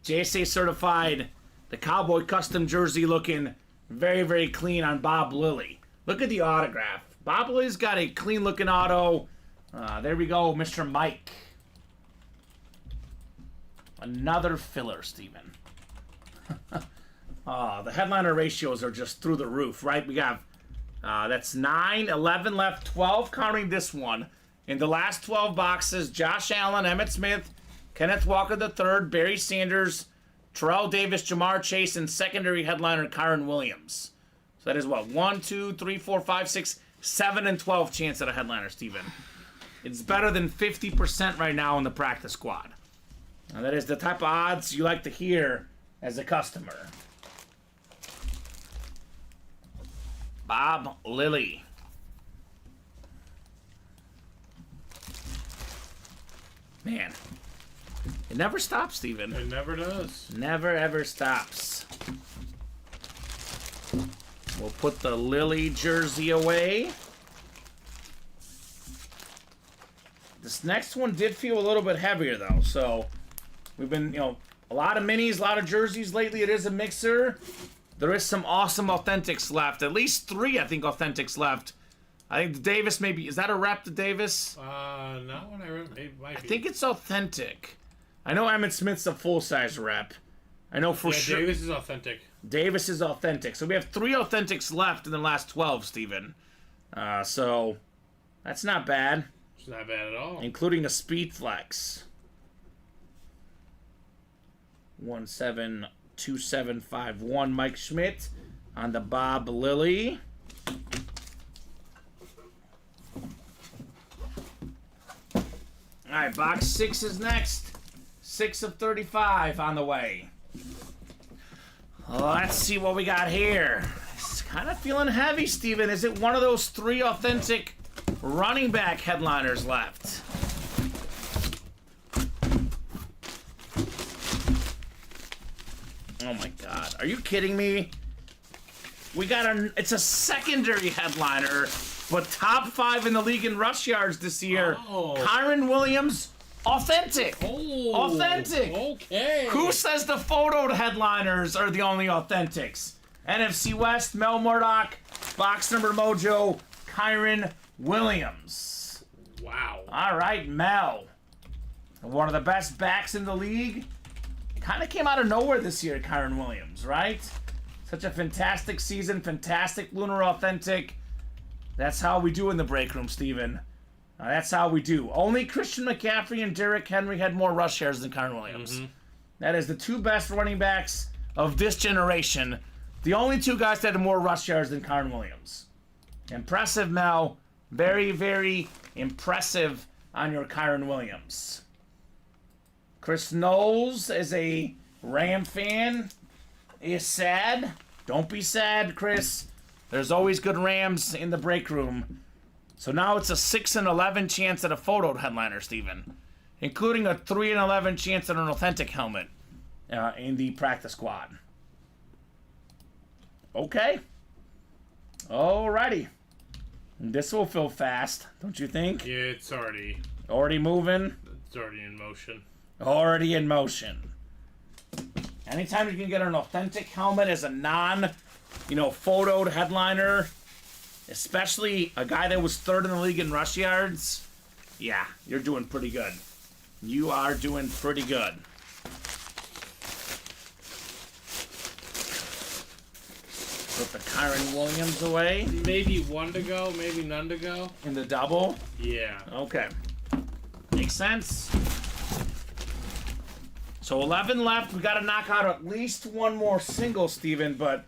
JSA certified. The Cowboy custom jersey looking very, very clean on Bob Lilly. Look at the autograph. Bob Lilly's got a clean looking auto. There we go, Mr. Mike. Another filler, Steven. The headliner ratios are just through the roof, right? We have, that's 9, 11 left, 12 counting this one. In the last 12 boxes, Josh Allen, Emmitt Smith, Kenneth Walker III, Barry Sanders, Terrell Davis, Jamar Chase, and secondary headliner Kyron Williams. So that is what? 1, 2, 3, 4, 5, 6, 7, and 12 chance at a headliner, Steven. It's better than 50% right now in the practice squad. Now that is the type of odds you like to hear as a customer. Bob Lilly. Man, it never stops, Steven. It never does. Never ever stops. We'll put the Lilly jersey away. This next one did feel a little bit heavier though, so we've been, a lot of minis, a lot of jerseys lately. It is a mixer. There is some awesome authentics left. At least 3, I think, authentics left. I think the Davis maybe, is that a rep, the Davis? Not what I remember. It might be. I think it's authentic. I know Emmitt Smith's a full-size rep. I know for sure. Davis is authentic. Davis is authentic. So we have 3 authentics left in the last 12, Steven. So that's not bad. It's not bad at all. Including a Speed Flex. 172751 Mike Schmidt on the Bob Lilly. Alright, box 6 is next. 6 of 35 on the way. Let's see what we got here. It's kind of feeling heavy, Steven. Is it one of those 3 authentic running back headliners left? Oh my god. Are you kidding me? We got it's a secondary headliner, but top 5 in the league in rush yards this year. Oh. Kyren Williams, authentic. Oh. Authentic. Okay. Who says the photoed headliners are the only authentics? NFC West, Mel Murdoch, box number mojo, Kyren Williams. Wow. All right, Mel. One of the best backs in the league. Kind of came out of nowhere this year, Kyren Williams, right? Such a fantastic season, fantastic lunar authentic. That's how we do in the break room, Steven. That's how we do. Only Christian McCaffrey and Derrick Henry had more rush yards than Kyren Williams. Mm-hmm. That is the 2 best running backs of this generation. The only 2 guys that had more rush yards than Kyren Williams. Impressive, Mel. Very, very impressive on your Kyren Williams. Chris Knowles is a Ram fan. Is sad. Don't be sad, Chris. There's always good Rams in the break room. So now it's a 6 and 11 chance at a photoed headliner, Steven. Including a 3 and 11 chance at an authentic helmet in the practice squad. Okay. Alrighty. This will fill fast, don't you think? Yeah, it's already moving. It's already in motion. Already in motion. Anytime you can get an authentic helmet as a photoed headliner, especially a guy that was 3rd in the league in rush yards, yeah, you're doing pretty good. You are doing pretty good. Put the Kyren Williams away. Maybe 1 to go, maybe none to go. In the double? Yeah. Okay. Makes sense. So 11 left. We got to knock out at least 1 more single, Steven. But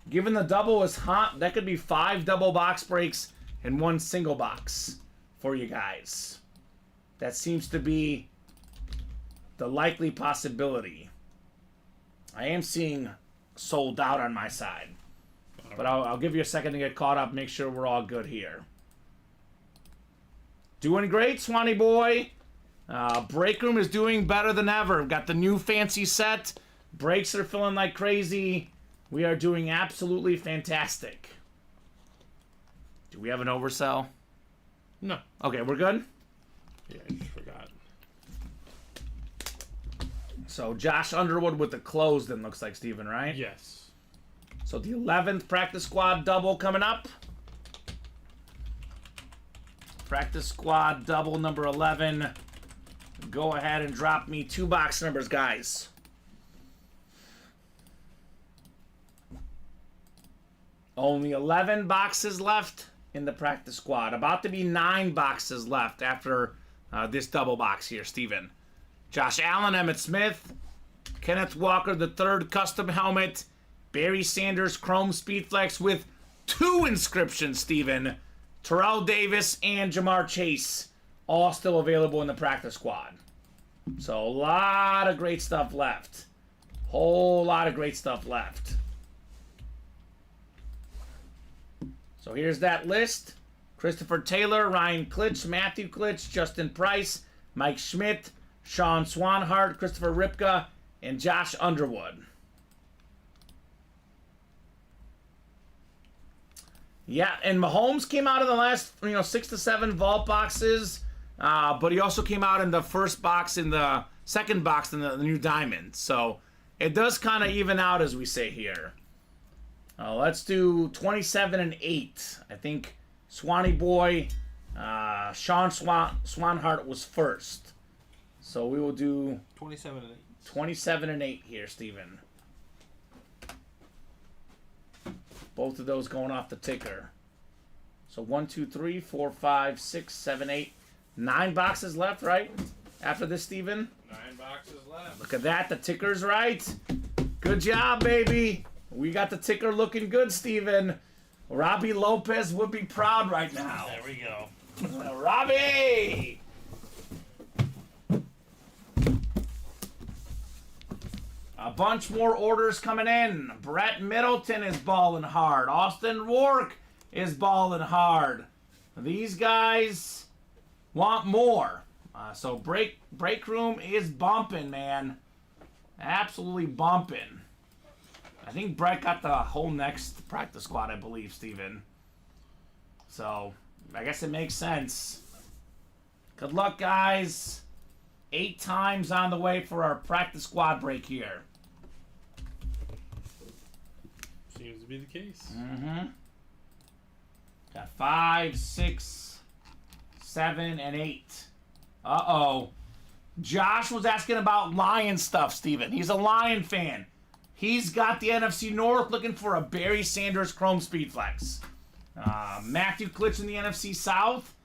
given the double is hot, that could be 5 double box breaks and 1 single box for you guys. That seems to be the likely possibility. I am seeing sold out on my side. But I'll give you a second to get caught up, make sure we're all good here. Doing great, Swanee boy. Break room is doing better than ever. We've got the new fancy set. Breaks are filling like crazy. We are doing absolutely fantastic. Do we have an oversell? No. Okay, we're good? Yeah, I just forgot. So Josh Underwood with the closed, then looks like, Steven, right? Yes. So the 11th practice squad double coming up. Practice squad double number 11. Go ahead and drop me 2 box numbers, guys. Only 11 boxes left in the practice squad. About to be 9 boxes left after this double box here, Steven. Josh Allen, Emmitt Smith, Kenneth Walker, the 3rd custom helmet, Barry Sanders, Chrome Speedflex with 2 inscriptions, Steven. Terrell Davis and Jamar Chase, all still available in the practice squad. So a lot of great stuff left. Whole lot of great stuff left. So here's that list. Christopher Taylor, Ryan Klitsch, Matthew Klitsch, Justin Price, Mike Schmidt, Sean Swanhart, Christopher Ripka, and Josh Underwood. Yeah, and Mahomes came out in the last 6 to 7 vault boxes, but he also came out in the first box, in the second box, in the new diamond. So it does kind of even out, as we say here. Let's do 27 and 8. I think Swanee Boy, Sean Swanhart was first. So we will do 27 and 8. 27 and 8 here, Steven. Both of those going off the ticker. So 1, 2, 3, 4, 5, 6, 7, 8. 9 boxes left, right? After this, Steven? 9 boxes left. Look at that. The ticker's right. Good job, baby. We got the ticker looking good, Steven. Robbie Lopez would be proud right now. There we go. Robbie! A bunch more orders coming in. Brett Middleton is balling hard. Austin Rourke is balling hard. These guys want more. So break room is bumping, man. Absolutely bumping. I think Brett got the whole next practice squad, I believe, Steven. So I guess it makes sense. Good luck, guys. 8 times on the way for our practice squad break here. Seems to be the case. Mm-hmm. Got 5, 6, 7, and 8. Uh-oh. Josh was asking about Lion stuff, Steven. He's a Lion fan. He's got the NFC North looking for a Barry Sanders Chrome Speed Flex. Matthew Klitsch in the NFC South.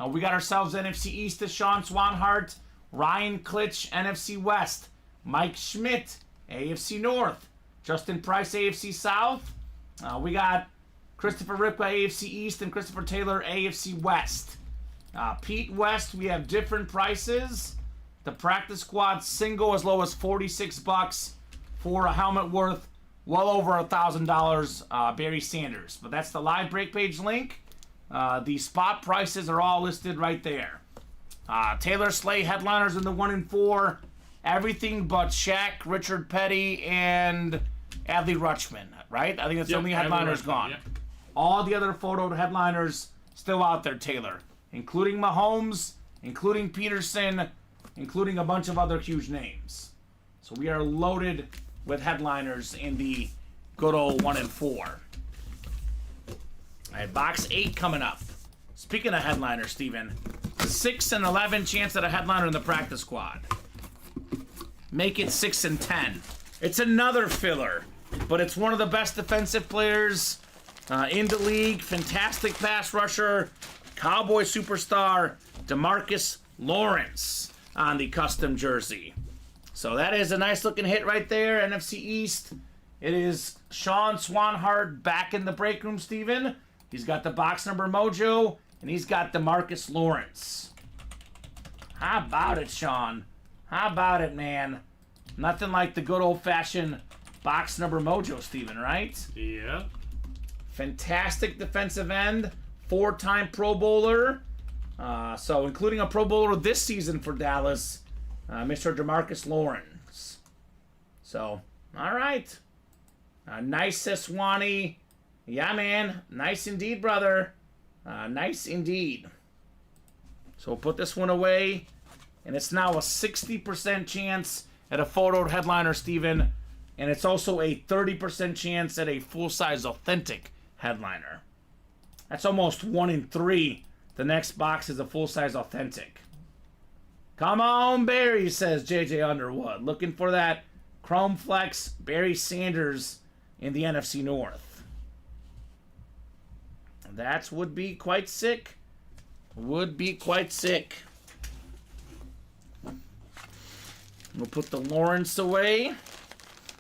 We got ourselves NFC East to Sean Swanhart. Ryan Klitsch, NFC West. Mike Schmidt, AFC North. Justin Price, AFC South. We got Christopher Ripka, AFC East, and Christopher Taylor, AFC West. Pete West, we have different prices. The practice squad single as low as $46 for a helmet worth well over $1,000, Barry Sanders. But that's the live break page link. The spot prices are all listed right there. Taylor Slay headliners in the 1 and 4. Everything but Shaq, Richard Petty, and Adley Rutschman, right? I think that's the only headliners gone. Yep. All the other photoed headliners still out there, Taylor. Including Mahomes, including Peterson, including a bunch of other huge names. So we are loaded with headliners in the good old 1 and 4. All right, box 8 coming up. Speaking of headliners, Steven, 6 and 11 chance at a headliner in the practice squad. Make it 6 and 10. It's another filler, but it's one of the best defensive players in the league. Fantastic pass rusher, Cowboy superstar, DeMarcus Lawrence on the custom jersey. So that is a nice looking hit right there. NFC East. It is Sean Swanhart back in the break room, Steven. He's got the box number mojo, and he's got DeMarcus Lawrence. How about it, Sean? How about it, man? Nothing like the good old-fashioned box number mojo, Steven, right? Yeah. Fantastic defensive end. 4-time Pro Bowler. So including a Pro Bowler this season for Dallas, Mr. DeMarcus Lawrence. So, all right. Nice, Swanee. Yeah, man. Nice indeed, brother. Nice indeed. So we'll put this one away. And it's now a 60% chance at a photoed headliner, Steven. And it's also a 30% chance at a full-size authentic headliner. That's almost 1 in 3. The next box is a full-size authentic. Come on, Barry, says JJ Underwood. Looking for that Chrome Flex Barry Sanders in the NFC North. That would be quite sick. Would be quite sick. We'll put the Lawrence away.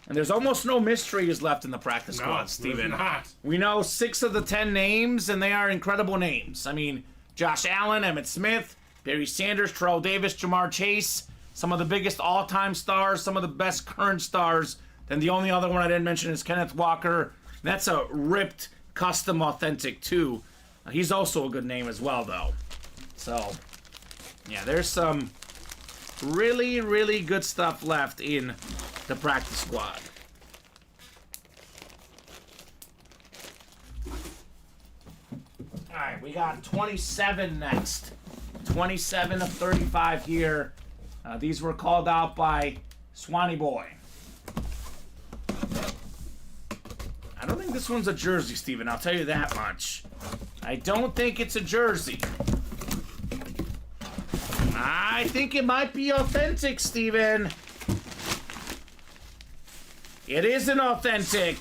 And there's almost no mysteries left in the practice squad, Steven. Not. We know 6 of the 10 names, and they are incredible names. I mean, Josh Allen, Emmitt Smith, Barry Sanders, Terrell Davis, Jamar Chase, some of the biggest all-time stars, some of the best current stars. Then the only other one I didn't mention is Kenneth Walker. That's a ripped Custom Authentic 2. He's also a good name as well, though. So, yeah, there's some really, really good stuff left in the practice squad. All right, we got 27 next. 27 of 35 here. These were called out by Swanee Boy. I don't think this one's a jersey, Steven. I'll tell you that much. I don't think it's a jersey. I think it might be authentic, Steven. It is an authentic.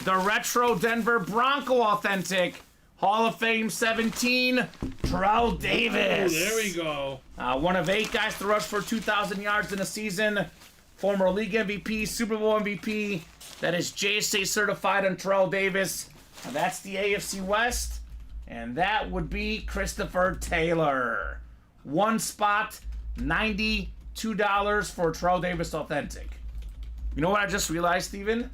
The Retro Denver Bronco authentic. Hall of Fame 17, Terrell Davis. Ooh, there we go. One of 8 guys to rush for 2,000 yards in a season. Former league MVP, Super Bowl MVP. That is JSA certified on Terrell Davis. That's the AFC West. And that would be Christopher Taylor. One spot, $92 for Terrell Davis authentic. You know what I just realized, Steven?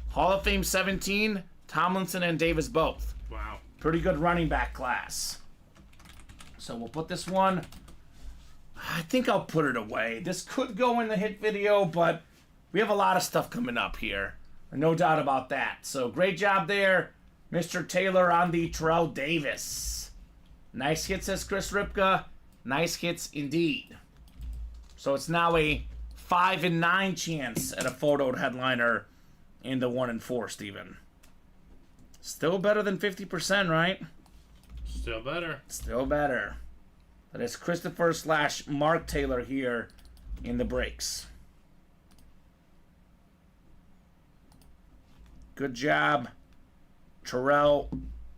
Hall of Fame 17, Tomlinson and Davis both. Wow. Pretty good running back class. So we'll put this one. I think I'll put it away. This could go in the hit video, but we have a lot of stuff coming up here. No doubt about that. So great job there, Mr. Taylor, on the Terrell Davis. Nice hit, says Chris Ripka. Nice hits indeed. So it's now a 5 and 9 chance at a photoed headliner in the 1 and 4, Steven. Still better than 50%, right? Still better. Still better. That is Christopher / Mark Taylor here in the breaks. Good job, Terrell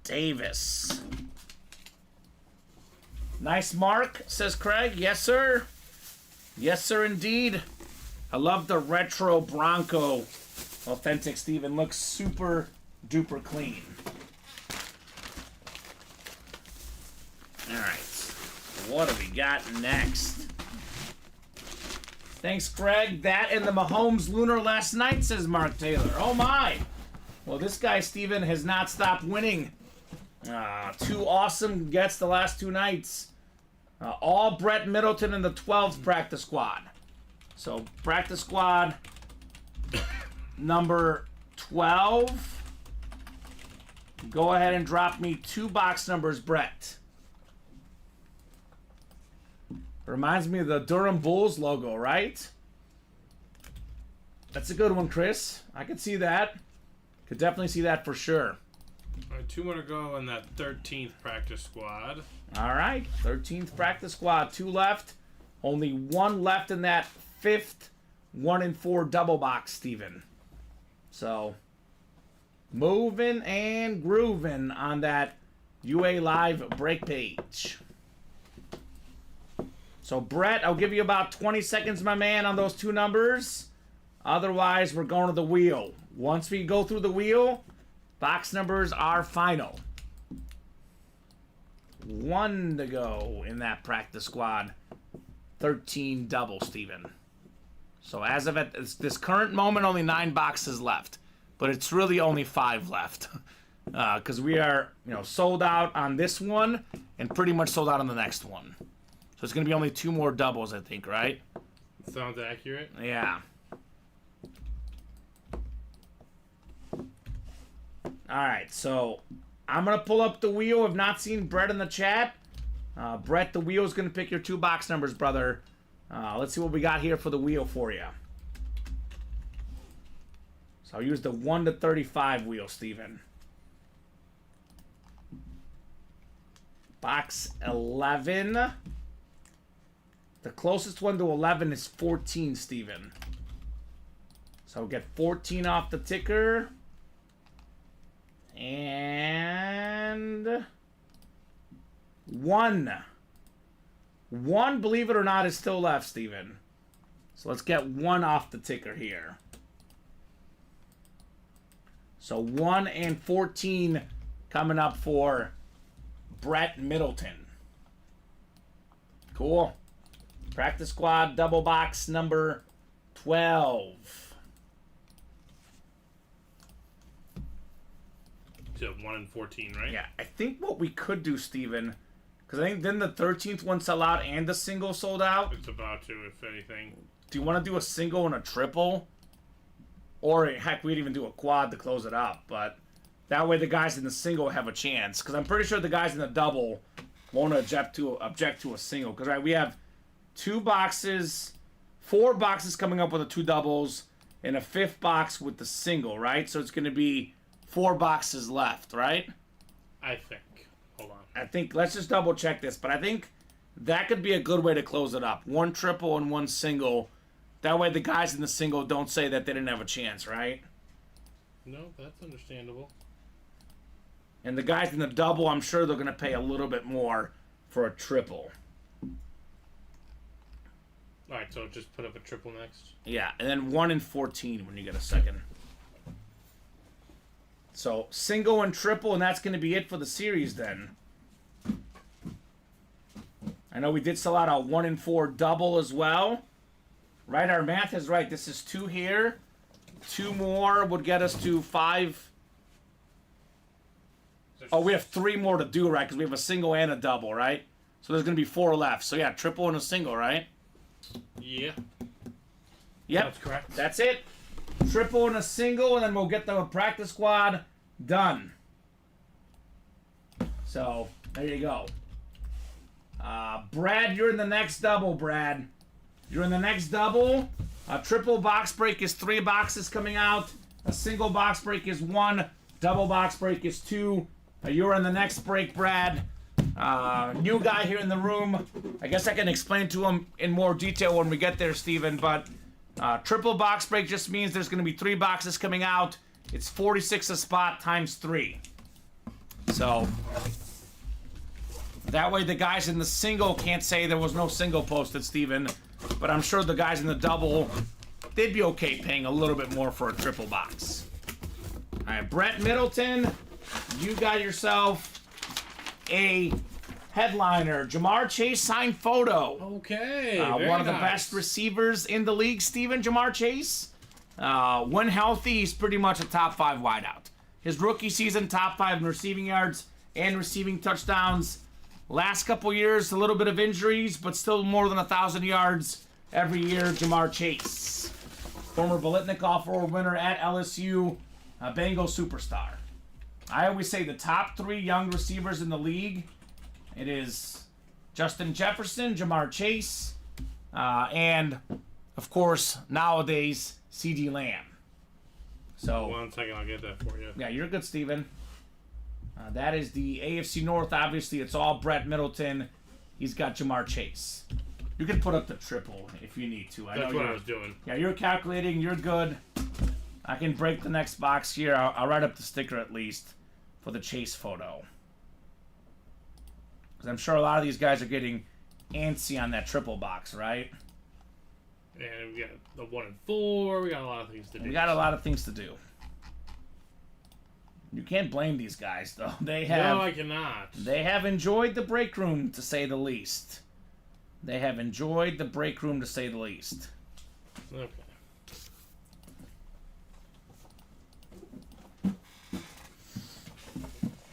Davis. Nice mark, says Craig. Yes, sir. Yes, sir, indeed. I love the retro Bronco authentic, Steven. Looks super duper clean. Alright. What do we got next? Thanks, Craig. That and the Mahomes Lunar last night, says Mark Taylor. Oh, my. Well, this guy, Steven, has not stopped winning. 2 awesome gets the last 2 nights. All Brett Middleton in the 12th practice squad. So, practice squad number 12. Go ahead and drop me 2 box numbers, Brett. Reminds me of the Durham Bulls logo, right? That's a good one, Chris. I could see that. Could definitely see that for sure. All right, 2 more to go in that 13th practice squad. All right, 13th practice squad. 2 left. Only 1 left in that 5th 1 and 4 double box, Steven. So, moving and grooving on that UA Live break page. So, Brett, I'll give you about 20 seconds, my man, on those 2 numbers. Otherwise, we're going to the wheel. Once we go through the wheel, box numbers are final. 1 to go in that practice squad. 13 double, Steven. So as of at this current moment, only 9 boxes left. But it's really only 5 left. Because we are, sold out on this one and pretty much sold out on the next one. So it's going to be only 2 more doubles, I think, right? Sounds accurate. Yeah. Alright, so I'm going to pull up the wheel. I've not seen Brett in the chat. Brett, the wheel's going to pick your 2 box numbers, brother. Let's see what we got here for the wheel for you. So I'll use the 1 to 35 wheel, Steven. Box 11. The closest one to 11 is 14, Steven. So get 14 off the ticker. And 1. 1, believe it or not, is still left, Steven. So let's get 1 off the ticker here. So 1 and 14 coming up for Brett Middleton. Cool. Practice squad double box number 12. to 1 in 14, right? Yeah, I think what we could do, Steven, because I think then the 13th one sell out and the single sold out. It's about to, if anything. Do you want to do a single and a triple? Or, heck, we'd even do a quad to close it up. But that way the guys in the single have a chance. Because I'm pretty sure the guys in the double won't object to a single. Because, right, we have 4 boxes coming up with the 2 doubles, and a 5th box with the single, right? So it's going to be 4 boxes left, right? I think. Hold on. I think, let's just double check this, but I think that could be a good way to close it up. 1 triple and 1 single. That way the guys in the single don't say that they didn't have a chance, right? No, that's understandable. And the guys in the double, I'm sure they're going to pay a little bit more for a triple. Alright, so just put up a triple next. Yeah, and then 1 in 14 when you get a second. So, single and triple, and that's going to be it for the series then. I know we did sell out a 1 in 4 double as well. Right, our math is right. This is 2 here. 2 more would get us to 5. Oh, we have 3 more to do, right? Because we have a single and a double, right? So there's going to be 4 left. So yeah, triple and a single, right? Yeah. Yep. That's correct. That's it. Triple and a single, and then we'll get the practice squad done. So, there you go. Brad, you're in the next double, Brad. You're in the next double. A triple box break is 3 boxes coming out. A single box break is 1. Double box break is 2. You're in the next break, Brad. New guy here in the room. I guess I can explain to him in more detail when we get there, Steven. But triple box break just means there's going to be 3 boxes coming out. It's 46 a spot times 3. So that way the guys in the single can't say there was no single posted, Steven. But I'm sure the guys in the double, they'd be okay paying a little bit more for a triple box. All right, Brett Middleton, you got yourself a headliner. Jamar Chase signed photo. Okay. One of the best receivers in the league, Steven, Jamar Chase. When healthy, he's pretty much a top 5 wideout. His rookie season, top 5 in receiving yards and receiving touchdowns. Last couple years, a little bit of injuries, but still more than 1,000 yards every year, Jamar Chase. Former Biletnikoff Award winner at LSU, a Bengal superstar. I always say the top 3 young receivers in the league, it is Justin Jefferson, Jamar Chase, and, of course, nowadays, C.D. Lamb. So, 1 second, I'll get that for you. yeah, you're good, Steven. That is the AFC North. Obviously, it's all Brett Middleton. He's got Jamar Chase. You can put up the triple if you need to. That's what I was doing. Yeah, you're calculating. You're good. I can break the next box here. I'll write up the sticker at least for the Chase photo. Because I'm sure a lot of these guys are getting antsy on that triple box, right? And we got the 1 in 4. We got a lot of things to do. We got a lot of things to do. You can't blame these guys, though. They have. No, I cannot. They have enjoyed the break room, to say the least. They have enjoyed the break room, to say the least. Okay.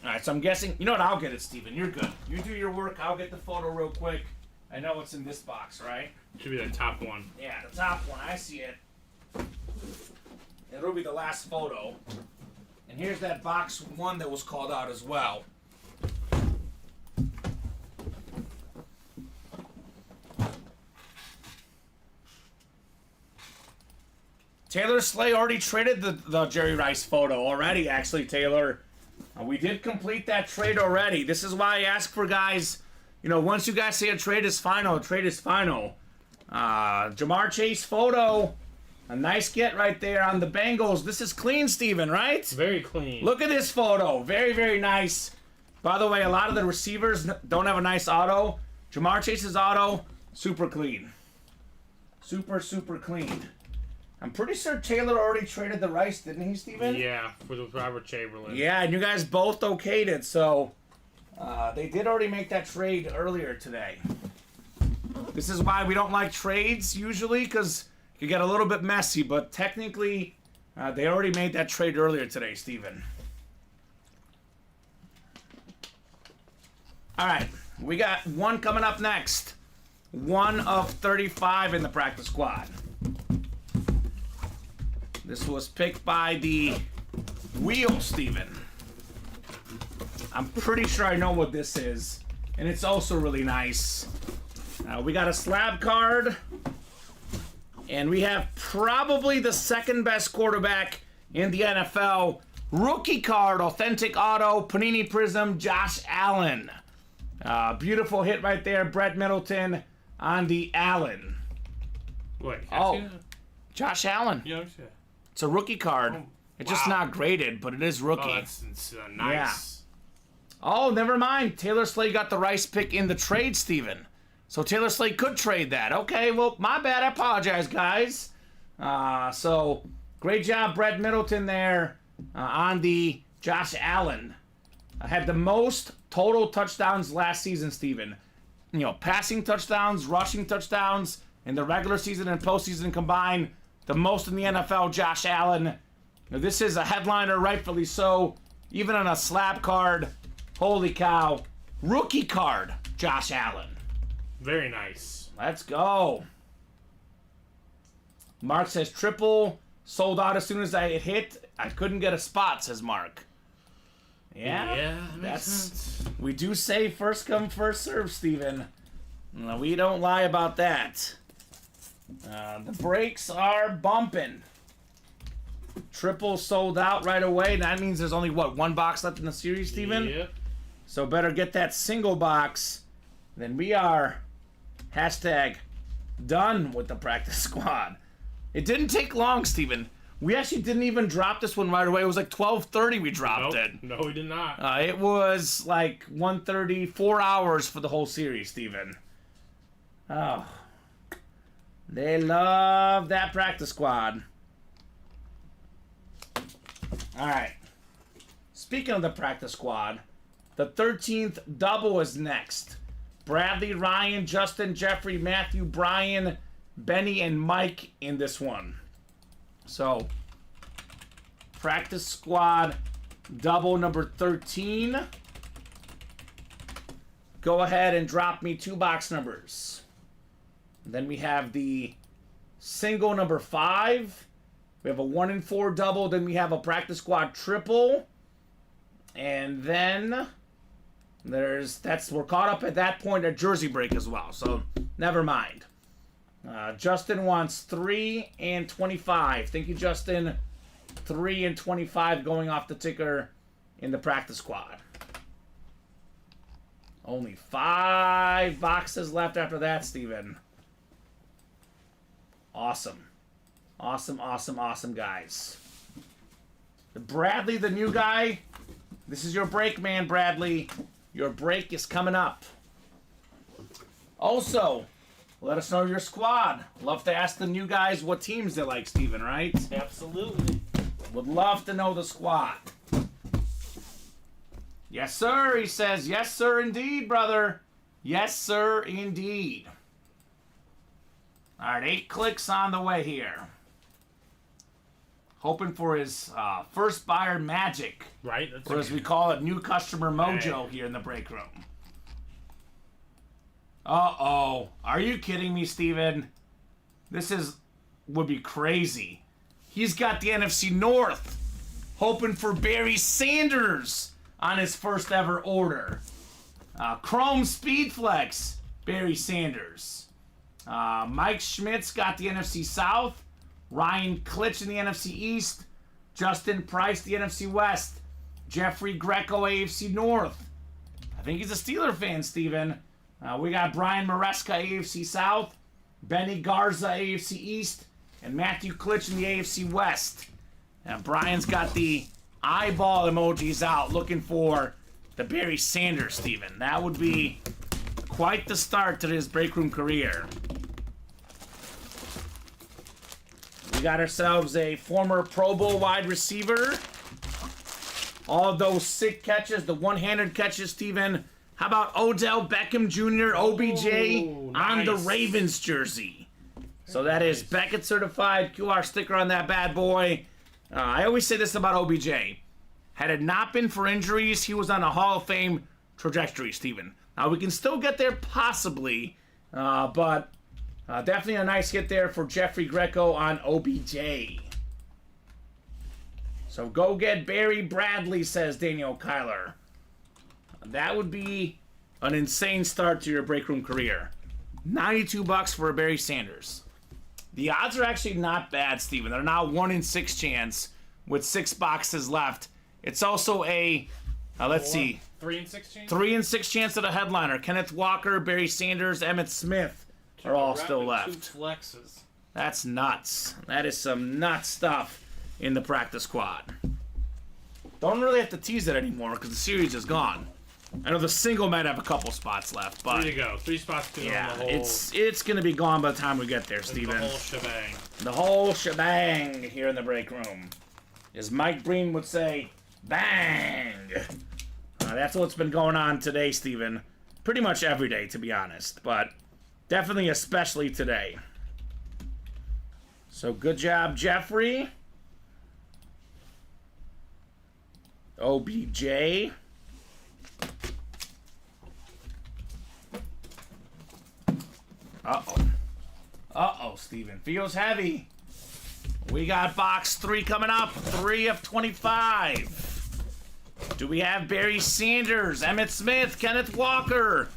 Alright, so I'm guessing... You know what? I'll get it, Steven. You're good. You do your work. I'll get the photo real quick. I know it's in this box, right? Should be the top one. Yeah, the top one. I see it. It'll be the last photo. And here's that box 1 that was called out as well. Taylor Slay already traded the Jerry Rice photo already, actually, Taylor. We did complete that trade already. This is why I ask for guys, you know, once you guys say a trade is final, Jamar Chase photo. A nice get right there on the Bengals. This is clean, Steven, right? Very clean. Look at this photo. Very, very nice. By the way, a lot of the receivers don't have a nice auto. Jamar Chase's auto, super clean. Super, super clean. I'm pretty sure Taylor already traded the Rice, didn't he, Steven? Yeah, with Robert Chamberlain. Yeah, and you guys both okayed it, so they did already make that trade earlier today. This is why we don't like trades usually, because it can get a little bit messy, but technically they already made that trade earlier today, Steven. All right, we got one coming up next. 1 of 35 in the practice squad. This was picked by the Wheel, Steven. I'm pretty sure I know what this is, and it's also really nice. We got a slab card, and we have probably the second best quarterback in the NFL. Rookie card, authentic auto, Panini Prism, Josh Allen. Beautiful hit right there, Brett Middleton on the Allen. Wait. Oh, Josh Allen. Yeah. It's a rookie card. Oh, It's just wow. not graded, but it is rookie. Oh, that's nice. Oh, never mind. Taylor Slade got the Rice pick in the trade, Steven. So Taylor Slade could trade that. Okay, well, my bad. I apologize, guys. So, great job, Brett Middleton there on the Josh Allen. Had the most total touchdowns last season, Steven. You know, passing touchdowns, rushing touchdowns, in the regular season and postseason combined. The most in the NFL, Josh Allen. Now, this is a headliner, rightfully so. Even on a slab card. Holy cow. Rookie card, Josh Allen. Very nice. Let's go. Mark says triple. Sold out as soon as I hit. I couldn't get a spot, says Mark. Yeah, that makes sense. We do say first come, first serve, Steven. No, we don't lie about that. The brakes are bumping. Triple sold out right away. That means there's only, what, one box left in the series, Steven? Yep. So better get that single box. Then we are #done with the practice squad. It didn't take long, Steven. We actually didn't even drop this one right away. It was like 12:30 we dropped it. No, we did not. It was like 1:30, 4 hours for the whole series, Steven. Oh. They love that practice squad. All right. Speaking of the practice squad, the 13th double is next. Bradley, Ryan, Justin, Jeffrey, Matthew, Brian, Benny, and Mike in this one. So, practice squad double number 13. Go ahead and drop me 2 box numbers. Then we have the single number 5. We have a 1 in 4 double. Then we have a practice squad triple. And then we're caught up at that point at jersey break as well. So never mind. Justin wants 3 and 25. Thank you, Justin. 3 and 25 going off the ticker in the practice squad. Only 5 boxes left after that, Steven. Awesome. Awesome, awesome, awesome, guys. Bradley, the new guy. This is your break, man, Bradley. Your break is coming up. Also, let us know your squad. Love to ask the new guys what teams they like, Steven, right? Absolutely. Would love to know the squad. Yes, sir, he says. Yes, sir, indeed, brother. Yes, sir, indeed. All right, 8 clicks on the way here. Hoping for his first buyer magic. Right? That's Or as we call it, new customer mojo here in the break room. Uh-oh. Are you kidding me, Steven? This would be crazy. He's got the NFC North. Hoping for Barry Sanders on his first ever order. Chrome Speedflex, Barry Sanders. Mike Schmidt's got the NFC South. Ryan Klitsch in the NFC East. Justin Price, the NFC West. Jeffrey Greco, AFC North. I think he's a Steeler fan, Steven. We got Brian Maresca, AFC South. Benny Garza, AFC East. And Matthew Klitsch in the AFC West. And Brian's got the eyeball emojis out looking for the Barry Sanders, Steven. That would be quite the start to his break room career. We got ourselves a former Pro Bowl wide receiver. All those sick catches, the one-handed catches, Steven. How about Odell Beckham Jr., OBJ, on the Ravens jersey? So that is Beckett certified, QR sticker on that bad boy. I always say this about OBJ. Had it not been for injuries, he was on a Hall of Fame trajectory, Steven. We can still get there possibly, but definitely a nice hit there for Jeffrey Greco on OBJ. So go get Barry Bradley, says Daniel Kyler. That would be an insane start to your break room career. $92 for a Barry Sanders. The odds are actually not bad, Steven. They're now 1 in 6 chance with 6 boxes left. It's also a, let's see. 3 in 6 chance? 3 in 6 chance at a headliner. Kenneth Walker, Barry Sanders, Emmitt Smith are all still left. 2 flexes. That's nuts. That is some nuts stuff in the practice squad. Don't really have to tease it anymore because the series is gone. I know the single might have a couple spots left, but 3 to go. 3 spots to go. yeah, The whole, it's gonna be gone by the time we get there, Steven. The whole shebang. The whole shebang here in the break room. As Mike Breen would say, bang! That's what's been going on today, Steven. Pretty much every day, to be honest, but definitely especially today. So good job, Jeffrey. OBJ. Uh-oh. Uh-oh, Steven. Feels heavy. We got box 3 coming up. 3 of 25. Do we have Barry Sanders, Emmitt Smith, Kenneth Walker?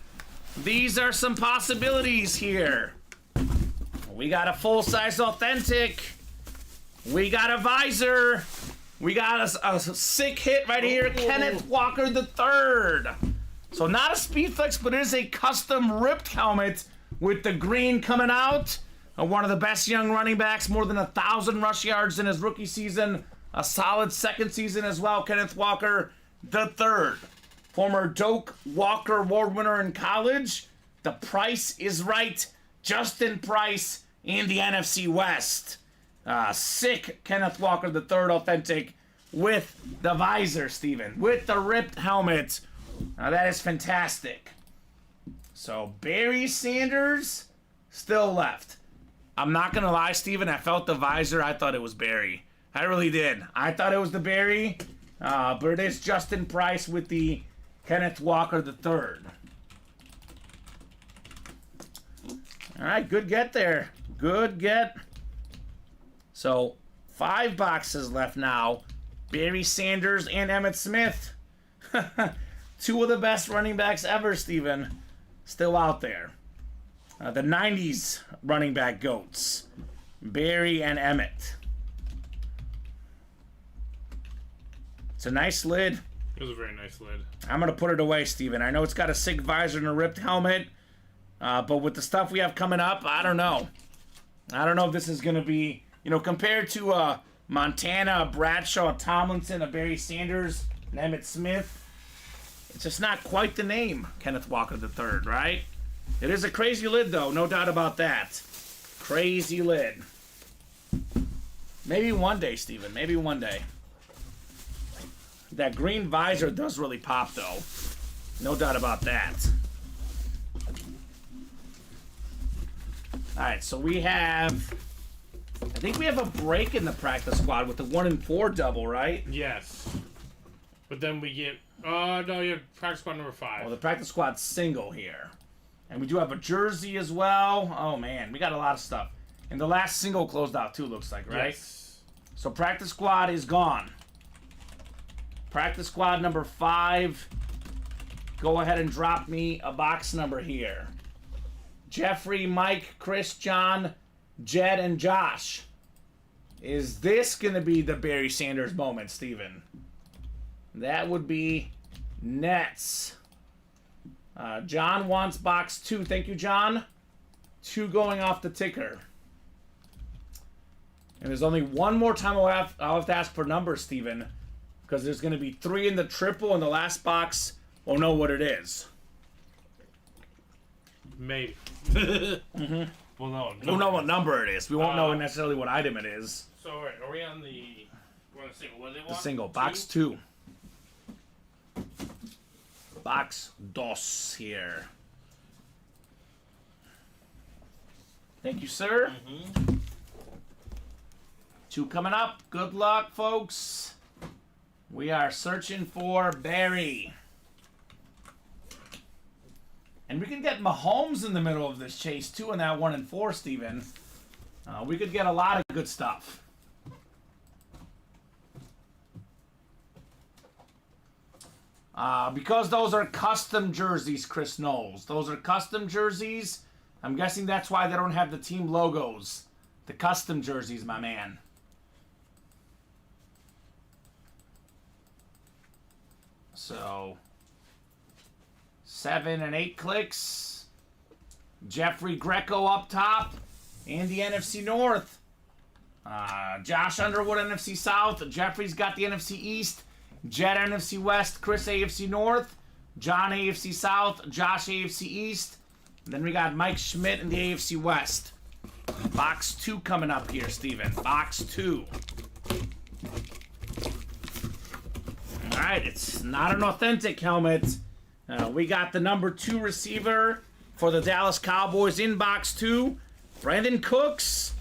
These are some possibilities here. We got a full-size authentic. We got a visor. We got a sick hit right here. Kenneth Walker III. So not a speed flex, but it is a custom ripped helmet with the green coming out. One of the best young running backs, more than 1,000 rush yards in his rookie season. A solid second season as well, Kenneth Walker III. Former Doak Walker Award winner in college. The price is right. Justin Price in the NFC West. Sick Kenneth Walker III authentic with the visor, Steven. With the ripped helmet. That is fantastic. So, Barry Sanders still left. I'm not going to lie, Steven. I felt the visor. I thought it was Barry. I really did. I thought it was the Barry. But it is Justin Price with the Kenneth Walker III. All right, good get there. Good get. So, 5 boxes left now. Barry Sanders and Emmitt Smith. 2 of the best running backs ever, Steven. Still out there. The 90s running back goats. Barry and Emmitt. It's a nice lid. It was a very nice lid. I'm going to put it away, Steven. I know it's got a sick visor and a ripped helmet. But with the stuff we have coming up, I don't know. I don't know if this is going to be, compared to Montana, Bradshaw, Tomlinson, Barry Sanders, and Emmitt Smith. It's just not quite the name, Kenneth Walker III, right? It is a crazy lid, though. No doubt about that. Crazy lid. Maybe one day, Steven. Maybe one day. That green visor does really pop, though. No doubt about that. Alright, so we have... I think we have a break in the practice squad with the 1 in 4 double, right? Yes. But then we get... no, you have practice squad number 5. Oh, the practice squad single here. And we do have a jersey as well. Oh, man. We got a lot of stuff. And the last single closed out, too, looks like, right? Yes. So practice squad is gone. Practice squad number 5. Go ahead and drop me a box number here. Jeffrey, Mike, Chris, John, Jed, and Josh. Is this going to be the Barry Sanders moment, Steven? That would be Nets. John wants box 2. Thank you, John. 2 going off the ticker. And there's only one more time I'll have to ask for numbers, Steven. Because there's going to be 3 in the triple, and the last box will know what it is. Maybe. Mm-hmm. We'll know what number it is. We won't know necessarily what item it is. So, all right, are we on the... We're on the single. What do they want? The single. Box 2. Box dos here. Thank you, sir. Mm-hmm. 2 coming up. Good luck, folks. We are searching for Barry. And we could get Mahomes in the middle of this chase, too, in that 1 and 4, Steven. We could get a lot of good stuff. Because those are custom jerseys, Chris Knowles. Those are custom jerseys. I'm guessing that's why they don't have the team logos. The custom jerseys, my man. So, 7 and 8 clicks. Jeffrey Greco up top. And the NFC North. Josh Underwood, NFC South. Jeffrey's got the NFC East. Jet NFC West. Chris AFC North. John AFC South. Josh AFC East. And then we got Mike Schmidt in the AFC West. Box 2 coming up here, Steven. Box 2. Alright, it's not an authentic helmet. We got the number 2 receiver for the Dallas Cowboys in box 2. Brandon Cooks.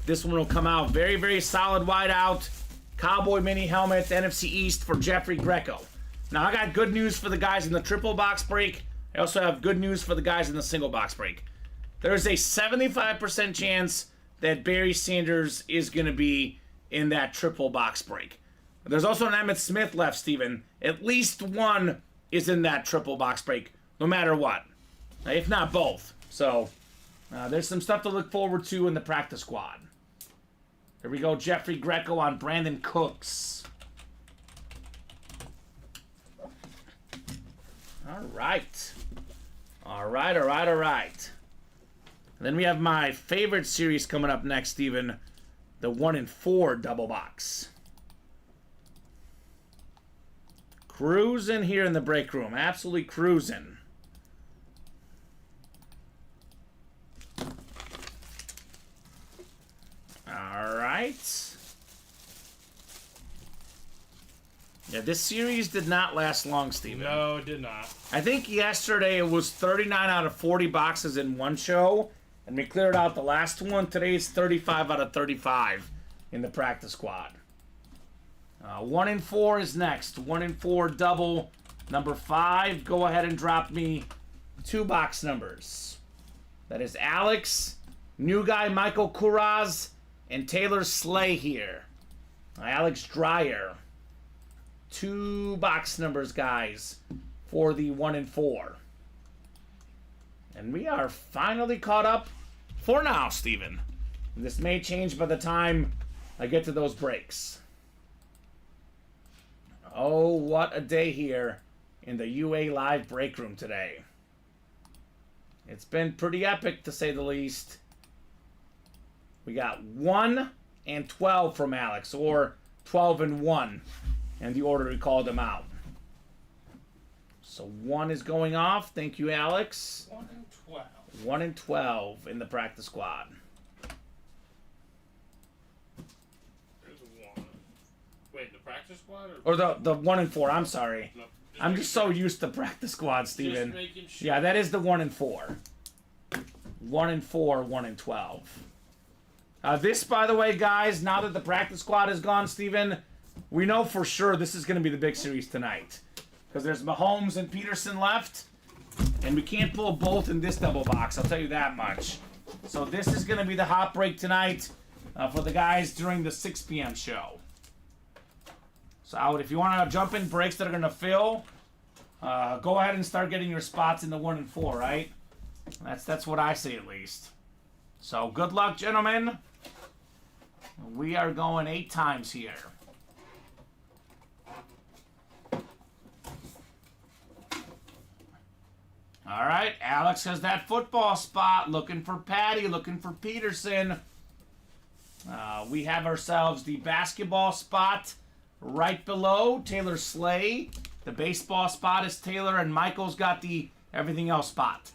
This one will come out very, very solid wide out. Cowboy mini helmet, NFC East for Jeffrey Greco. Now, I got good news for the guys in the triple box break. I also have good news for the guys in the single box break. There's a 75% chance that Barry Sanders is going to be in that triple box break. There's also an Emmitt Smith left, Steven. At least one is in that triple box break, no matter what. If not both. So, there's some stuff to look forward to in the practice squad. Here we go, Jeffrey Greco on Brandon Cooks. All right. All right. And then we have my favorite series coming up next, Steven. The 1 and 4 double box. Cruising here in the break room. Absolutely cruising. All right. Yeah, this series did not last long, Steven. No, it did not. I think yesterday it was 39 out of 40 boxes in one show, and we cleared out the last one. Today it's 35 out of 35 in the practice squad. 1 and 4 is next. 1 and 4 double. Number 5, go ahead and drop me 2 box numbers. That is Alex, new guy Michael Kuraz, and Taylor Slay here. Alex Dreyer. 2 box numbers, guys, for the 1 and 4. And we are finally caught up for now, Steven. This may change by the time I get to those breaks. Oh, what a day here in the UA Live break room today. It's been pretty epic, to say the least. We got 1 and 12 from Alex, or 12 and 1. And the order we called them out. So 1 is going off. Thank you, Alex. 1 and 12. 1 and 12 in the practice squad. There's 1. Wait, the practice squad? Or the 1 and 4. I'm sorry. No, I'm just so used to practice squad, Steven. Just making sure. Yeah, that is the 1 and 4. 1 and 4, 1 and 12. This, by the way, guys, now that the practice squad is gone, Steven, we know for sure this is going to be the big series tonight. Because there's Mahomes and Peterson left. And we can't pull both in this double box, I'll tell you that much. So this is going to be the hot break tonight for the guys during the 6 p.m. show. So if you want to jump in breaks that are going to fill, go ahead and start getting your spots in the 1 and 4, right? That's what I say, at least. So good luck, gentlemen. We are going 8 times here. All right, Alex has that football spot. Looking for Patty, looking for Peterson. We have ourselves the basketball spot right below Taylor Slay. The baseball spot is Taylor, and Michael's got the everything else spot.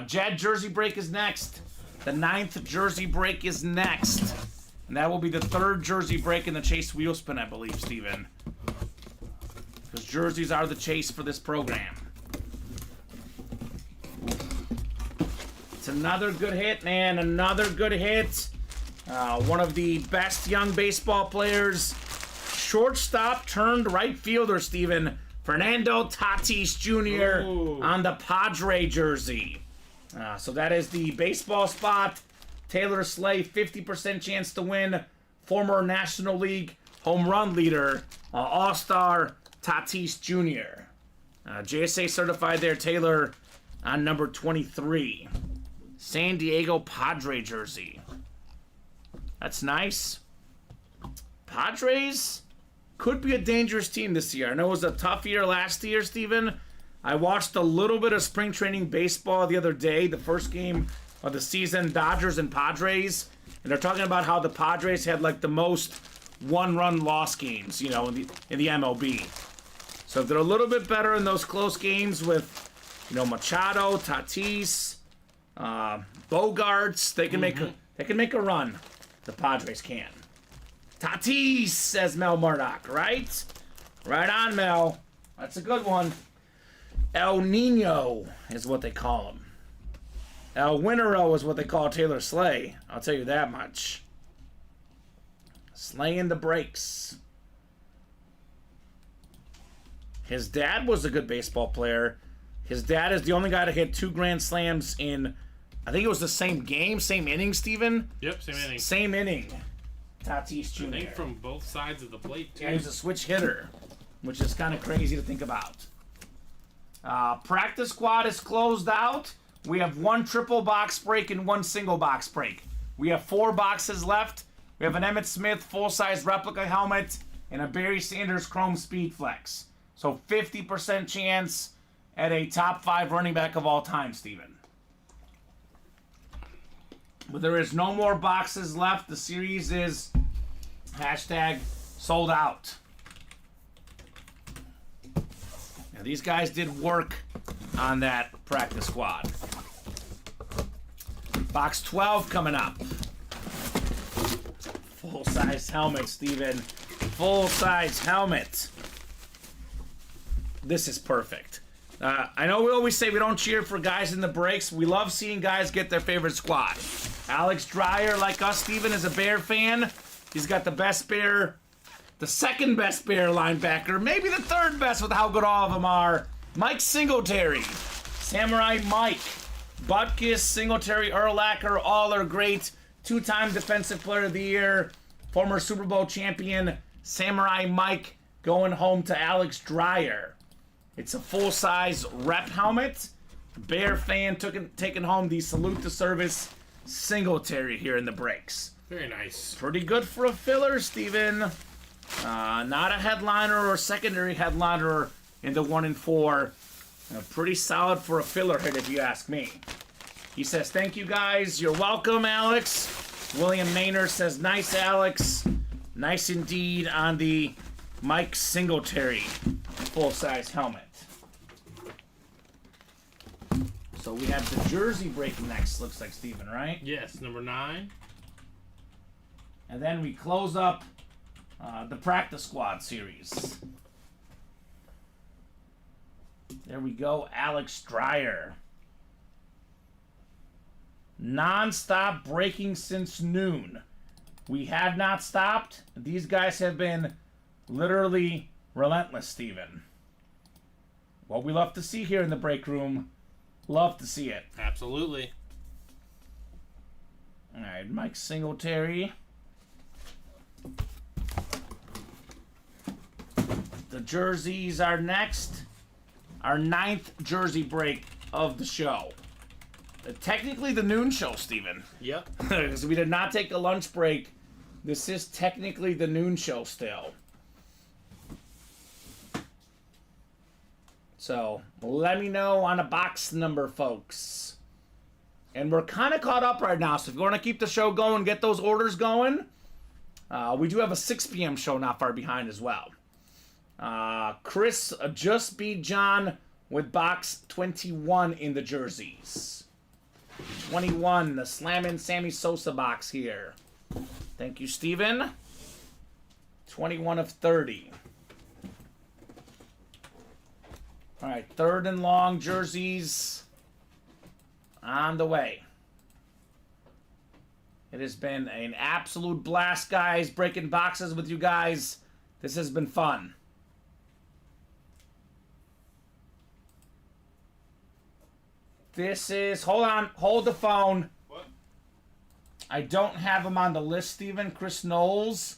Jed jersey break is next. The 9th jersey break is next. And that will be the 3rd jersey break in the Chase Wheelspin, I believe, Steven. Because jerseys are the chase for this program. It's another good hit, man. Another good hit. One of the best young baseball players. Shortstop turned right fielder, Steven. Fernando Tatis Jr. Ooh. on the Padre jersey. So that is the baseball spot. Taylor Slay, 50% chance to win. Former National League home run leader, All-Star Tatis Jr. JSA certified there, Taylor, on number 23. San Diego Padre jersey. That's nice. Padres could be a dangerous team this year. I know it was a tough year last year, Steven. I watched a little bit of spring training baseball the other day, the first game of the season, Dodgers and Padres. And they're talking about how the Padres had like the most one-run loss games, in the MLB. So if they're a little bit better in those close games with, Machado, Tatis, Bogarts, they can make a run. The Padres can. Tatis, says Mel Murdoch, right? Right on, Mel. That's a good one. El Nino is what they call him. El Winero is what they call Taylor Slay. I'll tell you that much. Slaying the breaks. His dad was a good baseball player. His dad is the only guy to hit 2 grand slams in, I think it was the same game, same inning, Steven? Yep, same inning. Same inning. Tatis Jr. I think from both sides of the plate, too. Yeah, he's a switch hitter, which is kind of crazy to think about. Practice squad is closed out. We have 1 triple box break and 1 single box break. We have 4 boxes left. We have an Emmitt Smith full-size replica helmet and a Barry Sanders Chrome Speed Flex. So 50% chance at a top 5 running back of all time, Steven. But there is no more boxes left. The series is #sold out. Now, these guys did work on that practice squad. Box 12 coming up. Full-size helmet, Steven. Full-size helmet. This is perfect. I know we always say we don't cheer for guys in the breaks. We love seeing guys get their favorite squad. Alex Dreyer, like us, Steven, is a Bear fan. He's got the best Bear, the second best Bear linebacker, maybe the third best with how good all of them are. Mike Singletary, Samurai Mike, Butkus, Singletary, Urlacher, all are great. 2-time Defensive Player of the Year, former Super Bowl champion, Samurai Mike, going home to Alex Dreyer. It's a full-size rep helmet. Bear fan taking home the Salute to Service Singletary here in the breaks. Very nice. Pretty good for a filler, Steven. Not a headliner or secondary headliner in the 1 and 4. Pretty solid for a filler hit, if you ask me. He says, thank you, guys. You're welcome, Alex. William Maynard says, nice, Alex. Nice indeed on the Mike Singletary full-size helmet. So we have the jersey break next, looks like, Steven, right? Yes, number 9. And then we close up the practice squad series. There we go, Alex Dreyer. Non-stop breaking since noon. We have not stopped. These guys have been literally relentless, Steven. What we love to see here in the break room. Love to see it. Absolutely. All right, Mike Singletary. The jerseys are next. Our 9th jersey break of the show. Technically the noon show, Steven. Yep. Because we did not take a lunch break. This is technically the noon show still. So, let me know on a box number, folks. And we're kind of caught up right now, so if you want to keep the show going, get those orders going, we do have a 6 p.m. show not far behind as well. Chris just beat John with box 21 in the jerseys. 21, the Slammin' Sammy Sosa box here. Thank you, Steven. 21 of 30. All right, 3rd and long jerseys on the way. It has been an absolute blast, guys, breaking boxes with you guys. This has been fun. This is, hold on, hold the phone. What? I don't have him on the list, Steven. Chris Knowles.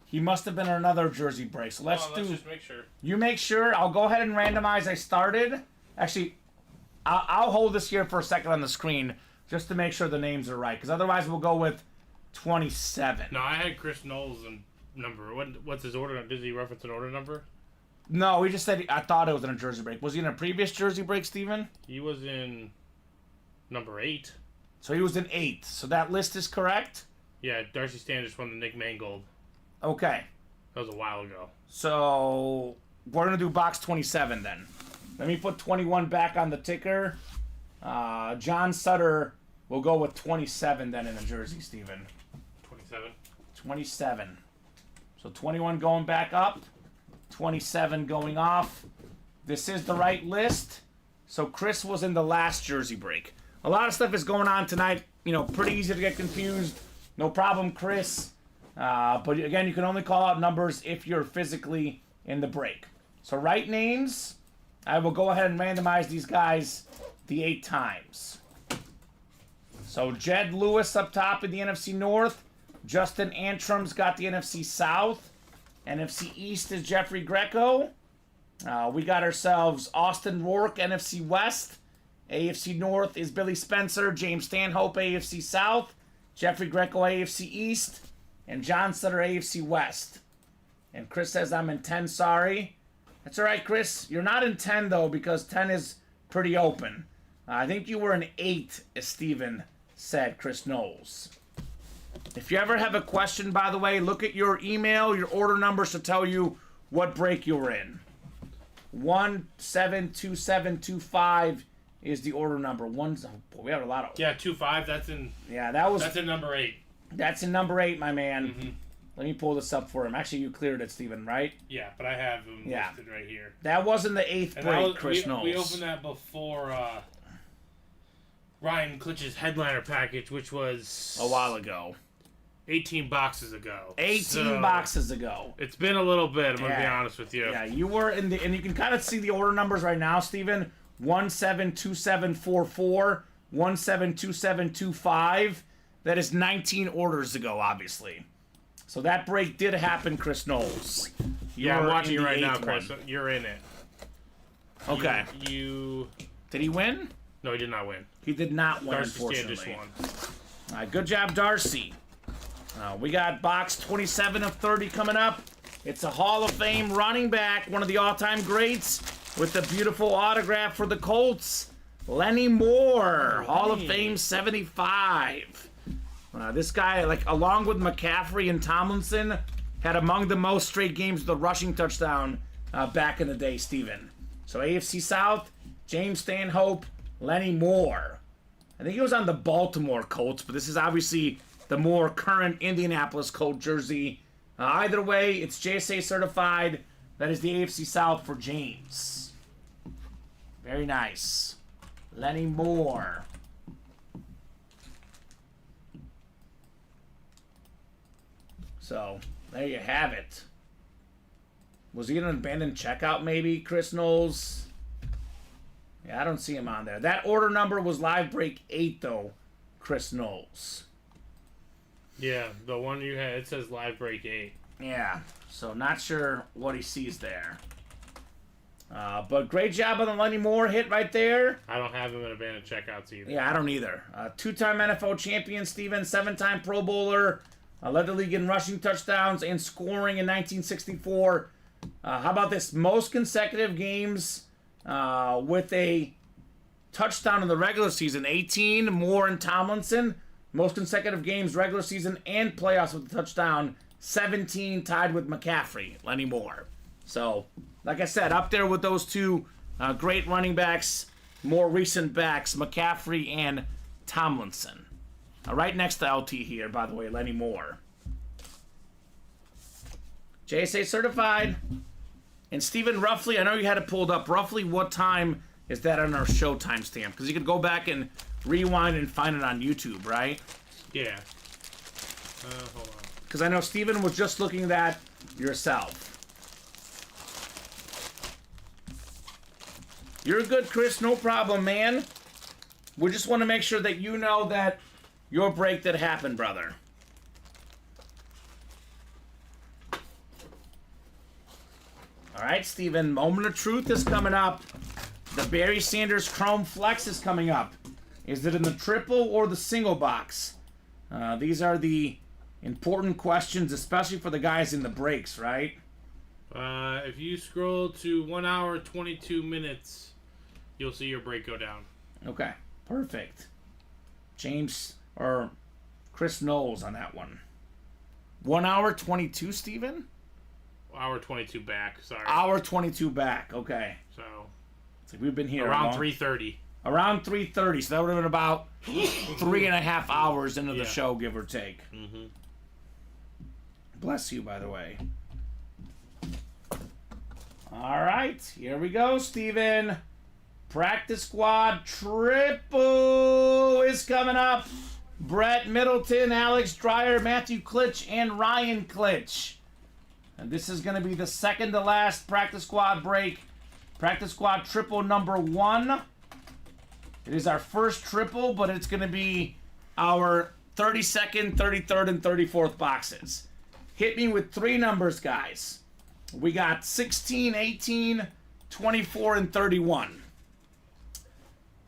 He must have been in another jersey break. So let's just make sure. You make sure. I'll go ahead and randomize. I started. Actually, I'll hold this here for a second on the screen just to make sure the names are right. Because otherwise we'll go with 27. No, I had Chris Knowles in number. What's his order? Did he reference an order number? No, we just said I thought it was in a jersey break. Was he in a previous jersey break, Steven? He was in number 8. So he was in 8. So that list is correct? Yeah, Darcy Standish won the Nick Mangold. Okay. That was a while ago. So we're going to do box 27 then. Let me put 21 back on the ticker. John Sutter will go with 27 then in the jersey, Steven. 27. 27. So 21 going back up. 27 going off. This is the right list. So Chris was in the last jersey break. A lot of stuff is going on tonight. You know, pretty easy to get confused. No problem, Chris. But again, you can only call out numbers if you're physically in the break. So right names, I will go ahead and randomize these guys the 8 times. So Jed Lewis up top in the NFC North. Justin Antrim's got the NFC South. NFC East is Jeffrey Greco. We got ourselves Austin Rourke, NFC West. AFC North is Billy Spencer, James Stanhope, AFC South. Jeffrey Greco, AFC East. And John Sutter, AFC West. And Chris says I'm in 10, sorry. That's all right, Chris. You're not in 10, though, because 10 is pretty open. I think you were in 8, as Steven said, Chris Knowles. If you ever have a question, by the way, look at your email, your order numbers to tell you what break you were in. 172725 is the order number. We have a lot of. Yeah, 2-5. That's in. Yeah, that was. That's in number 8. That's in number 8, my man. Mm-hmm. Let me pull this up for him. Actually, you cleared it, Steven, right? Yeah, but I have them listed right here. That wasn't the 8th break, Chris Knowles. We opened that before Ryan Klitsch's headliner package, which was a while ago. 18 boxes ago. 18 boxes ago. It's been a little bit, I'm going to be honest with you. Yeah, you were in the, and you can kind of see the order numbers right now, Steven. 172744, 172725. That is 19 orders ago, obviously. So that break did happen, Chris Knowles. Yeah, I'm watching you right now, Chris. You're in it. Okay. You Did he win? No, he did not win. He did not win, Darcy unfortunately. Standish won. All right, good job, Darcy. We got box 27 of 30 coming up. It's a Hall of Fame running back, one of the all-time greats, with the beautiful autograph for the Colts, Lenny Moore, Hall of Fame 75. This guy, like, along with McCaffrey and Tomlinson, had among the most straight games with a rushing touchdown back in the day, Steven. So AFC South, James Stanhope, Lenny Moore. I think he was on the Baltimore Colts, but this is obviously the more current Indianapolis Colt jersey. Either way, it's JSA certified. That is the AFC South for James. Very nice. Lenny Moore. So, there you have it. Was he in an abandoned checkout, maybe, Chris Knowles? Yeah, I don't see him on there. That order number was live break 8, though, Chris Knowles. Yeah, the one you had, it says live break 8. Yeah, so not sure what he sees there. But great job on the Lenny Moore hit right there. I don't have him in abandoned checkouts either. Yeah, I don't either. 2-time NFL champion, Steven, 7-time Pro Bowler. Led the league in rushing touchdowns and scoring in 1964. How about this? Most consecutive games with a touchdown in the regular season. 18, Moore and Tomlinson. Most consecutive games, regular season and playoffs with a touchdown. 17, tied with McCaffrey, Lenny Moore. So, like I said, up there with those two great running backs, more recent backs, McCaffrey and Tomlinson. Right next to LT here, by the way, Lenny Moore. JSA certified. And Steven, roughly, I know you had it pulled up, roughly what time is that on our show timestamp? Because you could go back and rewind and find it on YouTube, right? Yeah. Hold on. Because I know Steven was just looking at that yourself. You're good, Chris. No problem, man. We just want to make sure that you know that your break did happen, brother. All right, Steven, moment of truth is coming up. The Barry Sanders Chrome Flex is coming up. Is it in the triple or the single box? These are the important questions, especially for the guys in the breaks, right? If you scroll to 1 hour 22 minutes, you'll see your break go down. Okay, perfect. James or Chris Knowles on that one. 1 hour 22, Steven? Hour 22 back, sorry. Hour 22 back, okay. So, it's like we've been here around 3:30. Around 3:30, so that would have been about 3.5 hours into the show, give or take. Mm-hmm. Bless you, by the way. All right, here we go, Steven. Practice squad triple is coming up. Brett Middleton, Alex Dreyer, Matthew Klitsch, and Ryan Klitsch. And this is going to be the second to last practice squad break. Practice squad triple number 1. It is our first triple, but it's going to be our 32nd, 33rd, and 34th boxes. Hit me with 3 numbers, guys. We got 16, 18, 24, and 31.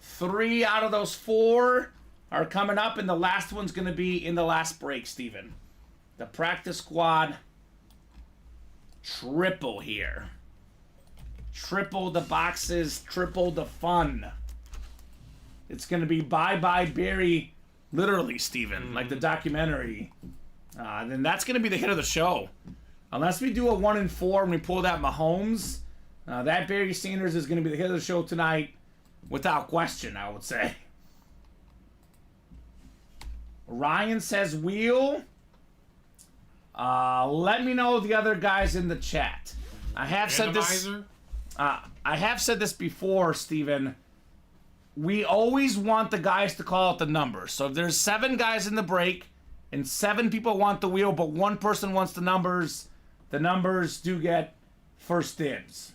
3 out of those 4 are coming up, and the last one's going to be in the last break, Steven. The practice squad triple here. Triple the boxes, triple the fun. It's going to be bye-bye Barry, literally, Steven, like the documentary. Then that's going to be the hit of the show. Unless we do a 1 in 4 and we pull that Mahomes, that Barry Sanders is going to be the hit of the show tonight, without question, I would say. Ryan says wheel. Let me know the other guys in the chat. I have said this. I have said this before, Steven. We always want the guys to call out the numbers. So if there's 7 guys in the break and 7 people want the wheel, but 1 person wants the numbers do get first dibs.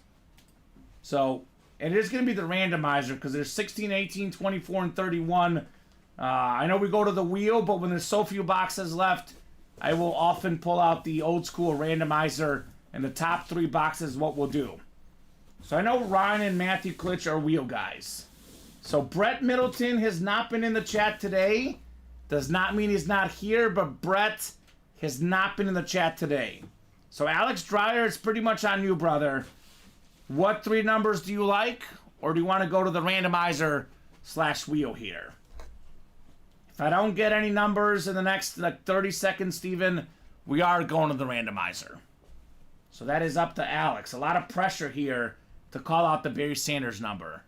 So it is going to be the randomizer because there's 16, 18, 24, and 31. I know we go to the wheel, but when there's so few boxes left, I will often pull out the old school randomizer, and the top 3 boxes is what we'll do. So I know Ryan and Matthew Klitsch are wheel guys. So Brett Middleton has not been in the chat today. Does not mean he's not here, but Brett has not been in the chat today. So Alex Dreyer, it's pretty much on you, brother. What 3 numbers do you like? Or do you want to go to the randomizer / wheel here? If I don't get any numbers in the next 30 seconds, Steven, we are going to the randomizer. So that is up to Alex. A lot of pressure here to call out the Barry Sanders number.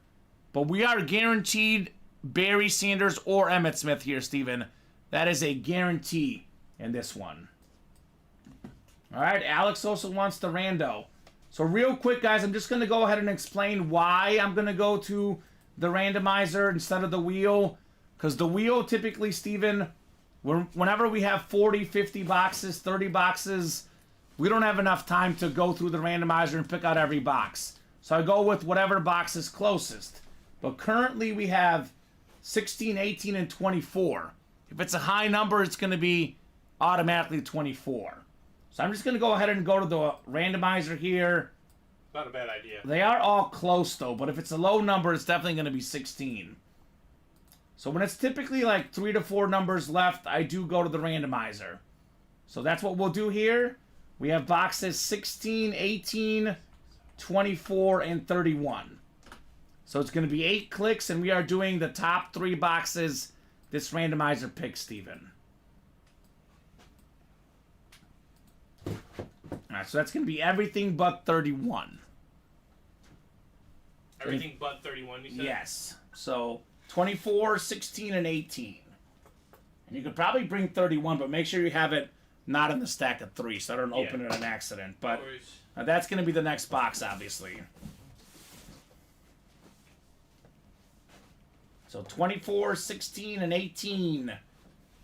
But we are guaranteed Barry Sanders or Emmitt Smith here, Steven. That is a guarantee in this one. All right, Alex also wants the rando. So real quick, guys, I'm just going to go ahead and explain why I'm going to go to the randomizer instead of the wheel. Because the wheel typically, Steven, whenever we have 40, 50 boxes, 30 boxes, we don't have enough time to go through the randomizer and pick out every box. So I go with whatever box is closest. But currently we have 16, 18, and 24. If it's a high number, it's going to be automatically 24. So I'm just going to go ahead and go to the randomizer here. Not a bad idea. They are all close, though. But if it's a low number, it's definitely going to be 16. So when it's typically like 3 to 4 numbers left, I do go to the randomizer. So that's what we'll do here. We have boxes 16, 18, 24, and 31. So it's going to be 8 clicks, and we are doing the top 3 boxes this randomizer picks, Steven. All right, so that's going to be everything but 31. Everything but 31, you said? Yes. So 24, 16, and 18. And you could probably bring 31, but make sure you have it not in the stack of 3, so I don't open it on accident. But that's going to be the next box, obviously. So 24, 16, and 18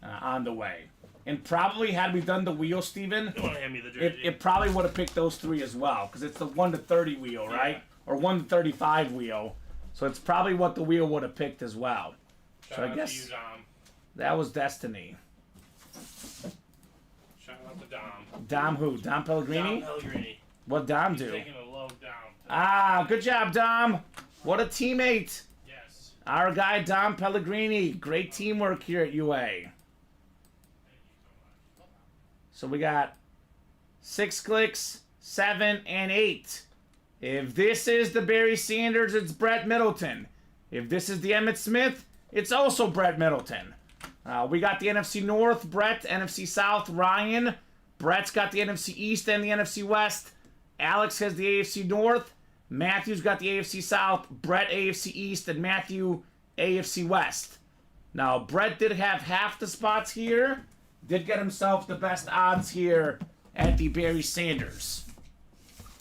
on the way. And probably had we done the wheel, Steven, it probably would have picked those 3 as well. Because it's the 1 to 30 wheel, right? Or 1 to 35 wheel. So it's probably what the wheel would have picked as well. So I guess to you, Dom. that was destiny. Shout out to Dom. Dom who? Dom Pellegrini? Dom Pellegrini. What Dom He's do? taking a low down. Ah, good job, Dom. What a teammate. Yes. Our guy, Dom Pellegrini. Great teamwork here at UA. So we got 6 clicks, 7, and 8. If this is the Barry Sanders, it's Brett Middleton. If this is the Emmitt Smith, it's also Brett Middleton. We got the NFC North, Brett. NFC South, Ryan. Brett's got the NFC East and the NFC West. Alex has the AFC North. Matthew's got the AFC South. Brett, AFC East. And Matthew, AFC West. Now, Brett did have half the spots here. Did get himself the best odds here at the Barry Sanders.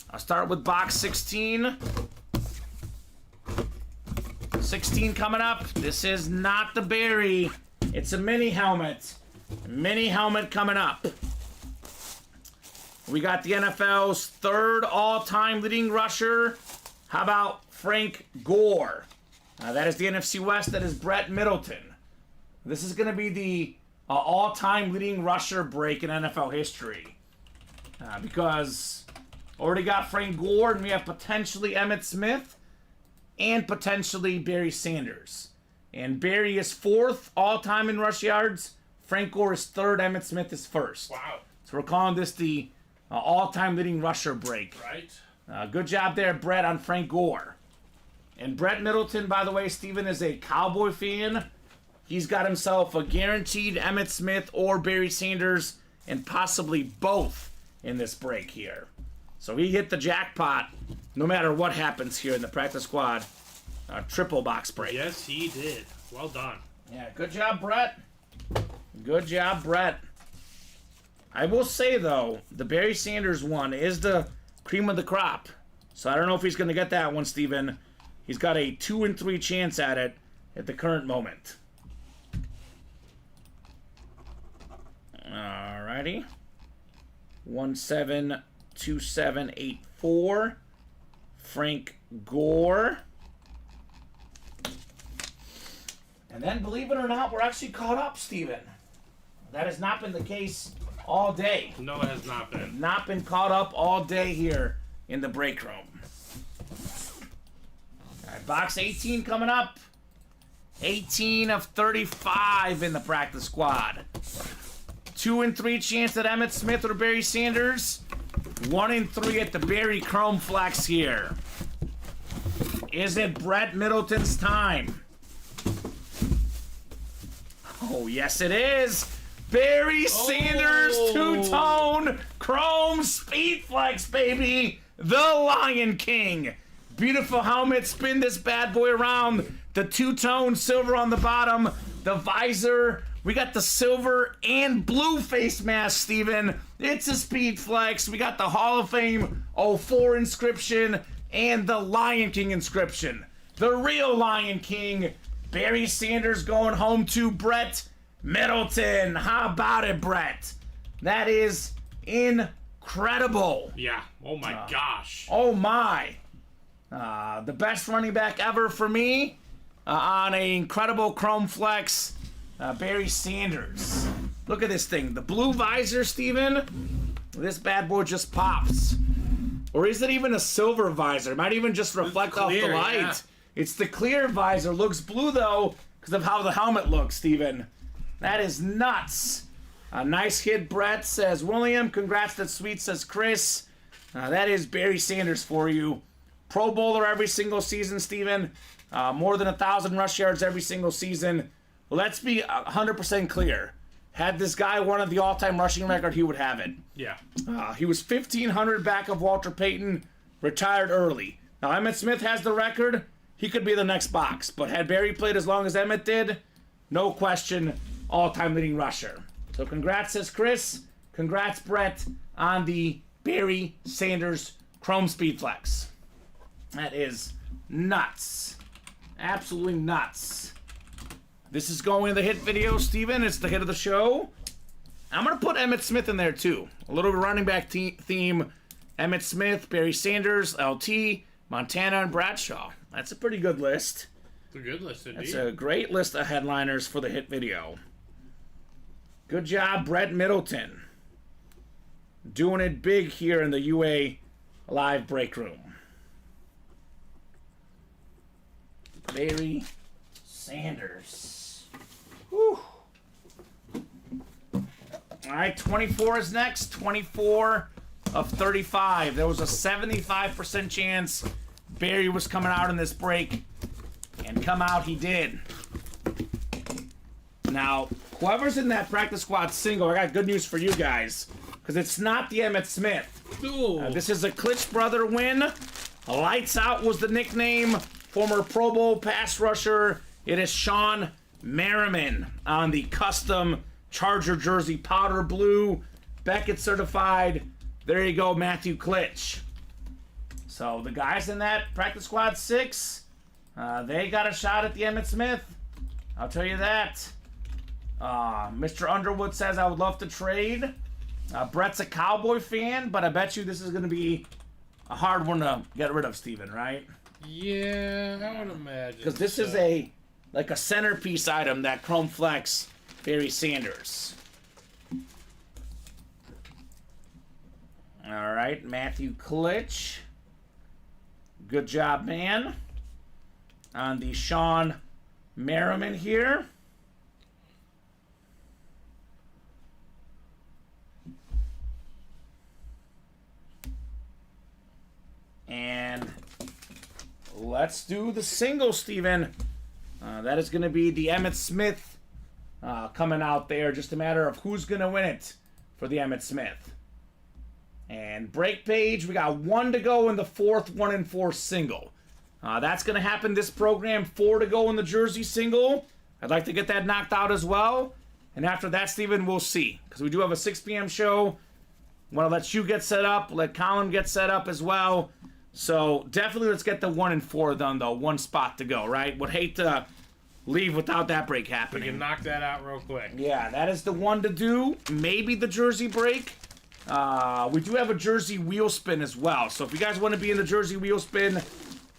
I'll start with box 16. 16 coming up. This is not the Barry. It's a mini helmet. Mini helmet coming up. We got the NFL's 3rd all-time leading rusher. How about Frank Gore? That is the NFC West. That is Brett Middleton. This is going to be the all-time leading rusher break in NFL history. Because already got Frank Gore, and we have potentially Emmitt Smith and potentially Barry Sanders. And Barry is 4th all-time in rush yards. Frank Gore is 3rd. Emmitt Smith is 1st. Wow. So we're calling this the all-time leading rusher break. Right. Good job there, Brett, on Frank Gore. And Brett Middleton, by the way, Steven, is a Cowboy fan. He's got himself a guaranteed Emmitt Smith or Barry Sanders, and possibly both in this break here. So he hit the jackpot no matter what happens here in the practice squad triple box break. Yes, he did. Well done. Yeah, good job, Brett. Good job, Brett. I will say, though, the Barry Sanders one is the cream of the crop. So I don't know if he's going to get that one, Steven. He's got a 2 in 3 chance at it at the current moment. Alrighty. 172784. Frank Gore. And then, believe it or not, we're actually caught up, Steven. That has not been the case all day. No, it has not been. Not been caught up all day here in the break room. All right, box 18 coming up. 18 of 35 in the practice squad. 2 in 3 chance at Emmitt Smith or Barry Sanders. 1 in 3 at the Barry Chrome Flex here. Is it Brett Middleton's time? Oh, yes it is. Barry Sanders, two-tone Chrome Speed Flex, baby. The Lion King. Beautiful helmet. Spin this bad boy around. The two-tone silver on the bottom. The visor. We got the silver and blue face mask, Steven. It's a Speed Flex. We got the Hall of Fame 04 inscription and the Lion King inscription. The real Lion King. Barry Sanders going home to Brett Middleton. How about it, Brett? That is incredible. Yeah. Oh my gosh. Oh my. The best running back ever for me on an incredible Chrome Flex. Barry Sanders. Look at this thing. The blue visor, Steven. This bad boy just pops. Or is it even a silver visor? It might even just reflect off the light. Yeah. It's the clear visor. Looks blue, though, because of how the helmet looks, Steven. That is nuts. Nice hit, Brett, says William. Congrats, that's sweet, says Chris. That is Barry Sanders for you. Pro Bowler every single season, Steven. More than 1,000 rush yards every single season. Let's be 100% clear. Had this guy wanted the all-time rushing record, he would have it. Yeah. He was 1,500 back of Walter Payton, retired early. Now, Emmitt Smith has the record. He could be the next box. But had Barry played as long as Emmitt did, no question, all-time leading rusher. So congrats, says Chris. Congrats, Brett, on the Barry Sanders Chrome Speed Flex. That is nuts. Absolutely nuts. This is going in the hit video, Steven. It's the hit of the show. I'm going to put Emmitt Smith in there, too. A little running back theme. Emmitt Smith, Barry Sanders, LT, Montana, and Bradshaw. That's a pretty good list. It's a good list, indeed. It's a great list of headliners for the hit video. Good job, Brett Middleton. Doing it big here in the UA Live Break Room. Barry Sanders. Whew. All right, 24 is next. 24 of 35. There was a 75% chance Barry was coming out in this break. And come out he did. Now, whoever's in that practice squad single, I got good news for you guys. Because it's not the Emmitt Smith. This is a Klitsch brother win. Lights Out was the nickname. Former Pro Bowl pass rusher. It is Sean Merriman on the custom Charger jersey, powder blue, Beckett certified. There you go, Matthew Klitsch. So the guys in that practice squad 6, they got a shot at the Emmitt Smith. I'll tell you that. Mr. Underwood says, I would love to trade. Brett's a Cowboy fan, but I bet you this is going to be a hard one to get rid of, Steven, right? Yeah, I would imagine. Because this is a centerpiece item, that Chrome Flex Barry Sanders. All right, Matthew Klitsch. Good job, man. On the Sean Merriman here. And let's do the single, Steven. That is going to be the Emmitt Smith coming out there. Just a matter of who's going to win it for the Emmitt Smith. And break page, we got 1 to go in the 4th 1-in-4 single. That's going to happen this program. 4 to go in the jersey single. I'd like to get that knocked out as well. And after that, Steven, we'll see. Because we do have a 6 p.m. show. Want to let you get set up. Let Colin get set up as well. So definitely let's get the 1-in-4 done, though. 1 spot to go, right? Would hate to leave without that break happening. We can knock that out real quick. Yeah, that is the one to do. Maybe the jersey break. We do have a jersey wheel spin as well. So if you guys want to be in the jersey wheel spin,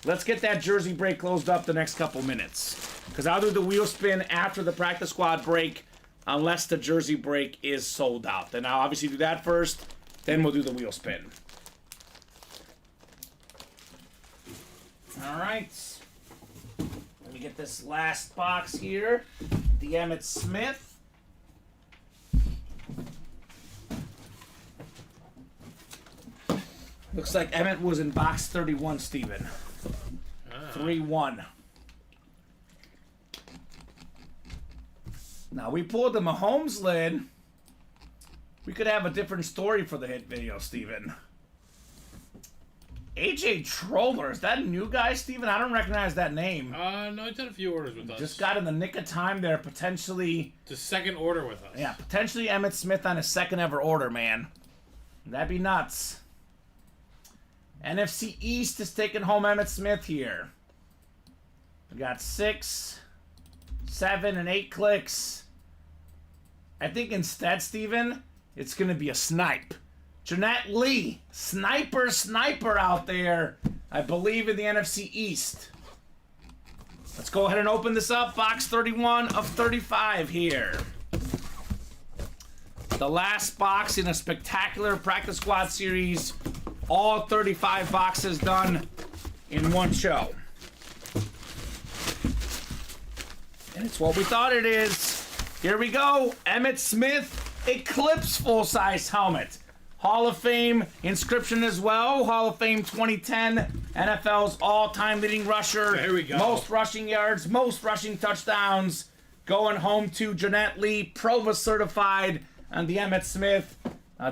let's get that jersey break closed up the next couple minutes. Because I'll do the wheel spin after the practice squad break, unless the jersey break is sold out. Then I'll obviously do that first, then we'll do the wheel spin. All right. Let me get this last box here. The Emmitt Smith. Looks like Emmitt was in box 31, Steven. 3-1. Now, we pulled the Mahomes lid. We could have a different story for the hit video, Steven. AJ Troller, is that a new guy, Steven? I don't recognize that name. No, he's done a few orders with us. Just got in the nick of time there, potentially. It's a second order with us. Yeah, potentially Emmitt Smith on his second ever order, man. That'd be nuts. NFC East is taking home Emmitt Smith here. We got 6, 7, and 8 clicks. I think instead, Steven, it's going to be a snipe. Jeanette Lee, sniper out there, I believe, in the NFC East. Let's go ahead and open this up. Box 31 of 35 here. The last box in a spectacular practice squad series. All 35 boxes done in one show. And it's what we thought it is. Here we go. Emmitt Smith Eclipse full-size helmet. Hall of Fame inscription as well. Hall of Fame 2010. NFL's all-time leading rusher. There we go. Most rushing yards, most rushing touchdowns. Going home to Jeanette Lee, Provo certified on the Emmitt Smith.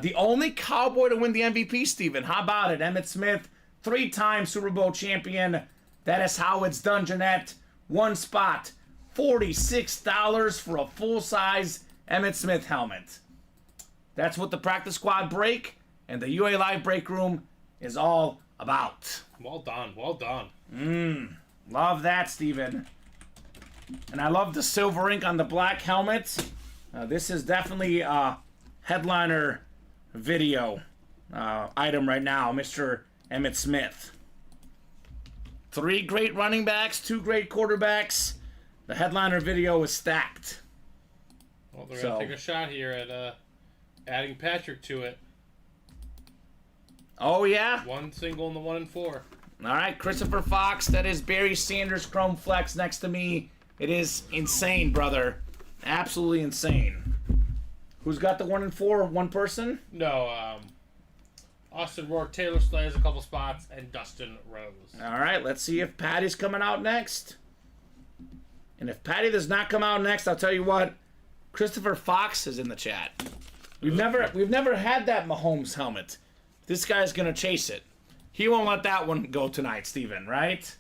The only Cowboy to win the MVP, Steven. How about it? Emmitt Smith, 3-time Super Bowl champion. That is how it's done, Jeanette. 1 spot, $46 for a full-size Emmitt Smith helmet. That's what the practice squad break and the UA Live break room is all about. Well done. Well done. Love that, Steven. And I love the silver ink on the black helmet. This is definitely a headliner video item right now, Mr. Emmitt Smith. 3 great running backs, 2 great quarterbacks. The headliner video is stacked. Well, they're going to take a shot here at adding Patrick to it. Oh, yeah? 1 single in the 1 and 4. All right, Christopher Fox. That is Barry Sanders Chrome Flex next to me. It is insane, brother. Absolutely insane. Who's got the 1 and 4? One person? No, Austin Rourke, Taylor Slay has a couple spots, and Dustin Rose. All right, let's see if Patty's coming out next. And if Patty does not come out next, I'll tell you what, Christopher Fox is in the chat. We've never had that Mahomes helmet. This guy's gonna chase it. He won't let that one go tonight, Steven, right?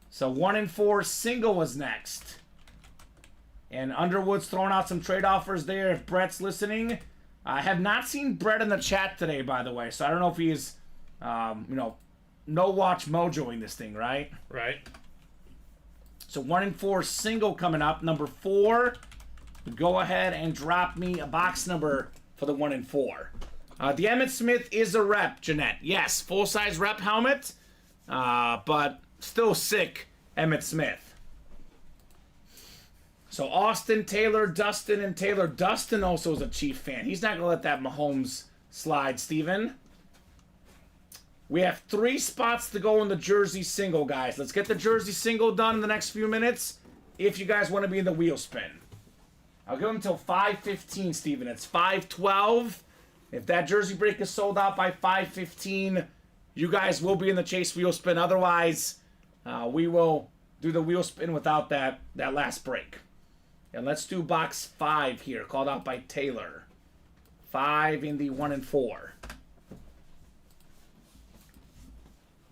So 1 and 4 single was next. And Underwood's throwing out some trade offers there if Brett's listening. I have not seen Brett in the chat today, by the way, so I don't know if he's, no watch mojoing this thing, right? Right. So 1 and 4 single coming up. Number 4, go ahead and drop me a box number for the 1 and 4. The Emmitt Smith is a rep, Jeanette. Yes, full-size rep helmet, but still sick Emmitt Smith. So Austin, Taylor, Dustin, and Taylor. Dustin also is a Chief fan. He's not going to let that Mahomes slide, Steven. We have 3 spots to go in the jersey single, guys. Let's get the jersey single done in the next few minutes if you guys want to be in the wheel spin. I'll give them until 5:15, Steven. It's 5:12. If that jersey break is sold out by 5:15, you guys will be in the chase wheel spin. Otherwise, we will do the wheel spin without that last break. And let's do box 5 here, called out by Taylor. 5 in the 1 and 4.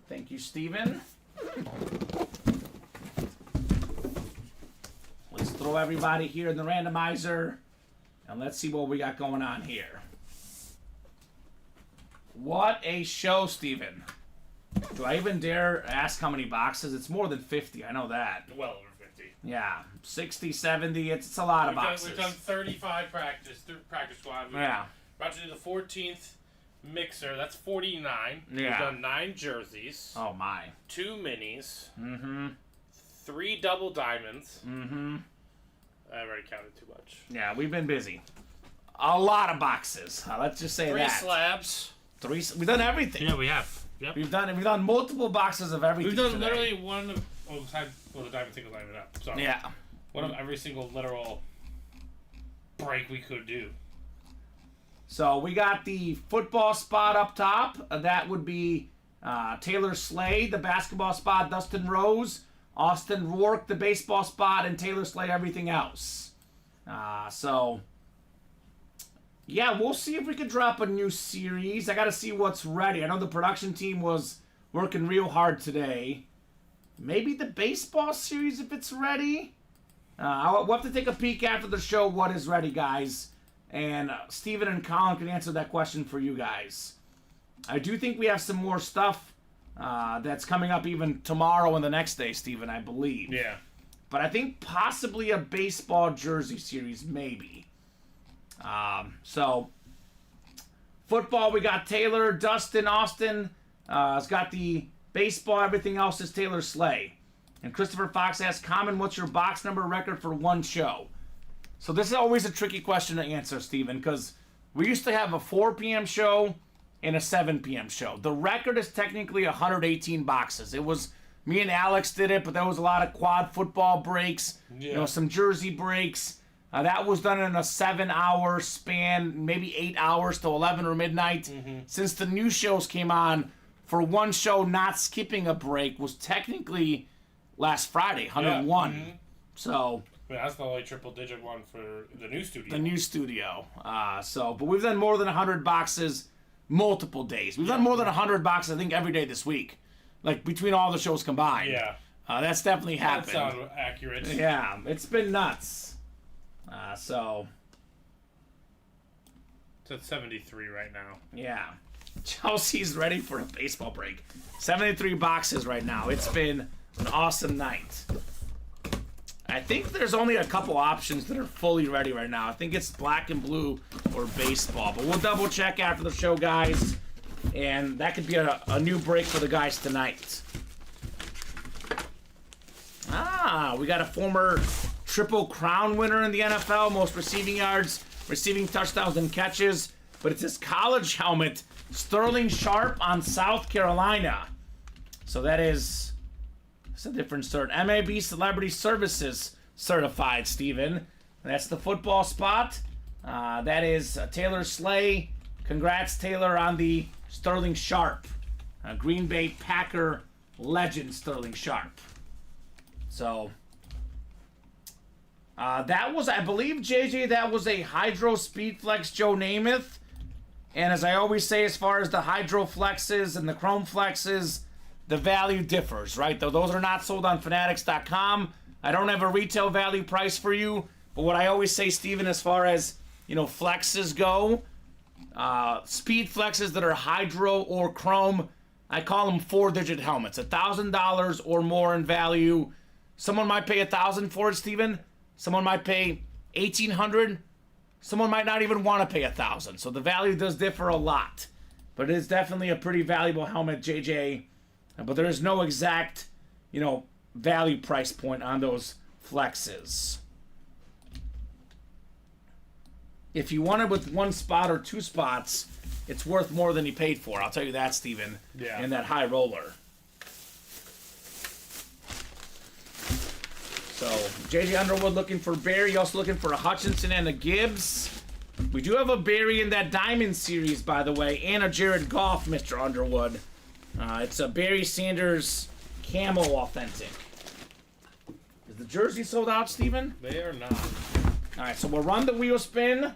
Thank you, Steven. Let's throw everybody here in the randomizer. And let's see what we got going on here. What a show, Steven. Do I even dare ask how many boxes? It's more than 50, I know that. Well over 50. Yeah, 60, 70, it's a lot of boxes. We've done 35 practice squad. Yeah. About to do the 14th mixer. That's 49. Yeah. We've done 9 jerseys. Oh, my. 2 minis. Mm-hmm. 3 double diamonds. Mm-hmm. I already counted too much. Yeah, we've been busy. A lot of boxes. Let's just say 3 that. slabs. 3. We've done everything. Yeah, we have. Yep. We've done multiple boxes of everything. We've done today. literally one of the diamond single diamond up. So yeah. One of every single literal break we could do. So we got the football spot up top. That would be Taylor Slay, the basketball spot, Dustin Rose, Austin Rourke, the baseball spot, and Taylor Slay, everything else. Yeah, we'll see if we can drop a new series. I got to see what's ready. I know the production team was working real hard today. Maybe the baseball series if it's ready. We'll have to take a peek after the show what is ready, guys. And Steven and Colin can answer that question for you guys. I do think we have some more stuff that's coming up even tomorrow and the next day, Steven, I believe. Yeah. But I think possibly a baseball jersey series, maybe. So, football, we got Taylor, Dustin, Austin. It's got the baseball, everything else is Taylor Slay. And Christopher Fox asks, Common, what's your box number record for one show? So this is always a tricky question to answer, Steven, because we used to have a 4 p.m. show and a 7 p.m. show. The record is technically 118 boxes. It was, me and Alex did it, but there was a lot of quad football breaks, some jersey breaks. That was done in a 7-hour span, maybe 8 hours to 11 or midnight. Mm-hmm. Since the new shows came on, for one show not skipping a break was technically last Friday, 101. Yeah. Mm-hmm. So... that's the only triple-digit one for the new studio. The new studio. But we've done more than 100 boxes multiple days. We've done more than 100 boxes, I think, every day this week. Like, between all the shows combined. Yeah. That's definitely happened. That sounds accurate. Yeah, it's been nuts. It's at 73 right now. Yeah. Chelsea's ready for a baseball break. 73 boxes right now. It's been an awesome night. I think there's only a couple options that are fully ready right now. I think it's black and blue or baseball. But we'll double check after the show, guys. And that could be a new break for the guys tonight. We got a former Triple Crown winner in the NFL, most receiving yards, receiving touchdowns, and catches. But it's his college helmet, Sterling Sharp on South Carolina. So that is, it's a different cert. MAB Celebrity Services certified, Steven. That's the football spot. That is Taylor Slay. Congrats, Taylor, on the Sterling Sharp. Green Bay Packer legend Sterling Sharp. So, that was, I believe, JJ, that was a Hydro Speed Flex Joe Namath. And as I always say, as far as the Hydro Flexes and the Chrome Flexes, the value differs, right? Though those are not sold on Fanatics.com. I don't have a retail value price for you. But what I always say, Steven, as far as, flexes go, speed flexes that are Hydro or Chrome, I call them 4-digit helmets. $1,000 or more in value. Someone might pay $1,000 for it, Steven. Someone might pay $1,800. Someone might not even want to pay $1,000. So the value does differ a lot. But it is definitely a pretty valuable helmet, JJ. But there is no exact, value price point on those flexes. If you want it with one spot or two spots, it's worth more than you paid for. I'll tell you that, Steven. Yeah. And that high roller. So, JJ Underwood looking for Barry. Also looking for a Hutchinson and a Gibbs. We do have a Barry in that Diamond Series, by the way, and a Jared Goff, Mr. Underwood. It's a Barry Sanders Camo Authentic. Is the jersey sold out, Steven? They are not. All right, so we'll run the wheel spin.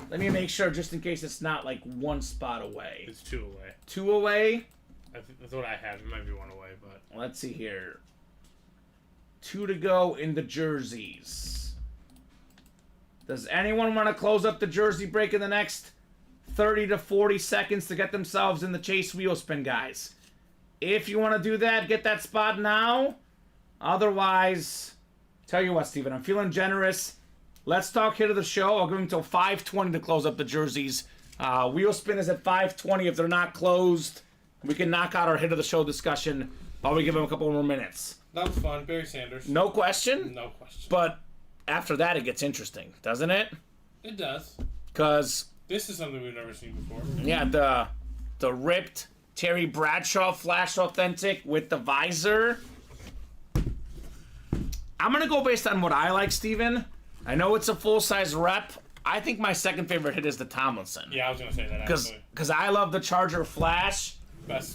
Let me make sure, just in case it's not like one spot away. It's 2 away. 2 away? That's what I have. It might be 1 away, but... Let's see here. 2 to go in the jerseys. Does anyone want to close up the jersey break in the next 30 to 40 seconds to get themselves in the chase wheel spin, guys? If you want to do that, get that spot now. Otherwise, tell you what, Steven, I'm feeling generous. Let's talk hit of the show. I'll give them until 5:20 to close up the jerseys. Wheel spin is at 5:20. If they're not closed, we can knock out our hit of the show discussion while we give them a couple more minutes. That was fun. Barry Sanders. No question? No question. But after that, it gets interesting, doesn't it? It does. Because... This is something we've never seen before. Yeah, the ripped Terry Bradshaw Flash Authentic with the visor. I'm going to go based on what I like, Steven. I know it's a full-size rep. I think my second favorite hit is the Tomlinson. Yeah, I was going to say that, actually. Because I love the Charger Flash.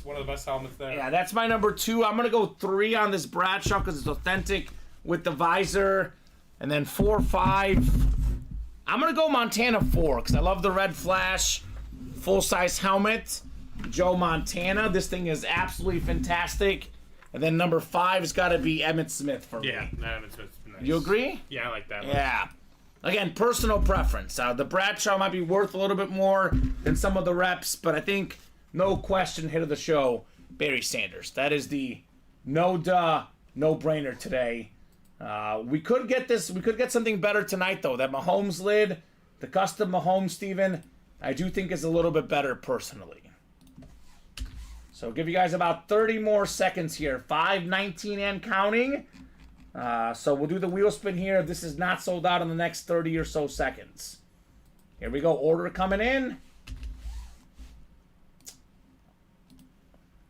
One of the best helmets there. Yeah, that's my number 2. I'm going to go 3 on this Bradshaw because it's authentic with the visor. And then 4, 5. I'm going to go Montana 4 because I love the red Flash full-size helmet. Joe Montana. This thing is absolutely fantastic. And then number 5 has got to be Emmitt Smith for me. Yeah, Emmitt Smith's nice. You agree? Yeah, I like that one. Yeah. Again, personal preference. The Bradshaw might be worth a little bit more than some of the reps, but I think, no question, hit of the show, Barry Sanders. That is the no-brainer today. We could get something better tonight, though. That Mahomes lid, the custom Mahomes, Steven, I do think is a little bit better personally. So give you guys about 30 more seconds here. 5:19 and counting. So we'll do the wheel spin here. This is not sold out in the next 30 or so seconds. Here we go. Order coming in.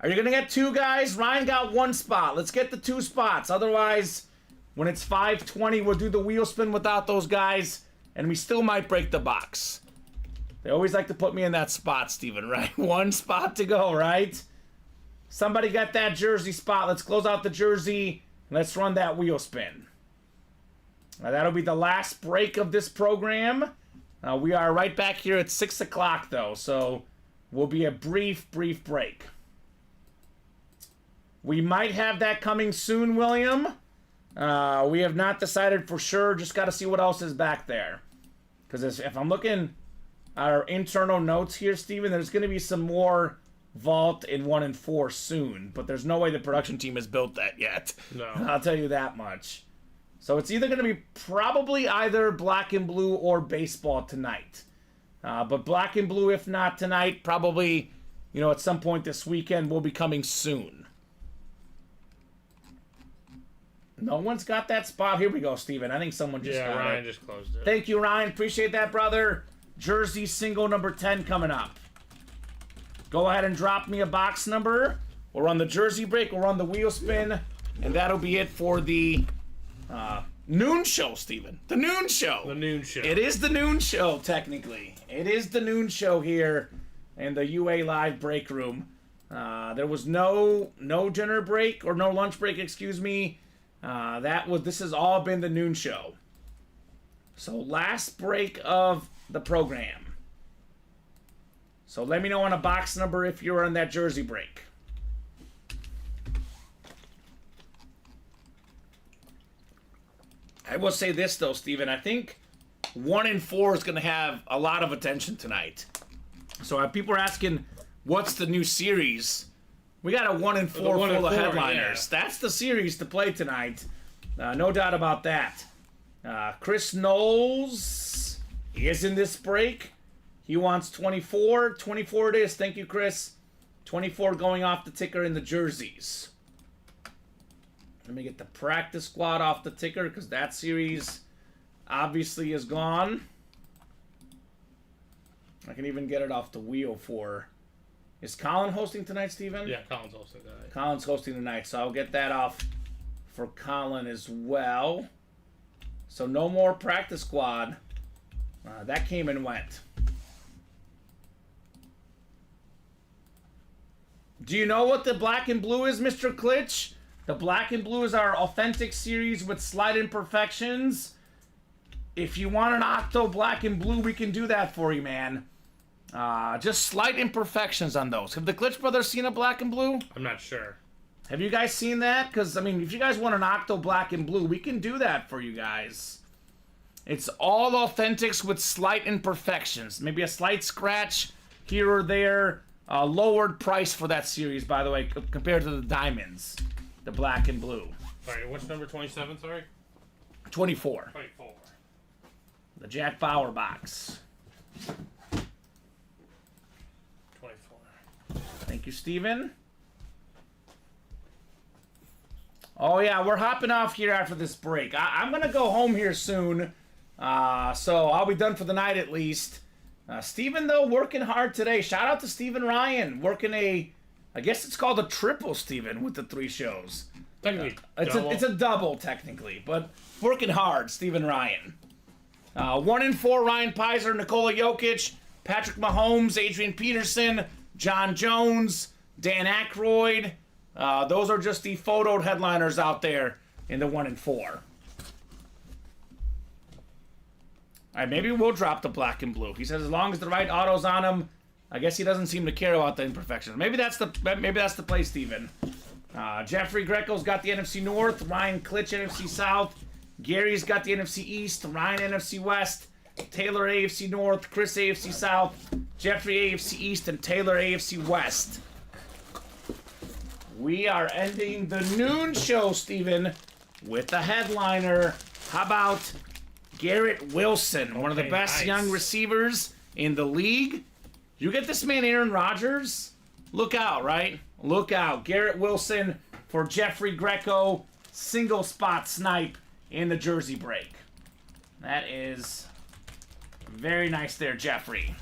Are you going to get 2, guys? Ryan got 1 spot. Let's get the 2 spots. Otherwise, when it's 5:20, we'll do the wheel spin without those guys, and we still might break the box. They always like to put me in that spot, Steven, right? 1 spot to go, right? Somebody get that jersey spot. Let's close out the jersey. Let's run that wheel spin. Now, that'll be the last break of this program. We are right back here at 6 o'clock, though, so we'll be a brief break. We might have that coming soon, William. We have not decided for sure. Just got to see what else is back there. Because if I'm looking at our internal notes here, Steven, there's going to be some more Vault in 1 and 4 soon. But there's no way the production team has built that yet. No. I'll tell you that much. So it's either going to be probably either black and blue or baseball tonight. But black and blue, if not tonight, probably, at some point this weekend will be coming soon. No one's got that spot. Here we go, Steven. I think someone just got Ryan it. just closed it. Thank you, Ryan. Appreciate that, brother. Jersey single number 10 coming up. Go ahead and drop me a box number. We'll run the jersey break. We'll run the wheel spin. And that'll be it for the noon show, Steven. The noon show. The noon show. It is the noon show, technically. It is the noon show here in the UA Live break room. There was no dinner break, or no lunch break, excuse me. This has all been the noon show. So last break of the program. So let me know on a box number if you're on that jersey break. I will say this though, Steven. I think 1 and 4 is going to have a lot of attention tonight. So people are asking, what's the new series? We got a 1 and 4 full of headliners. Yeah. That's the series to play tonight. No doubt about that. Chris Knowles is in this break. He wants 24. 24 it is. Thank you, Chris. 24 going off the ticker in the jerseys. Let me get the practice squad off the ticker because that series obviously is gone. I can even get it off the wheel for... Is Colin hosting tonight, Steven? Yeah, Colin's hosting tonight. Colin's hosting tonight, so I'll get that off for Colin as well. So no more practice squad. That came and went. Do you know what the black and blue is, Mr. Klitsch? The black and blue is our authentic series with slight imperfections. If you want an Octo black and blue, we can do that for you, man. Just slight imperfections on those. Have the Klitsch brothers seen a black and blue? I'm not sure. Have you guys seen that? Because, I mean, if you guys want an Octo black and blue, we can do that for you guys. It's all authentics with slight imperfections. Maybe a slight scratch here or there. Lowered price for that series, by the way, compared to the diamonds. The black and blue. Sorry, what's number 27, sorry? 24. 24. The Jack Bauer box. 24. Thank you, Steven. Oh, yeah, we're hopping off here after this break. I'm going to go home here soon. So I'll be done for the night at least. Steven, though, working hard today. Shout out to Steven Ryan. Working I guess it's called a triple, Steven, with the 3 shows. Technically, it's a double, technically. But working hard, Steven Ryan. 1 and 4, Ryan Pizer, Nikola Jokic, Patrick Mahomes, Adrian Peterson, John Jones, Dan Aykroyd. Those are just the photoed headliners out there in the 1 and 4. All right, maybe we'll drop the black and blue. He says as long as the right auto's on him, I guess he doesn't seem to care about the imperfections. Maybe that's the play, Steven. Jeffrey Greco's got the NFC North, Ryan Klitsch NFC South, Gary's got the NFC East, Ryan NFC West, Taylor AFC North, Chris AFC South, Jeffrey AFC East, and Taylor AFC West. We are ending the noon show, Steven, with the headliner. How about Garrett Wilson, one of the best young receivers in the league? You get this man Aaron Rodgers? Look out, right? Look out. Garrett Wilson for Jeffrey Greco. Single spot snipe in the jersey break. That is very nice there, Jeffrey.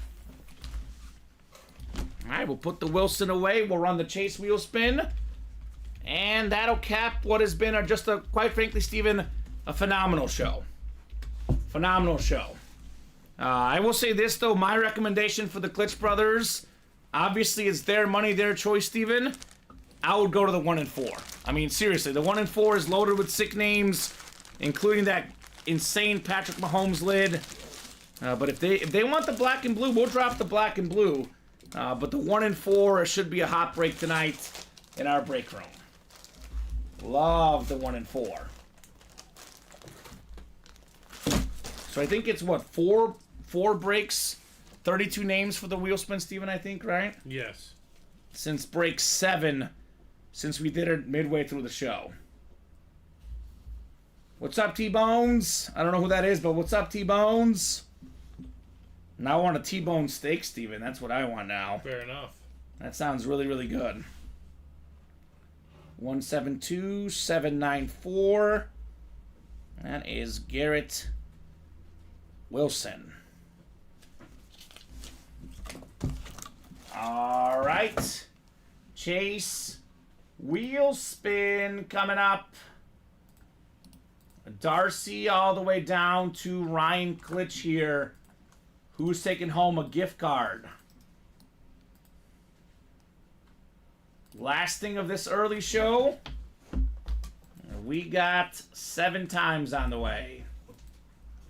All right, we'll put the Wilson away. We'll run the chase wheel spin. And that'll cap what has been quite frankly, Steven, a phenomenal show. Phenomenal show. I will say this, though. My recommendation for the Klitsch brothers, obviously it's their money, their choice, Steven. I would go to the 1 and 4. I mean, seriously, the 1 and 4 is loaded with sick names, including that insane Patrick Mahomes lid. But if they want the black and blue, we'll drop the black and blue. But the 1 and 4 should be a hot break tonight in our break room. Love the 1 and 4. So I think it's what, four breaks, 32 names for the wheel spin, Steven, I think, right? Yes. Since break 7, since we did it midway through the show. What's up, T-Bones? I don't know who that is, but what's up, T-Bones? Now I want a T-bone steak, Steven. That's what I want now. Fair enough. That sounds really, really good. 172794. That is Garrett Wilson. All right. Chase. Wheel spin coming up. Darcy all the way down to Ryan Klitsch here. Who's taking home a gift card? Last thing of this early show. We got 7 times on the way.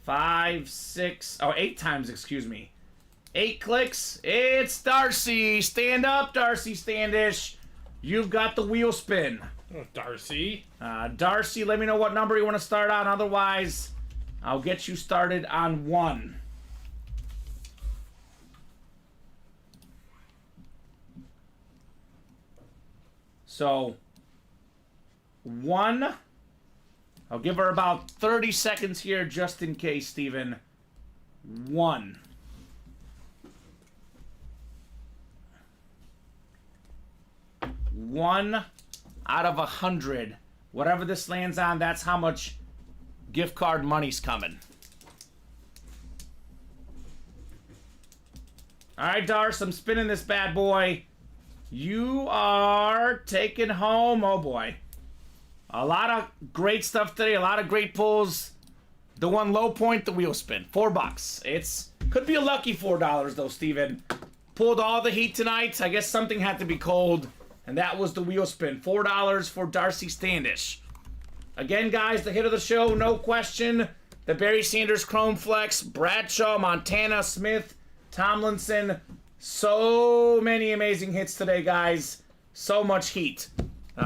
5, 6, 8 times, excuse me. 8 clicks. It's Darcy. Stand up, Darcy Standish. You've got the wheel spin. Oh, Darcy. Darcy, let me know what number you want to start on. Otherwise, I'll get you started on 1. So, 1. I'll give her about 30 seconds here just in case, Steven. 1. One out of 100. Whatever this lands on, that's how much gift card money's coming. All right, Darce, I'm spinning this bad boy. You are taking home, oh boy, a lot of great stuff today, a lot of great pulls. The one low point, the wheel spin, $4. It's could be a lucky $4 though, Steven. Pulled all the heat tonight. I guess something had to be cold, and that was the wheel spin. $4 for Darcy Standish. Again, guys, the hit of the show, no question. The Barry Sanders Chrome Flex, Bradshaw, Montana, Smith, Tomlinson. So many amazing hits today, guys. So much heat.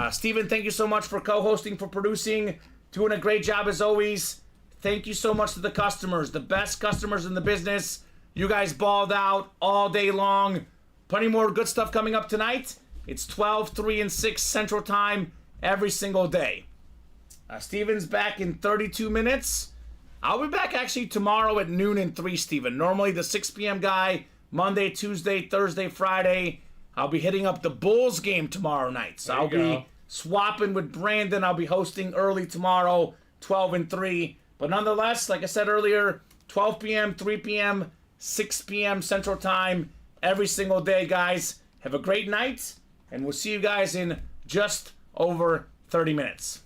Steven, thank you so much for co-hosting, for producing. Doing a great job as always. Thank you so much to the customers, the best customers in the business. You guys balled out all day long. Plenty more good stuff coming up tonight. It's 12, 3, and 6 Central Time every single day. Steven's back in 32 minutes. I'll be back actually tomorrow at noon and 3, Steven. Normally the 6 p.m. guy, Monday, Tuesday, Thursday, Friday. I'll be hitting up the Bulls game tomorrow night. So I'll be swapping with Brandon. I'll be hosting early tomorrow, 12 and 3. But nonetheless, like I said earlier, 12 p.m., 3 p.m., 6 p.m. Central Time every single day, guys. Have a great night, and we'll see you guys in just over 30 minutes.